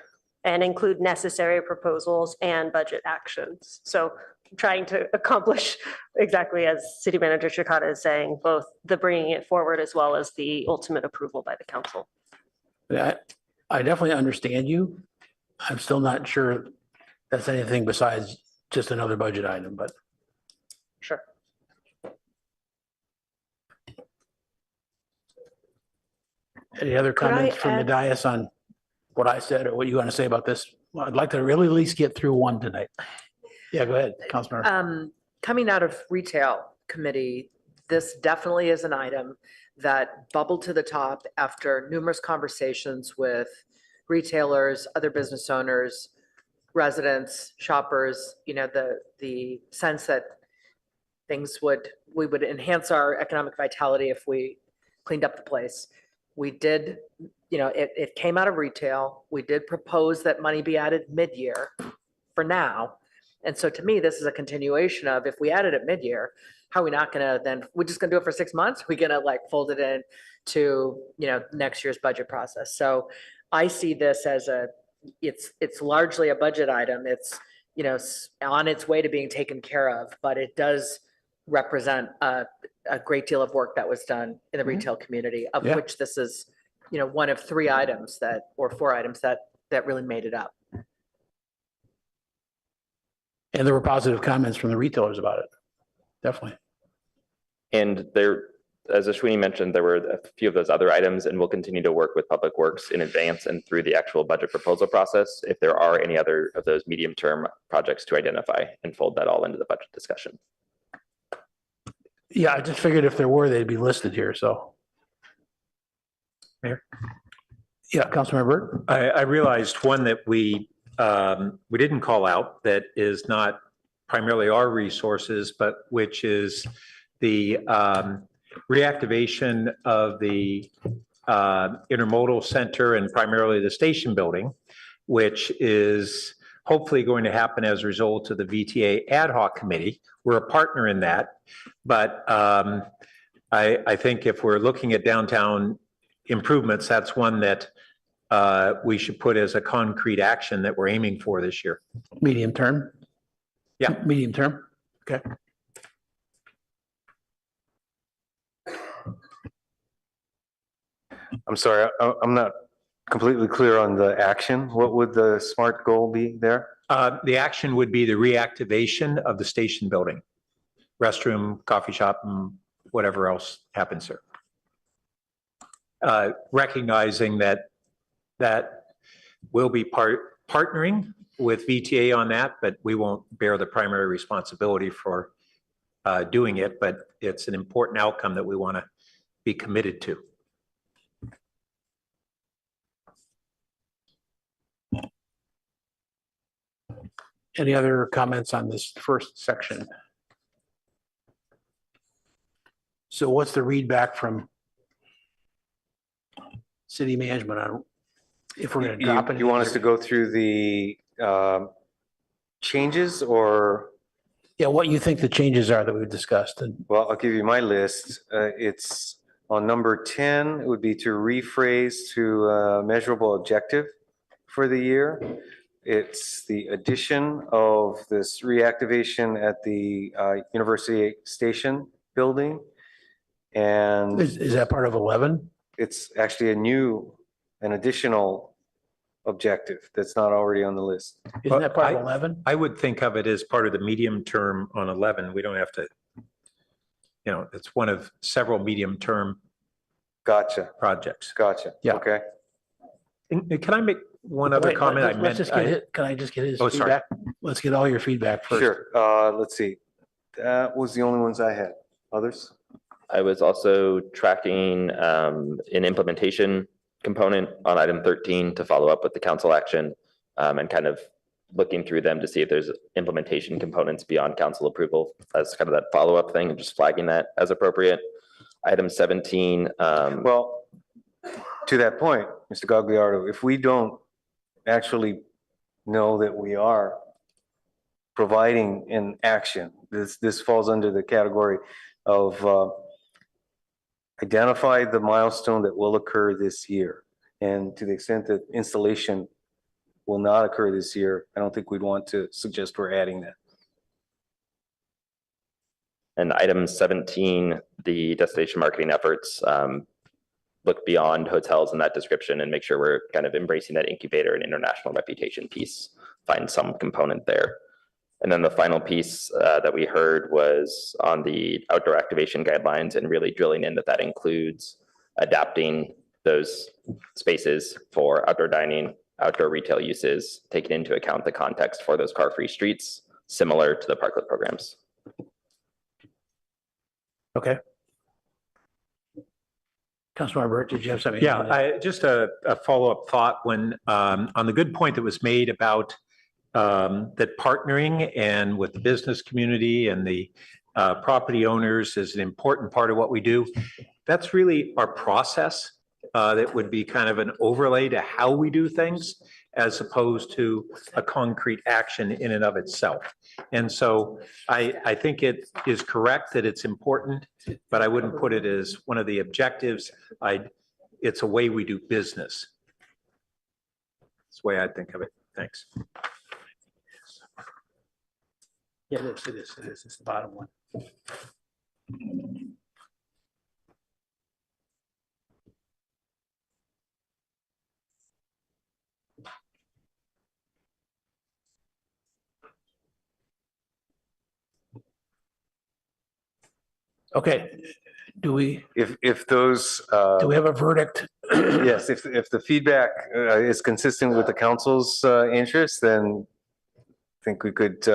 [SPEAKER 10] And include necessary proposals and budget actions. So trying to accomplish exactly as City Manager Chikata is saying, both the bringing it forward as well as the ultimate approval by the council.
[SPEAKER 1] I definitely understand you. I'm still not sure that's anything besides just another budget item, but.
[SPEAKER 10] Sure.
[SPEAKER 1] Any other comments from the dais on what I said or what you want to say about this? Well, I'd like to really at least get through one tonight. Yeah, go ahead, Councilmember.
[SPEAKER 8] Coming out of retail committee, this definitely is an item that bubbled to the top after numerous conversations with retailers, other business owners, residents, shoppers, the sense that we would enhance our economic vitality if we cleaned up the place. We did, it came out of retail. We did propose that money be added mid-year for now. And so to me, this is a continuation of, if we added it mid-year, how are we not gonna then, we're just gonna do it for 6 months? We're gonna fold it in to, next year's budget process. So I see this as it's largely a budget item. It's, on its way to being taken care of, but it does represent a great deal of work that was done in the retail community, of which this is, one of 3 items or 4 items that really made it up.
[SPEAKER 1] And there were positive comments from the retailers about it. Definitely.
[SPEAKER 5] And as Ashwini mentioned, there were a few of those other items, and we'll continue to work with Public Works in advance and through the actual budget proposal process if there are any other of those medium-term projects to identify and fold that all into the budget discussion.
[SPEAKER 1] Yeah, I just figured if there were, they'd be listed here, so.
[SPEAKER 3] Mayor?
[SPEAKER 1] Yeah, Councilmember Burt?
[SPEAKER 3] I realized one that we didn't call out that is not primarily our resources, but which is the reactivation of the intermodal center and primarily the station building, which is hopefully going to happen as a result of the VTA ad hoc committee. We're a partner in that, but I think if we're looking at downtown improvements, that's one that we should put as a concrete action that we're aiming for this year.
[SPEAKER 1] Medium term?
[SPEAKER 3] Yeah.
[SPEAKER 1] Medium term? Okay.
[SPEAKER 19] I'm sorry, I'm not completely clear on the action. What would the SMART goal be there?
[SPEAKER 3] The action would be the reactivation of the station building, restroom, coffee shop, and whatever else happens there. Recognizing that we'll be partnering with VTA on that, but we won't bear the primary responsibility for doing it, but it's an important outcome that we want to be committed to.
[SPEAKER 1] Any other comments on this first section? So what's the read back from city management on if we're going to drop it?
[SPEAKER 19] You want us to go through the changes or?
[SPEAKER 1] Yeah, what you think the changes are that we've discussed.
[SPEAKER 19] Well, I'll give you my list. It's on number 10, it would be to rephrase to a measurable objective for the year. It's the addition of this reactivation at the University Station building. And
[SPEAKER 1] is that part of 11?
[SPEAKER 19] It's actually an additional objective that's not already on the list.
[SPEAKER 1] Isn't that part of 11?
[SPEAKER 3] I would think of it as part of the medium term on 11. We don't have to, it's one of several medium term projects.
[SPEAKER 19] Gotcha.
[SPEAKER 1] Yeah.
[SPEAKER 19] Okay.
[SPEAKER 3] And can I make one other comment?
[SPEAKER 1] Can I just get his
[SPEAKER 3] Oh, sorry.
[SPEAKER 1] feedback? Let's get all your feedback first.
[SPEAKER 19] Sure. Let's see. That was the only ones I had. Others?
[SPEAKER 5] I was also tracking an implementation component on item 13 to follow up with the council action and kind of looking through them to see if there's implementation components beyond council approval as kind of that follow-up thing and just flagging that as appropriate. Item 17.
[SPEAKER 19] Well, to that point, Mr. Gagliardo, if we don't actually know that we are providing an action, this falls under the category of identify the milestone that will occur this year. And to the extent that installation will not occur this year, I don't think we'd want to suggest we're adding that.
[SPEAKER 5] And item 17, the destination marketing efforts look beyond hotels in that description and make sure we're kind of embracing that incubator and international reputation piece, find some component there. And then the final piece that we heard was on the outdoor activation guidelines and really drilling in that includes adapting those spaces for outdoor dining, outdoor retail uses, taking into account the context for those car-free streets, similar to the parklet programs.
[SPEAKER 1] Okay. Councilmember Burt, did you have something?
[SPEAKER 3] Yeah, just a follow-up thought when on the good point that was made about that partnering and with the business community and the property owners is an important part of what we do. That's really our process that would be kind of an overlay to how we do things as opposed to a concrete action in and of itself. And so I think it is correct that it's important, but I wouldn't put it as one of the objectives. It's a way we do business. That's the way I think of it. Thanks.
[SPEAKER 1] Yeah, it is. It's the bottom one. Okay, do we
[SPEAKER 19] if those
[SPEAKER 1] do we have a verdict?
[SPEAKER 19] Yes, if the feedback is consistent with the council's interest, then I think we could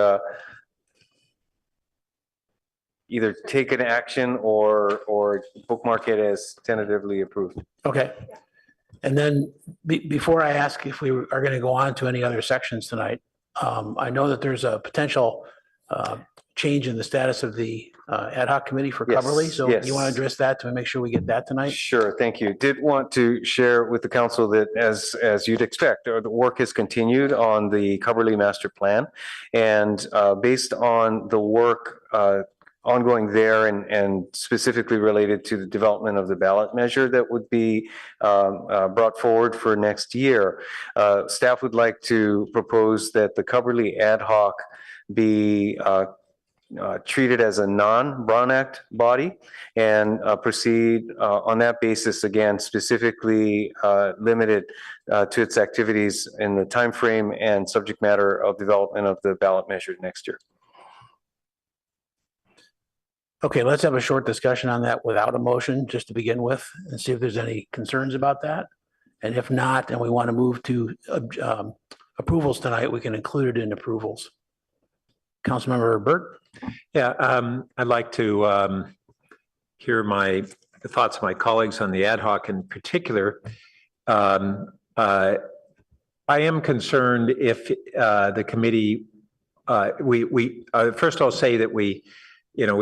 [SPEAKER 19] either take an action or bookmark it as tentatively approved.
[SPEAKER 1] Okay. And then before I ask if we are going to go on to any other sections tonight, I know that there's a potential change in the status of the ad hoc committee for
[SPEAKER 19] Yes,
[SPEAKER 1] Coverly. So
[SPEAKER 19] yes.
[SPEAKER 1] you want to address that to make sure we get that tonight?
[SPEAKER 19] Sure, thank you. Did want to share with the council that as you'd expect, the work has continued on the Coverly Master Plan. And based on the work ongoing there and specifically related to the development of the ballot measure that would be brought forward for next year, staff would like to propose that the Coverly ad hoc be treated as a non-Brown Act body and proceed on that basis, again, specifically limited to its activities in the timeframe and subject matter of development of the ballot measure next year.
[SPEAKER 1] Okay, let's have a short discussion on that without a motion, just to begin with, and see if there's any concerns about that. And if not, and we want to move to approvals tonight, we can include it in approvals. Councilmember Burt?
[SPEAKER 3] Yeah, I'd like to hear the thoughts of my colleagues on the ad hoc in particular. I am concerned if the committee, first I'll say that we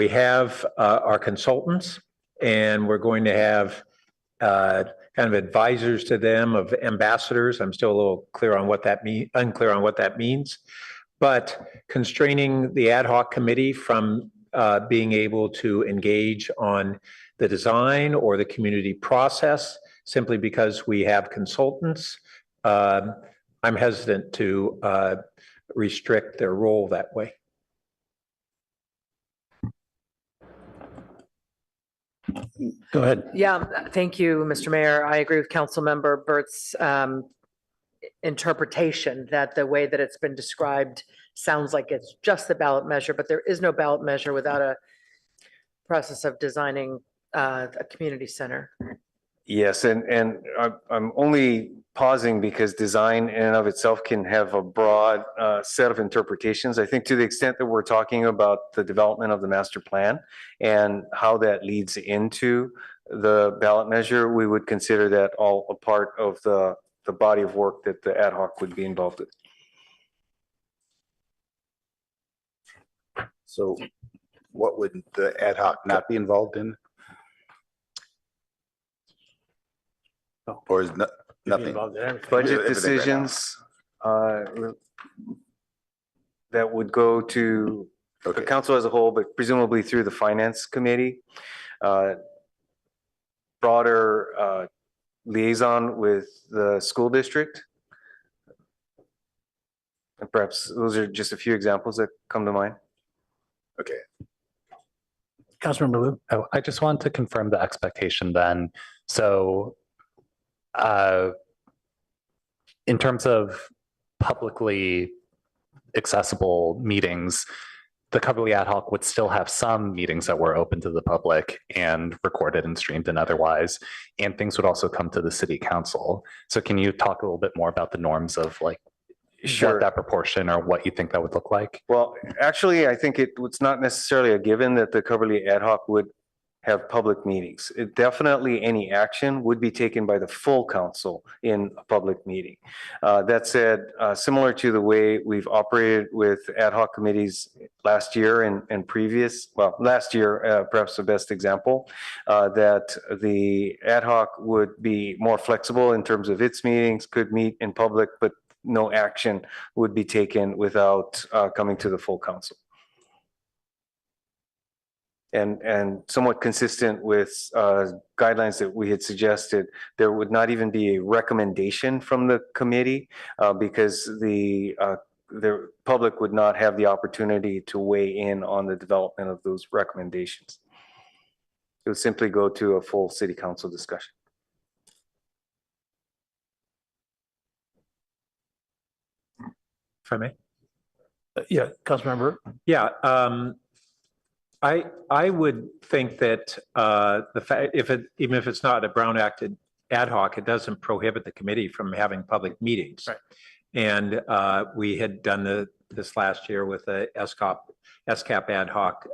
[SPEAKER 3] have our consultants, and we're going to have kind of advisors to them of ambassadors. I'm still a little unclear on what that means. But constraining the ad hoc committee from being able to engage on the design or the community process simply because we have consultants, I'm hesitant to restrict their role that way.
[SPEAKER 1] Go ahead.
[SPEAKER 8] Yeah, thank you, Mr. Mayor. I agree with Councilmember Burt's interpretation that the way that it's been described sounds like it's just the ballot measure, but there is no ballot measure without a process of designing a community center.
[SPEAKER 19] Yes, and I'm only pausing because design in and of itself can have a broad set of interpretations. I think to the extent that we're talking about the development of the master plan and how that leads into the ballot measure, we would consider that all a part of the body of work that the ad hoc would be involved in.
[SPEAKER 6] So what would the ad hoc not be involved in? Or is nothing?
[SPEAKER 19] Budget decisions that would go to the council as a whole, but presumably through the finance committee. Broader liaison with the school district. And perhaps those are just a few examples that come to mind.
[SPEAKER 6] Okay.
[SPEAKER 1] Councilmember Liu?
[SPEAKER 9] Oh, I just want to confirm the expectation then. So in terms of publicly accessible meetings, the Coverly ad hoc would still have some meetings that were open to the public and recorded and streamed and otherwise, and things would also come to the city council. So can you talk a little bit more about the norms of like what that proportion or what you think that would look like?
[SPEAKER 19] Well, actually, I think it's not necessarily a given that the Coverly ad hoc would have public meetings. Definitely any action would be taken by the full council in a public meeting. That said, similar to the way we've operated with ad hoc committees last year and previous, well, last year, perhaps the best example, that the ad hoc would be more flexible in terms of its meetings, could meet in public, but no action would be taken without coming to the full council. And somewhat consistent with guidelines that we had suggested, there would not even be a recommendation from the committee because the public would not have the opportunity to weigh in on the development of those recommendations. It would simply go to a full city council discussion.
[SPEAKER 3] If I may?
[SPEAKER 1] Yeah, Councilmember.
[SPEAKER 3] Yeah. I would think that the fact, even if it's not a Brown Act ad hoc, it doesn't prohibit the committee from having public meetings.
[SPEAKER 1] Right.
[SPEAKER 3] And we had done the this last year with the SCAP ad hoc,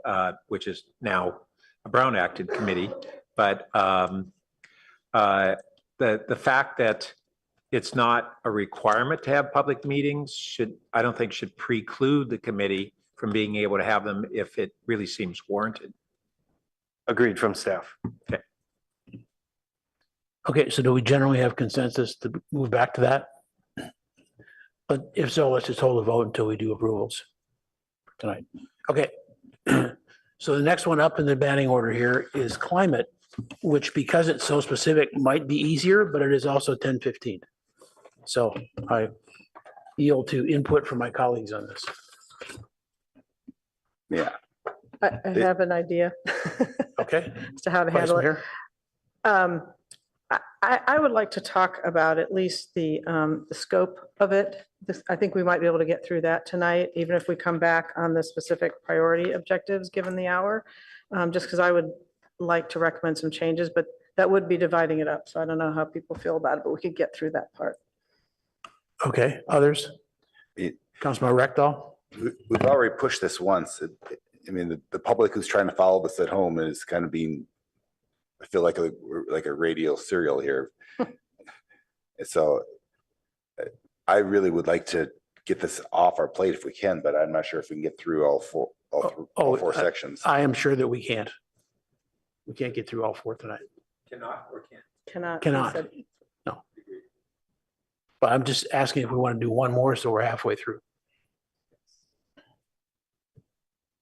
[SPEAKER 3] which is now a Brown acted committee. But the fact that it's not a requirement to have public meetings I don't think should preclude the committee from being able to have them if it really seems warranted.
[SPEAKER 19] Agreed from staff.
[SPEAKER 3] Okay.
[SPEAKER 1] Okay, so do we generally have consensus to move back to that? But if so, let's just hold a vote until we do approvals tonight. Okay. So the next one up in the batting order here is climate, which because it's so specific might be easier, but it is also 10:15. So I yield to input from my colleagues on this.
[SPEAKER 6] Yeah.
[SPEAKER 4] I have an idea.
[SPEAKER 1] Okay.
[SPEAKER 4] As to how to
[SPEAKER 1] Vice
[SPEAKER 4] handle it.
[SPEAKER 1] Mayor?
[SPEAKER 4] I would like to talk about at least the scope of it. I think we might be able to get through that tonight, even if we come back on the specific priority objectives, given the hour. Just because I would like to recommend some changes, but that would be dividing it up. So I don't know how people feel about it, but we could get through that part.
[SPEAKER 1] Okay, others? Councilman Rectal?
[SPEAKER 6] We've already pushed this once. I mean, the public who's trying to follow this at home is kind of being, I feel like a radio serial here. So I really would like to get this off our plate if we can, but I'm not sure if we can get through all four sections.
[SPEAKER 1] I am sure that we can't. We can't get through all four tonight.
[SPEAKER 3] Cannot or can't?
[SPEAKER 4] Cannot.
[SPEAKER 1] Cannot. No. But I'm just asking if we want to do one more, so we're halfway through.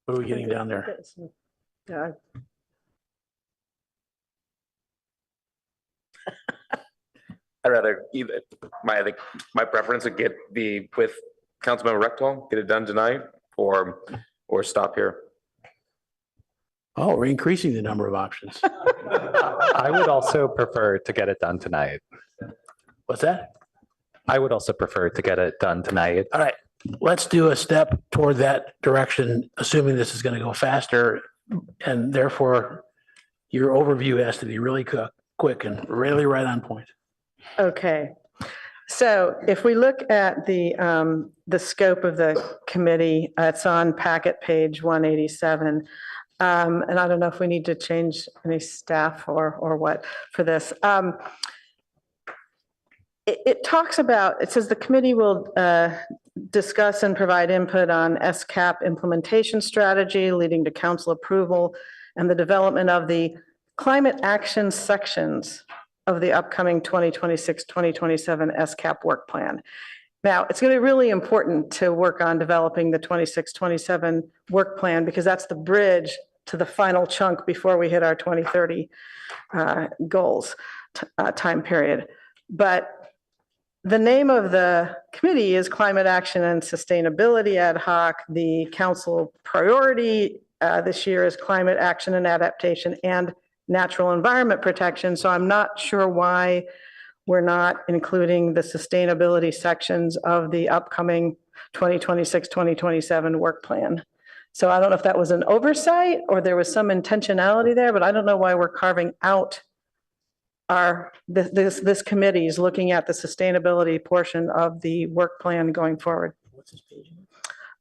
[SPEAKER 1] What are we getting down there?
[SPEAKER 4] Yeah.
[SPEAKER 14] I'd rather either, I think my preference would be with Councilmember Rectal, get it done tonight, or stop here.
[SPEAKER 1] Oh, we're increasing the number of options.
[SPEAKER 9] I would also prefer to get it done tonight.
[SPEAKER 1] What's that?
[SPEAKER 9] I would also prefer to get it done tonight.
[SPEAKER 1] All right, let's do a step toward that direction, assuming this is going to go faster. And therefore, your overview has to be really quick and really right on point.
[SPEAKER 4] Okay. So if we look at the scope of the committee, it's on packet page 187. And I don't know if we need to change any staff or what for this. It talks about, it says the committee will discuss and provide input on SCAP implementation strategy leading to council approval and the development of the climate action sections of the upcoming 2026-2027 SCAP work plan. Now, it's going to be really important to work on developing the 26-27 work plan because that's the bridge to the final chunk before we hit our 2030 goals time period. But the name of the committee is Climate Action and Sustainability Ad Hoc. The council priority this year is Climate Action and Adaptation and Natural Environment Protection. So I'm not sure why we're not including the sustainability sections of the upcoming 2026-2027 work plan. So I don't know if that was an oversight or there was some intentionality there, but I don't know why we're carving out this committee is looking at the sustainability portion of the work plan going forward.
[SPEAKER 1] What's this page?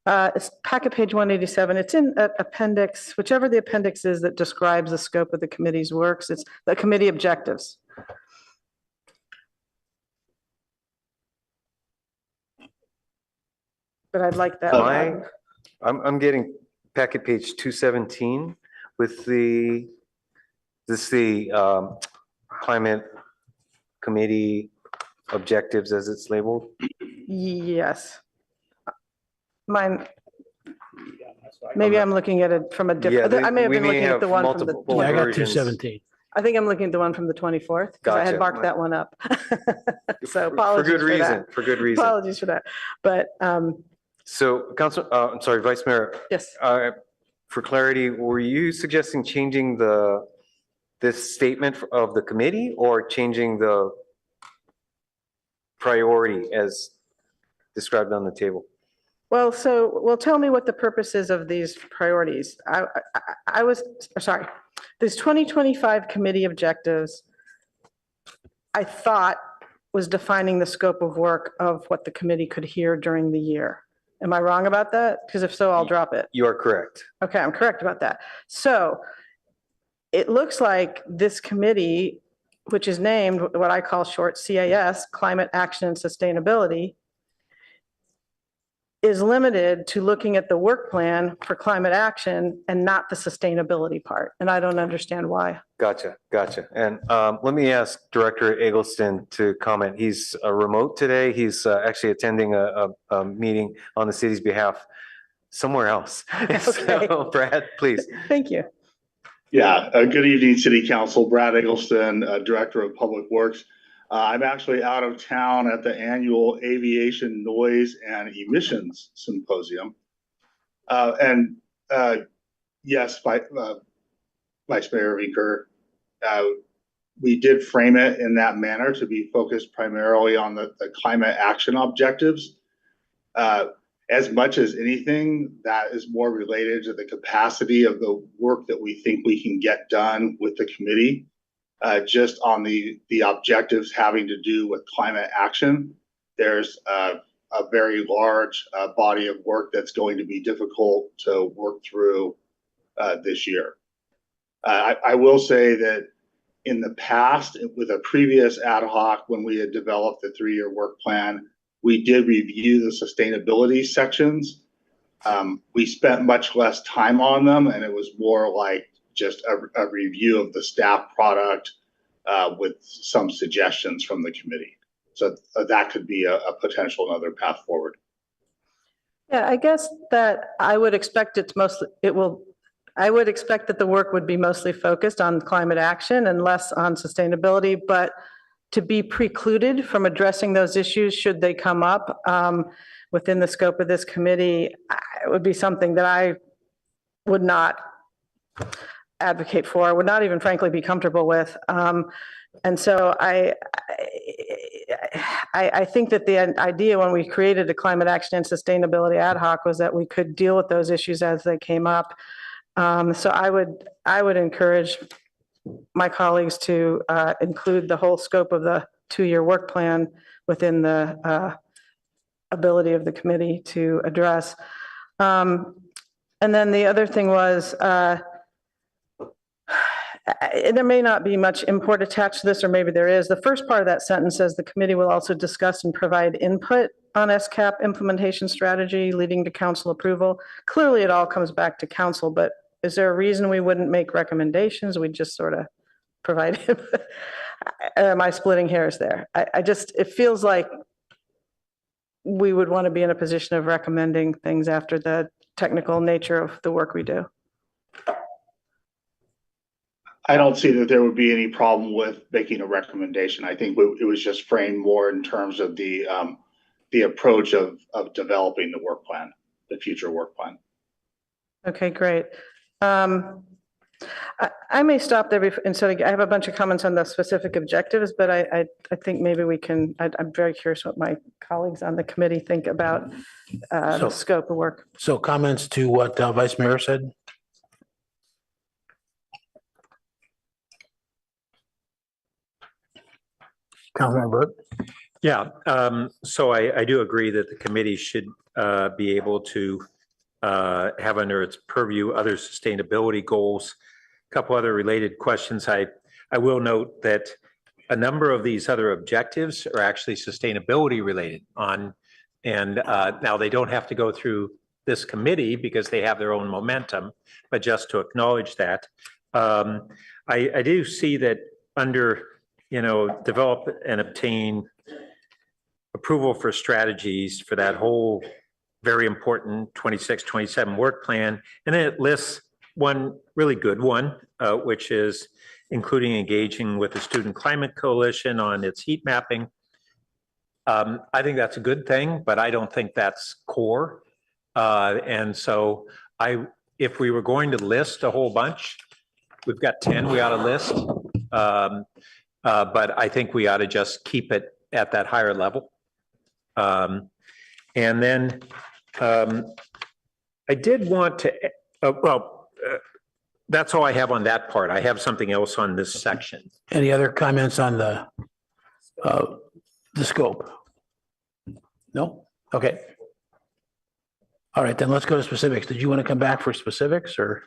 [SPEAKER 4] It's packet page 187. It's in appendix, whichever the appendix is that describes the scope of the committee's works. It's the committee objectives. But I'd like that.
[SPEAKER 19] I'm getting packet page 217 with the climate committee objectives as it's labeled.
[SPEAKER 4] Yes. Mine, maybe I'm looking at it from a different, I may have been looking at the one from the.
[SPEAKER 1] Yeah, I got 217.
[SPEAKER 4] I think I'm looking at the one from the 24th because I had
[SPEAKER 19] Gotcha.
[SPEAKER 4] marked that one up. So
[SPEAKER 19] For
[SPEAKER 4] apologies
[SPEAKER 19] good
[SPEAKER 4] for
[SPEAKER 19] reason,
[SPEAKER 4] that.
[SPEAKER 19] for good reason.
[SPEAKER 4] Apologies for that. But
[SPEAKER 19] So I'm sorry, Vice Mayor.
[SPEAKER 4] yes,
[SPEAKER 19] For clarity, were you suggesting changing this statement of the committee or changing the priority as described on the table?
[SPEAKER 4] well, tell me what the purpose is of these priorities. I was, sorry, these 2025 committee objectives, I thought was defining the scope of work of what the committee could hear during the year. Am I wrong about that? Because if so, I'll drop it.
[SPEAKER 19] You are correct.
[SPEAKER 4] Okay, I'm correct about that. So it looks like this committee, which is named what I call short CAS, Climate Action and Sustainability, is limited to looking at the work plan for climate action and not the sustainability part. And I don't understand why.
[SPEAKER 19] Gotcha. And let me ask Director Eggleston to comment. He's remote today. He's actually attending a meeting on the city's behalf somewhere else. So Brad, please.
[SPEAKER 4] Thank you.
[SPEAKER 21] Yeah, good evening, City Council. Brad Eggleston, Director of Public Works. I'm actually out of town at the annual Aviation Noise and Emissions Symposium. Yes, Vice Mayor Vinker, we did frame it in that manner to be focused primarily on the climate action objectives. As much as anything, that is more related to the capacity of the work that we think we can get done with the committee. Just on the objectives having to do with climate action, there's a very large body of work that's going to be difficult to work through this year. I will say that in the past, with a previous ad hoc, when we had developed the 3-year work plan, we did review the sustainability sections. We spent much less time on them, and it was more like just a review of the staff product with some suggestions from the committee. So that could be a potential another path forward.
[SPEAKER 4] Yeah, I guess that I would expect I would expect that the work would be mostly focused on climate action and less on sustainability, but to be precluded from addressing those issues should they come up within the scope of this committee, it would be something that I would not advocate for, would not even frankly be comfortable with. And so I think that the idea when we created a climate action and sustainability ad hoc was that we could deal with those issues as they came up. So I would encourage my colleagues to include the whole scope of the 2-year work plan within the ability of the committee to address. And then the other thing was, there may not be much import attached to this, or maybe there is. The first part of that sentence says the committee will also discuss and provide input on SCAP implementation strategy leading to council approval. Clearly, it all comes back to council, but is there a reason we wouldn't make recommendations? We just sort of provide input. Am I splitting hairs there? It feels like we would want to be in a position of recommending things after the technical nature of the work we do.
[SPEAKER 21] I don't see that there would be any problem with making a recommendation. I think it was just framed more in terms of the approach of developing the work plan, the future work plan.
[SPEAKER 4] Okay, great. I may stop there instead. I have a bunch of comments on the specific objectives, but I think maybe we can, I'm very curious what my colleagues on the committee think about the scope of work.
[SPEAKER 1] So comments to what Vice Mayor said? Councilmember Burke?
[SPEAKER 3] Yeah, so I do agree that the committee should be able to have under its purview other sustainability goals. A couple other related questions. I will note that a number of these other objectives are actually sustainability related and now they don't have to go through this committee because they have their own momentum, but just to acknowledge that. I do see that under, develop and obtain approval for strategies for that whole very important 26-27 work plan. And then it lists one really good one, which is including engaging with the Student Climate Coalition on its heat mapping. I think that's a good thing, but I don't think that's core. And so if we were going to list a whole bunch, we've got 10 we ought to list. But I think we ought to just keep it at that higher level. And then I did want to, that's all I have on that part. I have something else on this section.
[SPEAKER 1] Any other comments on the scope? No? Okay. All right, then let's go to specifics. Did you want to come back for specifics or?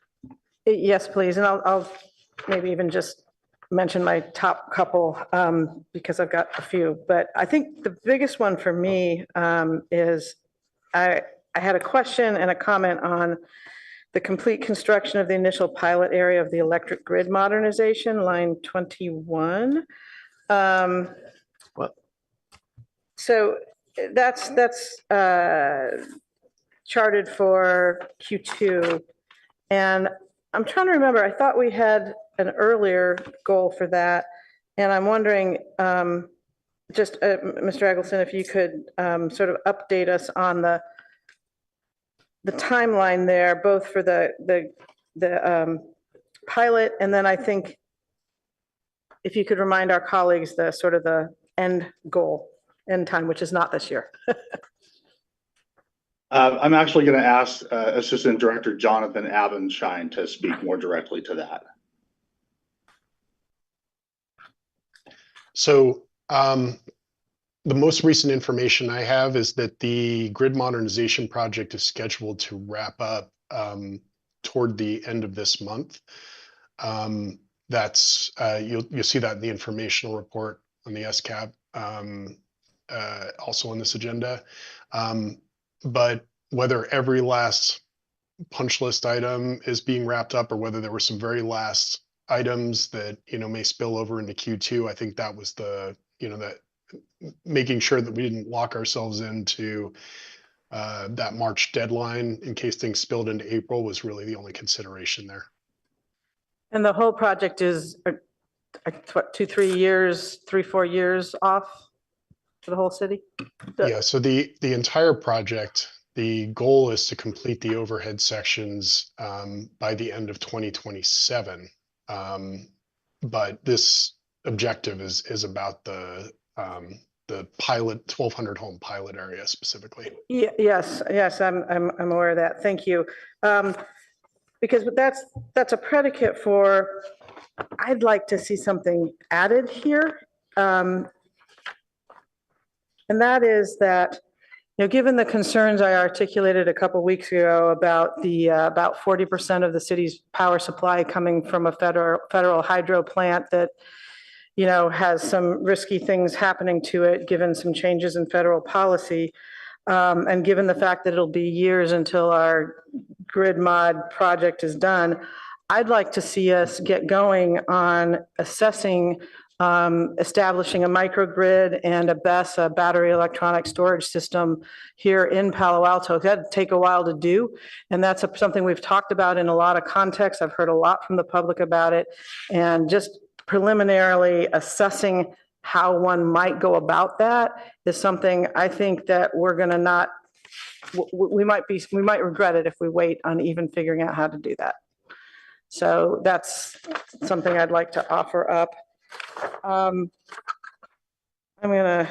[SPEAKER 4] Yes, please. And I'll maybe even just mention my top couple because I've got a few. But I think the biggest one for me is I had a question and a comment on the complete construction of the initial pilot area of the electric grid modernization, line 21. So that's charted for Q2. And I'm trying to remember, I thought we had an earlier goal for that. And I'm wondering, Mr. Eggleston, if you could sort of update us on the timeline there, both for the pilot, and then I think if you could remind our colleagues the sort of the end goal, end time, which is not this year.
[SPEAKER 21] I'm actually going to ask Assistant Director Jonathan Abenshine to speak more directly to that.
[SPEAKER 15] So the most recent information I have is that the grid modernization project is scheduled to wrap up toward the end of this month. That's you'll see that in the informational report on the SCAP, also on this agenda. But whether every last punch list item is being wrapped up or whether there were some very last items that, may spill over into Q2, I think that was the, that making sure that we didn't lock ourselves into that March deadline in case things spilled into April was really the only consideration there.
[SPEAKER 4] And the whole project is, what, 2-3 years, 3-4 years off for the whole city?
[SPEAKER 15] Yeah, so the entire project, the goal is to complete the overhead sections by the end of 2027. But this objective is about the pilot 1,200 home pilot area specifically.
[SPEAKER 4] Yes, I'm aware of that. Thank you. Because that's a predicate for, I'd like to see something added here. And that is that, given the concerns I articulated a couple weeks ago about the about 40% of the city's power supply coming from a federal hydro plant that, has some risky things happening to it, given some changes in federal policy, and given the fact that it'll be years until our grid mod project is done, I'd like to see us get going on assessing establishing a microgrid and a BESS, a battery electronic storage system here in Palo Alto. That'd take a while to do. And that's something we've talked about in a lot of contexts. I've heard a lot from the public about it. And just preliminarily assessing how one might go about that is something I think that we're going to not, we might regret it if we wait on even figuring out how to do that. So that's something I'd like to offer up. I'm gonna,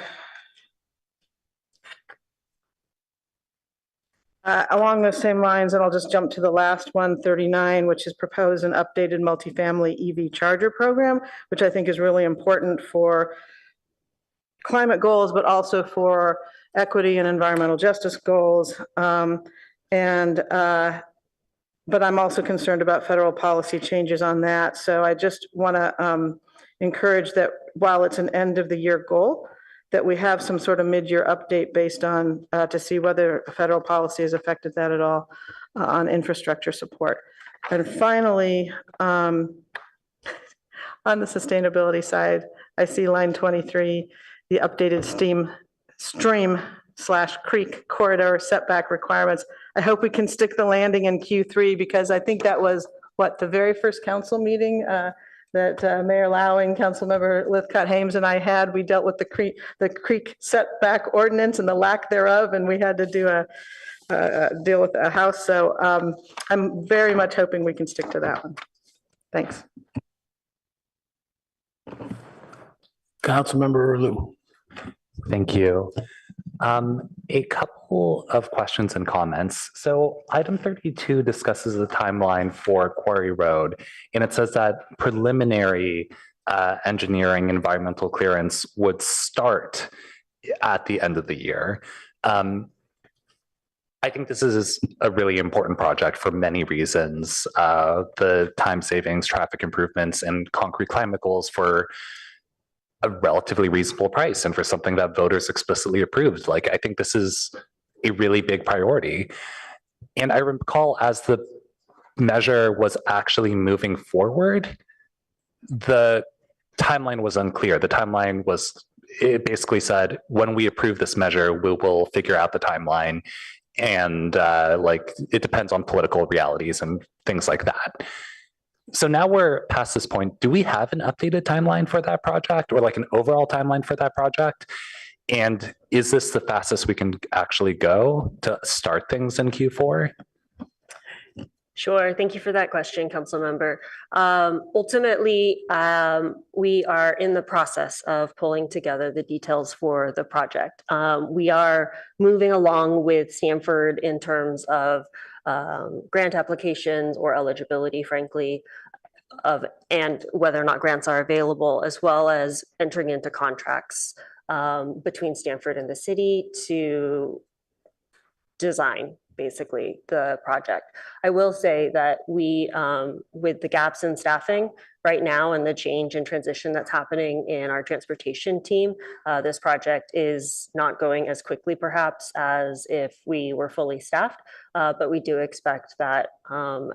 [SPEAKER 4] along those same lines, and I'll just jump to the last one, 39, which is propose an updated multifamily EV charger program, which I think is really important for climate goals, but also for equity and environmental justice goals. But I'm also concerned about federal policy changes on that. So I just want to encourage that while it's an end of the year goal, that we have some sort of mid-year update based on to see whether federal policy has affected that at all on infrastructure support. And finally, on the sustainability side, I see line 23, the updated stream/creek corridor setback requirements. I hope we can stick the landing in Q3 because I think that was the very first council meeting that Mayor Lowing, Councilmember Lithcott-Hames and I had. We dealt with the creek setback ordinance and the lack thereof, and we had to do deal with a house. So I'm very much hoping we can stick to that one. Thanks.
[SPEAKER 1] Councilmember Lou.
[SPEAKER 9] Thank you. A couple of questions and comments. So item 32 discusses the timeline for Quarry Road, and it says that preliminary engineering environmental clearance would start at the end of the year. I think this is a really important project for many reasons. The time savings, traffic improvements, and concrete climate goals for a relatively reasonable price and for something that voters explicitly approved. Like, I think this is a really big priority. And I recall as the measure was actually moving forward, the timeline was unclear. The timeline was, it basically said, when we approve this measure, we will figure out the timeline. And like, it depends on political realities and things like that. So now we're past this point. Do we have an updated timeline for that project, or like an overall timeline for that project? And is this the fastest we can actually go to start things in Q4?
[SPEAKER 10] Sure. Thank you for that question, Council Member. Ultimately, we are in the process of pulling together the details for the project. We are moving along with Stanford in terms of grant applications or eligibility, frankly, and whether or not grants are available, as well as entering into contracts between Stanford and the city to design basically the project. I will say that we, with the gaps in staffing right now and the change and transition that's happening in our transportation team, this project is not going as quickly perhaps as if we were fully staffed, but we do expect that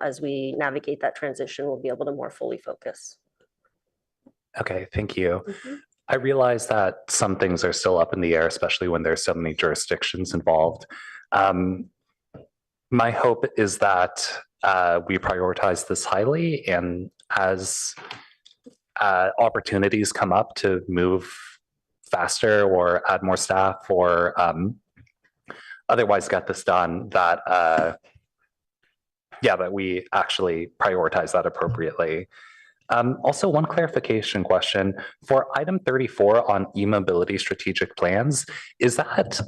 [SPEAKER 10] as we navigate that transition, we'll be able to more fully focus.
[SPEAKER 9] Okay, thank you. I realize that some things are still up in the air, especially when there's so many jurisdictions involved. My hope is that we prioritize this highly, and as opportunities come up to move faster or add more staff or otherwise get this done, that that we actually prioritize that appropriately. Also, one clarification question. For item 34 on e-mobility strategic plans, is that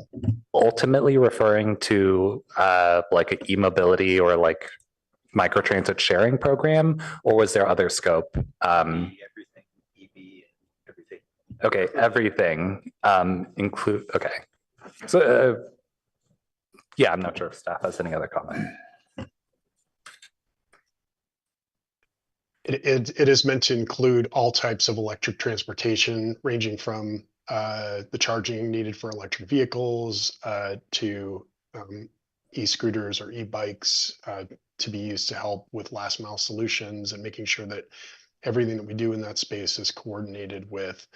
[SPEAKER 9] ultimately referring to like an e-mobility or like microtransit sharing program, or was there other scope? Okay, everything include, okay. So yeah, I'm not sure if staff has any other comment.
[SPEAKER 15] It is meant to include all types of electric transportation, ranging from the charging needed for electric vehicles to e-scooters or e-bikes to be used to help with last mile solutions, and making sure that everything that we do in that space is coordinated with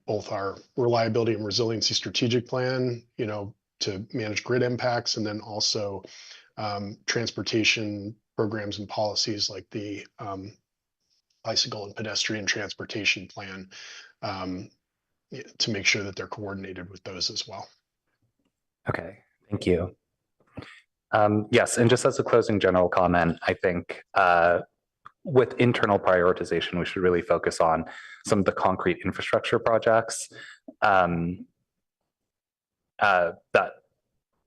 [SPEAKER 15] both our reliability and resiliency strategic plan, you know, to manage grid impacts, and then also transportation programs and policies like the bicycle and pedestrian transportation plan to make sure that they're coordinated with those as well.
[SPEAKER 9] Okay, thank you. Yes, and just as a closing general comment, I think with internal prioritization, we should really focus on some of the concrete infrastructure projects that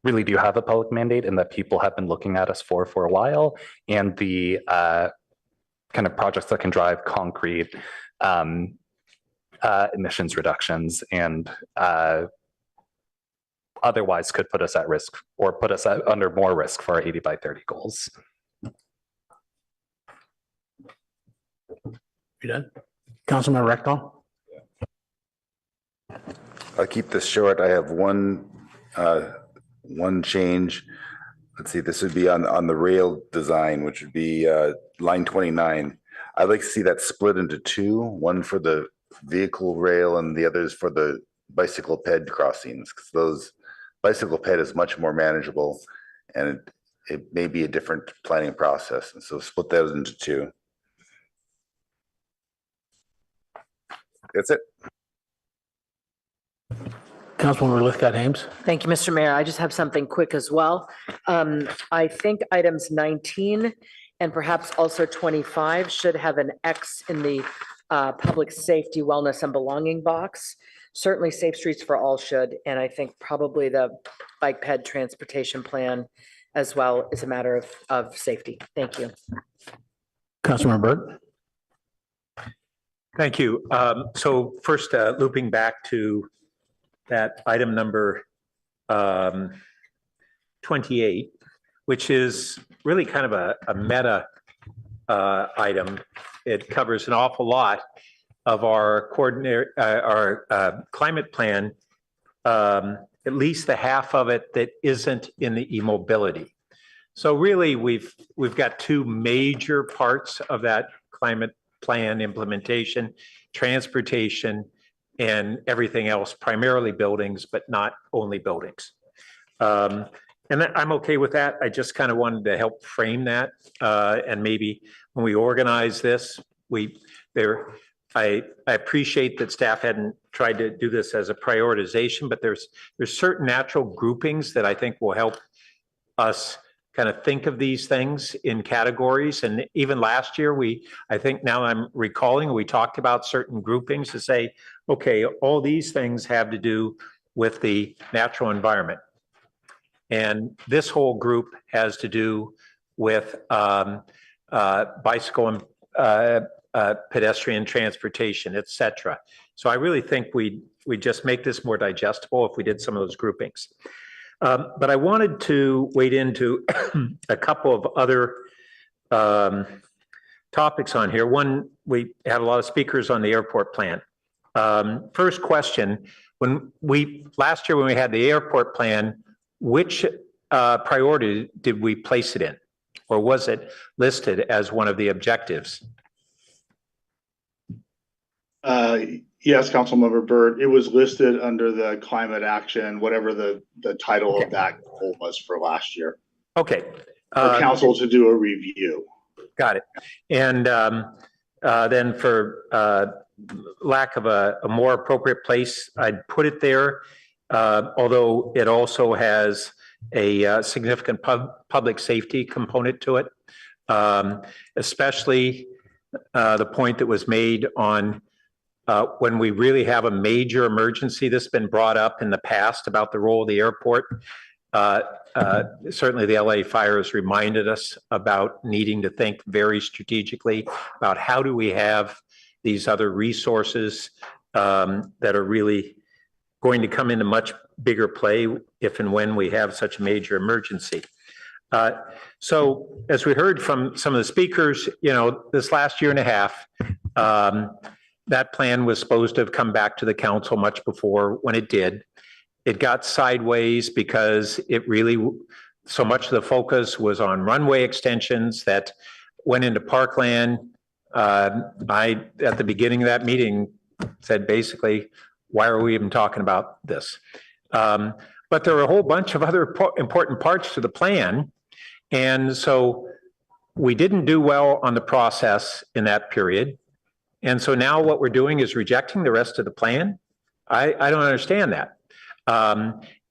[SPEAKER 9] really do have a public mandate and that people have been looking at us for a while, and the kind of projects that can drive concrete emissions reductions and otherwise could put us at risk or put us under more risk for our 80 by 30 goals.
[SPEAKER 1] You done? Councilman Rectal?
[SPEAKER 6] I'll keep this short. I have one change. Let's see, this would be on the rail design, which would be line 29. I'd like to see that split into two, one for the vehicle rail and the others for the bicycle ped crossings, because those bicycle ped is much more manageable and it may be a different planning process. And so split those into two. That's it.
[SPEAKER 1] Councilwoman Lithcott-Ames.
[SPEAKER 8] Thank you, Mr. Mayor. I just have something quick as well. I think items 19 and perhaps also 25 should have an X in the public safety, wellness, and belonging box. Certainly Safe Streets for All should, and I think probably the bike ped transportation plan as well is a matter of safety. Thank you.
[SPEAKER 1] Councilman Burt.
[SPEAKER 3] Thank you. So first, looping back to that item number 28, which is really kind of a meta item. It covers an awful lot of our climate plan, at least the half of it that isn't in the e-mobility. So really, we've got two major parts of that climate plan implementation: transportation and everything else, primarily buildings, but not only buildings. And I'm okay with that. I just kind of wanted to help frame that. And maybe when we organize this, I appreciate that staff hadn't tried to do this as a prioritization, but there's certain natural groupings that I think will help us kind of think of these things in categories. And even last year, I think now I'm recalling, we talked about certain groupings to say, okay, all these things have to do with the natural environment. And this whole group has to do with bicycle and pedestrian transportation, et cetera. So I really think we just make this more digestible if we did some of those groupings. But I wanted to wade into a couple of other topics on here. One, we had a lot of speakers on the airport plan. First question, last year when we had the airport plan, which priority did we place it in? Or was it listed as one of the objectives?
[SPEAKER 21] Yes, Councilmember Byrd, it was listed under the climate action, whatever the title of that goal was for last year.
[SPEAKER 3] Okay.
[SPEAKER 21] For council to do a review.
[SPEAKER 3] Got it. And then for lack of a more appropriate place, I'd put it there, although it also has a significant public safety component to it, especially the point that was made on when we really have a major emergency that's been brought up in the past about the role of the airport. Certainly the LA fires reminded us about needing to think very strategically about how do we have these other resources that are really going to come into much bigger play if and when we have such a major emergency. So as we heard from some of the speakers, this last year and a half, that plan was supposed to have come back to the council much before when it did. It got sideways because so much of the focus was on runway extensions that went into parkland. I, at the beginning of that meeting, said basically, why are we even talking about this? But there were a whole bunch of other important parts to the plan. And so we didn't do well on the process in that period. And so now what we're doing is rejecting the rest of the plan. I don't understand that.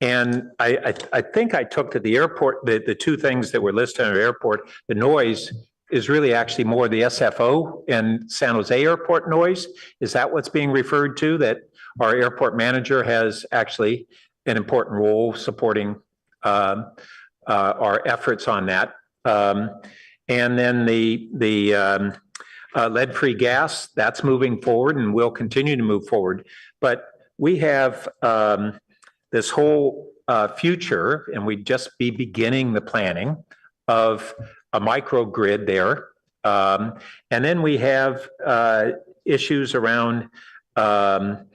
[SPEAKER 3] And I think I took to the airport, the two things that were listed on the airport, the noise is really actually more the SFO and San Jose airport noise. Is that what's being referred to, that our airport manager has actually an important role supporting our efforts on that? And then the lead-free gas, that's moving forward and will continue to move forward. But we have this whole future, and we'd just be beginning the planning of a microgrid there. And then we have issues around that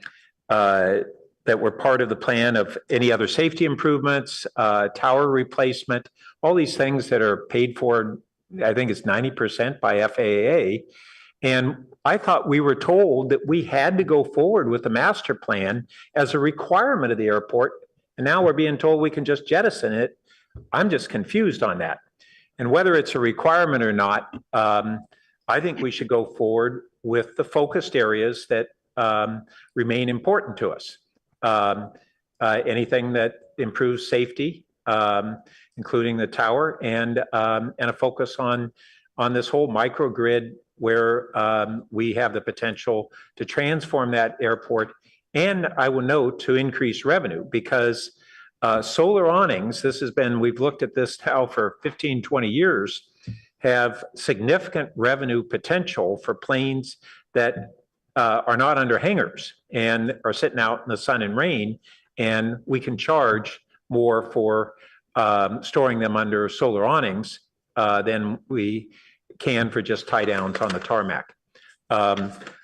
[SPEAKER 3] were part of the plan of any other safety improvements, tower replacement, all these things that are paid for, I think it's 90% by FAA. And I thought we were told that we had to go forward with the master plan as a requirement of the airport. And now we're being told we can just jettison it. I'm just confused on that. And whether it's a requirement or not, I think we should go forward with the focused areas that remain important to us. Anything that improves safety, including the tower, and a focus on this whole microgrid where we have the potential to transform that airport. And I will note, to increase revenue, because solar awnings, we've looked at this now for 15, 20 years, have significant revenue potential for planes that are not under hangars and are sitting out in the sun and rain, and we can charge more for storing them under solar awnings than we can for just tie downs on the tarmac.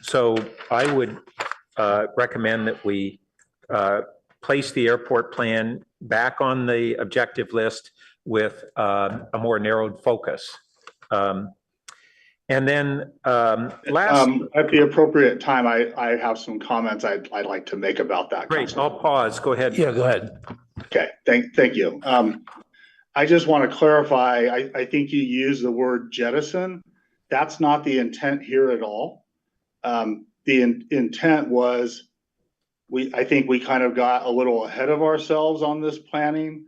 [SPEAKER 3] So I would recommend that we place the airport plan back on the objective list with a more narrowed focus. And then last.
[SPEAKER 21] At the appropriate time, I have some comments I'd like to make about that.
[SPEAKER 3] Great,
[SPEAKER 21] Councilman.
[SPEAKER 3] I'll pause. Go ahead.
[SPEAKER 1] Yeah, go ahead.
[SPEAKER 21] Okay, thank you. I just want to clarify, I think you used the word jettison. That's not the intent here at all. The intent was, I think we kind of got a little ahead of ourselves on this planning.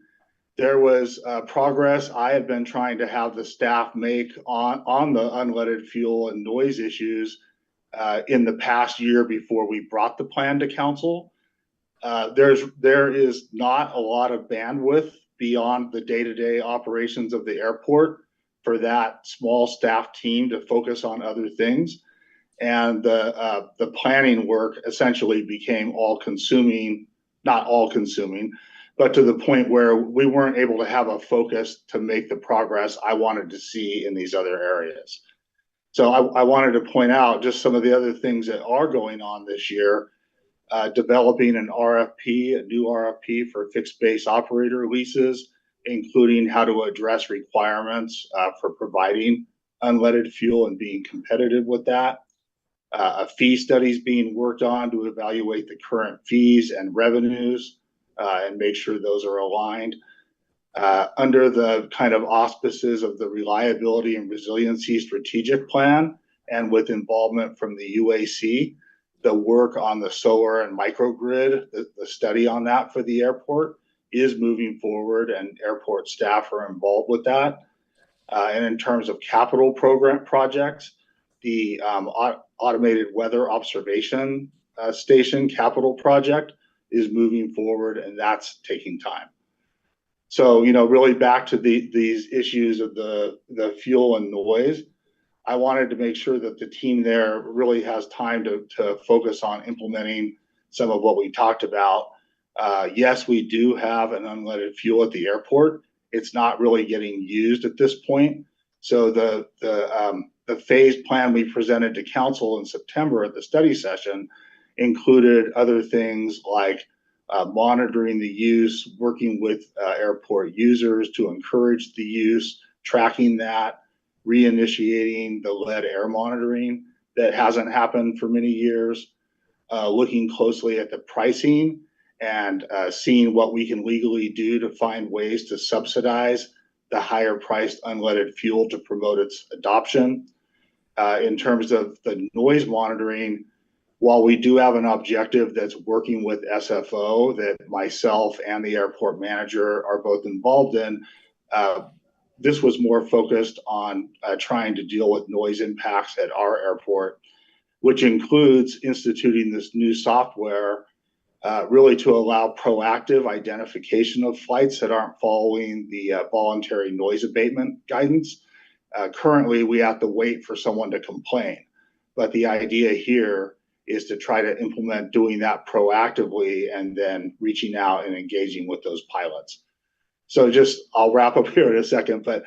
[SPEAKER 21] There was progress I have been trying to have the staff make on the unleaded fuel and noise issues in the past year before we brought the plan to council. There is not a lot of bandwidth beyond the day-to-day operations of the airport for that small staff team to focus on other things. And the planning work essentially became all-consuming, not all-consuming, but to the point where we weren't able to have a focus to make the progress I wanted to see in these other areas. So I wanted to point out just some of the other things that are going on this year, developing an RFP, a new RFP for fixed base operator leases, including how to address requirements for providing unleaded fuel and being competitive with that. A fee study is being worked on to evaluate the current fees and revenues and make sure those are aligned. Under the kind of auspices of the Reliability and Resiliency Strategic Plan and with involvement from the UAC, the work on the solar and microgrid, the study on that for the airport is moving forward and airport staff are involved with that. And in terms of capital program projects, the automated weather observation station capital project is moving forward, and that's taking time. So, really back to these issues of the fuel and noise, I wanted to make sure that the team there really has time to focus on implementing some of what we talked about. Yes, we do have an unleaded fuel at the airport. It's not really getting used at this point. So the phase plan we presented to council in September at the study session included other things like monitoring the use, working with airport users to encourage the use, tracking that, reinitiating the lead air monitoring that hasn't happened for many years, looking closely at the pricing and seeing what we can legally do to find ways to subsidize the higher priced unleaded fuel to promote its adoption. In terms of the noise monitoring, while we do have an objective that's working with SFO that myself and the airport manager are both involved in, this was more focused on trying to deal with noise impacts at our airport, which includes instituting this new software really to allow proactive identification of flights that aren't following the voluntary noise abatement guidance. Currently, we have to wait for someone to complain, but the idea here is to try to implement doing that proactively and then reaching out and engaging with those pilots. So I'll wrap up here in a second, but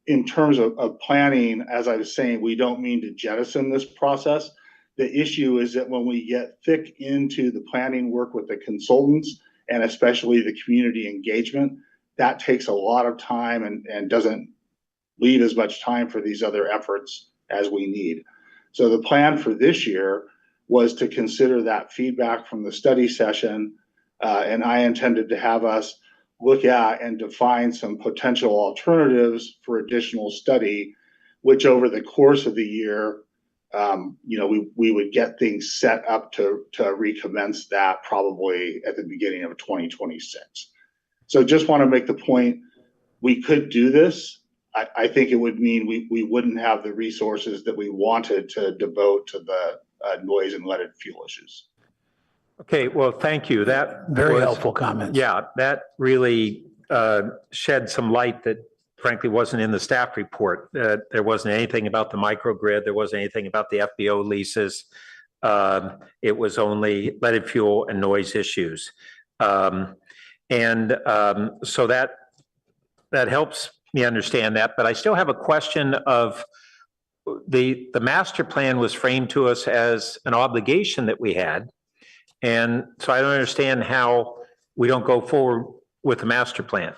[SPEAKER 21] in terms of planning, as I was saying, we don't mean to jettison this process. The issue is that when we get thick into the planning work with the consultants and especially the community engagement, that takes a lot of time and doesn't leave as much time for these other efforts as we need. So the plan for this year was to consider that feedback from the study session, and I intended to have us look at and define some potential alternatives for additional study, which over the course of the year, we would get things set up to recommence that probably at the beginning of 2026. So just want to make the point, we could do this. I think it would mean we wouldn't have the resources that we wanted to devote to the noise and leaded fuel issues.
[SPEAKER 3] Okay, well, thank you. That
[SPEAKER 1] Very helpful comments.
[SPEAKER 3] Yeah, that really shed some light that frankly wasn't in the staff report. There wasn't anything about the microgrid. There wasn't anything about the FBO leases. It was only leaded fuel and noise issues. So that that helps me understand that, but I still have a question of the master plan was framed to us as an obligation that we had. And so I don't understand how we don't go forward with the master plan,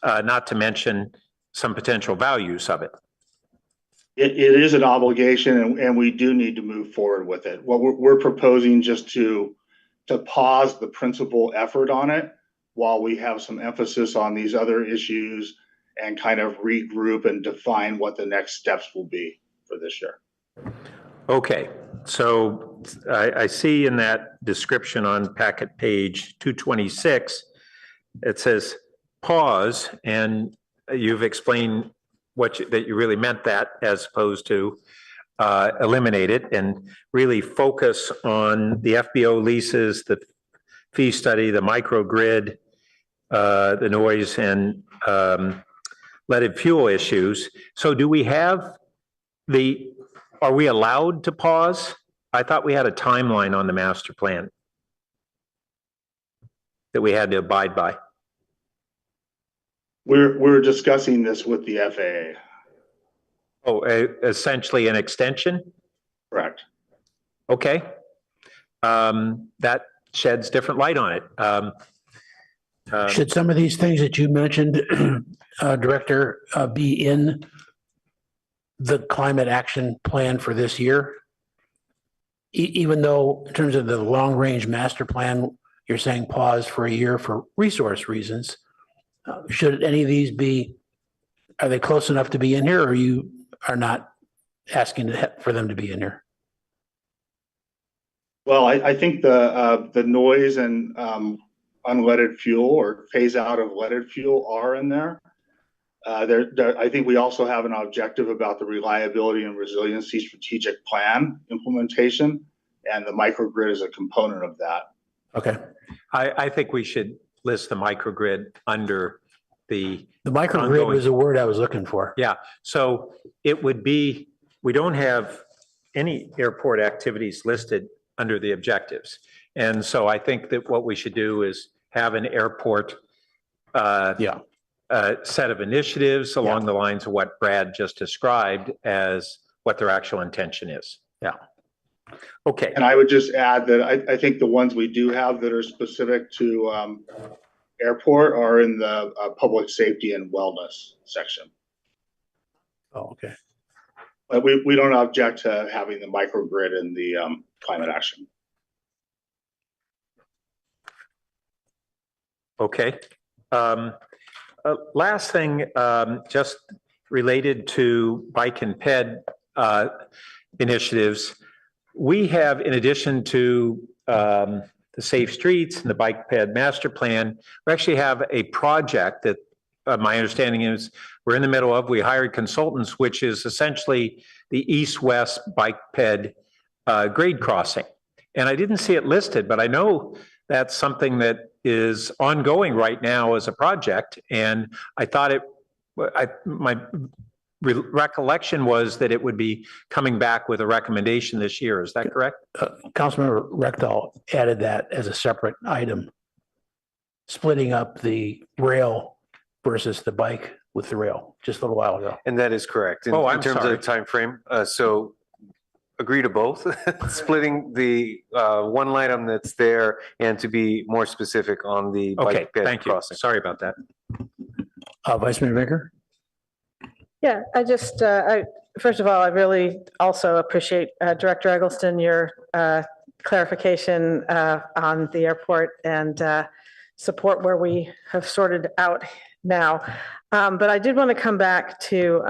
[SPEAKER 3] not to mention some potential values of it.
[SPEAKER 21] It is an obligation and we do need to move forward with it. What we're proposing just to pause the principal effort on it while we have some emphasis on these other issues and kind of regroup and define what the next steps will be for this year.
[SPEAKER 3] Okay, so I see in that description on packet page 226, it says pause, and you've explained that you really meant that as opposed to eliminate it and really focus on the FBO leases, the fee study, the microgrid, the noise and leaded fuel issues. So do we have are we allowed to pause? I thought we had a timeline on the master plan that we had to abide by.
[SPEAKER 21] We're discussing this with the FAA.
[SPEAKER 3] Oh, essentially an extension?
[SPEAKER 21] Correct.
[SPEAKER 3] Okay. That sheds different light on it.
[SPEAKER 1] Should some of these things that you mentioned, Director, be in the climate action plan for this year? Even though in terms of the long range master plan, you're saying pause for a year for resource reasons. Should any of these are they close enough to be in here, or you are not asking for them to be in here?
[SPEAKER 21] Well, I think the noise and unleaded fuel or phase out of leaded fuel are in there. I think we also have an objective about the reliability and resiliency strategic plan implementation, and the microgrid is a component of that.
[SPEAKER 1] Okay.
[SPEAKER 3] I think we should list the microgrid under the
[SPEAKER 1] microgrid
[SPEAKER 3] ongoing.
[SPEAKER 1] Was the word I was looking for.
[SPEAKER 3] Yeah. So it would be, we don't have any airport activities listed under the objectives. And so I think that what we should do is have an airport set of initiatives along the lines of what Brad just described as what their actual intention is.
[SPEAKER 1] Yeah.
[SPEAKER 3] Okay.
[SPEAKER 21] And I would just add that I think the ones we do have that are specific to airport are in the public safety and wellness section.
[SPEAKER 1] Oh, okay.
[SPEAKER 21] But we don't object to having the microgrid in the climate action.
[SPEAKER 3] Okay. Last thing, just related to bike and ped initiatives, we have, in addition to the Safe Streets and the Bike Ped Master Plan, we actually have a project that my understanding is we're in the middle of. We hired consultants, which is essentially the east-west bike ped grade crossing. And I didn't see it listed, but I know that's something that is ongoing right now as a project. And I thought my recollection was that it would be coming back with a recommendation this year. Is that correct?
[SPEAKER 1] Councilmember Rectal added that as a separate item, splitting up the rail versus the bike with the rail just a little while ago.
[SPEAKER 19] And that is correct. In terms of the time frame. So agree to both, splitting the one item that's there and to be more specific on the bike ped crossing.
[SPEAKER 3] Sorry about that.
[SPEAKER 1] Vice Mayor Baker?
[SPEAKER 4] Yeah, I just, first of all, I really also appreciate Director Eggleston, your clarification on the airport and support where we have sorted out now. But I did want to come back to,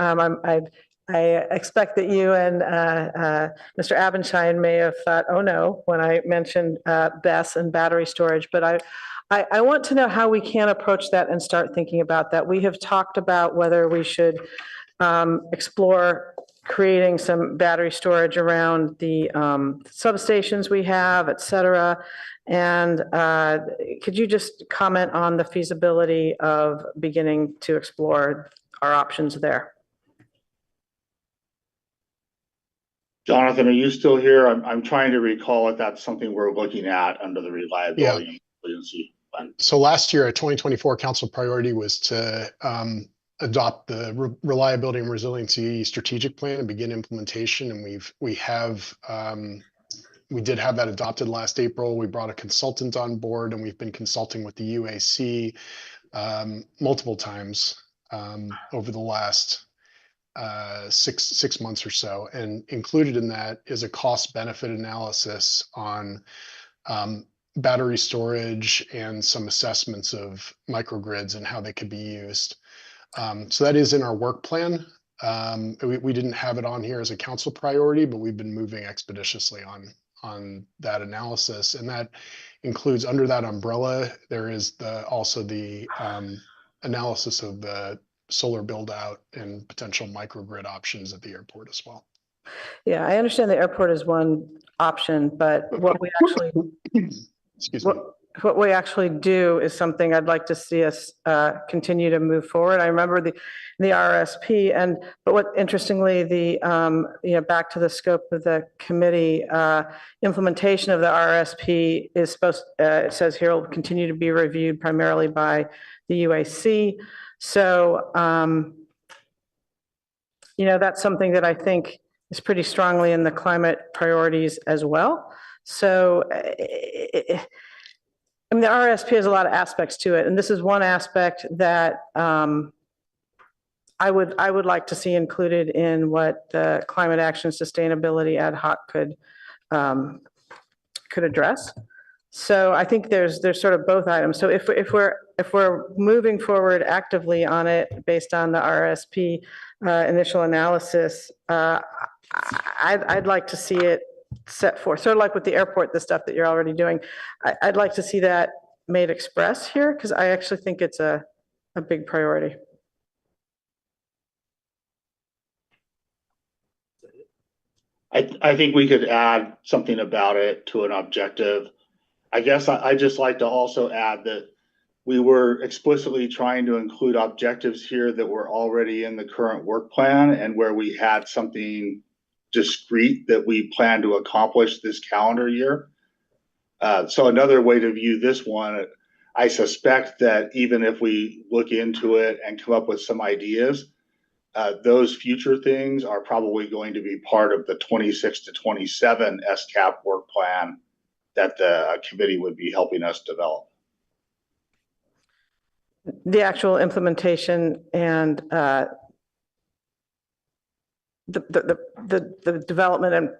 [SPEAKER 4] I expect that you and Mr. Abendschein may have thought, oh no, when I mentioned BESS and battery storage, but I want to know how we can approach that and start thinking about that. We have talked about whether we should explore creating some battery storage around the substations we have, et cetera. And could you just comment on the feasibility of beginning to explore our options there?
[SPEAKER 21] Jonathan, are you still here? I'm trying to recall if that's something we're looking at under the reliability and resiliency fund.
[SPEAKER 15] So last year, a 2024 council priority was to adopt the reliability and resiliency strategic plan and begin implementation. And we did have that adopted last April. We brought a consultant on board, and we've been consulting with the UAC multiple times over the last 6 months or so. And included in that is a cost benefit analysis on battery storage and some assessments of microgrids and how they could be used. So that is in our work plan. We didn't have it on here as a council priority, but we've been moving expeditiously on that analysis. And that includes, under that umbrella, there is also the analysis of the solar build out and potential microgrid options at the airport as well.
[SPEAKER 4] Yeah, I understand the airport is one option, but what we actually what we actually do is something I'd like to see us continue to move forward. I remember the RSP, but what interestingly, back to the scope of the committee, implementation of the RSP is supposed. It says here will continue to be reviewed primarily by the UAC. So, that's something that I think is pretty strongly in the climate priorities as well. So, the RSP has a lot of aspects to it, and this is one aspect that I would like to see included in what the climate action sustainability ad hoc could address. So I think there's sort of both items. So if we're moving forward actively on it based on the RSP initial analysis, I'd like to see it set forth, sort of like with the airport, the stuff that you're already doing. I'd like to see that made express here, because I actually think it's a big priority.
[SPEAKER 21] I think we could add something about it to an objective. I guess I just like to also add that we were explicitly trying to include objectives here that were already in the current work plan and where we had something discrete that we plan to accomplish this calendar year. So another way to view this one, I suspect that even if we look into it and come up with some ideas, those future things are probably going to be part of the 26 to 27 SCAP work plan that the committee would be helping us develop.
[SPEAKER 4] The actual implementation and the development and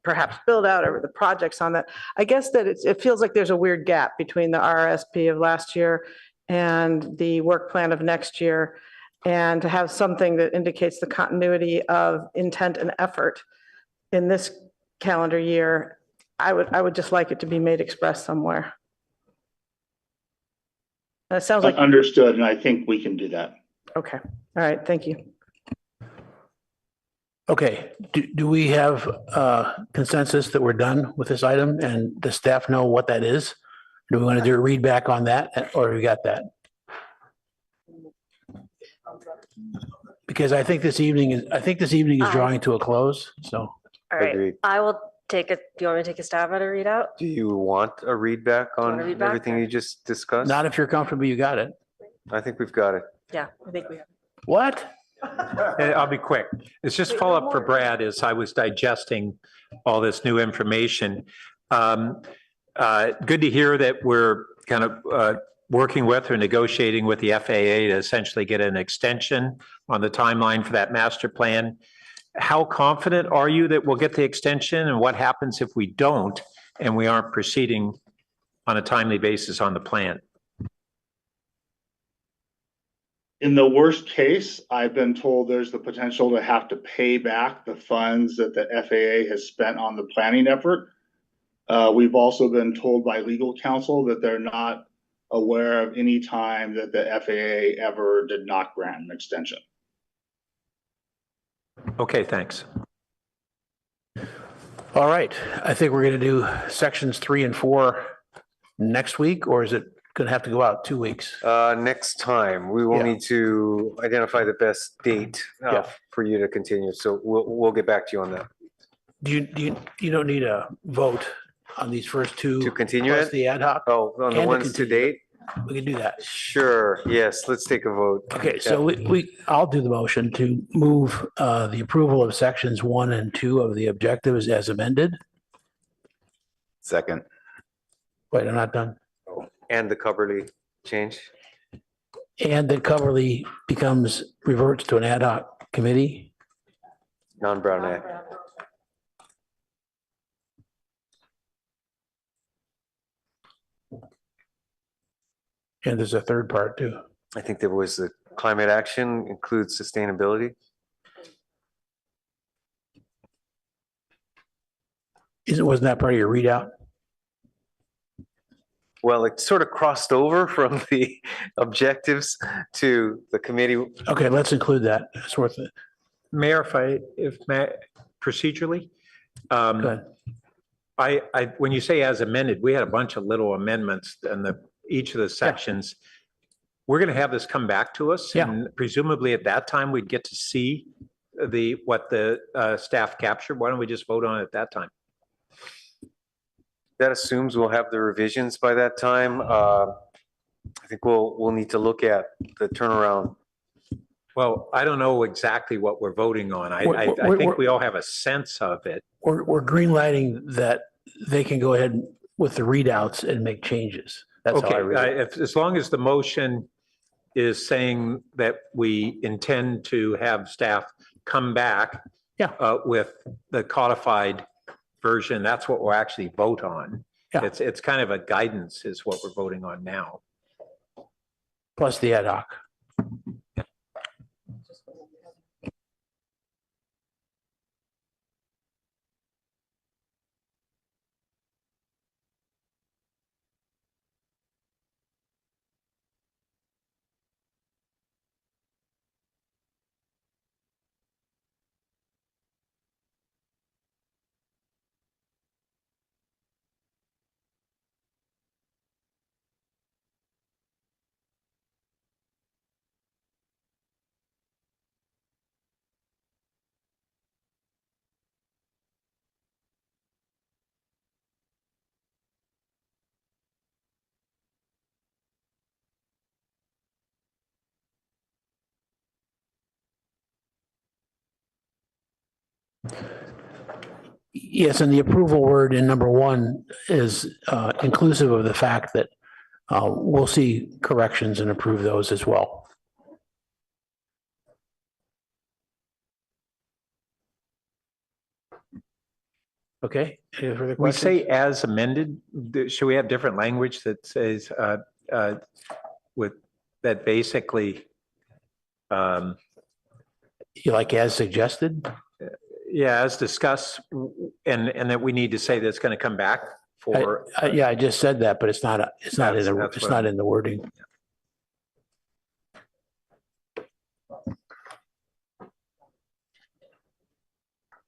[SPEAKER 4] perhaps build out or the projects on that. I guess that it feels like there's a weird gap between the RSP of last year and the work plan of next year, and to have something that indicates the continuity of intent and effort in this calendar year, I would just like it to be made express somewhere. And it sounds like
[SPEAKER 21] understood, and I think we can do that.
[SPEAKER 4] Okay. All right. Thank you.
[SPEAKER 1] Okay, do we have consensus that we're done with this item and the staff know what that is? Do we want to do a read back on that, or we got that? Because I think this evening is drawing to a close, so.
[SPEAKER 10] All right,
[SPEAKER 19] Agreed.
[SPEAKER 10] I will take it. Do you want me to take a stab at a readout?
[SPEAKER 19] Do you want a read back on everything you just discussed?
[SPEAKER 1] Not if you're comfortable, you got it.
[SPEAKER 19] I think we've got it.
[SPEAKER 10] Yeah, I think we have.
[SPEAKER 1] What?
[SPEAKER 3] I'll be quick. It's just follow up for Brad as I was digesting all this new information. Good to hear that we're kind of working with or negotiating with the FAA to essentially get an extension on the timeline for that master plan. How confident are you that we'll get the extension, and what happens if we don't and we aren't proceeding on a timely basis on the plan?
[SPEAKER 21] In the worst case, I've been told there's the potential to have to pay back the funds that the FAA has spent on the planning effort. We've also been told by legal counsel that they're not aware of any time that the FAA ever did not grant an extension.
[SPEAKER 3] Okay, thanks.
[SPEAKER 1] All right, I think we're going to do sections 3 and 4 next week, or is it going to have to go out 2 weeks?
[SPEAKER 19] Next time, we will need to identify the best date for you to continue. So we'll get back to you on that.
[SPEAKER 1] You don't need a vote on these first two.
[SPEAKER 19] To continue
[SPEAKER 1] plus
[SPEAKER 19] it?
[SPEAKER 1] the ad hoc.
[SPEAKER 19] Oh, on the
[SPEAKER 1] and
[SPEAKER 19] ones to
[SPEAKER 1] continue.
[SPEAKER 19] date?
[SPEAKER 1] We can do that.
[SPEAKER 19] Sure, yes, let's take a vote.
[SPEAKER 1] Okay, so I'll do the motion to move the approval of sections 1 and 2 of the objectives as amended.
[SPEAKER 6] Second.
[SPEAKER 1] Wait, I'm not done.
[SPEAKER 19] And the Coverly change?
[SPEAKER 1] And that Coverly reverts to an ad hoc committee.
[SPEAKER 19] Non-Brown Act.
[SPEAKER 1] And there's a third part too.
[SPEAKER 19] I think there was the climate action includes sustainability.
[SPEAKER 1] Wasn't that part of your readout?
[SPEAKER 19] Well, it sort of crossed over from the objectives to the committee.
[SPEAKER 1] Okay, let's include that. It's worth it.
[SPEAKER 3] Mayor, procedurally, when you say as amended, we had a bunch of little amendments in each of the sections. We're going to have this come back to us.
[SPEAKER 1] Yeah.
[SPEAKER 3] And presumably at that time, we'd get to see what the staff captured. Why don't we just vote on it at that time?
[SPEAKER 19] That assumes we'll have the revisions by that time. I think we'll need to look at the turnaround.
[SPEAKER 3] Well, I don't know exactly what we're voting on. I think we all have a sense of it.
[SPEAKER 1] We're greenlighting that they can go ahead with the readouts and make changes. That's how I read it.
[SPEAKER 3] As long as the motion is saying that we intend to have staff come back with the codified version, that's what we'll actually vote on.
[SPEAKER 1] Yeah.
[SPEAKER 3] It's kind of a guidance is what we're voting on now.
[SPEAKER 1] Plus the ad hoc. Yes, and the approval word in number 1 is inclusive of the fact that we'll see corrections and approve those as well. Okay, any further
[SPEAKER 3] We
[SPEAKER 1] questions?
[SPEAKER 3] say as amended, should we have different language that says with that basically
[SPEAKER 1] You like as suggested?
[SPEAKER 3] yeah, as discussed, and that we need to say that it's going to come back for.
[SPEAKER 1] Yeah, I just said that, but it's not in the wording.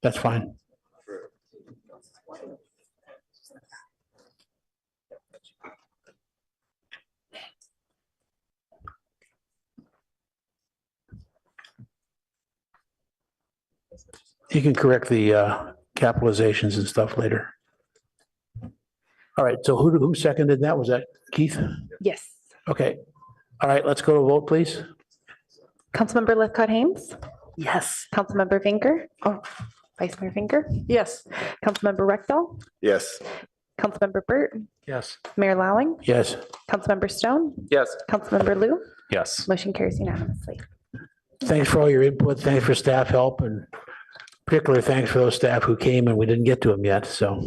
[SPEAKER 1] That's fine. You can correct the capitalizations and stuff later. All right, so who seconded that? Was that Keith?
[SPEAKER 2] Yes.
[SPEAKER 1] Okay. All right, let's go to a vote, please.
[SPEAKER 2] Councilmember Lithcott Haynes,
[SPEAKER 8] Yes.
[SPEAKER 2] Councilmember Finker, Vice Mayor Finker,
[SPEAKER 8] Yes.
[SPEAKER 2] Councilmember Rexall,
[SPEAKER 6] Yes.
[SPEAKER 2] Councilmember Burt,
[SPEAKER 3] Yes.
[SPEAKER 2] Mayor Lowing,
[SPEAKER 1] Yes.
[SPEAKER 2] Councilmember Stone,
[SPEAKER 14] Yes.
[SPEAKER 2] Councilmember Lou,
[SPEAKER 9] Yes.
[SPEAKER 2] motion carries unanimously.
[SPEAKER 1] Thanks for all your input. Thanks for staff help, and particularly thanks for those staff who came and we didn't get to them yet. So,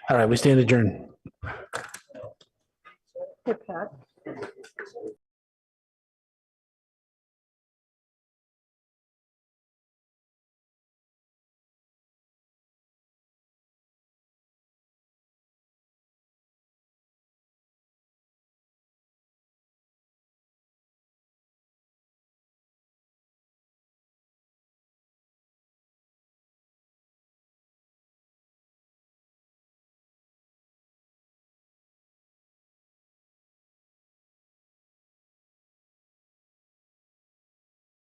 [SPEAKER 1] all right, we stand adjourned.
[SPEAKER 4] Hey, Pat.